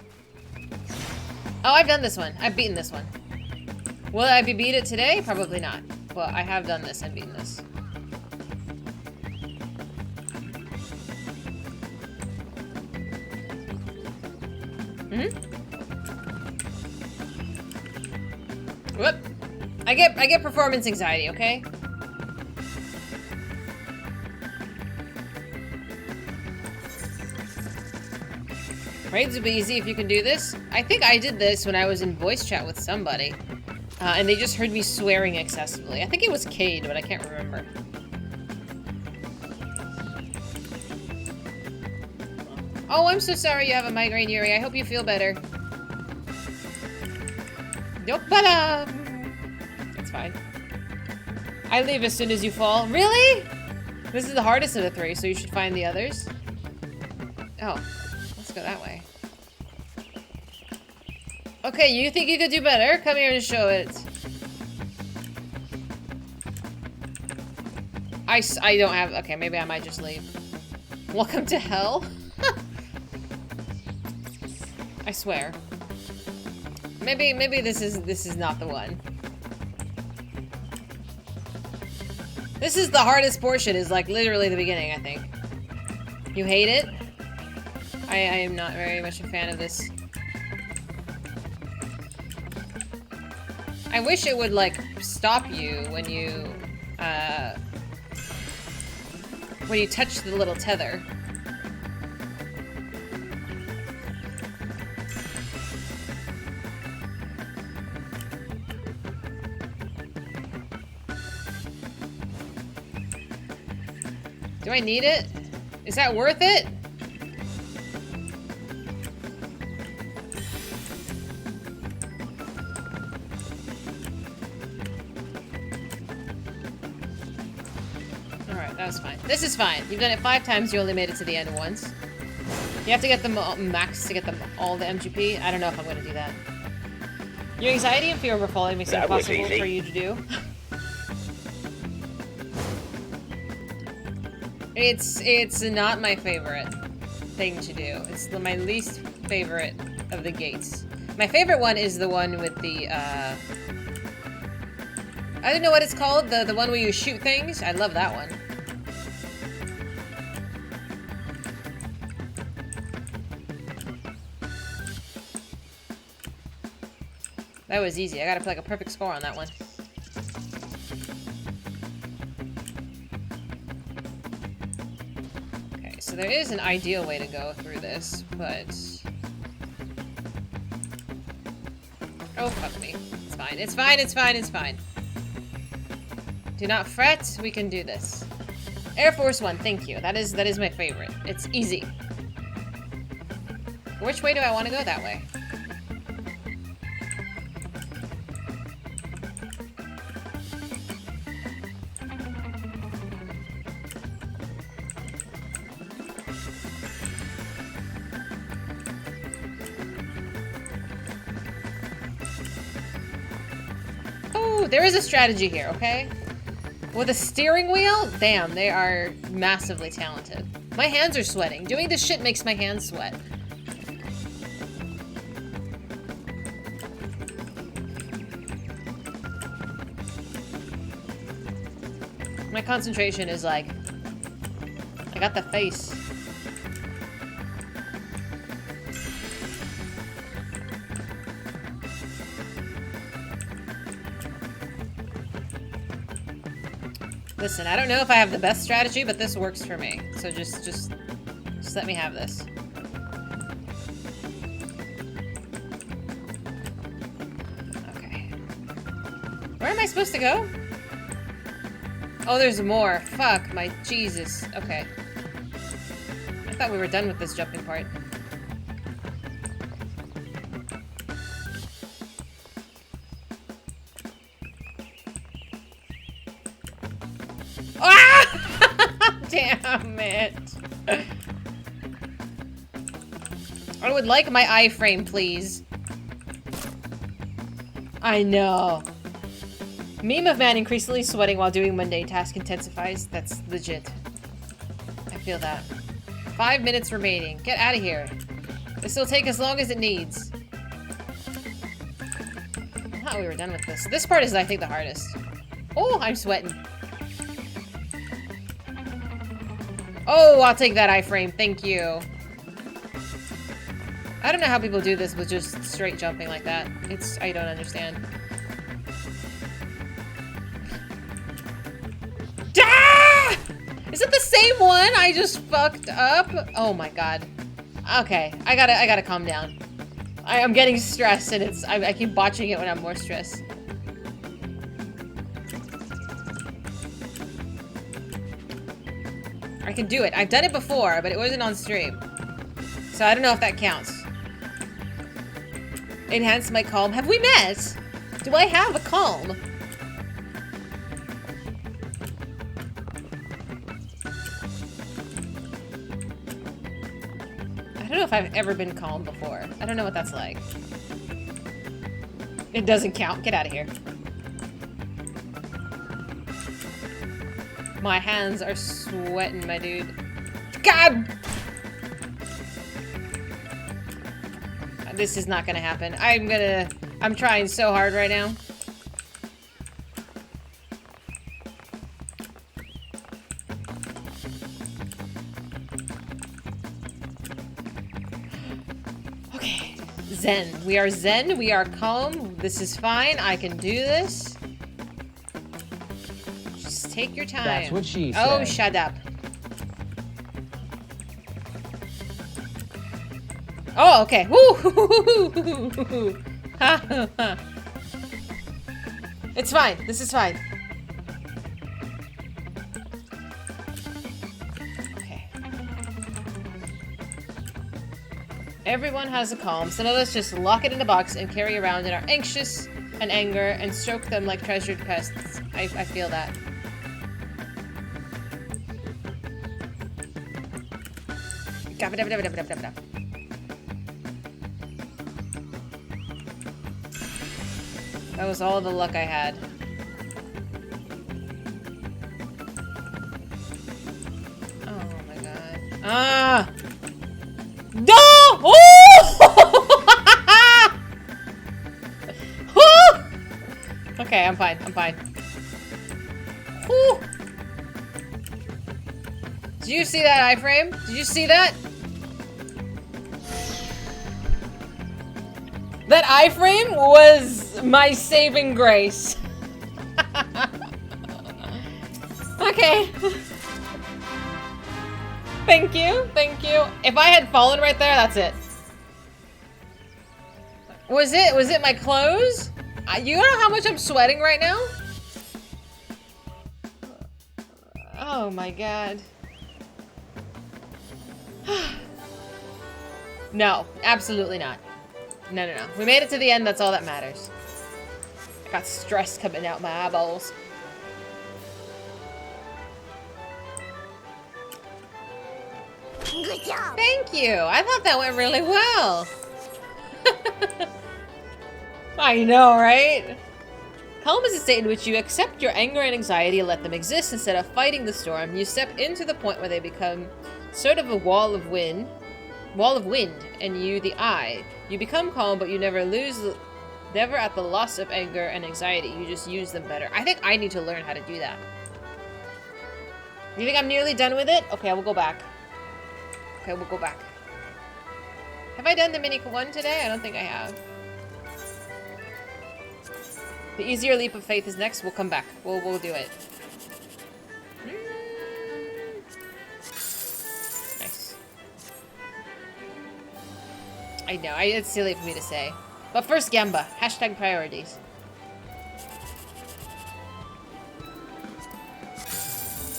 Oh, I've done this one. I've beaten this one. Will I beat it today? Probably not. But I have done this and beaten this. Whoop. I get performance anxiety, okay? Raids would be easy if you can do this. I think I did this when I was in voice chat with somebody. And they just heard me swearing excessively. I think it was Cade, but I can't remember. Oh, I'm so sorry you have a migraine, Yuri. I hope you feel better. It's fine. I leave as soon as you fall. Really? This is the hardest of the 3, so you should find the others. Oh, let's go that way. Okay, you think you could do better? Come here and show it. I don't have... Okay, maybe I might just leave. Welcome to hell? I swear. Maybe this is not the one. This is the hardest portion, is like literally the beginning, I think. You hate it? I am not very much a fan of this. I wish it would like stop you when you touch the little tether. Do I need it? Is that worth it? Alright, that was fine. This is fine. You've done it 5 times, you only made it to the end once. You have to get them max to get them all the MGP. I don't know if I'm going to do that. Your anxiety and fear over falling makes it impossible for you to do. It's not my favorite thing to do. It's my least favorite of the gates. My favorite one is the one with the, I don't know what it's called. The one where you shoot things. I love that one. That was easy. I gotta put like a perfect score on that one. Okay, so there is an ideal way to go through this, but... Oh, fuck me. It's fine. It's fine, it's fine, it's fine. Do not fret. We can do this. Air Force One, thank you. That is my favorite. It's easy. Which way do I want to go that way? There is a strategy here, okay? With a steering wheel? Damn, they are massively talented. My hands are sweating. Doing this shit makes my hands sweat. My concentration is like... I got the face. Listen, I don't know if I have the best strategy, but this works for me. So just let me have this. Okay. Where am I supposed to go? Oh, there's more. Fuck, my Jesus. Okay. I thought we were done with this jumping part. Damn it. I would like my iframe, please. I know. Meme of man increasingly sweating while doing mundane task intensifies. That's legit. I feel that. 5 minutes remaining. Get out of here. This will take as long as it needs. I thought we were done with this. This part is, I think, the hardest. Oh, I'm sweating. Oh, I'll take that iframe. Thank you. I don't know how people do this with just straight jumping like that. I don't understand. Ah! Is it the same one I just fucked up? Oh my god. Okay, I gotta calm down. I'm getting stressed and I keep botching it when I'm more stressed. I can do it. I've done it before, but it wasn't on stream. So I don't know if that counts. Enhance my calm. Have we met? Do I have a calm? I don't know if I've ever been calm before. I don't know what that's like. It doesn't count. Get out of here. My hands are sweating, my dude. God! This is not gonna happen. I'm trying so hard right now. Okay. Zen. We are zen. We are calm. This is fine. I can do this. Take your time.
That's what she said.
Oh, shut up. Oh, okay. Woo! It's fine. This is fine. Everyone has a calm, so let us just lock it in a box and carry around in our anxious and anger and stroke them like treasured pests. I feel that. That was all the luck I had. Oh my god. Ah! No! Oh! Okay, I'm fine. I'm fine. Whew. Did you see that iframe? Did you see that? That iframe was my saving grace. Okay. Thank you. Thank you. If I had fallen right there, that's it. Was it my clothes? You know how much I'm sweating right now? Oh my god. No, absolutely not. No, no, no. We made it to the end, that's all that matters. I got stress coming out my eyeballs.
Good job.
Thank you. I thought that went really well. I know, right? Calm is a state in which you accept your anger and anxiety and let them exist instead of fighting the storm. You step into the point where they become sort of a wall of wind, and you the eye. You become calm, but you never at the loss of anger and anxiety. You just use them better. I think I need to learn how to do that. You think I'm nearly done with it? Okay, we'll go back. Okay, we'll go back. Have I done the mini one today? I don't think I have. The easier leap of faith is next. We'll come back. We'll do it. Nice. I know, it's silly for me to say. But first, Gamba. Hashtag priorities.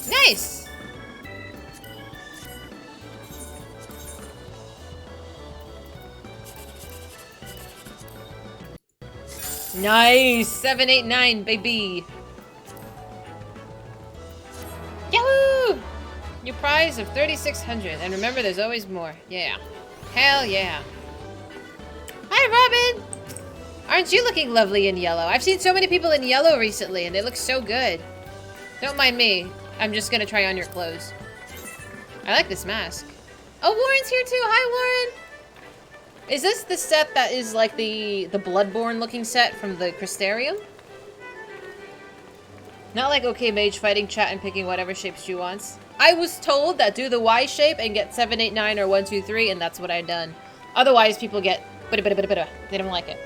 Nice! Nice! 789, baby! Yahoo! New prize of 3,600. And remember, there's always more. Yeah. Hell yeah. Hi, Robin! Aren't you looking lovely in yellow? I've seen so many people in yellow recently, and they look so good. Don't mind me. I'm just gonna try on your clothes. I like this mask. Oh, Warren's here too! Hi, Warren! Is this the set that is like the Bloodborne looking set from the Crystarium? Not like OK Mage fighting chat and picking whatever shape she wants. I was told that do the Y shape and get 789 or 123, and that's what I done. Otherwise, people get they don't like it.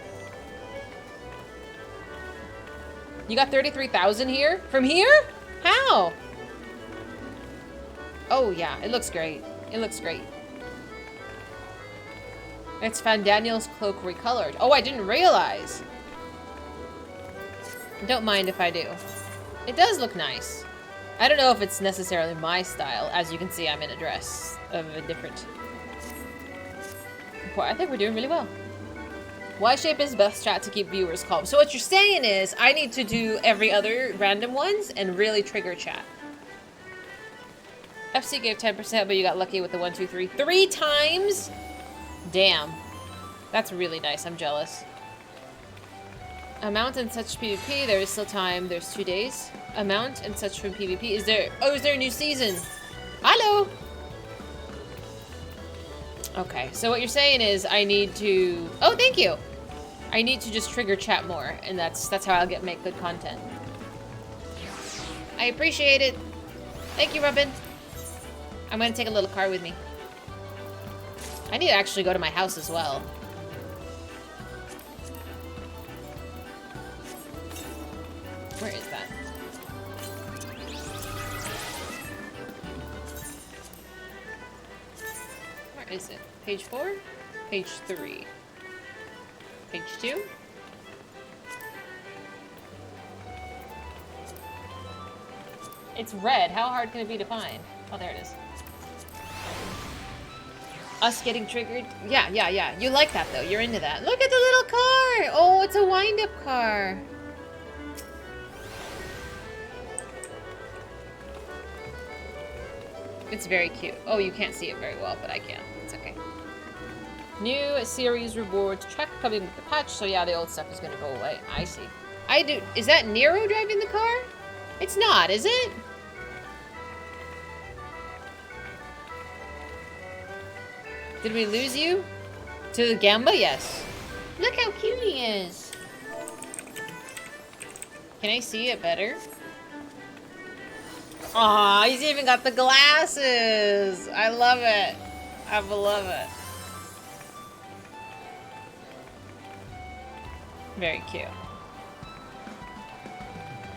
You got 33,000 here? From here? How? Oh yeah, it looks great. It looks great. It's found Daniel's cloak recolored. Oh, I didn't realize. Don't mind if I do. It does look nice. I don't know if it's necessarily my style. As you can see, I'm in a dress of a different... I think we're doing really well. Y-shape is best chat to keep viewers calm. So what you're saying is I need to do every other random ones and really trigger chat. FC gave 10%, but you got lucky with the 1, 2, 3. 3 times? Damn. That's really nice. I'm jealous. Amount and such PvP. There is still time. There's 2 days. Amount and such from PvP. Is there... Oh, is there a new season? Hello! Okay, so what you're saying is I need to... Oh, thank you! I need to just trigger chat more, and that's how I'll make good content. I appreciate it. Thank you, Robin. I'm gonna take a little car with me. I need to actually go to my house as well. Where is that? Where is it? Page 4? Page 3? Page 2? It's red. How hard can it be to find? Oh, there it is. Us getting triggered? Yeah, yeah, yeah. You like that, though. You're into that. Look at the little car! Oh, it's a wind-up car. It's very cute. Oh, you can't see it very well, but I can. It's okay. New series rewards track coming with the patch, so yeah, the old stuff is gonna go away. I see. Is that Nero driving the car? It's not, is it? Did we lose you? To the Gamba? Yes. Look how cute he is. Can I see it better? Aw, he's even got the glasses. I love it. I love it. Very cute.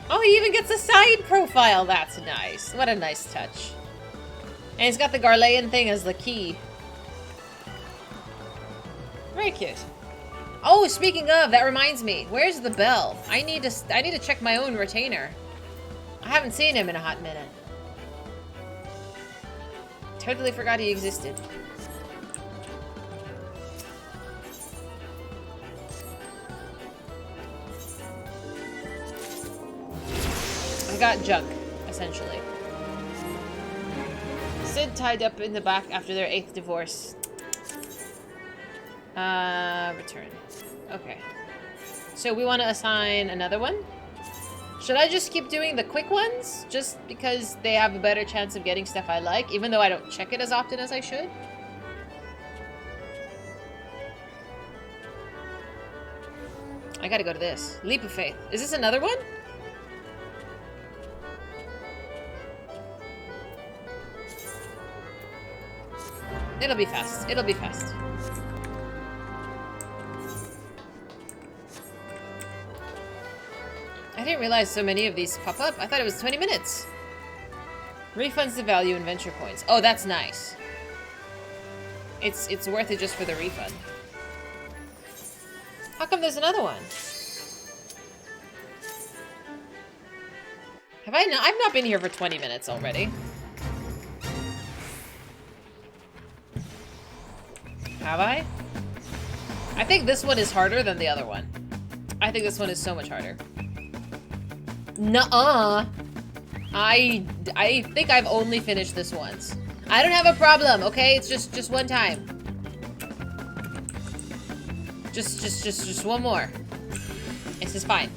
Oh, he even gets a side profile. That's nice. What a nice touch. And he's got the Garlean thing as the key. Very cute. Oh, speaking of, that reminds me. Where's the bell? I need to check my own retainer. I haven't seen him in a hot minute. Totally forgot he existed. I got junk, essentially. Sid tied up in the back after their 8th divorce. Return. Okay. So we want to assign another one? Should I just keep doing the quick ones? Just because they have a better chance of getting stuff I like, even though I don't check it as often as I should? I gotta go to this. Leap of Faith. Is this another one? It'll be fast. It'll be fast. I didn't realize so many of these pop up. I thought it was 20 minutes. Refunds the value in venture points. Oh, that's nice. It's worth it just for the refund. How come there's another one? Have I not? I've not been here for 20 minutes already. Have I? I think this one is harder than the other one. I think this one is so much harder. Nuh-uh. I think I've only finished this once. I don't have a problem, okay? It's just one time. Just one more. This is fine.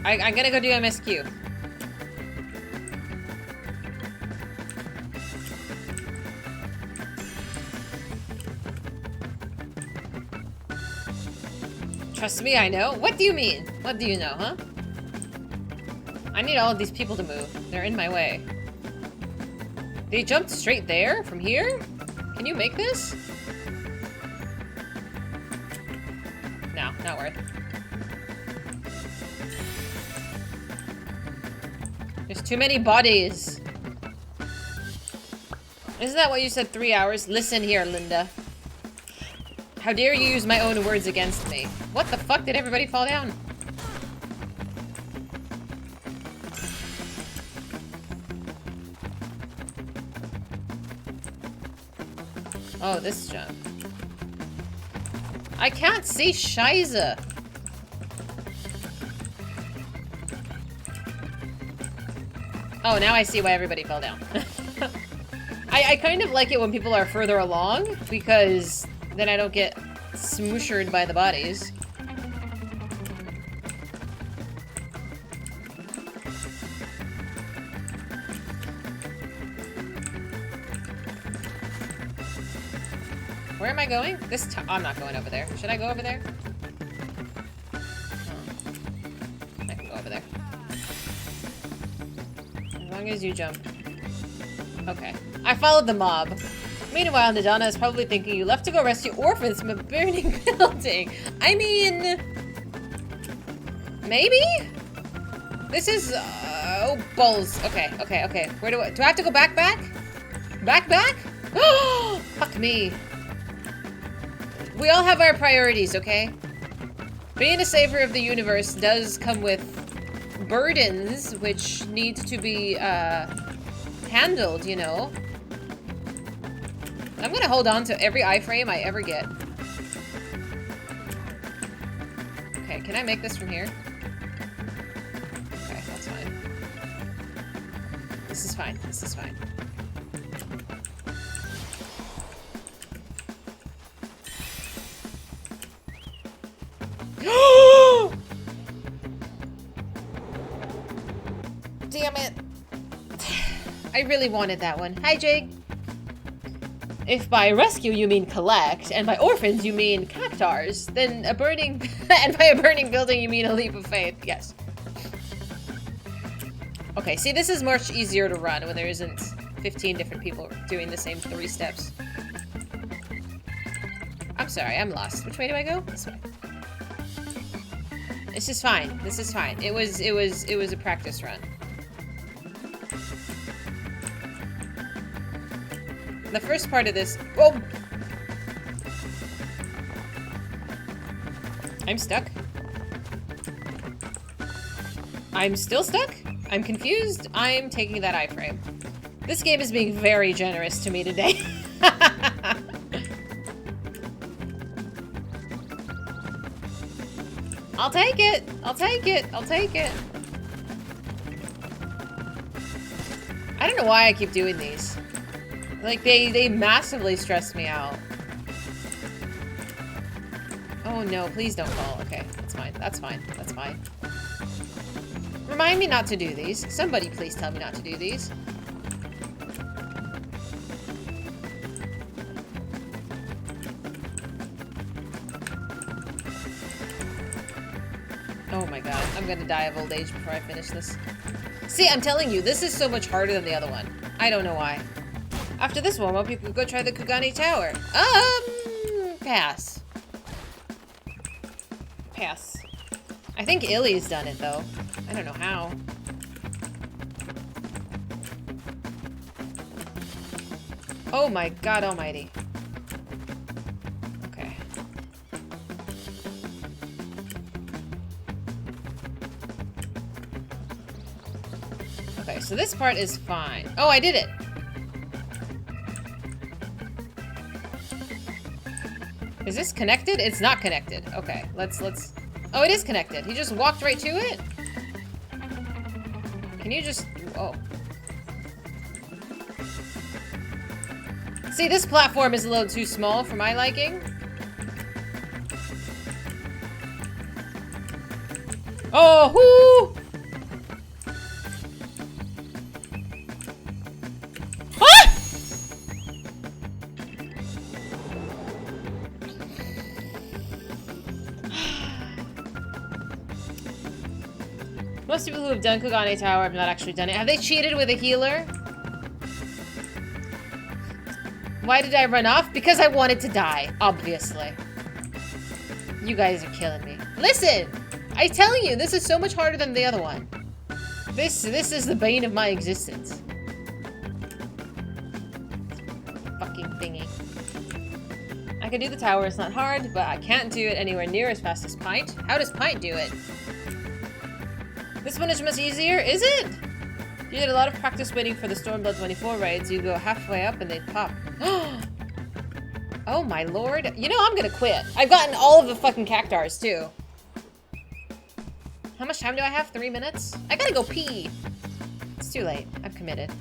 I'm gonna go do MSQ. Trust me, I know. What do you mean? What do you know, huh? I need all of these people to move. They're in my way. They jumped straight there? From here? Can you make this? No, not worth. There's too many bodies. Isn't that what you said, 3 hours? Listen here, Linda. How dare you use my own words against me? What the fuck? Did everybody fall down? Oh, this jump. I can't see Shiza. Oh, now I see why everybody fell down. I kind of like it when people are further along, because then I don't get smooshered by the bodies. Where am I going? I'm not going over there. Should I go over there? Oh. I can go over there. As long as you jump. Okay. I followed the mob. Meanwhile, Nadana is probably thinking you left to go rescue orphans from a burning building. I mean... maybe? This is... oh, balls. Okay. Where do I have to go back? Back? Oh, fuck me. We all have our priorities, okay? Being a saver of the universe does come with burdens, which need to be, handled, you know? I'm gonna hold on to every iframe I ever get. Okay, can I make this from here? Okay, that's fine. This is fine. This is fine. Damn it. I really wanted that one. Hi, Jake. If by rescue you mean collect, and by orphans you mean cactars, then a burning... and by a burning building you mean a leap of faith. Yes. Okay, see, this is much easier to run when there isn't 15 different people doing the same 3 steps. I'm sorry, I'm lost. Which way do I go? This way. This is fine. This is fine. It was a practice run. The first part of this... Oh! I'm stuck. I'm still stuck? I'm confused. I'm taking that iframe. This game is being very generous to me today. I'll take it. I'll take it. I'll take it. I don't know why I keep doing these. Like, they massively stress me out. Oh no, please don't fall. Okay, that's fine. That's fine. That's fine. Remind me not to do these. Somebody please tell me not to do these. Oh my god, I'm gonna die of old age before I finish this. See, I'm telling you, this is so much harder than the other one. I don't know why. After this warm-up, you could go try the Kugane Tower. Pass. Pass. I think Illy's done it, though. I don't know how. Oh my god almighty. Okay. Okay, so this part is fine. Oh, I did it! Is this connected? It's not connected. Okay, let's... Oh, it is connected. He just walked right to it? Can you just... Oh. See, this platform is a little too small for my liking. Oh, whoo! Most people who have done Kugane Tower have not actually done it. Have they cheated with a healer? Why did I run off? Because I wanted to die, obviously. You guys are killing me. Listen! I'm telling you, this is so much harder than the other one. This is the bane of my existence. Fucking thingy. I can do the tower, it's not hard, but I can't do it anywhere near as fast as Pint. How does Pint do it? This one is much easier, is it? You did a lot of practice waiting for the Stormblood 24 raids. You go halfway up and they pop. Oh my lord. You know, I'm gonna quit. I've gotten all of the fucking cactars too. How much time do I have? 3 minutes? I gotta go pee. It's too late. I'm committed.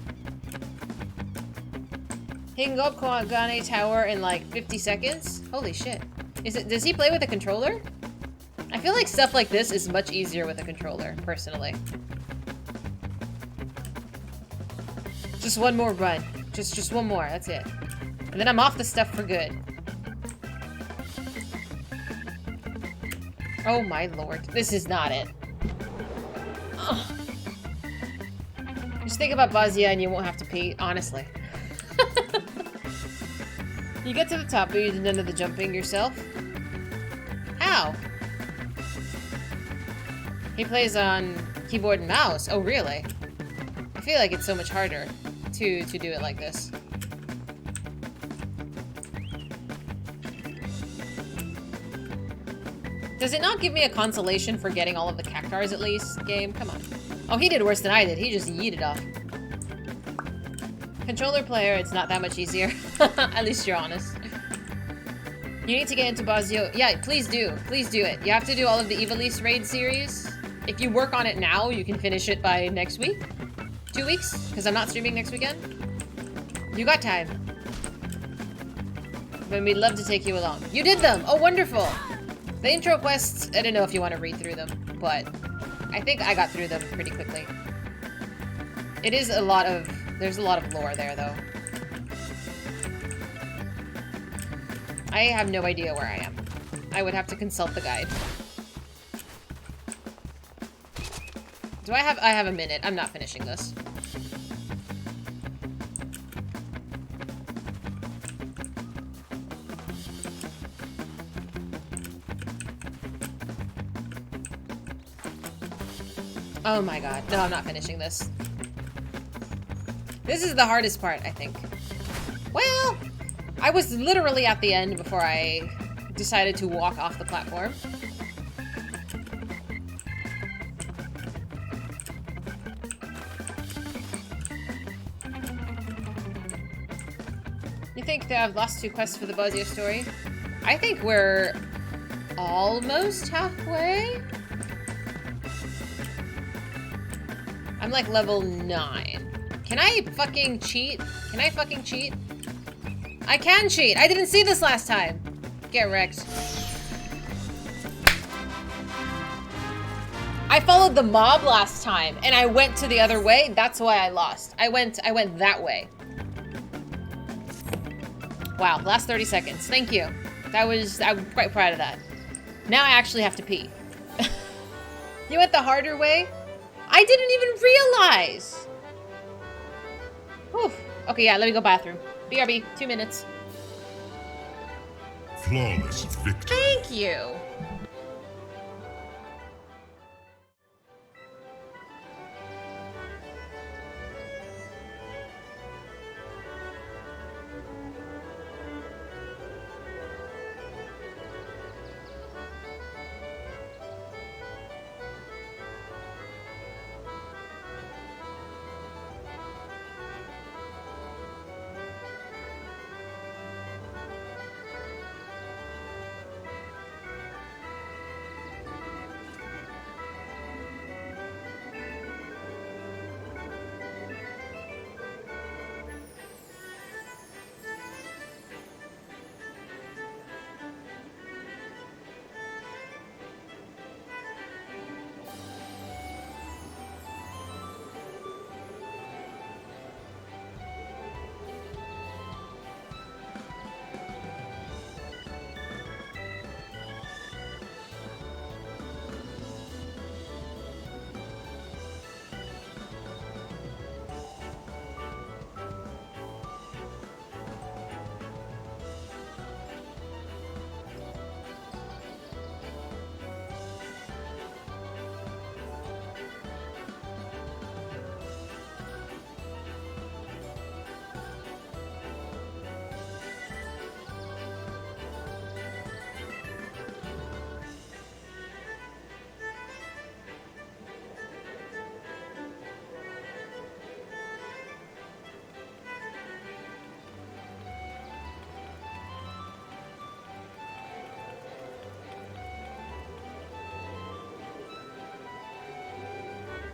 He can go up Kugane Tower in like 50 seconds? Holy shit. Does he play with a controller? I feel like stuff like this is much easier with a controller, personally. Just one more run. Just one more, that's it. And then I'm off the stuff for good. Oh my lord, this is not it. Ugh. Just think about Matsya and you won't have to pee, honestly. You get to the top, but you did none of the jumping yourself? How? He plays on keyboard and mouse. Oh, really? I feel like it's so much harder to do it like this. Does it not give me a consolation for getting all of the cactars at least? Game, come on. Oh, he did worse than I did. He just yeeted off. Controller player, it's not that much easier. At least you're honest. You need to get into Bosio. Yeah, please do. Please do it. You have to do all of the Ivalice raid series. If you work on it now, you can finish it by next week. 2 weeks, because I'm not streaming next weekend. You got time. But we'd love to take you along. You did them! Oh, wonderful! The intro quests, I don't know if you want to read through them, but I think I got through them pretty quickly. It is a lot of... There's a lot of lore there, though. I have no idea where I am. I would have to consult the guide. Do I have a minute. I'm not finishing this. Oh my god. No, I'm not finishing this. This is the hardest part, I think. Well, I was literally at the end before I decided to walk off the platform. You think that I've lost 2 quests for the Bosio story? I think we're almost halfway. I'm like level 9. Can I fucking cheat? Can I fucking cheat? I can cheat! I didn't see this last time! Get wrecked. I followed the mob last time, and I went to the other way. That's why I lost. I went that way. Wow, last 30 seconds. Thank you. I'm quite proud of that. Now I actually have to pee. You went the harder way? I didn't even realize! Whew. Okay, yeah, let me go bathroom. BRB, 2 minutes.
Flawless victory.
Thank you!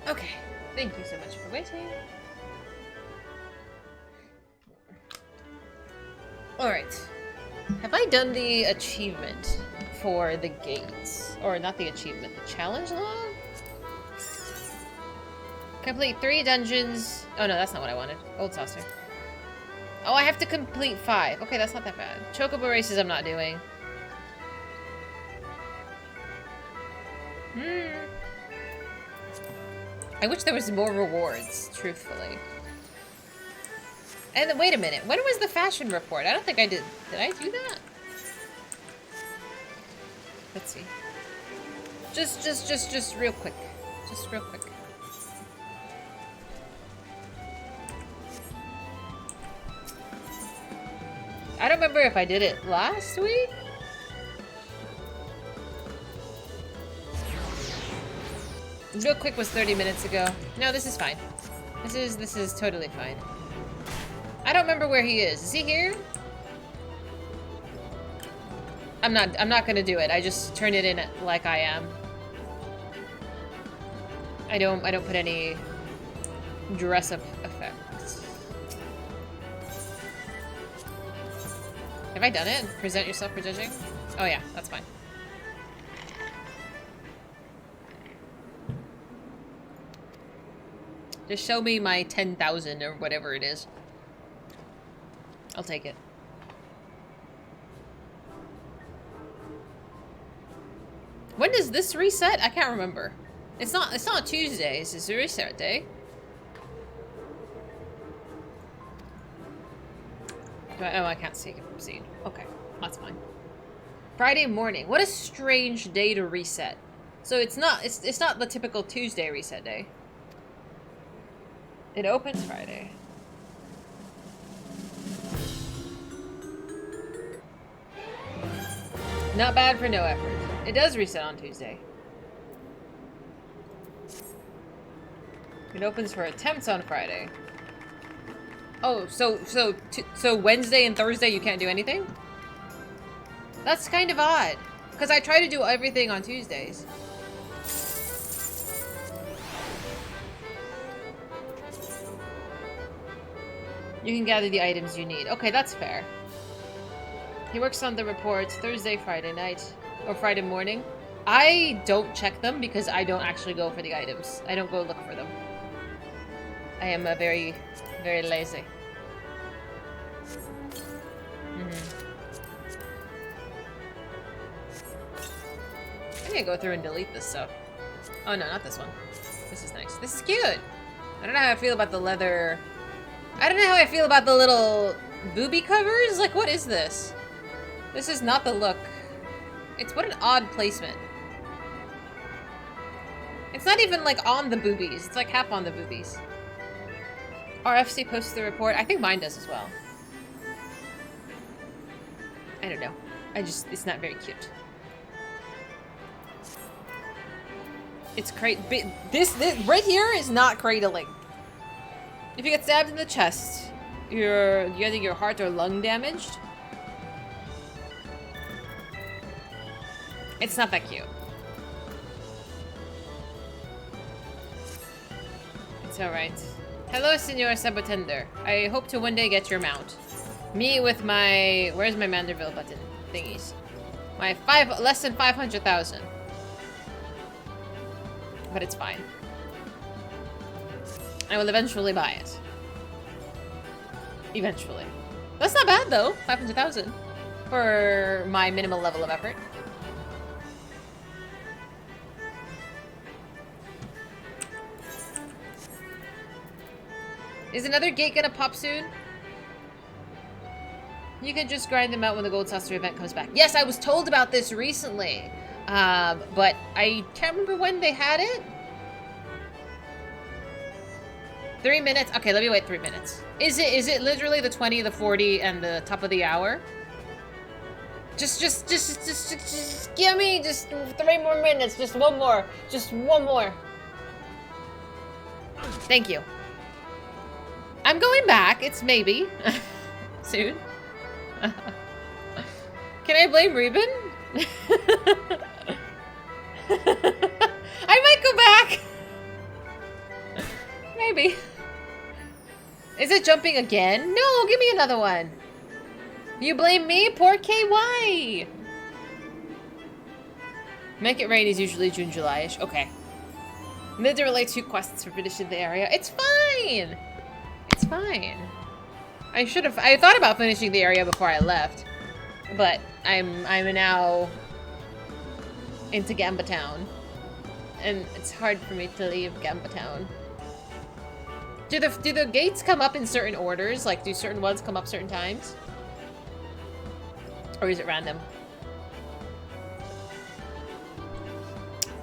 Okay, thank you so much for waiting. Alright. Have I done the achievement for the gates? Or not the achievement, the challenge log? Complete 3 dungeons. Oh no, that's not what I wanted. Old Saucer. Oh, I have to complete 5. Okay, that's not that bad. Chocobo races I'm not doing. I wish there was more rewards, truthfully. And then, wait a minute, when was the fashion report? I don't think I did. Did I do that? Let's see. Just real quick. Just real quick. I don't remember if I did it last week. Real quick was 30 minutes ago. No, this is fine. This is totally fine. I don't remember where he is. Is he here? I'm not gonna do it. I just turn it in like I am. I don't put any dress up effects. Have I done it? Present yourself for judging? Oh yeah, that's fine. Just show me my 10,000 or whatever it is. I'll take it. When does this reset? I can't remember. It's not Tuesdays. It's a reset day. Oh, I can't see. Okay, that's fine. Friday morning. What a strange day to reset. So it's not the typical Tuesday reset day. It opens Friday. Not bad for no effort. It does reset on Tuesday. It opens for attempts on Friday. Oh, so Wednesday and Thursday you can't do anything? That's kind of odd. Because I try to do everything on Tuesdays. You can gather the items you need. Okay, that's fair. He works on the reports Thursday, Friday night, or Friday morning. I don't check them because I don't actually go for the items. I don't go look for them. I am very, very lazy. I'm gonna go through and delete this stuff. Oh no, not this one. This is nice. This is cute. I don't know how I feel about the leather. I don't know how I feel about the little booby covers. Like, what is this? This is not the look. It's what an odd placement. It's not even like on the boobies. It's like half on the boobies. RFC posts the report. I think mine does as well. I don't know. It's not very cute. It's this right here is not cradling. If you get stabbed in the chest, you're getting your heart or lung damaged. It's not that cute. It's alright. Hello, Senor Sabotender. I hope to one day get your mount. Me with my... Where's my Manderville button thingies? My less than 500,000. But it's fine. I will eventually buy it. Eventually. That's not bad though, 500,000 for my minimal level of effort. Is another gate gonna pop soon? You can just grind them out when the Gold Saucer event comes back. Yes, I was told about this recently. But I can't remember when they had it. 3 minutes? Okay, let me wait 3 minutes. Is it literally the 20, the 40, and the top of the hour? Just give me just 3 more minutes. Just one more. Just one more. Thank you. I'm going back. It's maybe. Soon. Can I blame Reuben? I might go back. Maybe. Is it jumping again? No, give me another one. You blame me? Poor KY. Make It Rain is usually June, July-ish. Okay. Mid to relate 2 quests for finishing the area. It's fine. It's fine. I thought about finishing the area before I left. But I'm now into Gamba Town. And it's hard for me to leave Gamba Town. Do the gates come up in certain orders? Like, do certain ones come up certain times? Or is it random?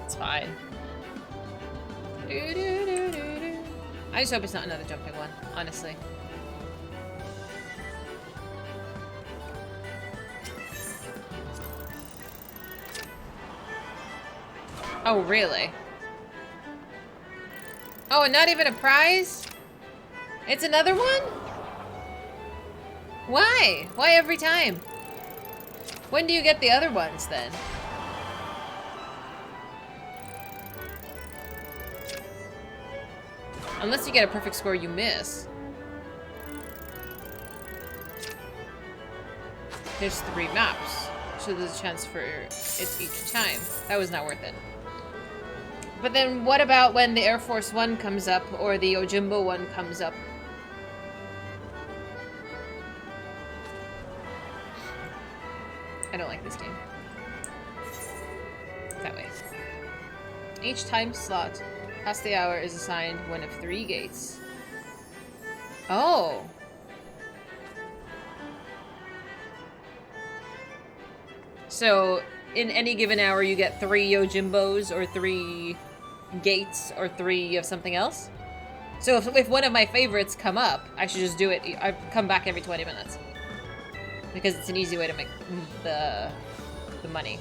It's fine. I just hope it's not another jumping one, honestly. Oh, really? Oh, and not even a prize? It's another one? Why? Why every time? When do you get the other ones, then? Unless you get a perfect score, you miss. There's 3 maps, so there's a chance for it each time. That was not worth it. But then what about when the Air Force One comes up, or the Ojimbo one comes up? I don't like this game. That way. Each time slot past the hour is assigned one of 3 gates. Oh! So, in any given hour you get 3 Yojimbos, or 3 gates, or 3 of something else? So if one of my favorites come up, I should just do it. I come back every 20 minutes. Because it's an easy way to make the money.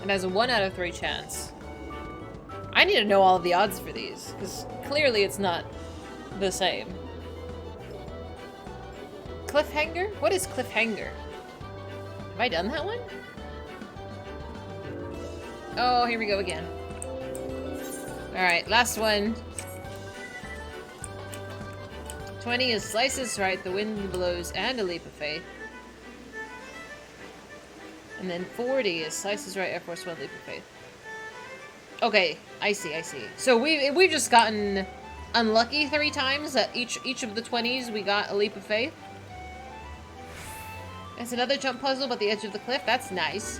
It has a 1 out of 3 chance. I need to know all of the odds for these, because clearly it's not the same. Cliffhanger? What is cliffhanger? Have I done that one? Oh, here we go again. Alright, last one. 20 is slices right, the wind blows, and a leap of faith. And then 40 is slices right, Air Force One, leap of faith. Okay, I see. So we've just gotten unlucky 3 times at each of the 20s we got a leap of faith. It's another jump puzzle about the edge of the cliff. That's nice.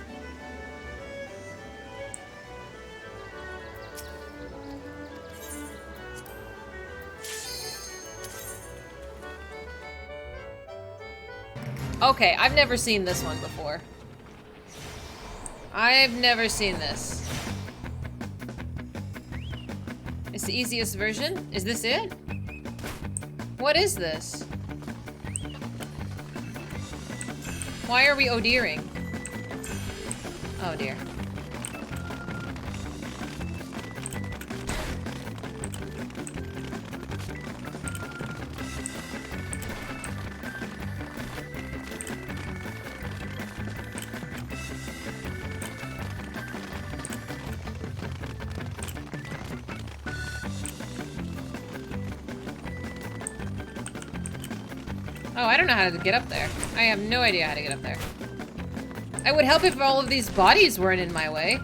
Okay, I've never seen this one before. I've never seen this. It's the easiest version? Is this it? What is this? Why are we ODering? Oh dear. Oh, I don't know how to get up there. I have no idea how to get up there. It would help if all of these bodies weren't in my way.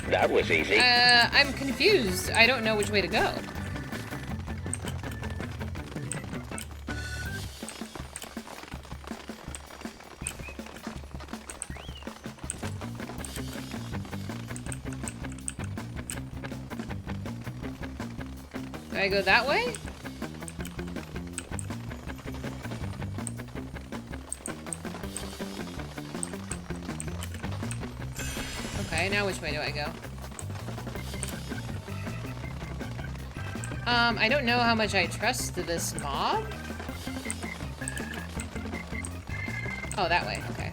That was easy.
I'm confused. I don't know which way to go. Do I go that way? Okay, now which way do I go? I don't know how much I trust this mob. Oh, that way, okay.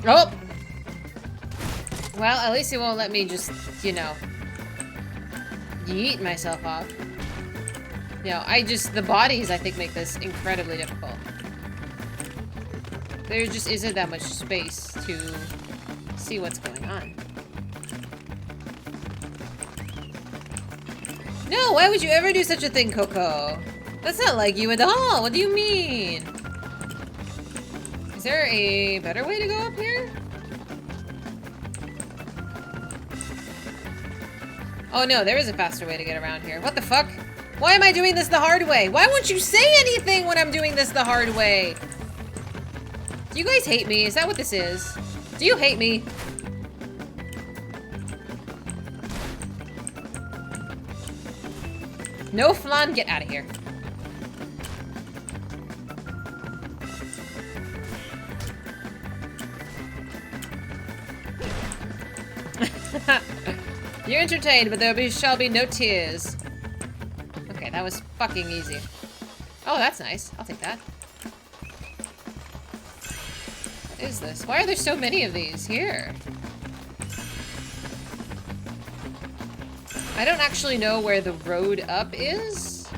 Oh! Well, at least it won't let me just, you know, yeet myself off. You know, the bodies, I think, make this incredibly difficult. There just isn't that much space to see what's going on. No, why would you ever do such a thing, Coco? That's not like you at all. What do you mean? Is there a better way to go up here? Oh no, there is a faster way to get around here. What the fuck? Why am I doing this the hard way? Why won't you say anything when I'm doing this the hard way? Do you guys hate me? Is that what this is? Do you hate me? No flan, get out of here. You're entertained, but there shall be no tears. Okay, that was fucking easy. Oh, that's nice. I'll take that. What is this? Why are there so many of these here? I don't actually know where the road up is.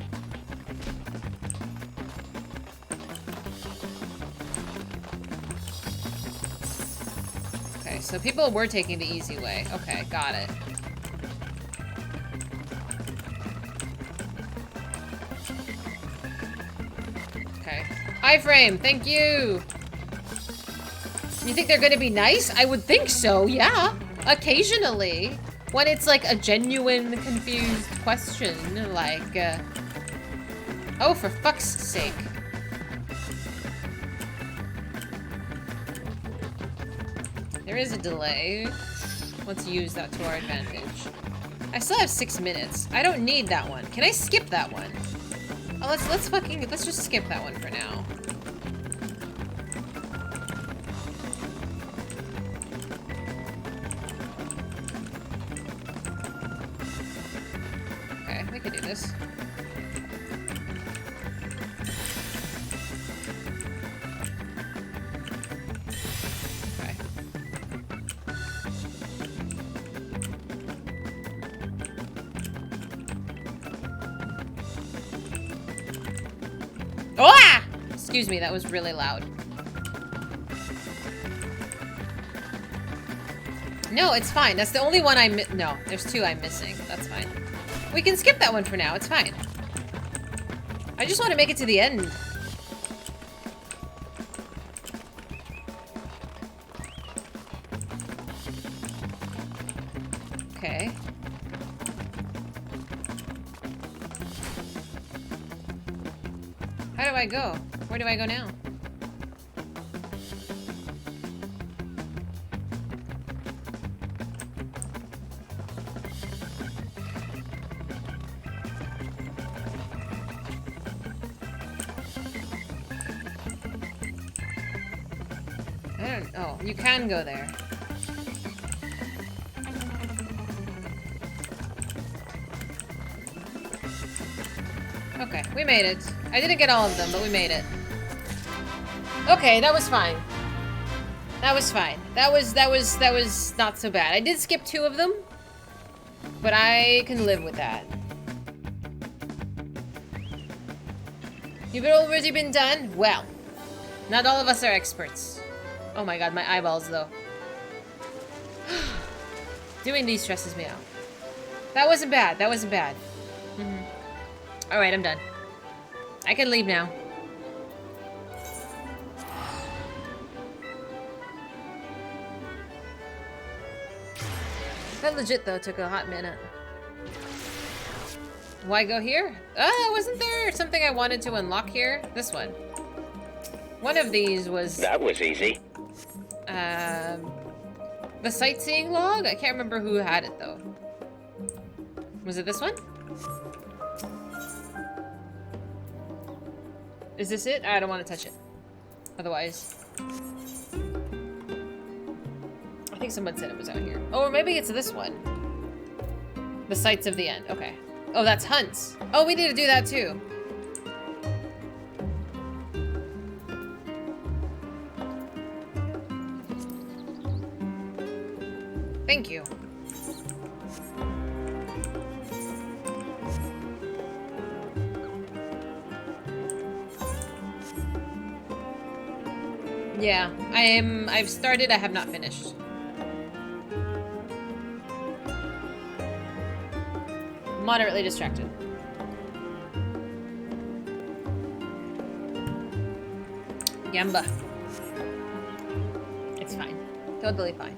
Okay, so people were taking the easy way. Okay, got it. Okay. Iframe, thank you! You think they're gonna be nice? I would think so, yeah. Occasionally. When it's like a genuine confused question, like, oh, for fuck's sake. There is a delay. Let's use that to our advantage. I still have 6 minutes. I don't need that one. Can I skip that one? Oh, let's just skip that one for now. Okay, we could do this. Okay. Ah! Excuse me, that was really loud. No, it's fine. That's the only one no, there's 2 I'm missing. That's fine. We can skip that one for now. It's fine. I just want to make it to the end. Okay. How do I go? Where do I go now? Oh, you can go there. Okay, we made it. I didn't get all of them, but we made it. Okay, that was fine. That was fine. That was not so bad. I did skip 2 of them, but I can live with that. You've already been done? Well, not all of us are experts. Oh my god, my eyeballs, though. Doing these stresses me out. That wasn't bad. That wasn't bad. Alright, I'm done. I can leave now. That legit, though, took a hot minute. Why go here? Wasn't there something I wanted to unlock here? This one. One of these was...
That was easy.
The sightseeing log? I can't remember who had it, though. Was it this one? Is this it? I don't want to touch it. Otherwise... I think someone said it was out here. Oh, or maybe it's this one. The Sights of the End. Okay. Oh, that's hunts. Oh, we need to do that, too. Thank you. Yeah, I've started, I have not finished. Moderately distracted. Gamba. It's fine. Totally fine.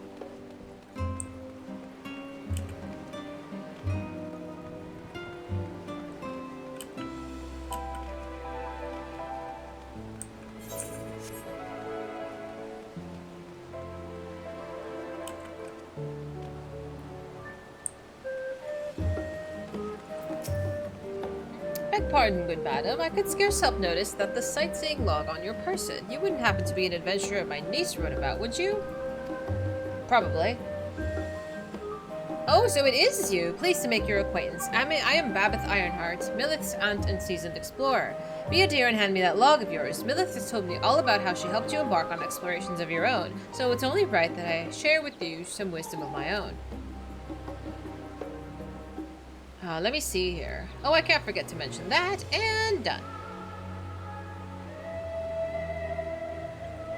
Pardon, good madam, I could scarce help notice that the sightseeing log on your person. You wouldn't happen to be an adventurer my niece wrote about, would you? Probably. Oh, so it is you. Pleased to make your acquaintance. I am Babeth Ironheart, Millith's aunt and seasoned explorer. Be a dear and hand me that log of yours. Millith has told me all about how she helped you embark on explorations of your own, so it's only right that I share with you some wisdom of my own. Let me see here. Oh, I can't forget to mention that, and done.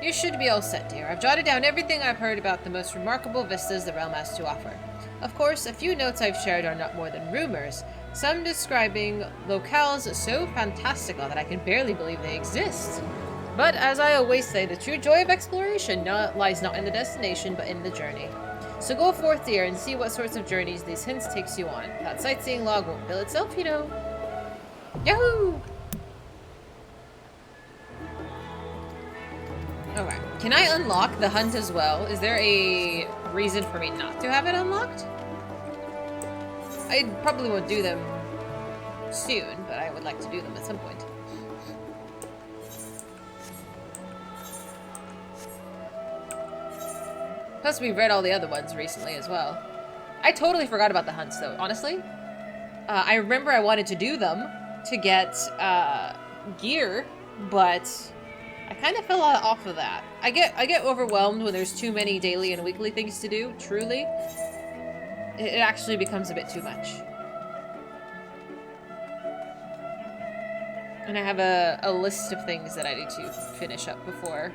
You should be all set, dear. I've jotted down everything I've heard about the most remarkable vistas the realm has to offer. Of course, a few notes I've shared are not more than rumors, some describing locales so fantastical that I can barely believe they exist. But as I always say, the true joy of exploration lies not in the destination, but in the journey. So go forth, dear, and see what sorts of journeys these hints takes you on. That sightseeing log won't bill itself, you know. Yahoo! Okay. Can I unlock the hunt as well? Is there a reason for me not to have it unlocked? I probably won't do them soon, but I would like to do them at some point. Plus, we've read all the other ones recently as well. I totally forgot about the hunts, though, honestly. I remember I wanted to do them to get gear, but I kind of fell off of that. I get overwhelmed when there's too many daily and weekly things to do, truly. It actually becomes a bit too much. And I have a list of things that I need to finish up before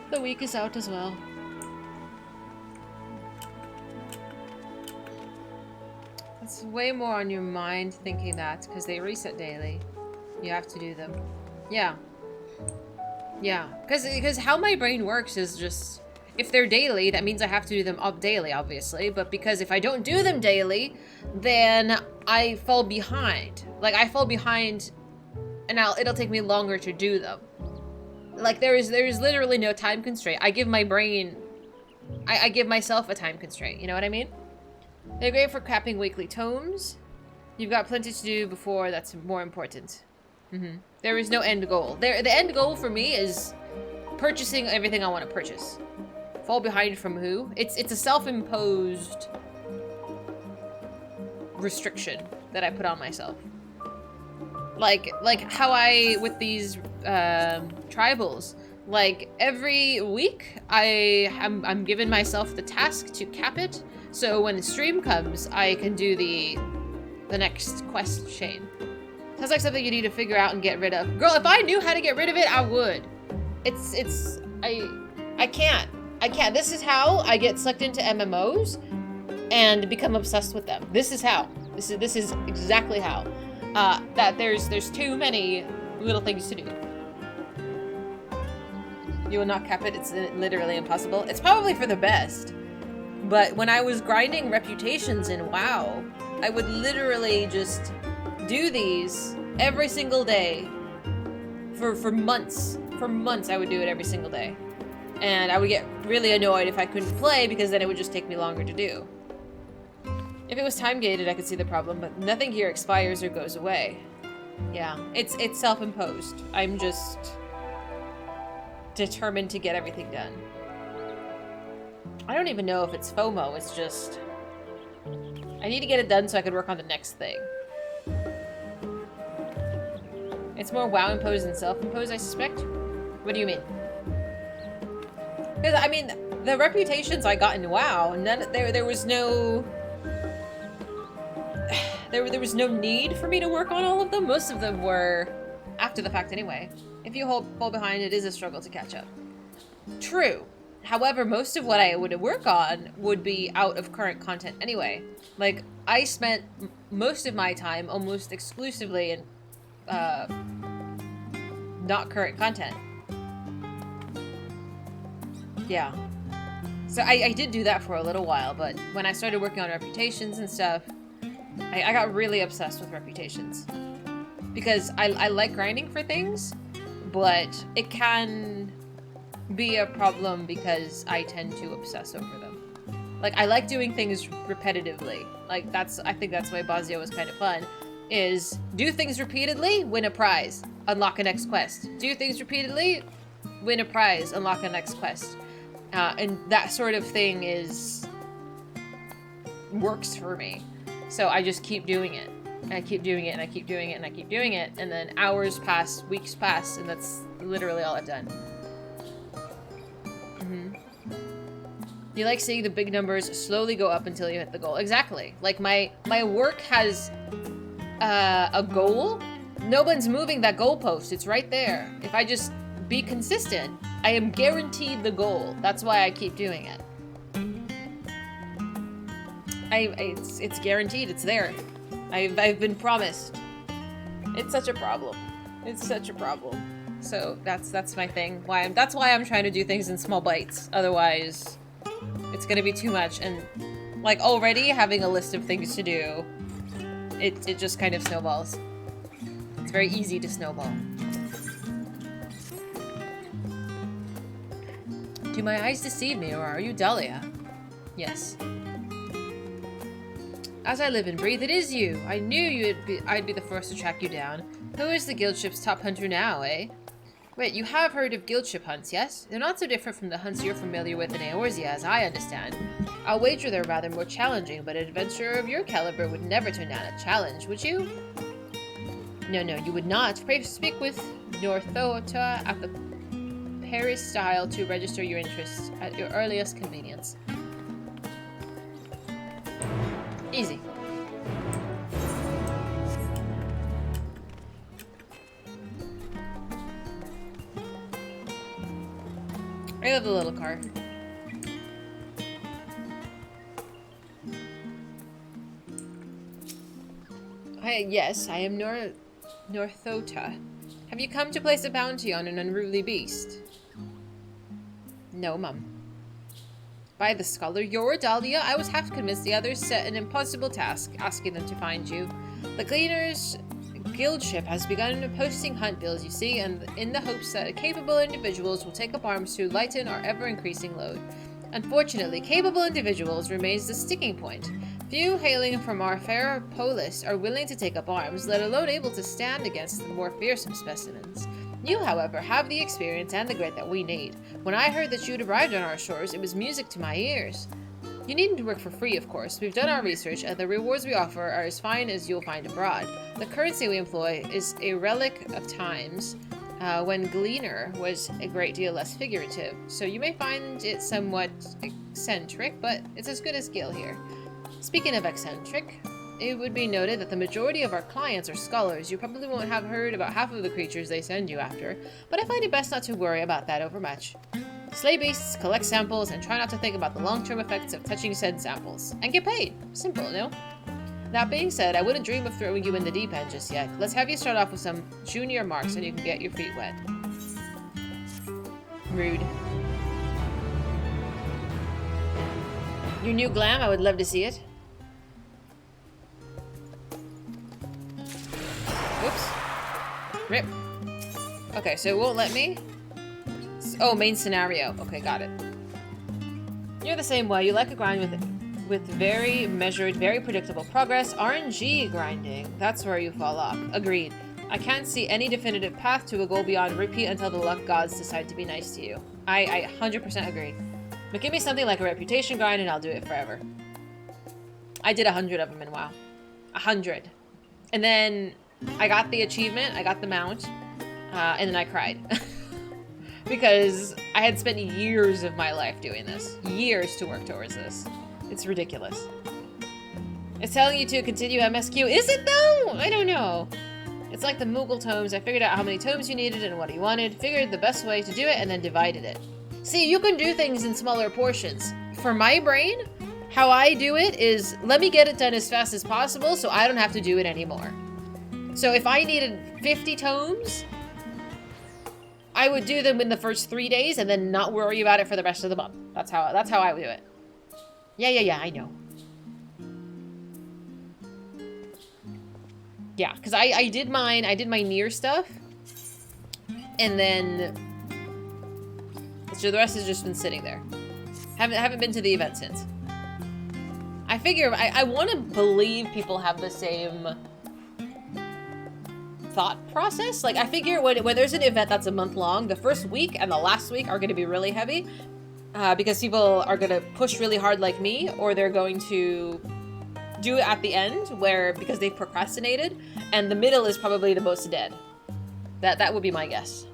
the week is out as well. It's way more on your mind thinking that, because they reset daily. You have to do them. Yeah. Yeah. Because how my brain works is just, if they're daily, that means I have to do them up daily, obviously. But because if I don't do them daily, then I fall behind. Like, I fall behind, and it'll take me longer to do them. Like, there is literally no time constraint. I give my brain, I give myself a time constraint, you know what I mean? They're great for capping weekly tomes. You've got plenty to do before that's more important. There is no end goal. The end goal for me is purchasing everything I want to purchase. Fall behind from who? It's a self-imposed restriction that I put on myself. Like how I, with these tribals, like every week I'm giving myself the task to cap it, so when the stream comes I can do the next quest chain. Sounds like something you need to figure out and get rid of. Girl, if I knew how to get rid of it, I would. I can't. This is how I get sucked into MMOs and become obsessed with them. This is how. This is exactly how. That there's too many little things to do. You will not cap it. It's literally impossible. It's probably for the best. But when I was grinding reputations in WoW, I would literally just do these every single day for months. For months I would do it every single day. And I would get really annoyed if I couldn't play, because then it would just take me longer to do. If it was time gated, I could see the problem, but nothing here expires or goes away. Yeah, it's self-imposed. I'm just determined to get everything done. I don't even know if it's FOMO, it's just I need to get it done so I can work on the next thing. It's more WoW imposed than self-imposed, I suspect. What do you mean? Because I mean, the reputations I got in WoW, there was no there was no need for me to work on all of them. Most of them were after the fact anyway. If you fall behind, it is a struggle to catch up. True. However, most of what I would work on would be out of current content anyway. Like, I spent most of my time almost exclusively in not current content. Yeah. So I did do that for a little while, but when I started working on reputations and stuff, I got really obsessed with reputations. Because I like grinding for things, but it can be a problem because I tend to obsess over them. Like, I like doing things repetitively. Like, I think that's why Bazio was kind of fun, is do things repeatedly, win a prize, unlock a next quest. Do things repeatedly, win a prize, unlock a next quest. And that sort of thing works for me. So I just keep doing it. And I keep doing it, and I keep doing it, and I keep doing it, and then hours pass, weeks pass, and that's literally all I've done. You like seeing the big numbers slowly go up until you hit the goal. Exactly. Like, my work has a goal. No one's moving that goalpost. It's right there. If I just be consistent, I am guaranteed the goal. That's why I keep doing it. It's guaranteed. It's there. I've been promised. It's such a problem. It's such a problem. So that's my thing. That's why I'm trying to do things in small bites. Otherwise, it's gonna be too much. And like already having a list of things to do, it just kind of snowballs. It's very easy to snowball. Do my eyes deceive me, or are you Dahlia? Yes. As I live and breathe, it is you! I knew I'd be the first to track you down. Who is the guild ship's top hunter now, eh? Wait, you have heard of guild ship hunts, yes? They're not so different from the hunts you're familiar with in Eorzea, as I understand. I'll wager they're rather more challenging, but an adventurer of your caliber would never turn down a challenge, would you? No, you would not. Pray speak with Northota at the Peristyle to register your interests at your earliest convenience. Easy. I love the little car. Yes, I am Northota. Have you come to place a bounty on an unruly beast? No, Mum. By the scholar, you're Dahlia. I was half convinced the others set an impossible task, asking them to find you. The Gleaner's guild ship has begun posting hunt bills, you see, and in the hopes that capable individuals will take up arms to lighten our ever-increasing load. Unfortunately, capable individuals remains the sticking point. Few hailing from our fair polis are willing to take up arms, let alone able to stand against the more fearsome specimens. You, however, have the experience and the grit that we need. When I heard that you'd arrived on our shores, it was music to my ears. You needn't work for free, of course. We've done our research, and the rewards we offer are as fine as you'll find abroad. The currency we employ is a relic of times when Gleaner was a great deal less figurative, so you may find it somewhat eccentric, but it's as good as Gil here. Speaking of eccentric, it would be noted that the majority of our clients are scholars. You probably won't have heard about half of the creatures they send you after, but I find it best not to worry about that overmuch. Slay beasts, collect samples, and try not to think about the long-term effects of touching said samples. And get paid. Simple, no? That being said, I wouldn't dream of throwing you in the deep end just yet. Let's have you start off with some junior marks and you can get your feet wet. Rude. Your new glam, I would love to see it. Whoops. Rip. Okay, so it won't let me. Oh, main scenario. Okay, got it. You're the same way. You like a grind with very measured, very predictable progress. RNG grinding. That's where you fall off. Agreed. I can't see any definitive path to a goal beyond repeat until the luck gods decide to be nice to you. I 100% agree. But give me something like a reputation grind and I'll do it forever. I did 100 of them in WoW. 100. And then I got the achievement, I got the mount, and then I cried. Because I had spent years of my life doing this. Years to work towards this. It's ridiculous. It's telling you to continue MSQ. Is it though? I don't know. It's like the Moogle tomes. I figured out how many tomes you needed and what you wanted, figured the best way to do it, and then divided it. See, you can do things in smaller portions. For my brain, how I do it is, let me get it done as fast as possible so I don't have to do it anymore. So if I needed 50 tomes, I would do them in the first 3 days and then not worry about it for the rest of the month. That's how I would do it. Yeah, I know. Yeah, because I did my Nier stuff, and then so the rest has just been sitting there. Haven't been to the event since. I figure I want to believe people have the same thought process. Like I figure when there's an event that's a month long, the first week and the last week are going to be really heavy because people are going to push really hard like me, or they're going to do it at the end because they've procrastinated, and the middle is probably the most dead. That would be my guess.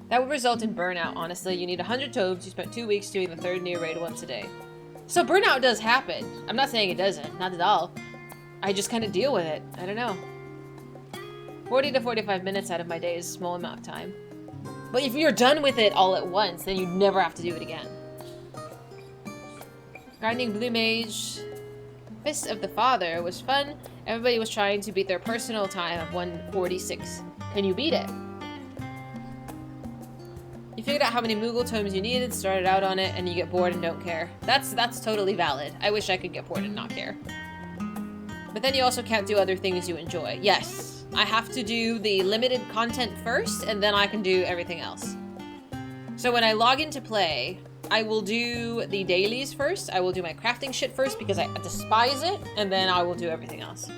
That would result in burnout, honestly. You need 100 tomes. You spent 2 weeks doing the third Nier raid once a day. So burnout does happen. I'm not saying it doesn't, not at all. I just kind of deal with it. I don't know. 40 to 45 minutes out of my day is a small amount of time. But if you're done with it all at once, then you never have to do it again. Grinding Blue Mage Fist of the Father was fun. Everybody was trying to beat their personal time of 146. Can you beat it? You figured out how many Moogle tomes you needed, started out on it, and you get bored and don't care. That's totally valid. I wish I could get bored and not care. But then you also can't do other things you enjoy. Yes, I have to do the limited content first, and then I can do everything else. So when I log into play, I will do the dailies first. I will do my crafting shit first because I despise it, and then I will do everything else.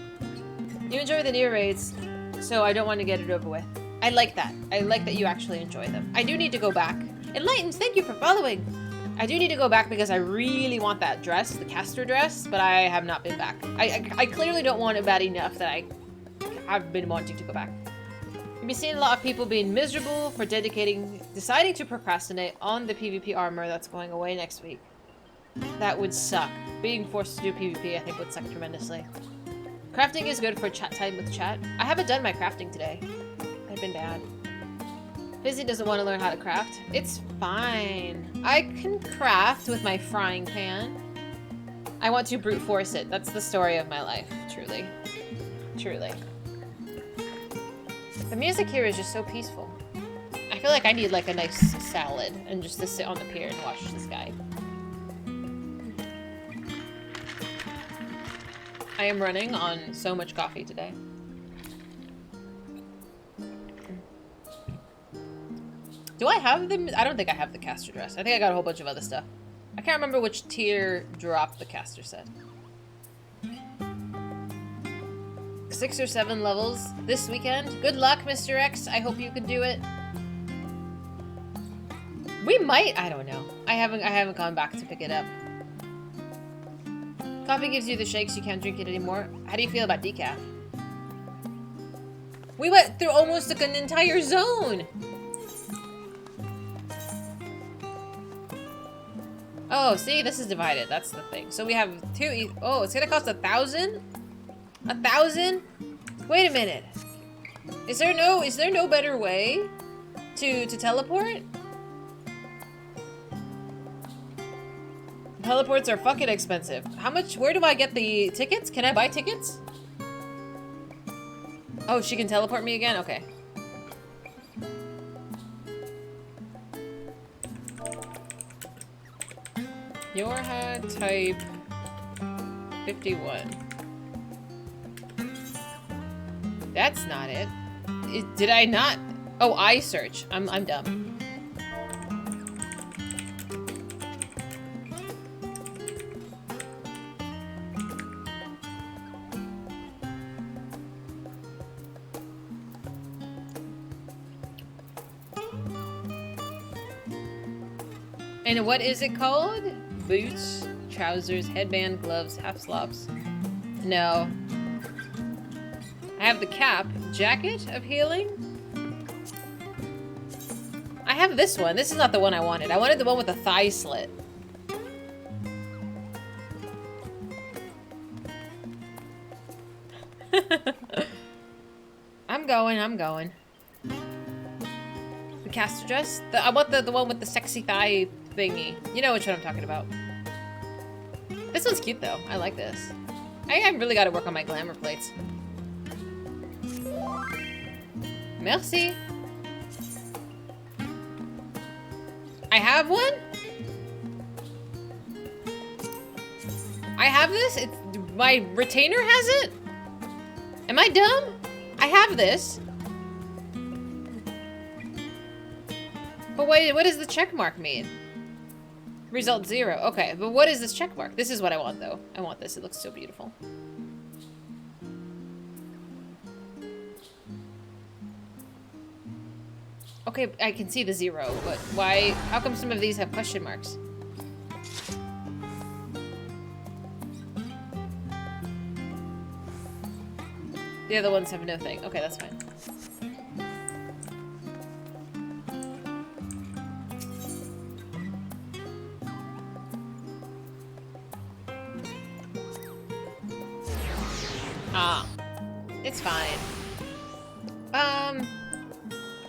You enjoy the near raids, so I don't want to get it over with. I like that. I like that you actually enjoy them. I do need to go back. Enlightened, thank you for following. I do need to go back because I really want that dress, the caster dress, but I have not been back. I clearly don't want it bad enough that I've been wanting to go back. You've been seeing a lot of people being miserable for deciding to procrastinate on the PvP armor that's going away next week. That would suck. Being forced to do PvP, I think, would suck tremendously. Crafting is good for chat time with chat. I haven't done my crafting today. I've been bad. Fizy doesn't want to learn how to craft. It's fine. I can craft with my frying pan. I want to brute force it. That's the story of my life, truly. Truly. The music here is just so peaceful. I feel like I need like a nice salad and just to sit on the pier and watch the sky. I am running on so much coffee today. Do I have them? I don't think I have the caster dress. I think I got a whole bunch of other stuff. I can't remember which tier dropped the caster set. 6 or 7 levels this weekend. Good luck, Mr. X. I hope you can do it. We might. I don't know. I haven't gone back to pick it up. Coffee gives you the shakes. You can't drink it anymore. How do you feel about decaf? We went through almost like an entire zone. Oh, see, this is divided. That's the thing. So we have 2. Oh, it's gonna cost 1,000. 1,000? Wait a minute. Is there no better way to teleport? Teleports are fucking expensive. How much? Where do I get the tickets? Can I buy tickets? Oh, she can teleport me again? Okay. Your HUD type 51. That's not it. Did I not? Oh, I search. I'm dumb. And what is it called? Boots, trousers, headband, gloves, half slops. No. I have the cap. Jacket of healing? I have this one. This is not the one I wanted. I wanted the one with the thigh slit. I'm going. The caster dress? I want the one with the sexy thigh thingy. You know which one I'm talking about. This one's cute though. I like this. I really gotta work on my glamour plates. Merci. I have one? I have this? My retainer has it? Am I dumb? I have this. But wait, what does the check mark mean? Result 0. Okay, but what is this check mark? This is what I want though. I want this. It looks so beautiful. Okay, I can see the 0, but why? How come some of these have question marks? The other ones have no thing. Okay, that's fine. Ah. It's fine.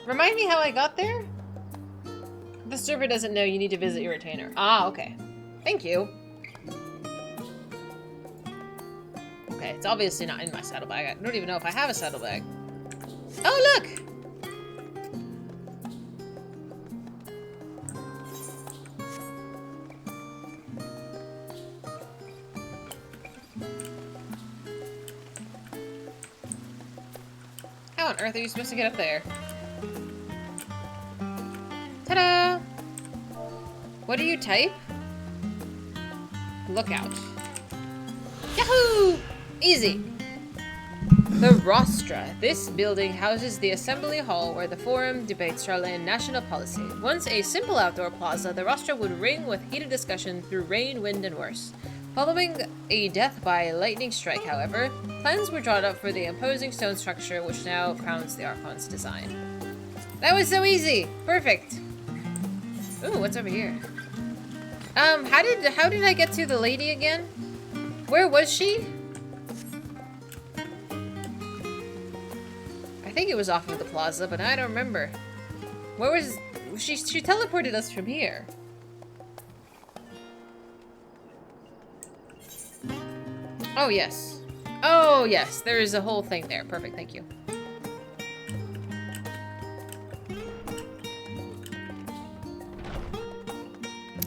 Remind me how I got there? The server doesn't know you need to visit your retainer. Ah, okay. Thank you. Okay, it's obviously not in my saddlebag. I don't even know if I have a saddlebag. Oh, look! How on earth are you supposed to get up there? Ta-da! What do you type? Lookout. Yahoo! Easy. The Rostra. This building houses the assembly hall where the forum debates Sharlayan national policy. Once a simple outdoor plaza, the Rostra would ring with heated discussion through rain, wind, and worse. Following a death by lightning strike, however, plans were drawn up for the imposing stone structure which now crowns the Archon's design. That was so easy! Perfect! Ooh, what's over here? How did I get to the lady again? Where was she? I think it was off of the plaza, but I don't remember. Where was she? She teleported us from here. Oh yes. Oh yes, there is a whole thing there. Perfect, thank you.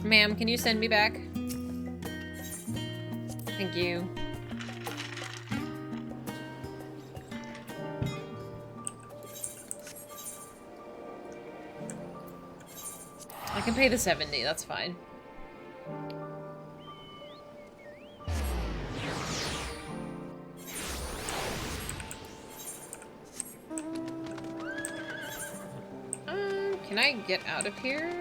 Ma'am, can you send me back? Thank you. I can pay the 70, that's fine. Can I get out of here?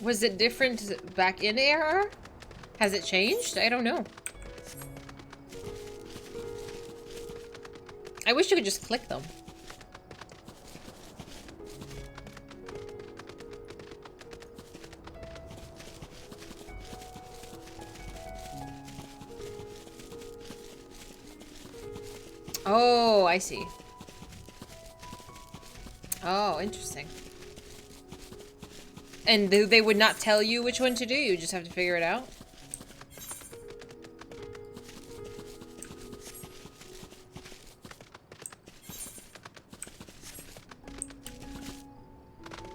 Was it different back in ARR? Has it changed? I don't know. I wish you could just click them. Oh, I see. Oh, interesting. And they would not tell you which one to do, you just have to figure it out?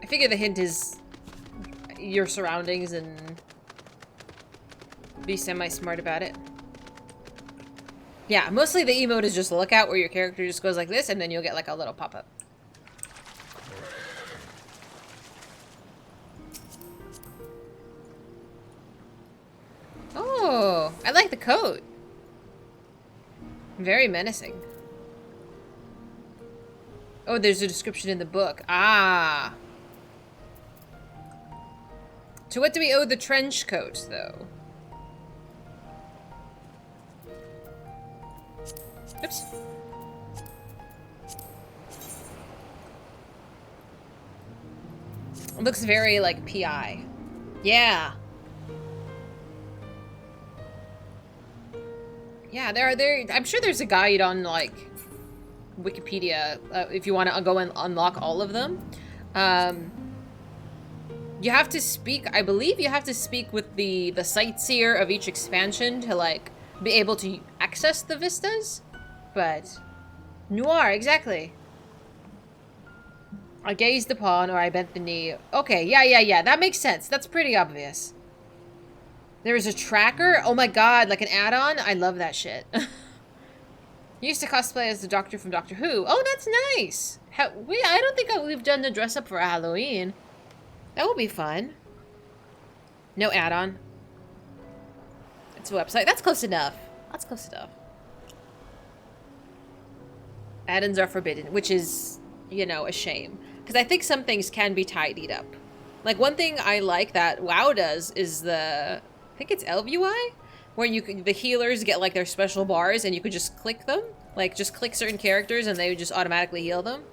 I figure the hint is your surroundings and be semi-smart about it. Yeah, mostly the emote is just a lookout where your character just goes like this and then you'll get like a little pop-up. Oh, I like the coat. Very menacing. Oh, there's a description in the book. Ah. To what do we owe the trench coat, though? Oops. It looks very, like, PI. Yeah. Yeah, I'm sure there's a guide on, like, Wikipedia, if you want to go and unlock all of them. You have to speak, I believe you have to speak with the sightseer of each expansion to, like, be able to access the vistas. But, Noir, exactly. I gazed upon, or I bent the knee. Okay, yeah, that makes sense. That's pretty obvious. There is a tracker? Oh my god, like an add-on? I love that shit. Used to cosplay as the Doctor from Doctor Who. Oh, that's nice. I don't think we've done the dress up for Halloween. That would be fun. No add-on. It's a website. That's close enough. That's close enough. Add-ins are forbidden, which is, you know, a shame. Because I think some things can be tidied up. Like, one thing I like that WoW does is the... I think it's Elf UI? Where you can, the healers get, like, their special bars and you could just click them. Like, just click certain characters and they would just automatically heal them.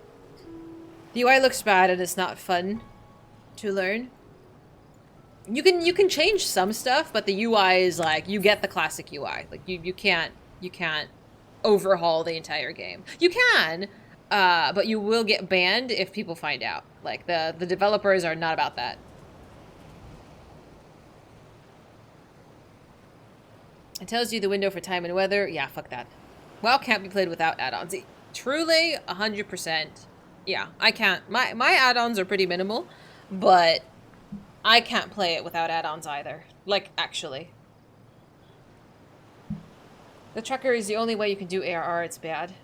The UI looks bad and it's not fun to learn. You can change some stuff, but the UI is, like, you get the classic UI. Like, you can't overhaul the entire game. You can, but you will get banned if people find out. Like, the developers are not about that. It tells you the window for time and weather. Yeah, fuck that. WoW can't be played without add-ons. Truly, 100%. Yeah, I can't. My add-ons are pretty minimal, but I can't play it without add-ons either. Like, actually. The tracker is the only way you can do ARR, it's bad.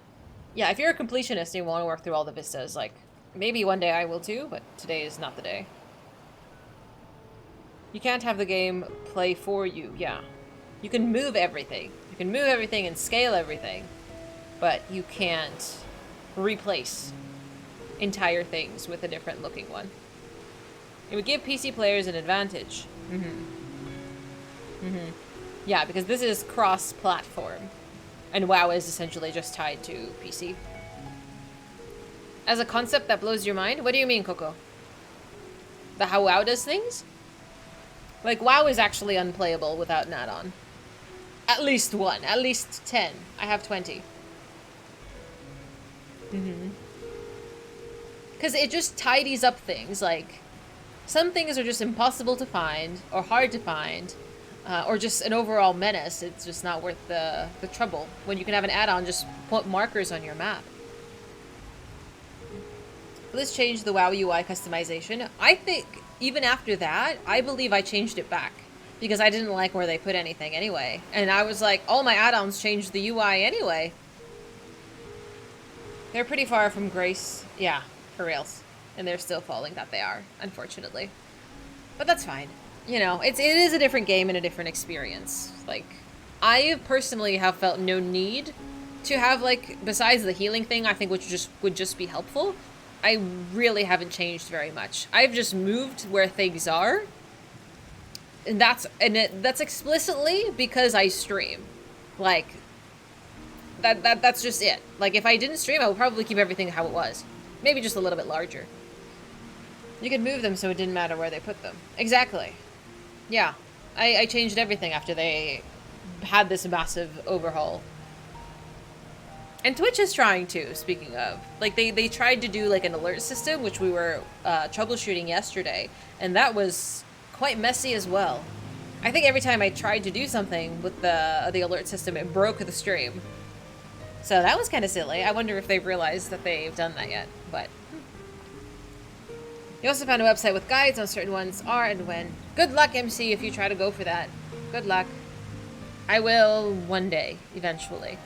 Yeah, if you're a completionist and you want to work through all the vistas, like, maybe one day I will too, but today is not the day. You can't have the game play for you, yeah. You can move everything. You can move everything and scale everything, but you can't replace entire things with a different looking one. It would give PC players an advantage. Yeah, because this is cross-platform, and WoW is essentially just tied to PC. As a concept that blows your mind? What do you mean, Coco? How WoW does things? Like, WoW is actually unplayable without an add-on. At least one. At least 10. I have 20. Because it just tidies up things. Like, some things are just impossible to find, or hard to find, or just an overall menace. It's just not worth the trouble. When you can have an add-on, just put markers on your map. Let's change the WoW UI customization. I think, even after that, I believe I changed it back. Because I didn't like where they put anything anyway. And I was like, all my add-ons changed the UI anyway. They're pretty far from grace. Yeah, for reals. And they're still falling that they are, unfortunately. But that's fine. You know, it is a different game and a different experience. Like, I personally have felt no need to have, like, besides the healing thing, I think which would just be helpful. I really haven't changed very much. I've just moved where things are. And that's explicitly because I stream. Like, that's just it. Like, if I didn't stream, I would probably keep everything how it was. Maybe just a little bit larger. You could move them so it didn't matter where they put them. Exactly. Yeah. I changed everything after they had this massive overhaul. And Twitch is trying to, speaking of. Like, they tried to do, like, an alert system, which we were troubleshooting yesterday. And that was quite messy as well. I think every time I tried to do something with the alert system, it broke the stream. So that was kind of silly. I wonder if they've realized that they've done that yet, but... You also found a website with guides on certain ones are and when. Good luck, MC, if you try to go for that. Good luck. I will one day, eventually.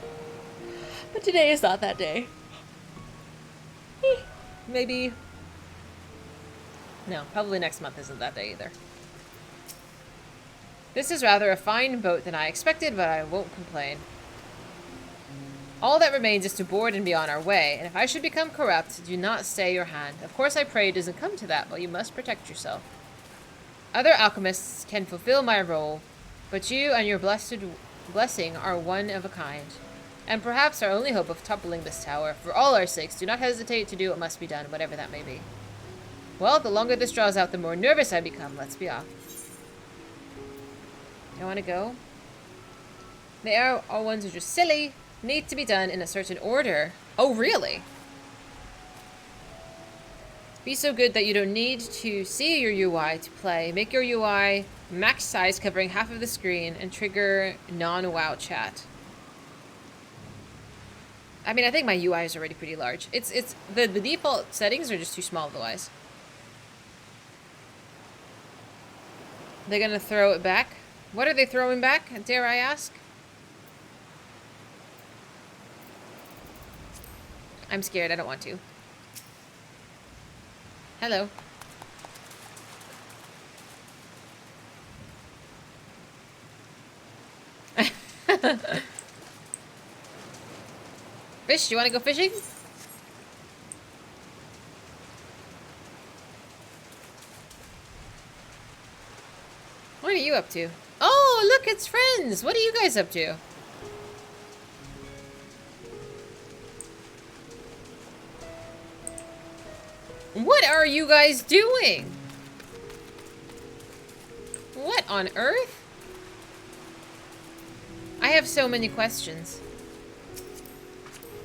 But today is not that day. Maybe... No, probably next month isn't that day either. This is rather a fine boat than I expected, but I won't complain. All that remains is to board and be on our way, and if I should become corrupt, do not stay your hand. Of course I pray it doesn't come to that, but you must protect yourself. Other alchemists can fulfill my role, but you and your blessing are one of a kind. And perhaps our only hope of toppling this tower. For all our sakes, do not hesitate to do what must be done, whatever that may be. Well, the longer this draws out, the more nervous I become. Let's be off. I want to go. They are all ones who are just silly. Need to be done in a certain order. Oh, really? Be so good that you don't need to see your UI to play. Make your UI max size, covering half of the screen, and trigger non-WoW chat. I mean, I think my UI is already pretty large. It's the default settings are just too small otherwise. They're gonna throw it back. What are they throwing back, dare I ask? I'm scared, I don't want to. Hello. Fish, do you want to go fishing? What are you up to? Oh, look, it's friends. What are you guys up to? What are you guys doing? What on earth? I have so many questions.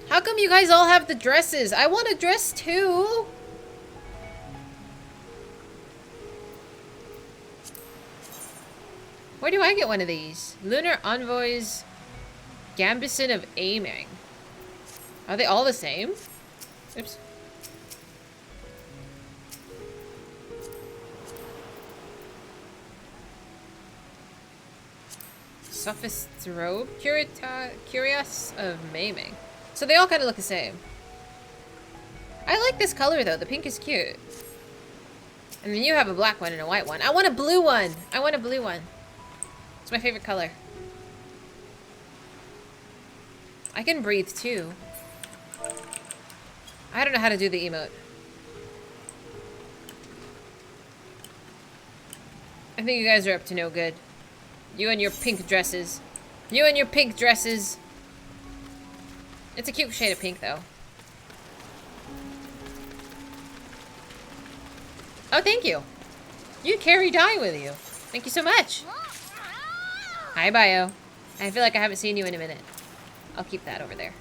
How come you guys all have the dresses? I want a dress too. Where do I get one of these? Lunar Envoys, Gambison of Aiming. Are they all the same? Oops. Sophist's Robe, Curious of Maiming. So they all kind of look the same. I like this color though, the pink is cute. And then you have a black one and a white one. I want a blue one! I want a blue one. It's my favorite color. I can breathe too. I don't know how to do the emote. I think you guys are up to no good. You and your pink dresses. You and your pink dresses. It's a cute shade of pink, though. Oh, thank you. You carry dye with you. Thank you so much. Hi, Bio. I feel like I haven't seen you in a minute. I'll keep that over there.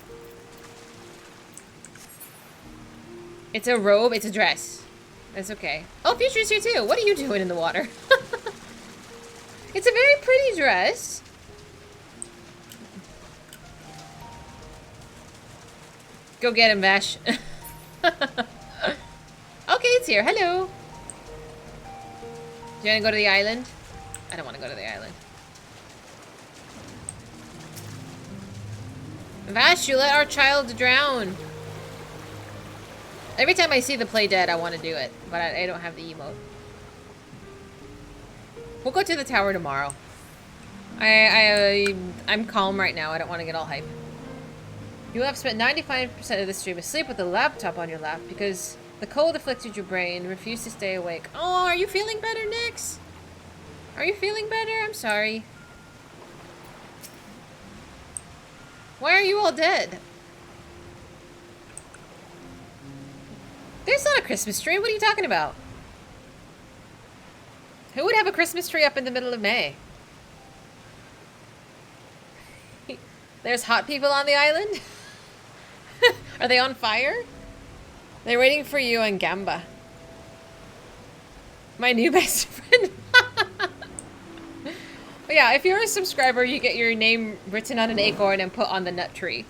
It's a robe. It's a dress. That's okay. Oh, Future's here, too. What are you doing in the water? It's a very pretty dress. Go get him, Vash. Okay, it's here. Hello. Do you want to go to the island? I don't want to go to the island. Vash, you let our child drown. Every time I see the play dead, I want to do it. But I don't have the emote. We'll go to the tower tomorrow. I'm calm right now. I don't want to get all hype. You have spent 95% of the stream asleep with the laptop on your lap because the cold afflicted your brain, refused to stay awake. Oh, are you feeling better, Nyx? Are you feeling better? I'm sorry. Why are you all dead? There's not a Christmas tree. What are you talking about? Who would have a Christmas tree up in the middle of May? There's hot people on the island? Are they on fire? They're waiting for you on Gamba. My new best friend. But yeah, if you're a subscriber, you get your name written on an acorn and put on the nut tree.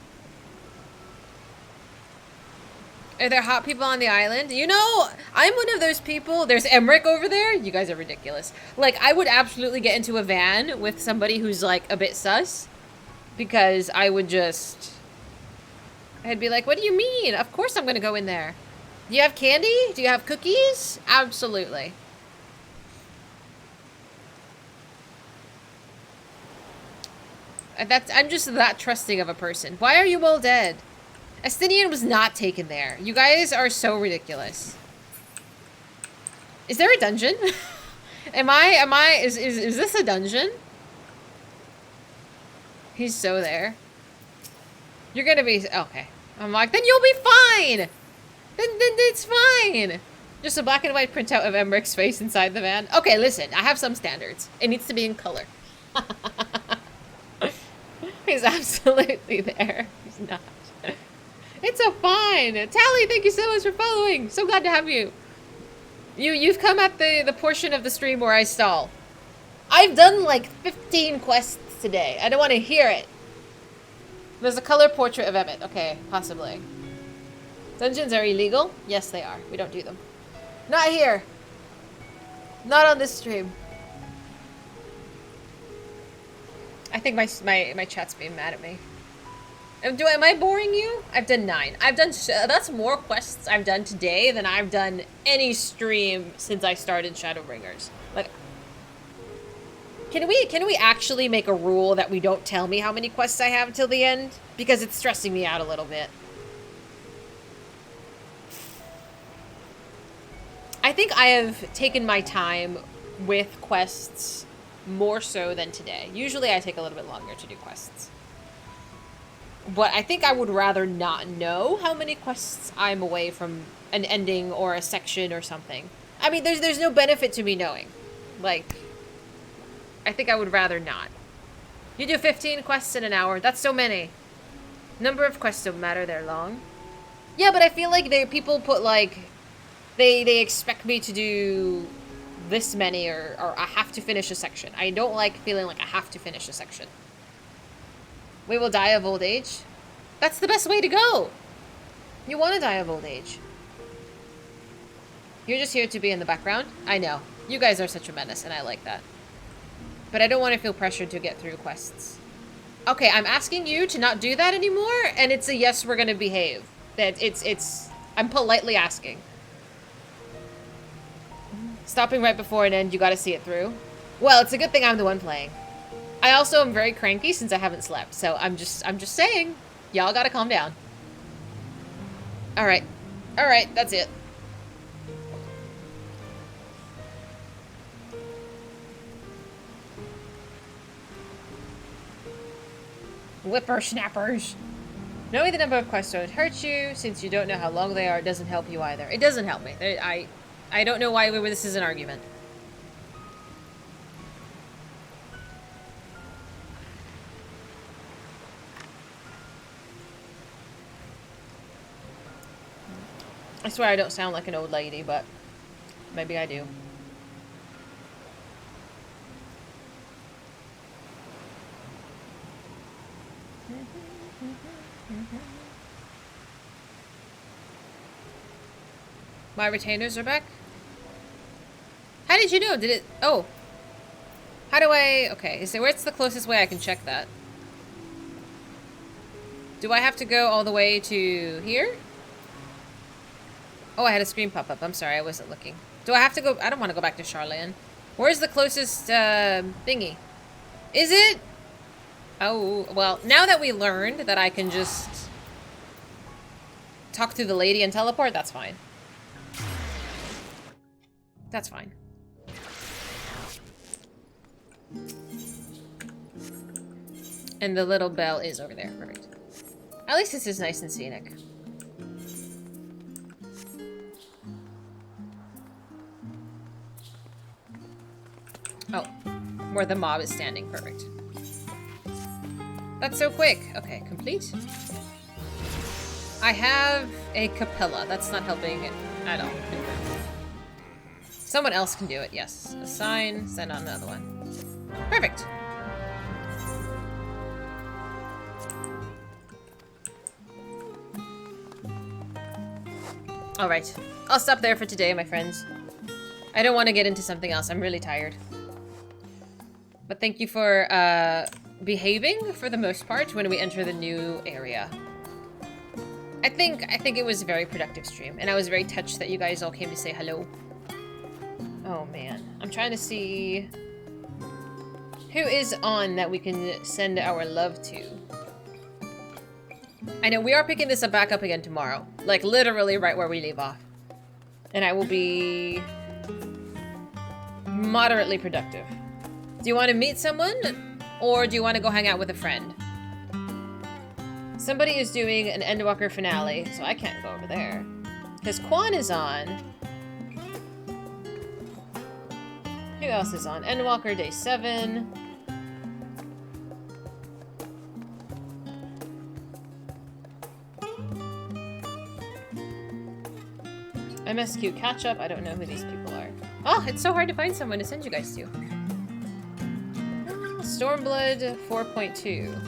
Are there hot people on the island? You know, I'm one of those people. There's Emmerich over there. You guys are ridiculous. Like, I would absolutely get into a van with somebody who's, like, a bit sus. Because I would just... I'd be like, what do you mean? Of course I'm going to go in there. Do you have candy? Do you have cookies? Absolutely. I'm just that trusting of a person. Why are you all dead? Estinian was not taken there. You guys are so ridiculous. Is there a dungeon? Is this a dungeon? He's so there. You're gonna be, okay. I'm like, then you'll be fine! Then it's fine! Just a black and white printout of Emmerich's face inside the van. Okay, listen, I have some standards. It needs to be in color. He's absolutely there. He's not. It's a fine. Tally, thank you so much for following. So glad to have you. You've come at the portion of the stream where I stall. I've done like 15 quests today. I don't want to hear it. There's a color portrait of Emmett. Okay, possibly. Dungeons are illegal? Yes, they are. We don't do them. Not here. Not on this stream. I think my chat's being mad at me. Am I boring you? I've done 9. That's more quests I've done today than I've done any stream since I started Shadowbringers. Like, can we actually make a rule that we don't tell me how many quests I have till the end? Because it's stressing me out a little bit. I think I have taken my time with quests more so than today. Usually I take a little bit longer to do quests. But I think I would rather not know how many quests I'm away from an ending or a section or something. I mean, there's no benefit to me knowing. Like, I think I would rather not. You do 15 quests in an hour. That's so many. Number of quests don't matter, they're long. Yeah, but I feel like people put, like, they expect me to do this many or I have to finish a section. I don't like feeling like I have to finish a section. We will die of old age. That's the best way to go. You want to die of old age. You're just here to be in the background. I know. You guys are such a menace, and I like that. But I don't want to feel pressured to get through quests. Okay, I'm asking you to not do that anymore, and it's a yes, we're gonna behave. That I'm politely asking. Stopping right before an end, you gotta see it through. Well, it's a good thing I'm the one playing. I also am very cranky since I haven't slept, so I'm just saying, y'all gotta calm down. Alright, that's it. Whippersnappers. Knowing the number of quests don't hurt you, since you don't know how long they are, it doesn't help you either. It doesn't help me. I don't know why this is an argument. I swear I don't sound like an old lady, but maybe I do. My retainers are back? How did you know? Did it... Oh. How do I... Okay, where's the closest way I can check that? Do I have to go all the way to here? Oh, I had a screen pop up. I'm sorry, I wasn't looking. Do I have to go... I don't want to go back to Sharlayan. Where's the closest thingy? Is it... Oh, well, now that we learned that I can just talk to the lady and teleport, that's fine. That's fine. And the little bell is over there. Perfect. At least this is nice and scenic. Oh, where the mob is standing. Perfect. That's so quick. Okay, complete. I have a capella. That's not helping it at all. Someone else can do it, yes. Assign, send on another one. Perfect. Alright. I'll stop there for today, my friends. I don't want to get into something else. I'm really tired. But thank you for behaving for the most part when we enter the new area. I think it was a very productive stream, and I was very touched that you guys all came to say hello. Oh man, I'm trying to see who is on that we can send our love to. I know we are picking this back up again tomorrow, like literally right where we leave off, and I will be moderately productive. Do you want to meet someone, or do you want to go hang out with a friend? Somebody is doing an Endwalker finale, so I can't go over there because Quan is on. Who else is on? Endwalker Day 7. MSQ catch-up. I don't know who these people are. Oh, it's so hard to find someone to send you guys to. Stormblood 4.2.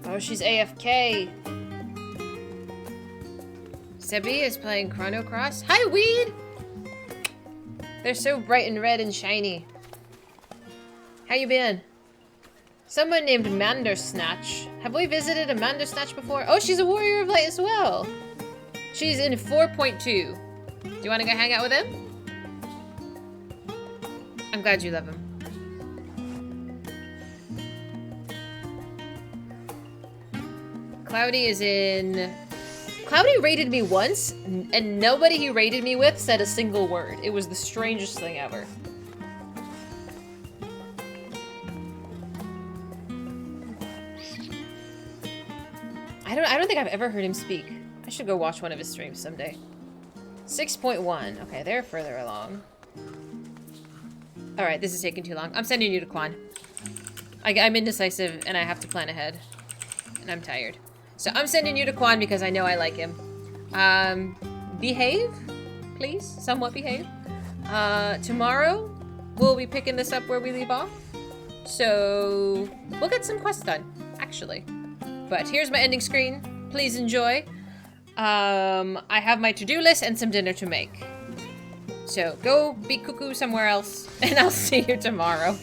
Oh, she's AFK. Sebi is playing Chrono Cross. Hi, Weed! They're so bright and red and shiny. How you been? Someone named Mandersnatch. Have we visited a Mandersnatch before? Oh, she's a Warrior of Light as well. She's in 4.2. Do you want to go hang out with him? I'm glad you love him. Cloudy is in... Cloudy rated me once, and nobody he rated me with said a single word. It was the strangest thing ever. I don't think I've ever heard him speak. I should go watch one of his streams someday. 6.1. Okay, they're further along. Alright, this is taking too long. I'm sending you to Quan. I'm indecisive, and I have to plan ahead. And I'm tired. So I'm sending you to Quan because I know I like him. Behave? Please? Somewhat behave. Tomorrow, we'll be picking this up where we leave off. So, we'll get some quests done, actually. But here's my ending screen. Please enjoy. I have my to-do list and some dinner to make. So, go be cuckoo somewhere else, and I'll see you tomorrow.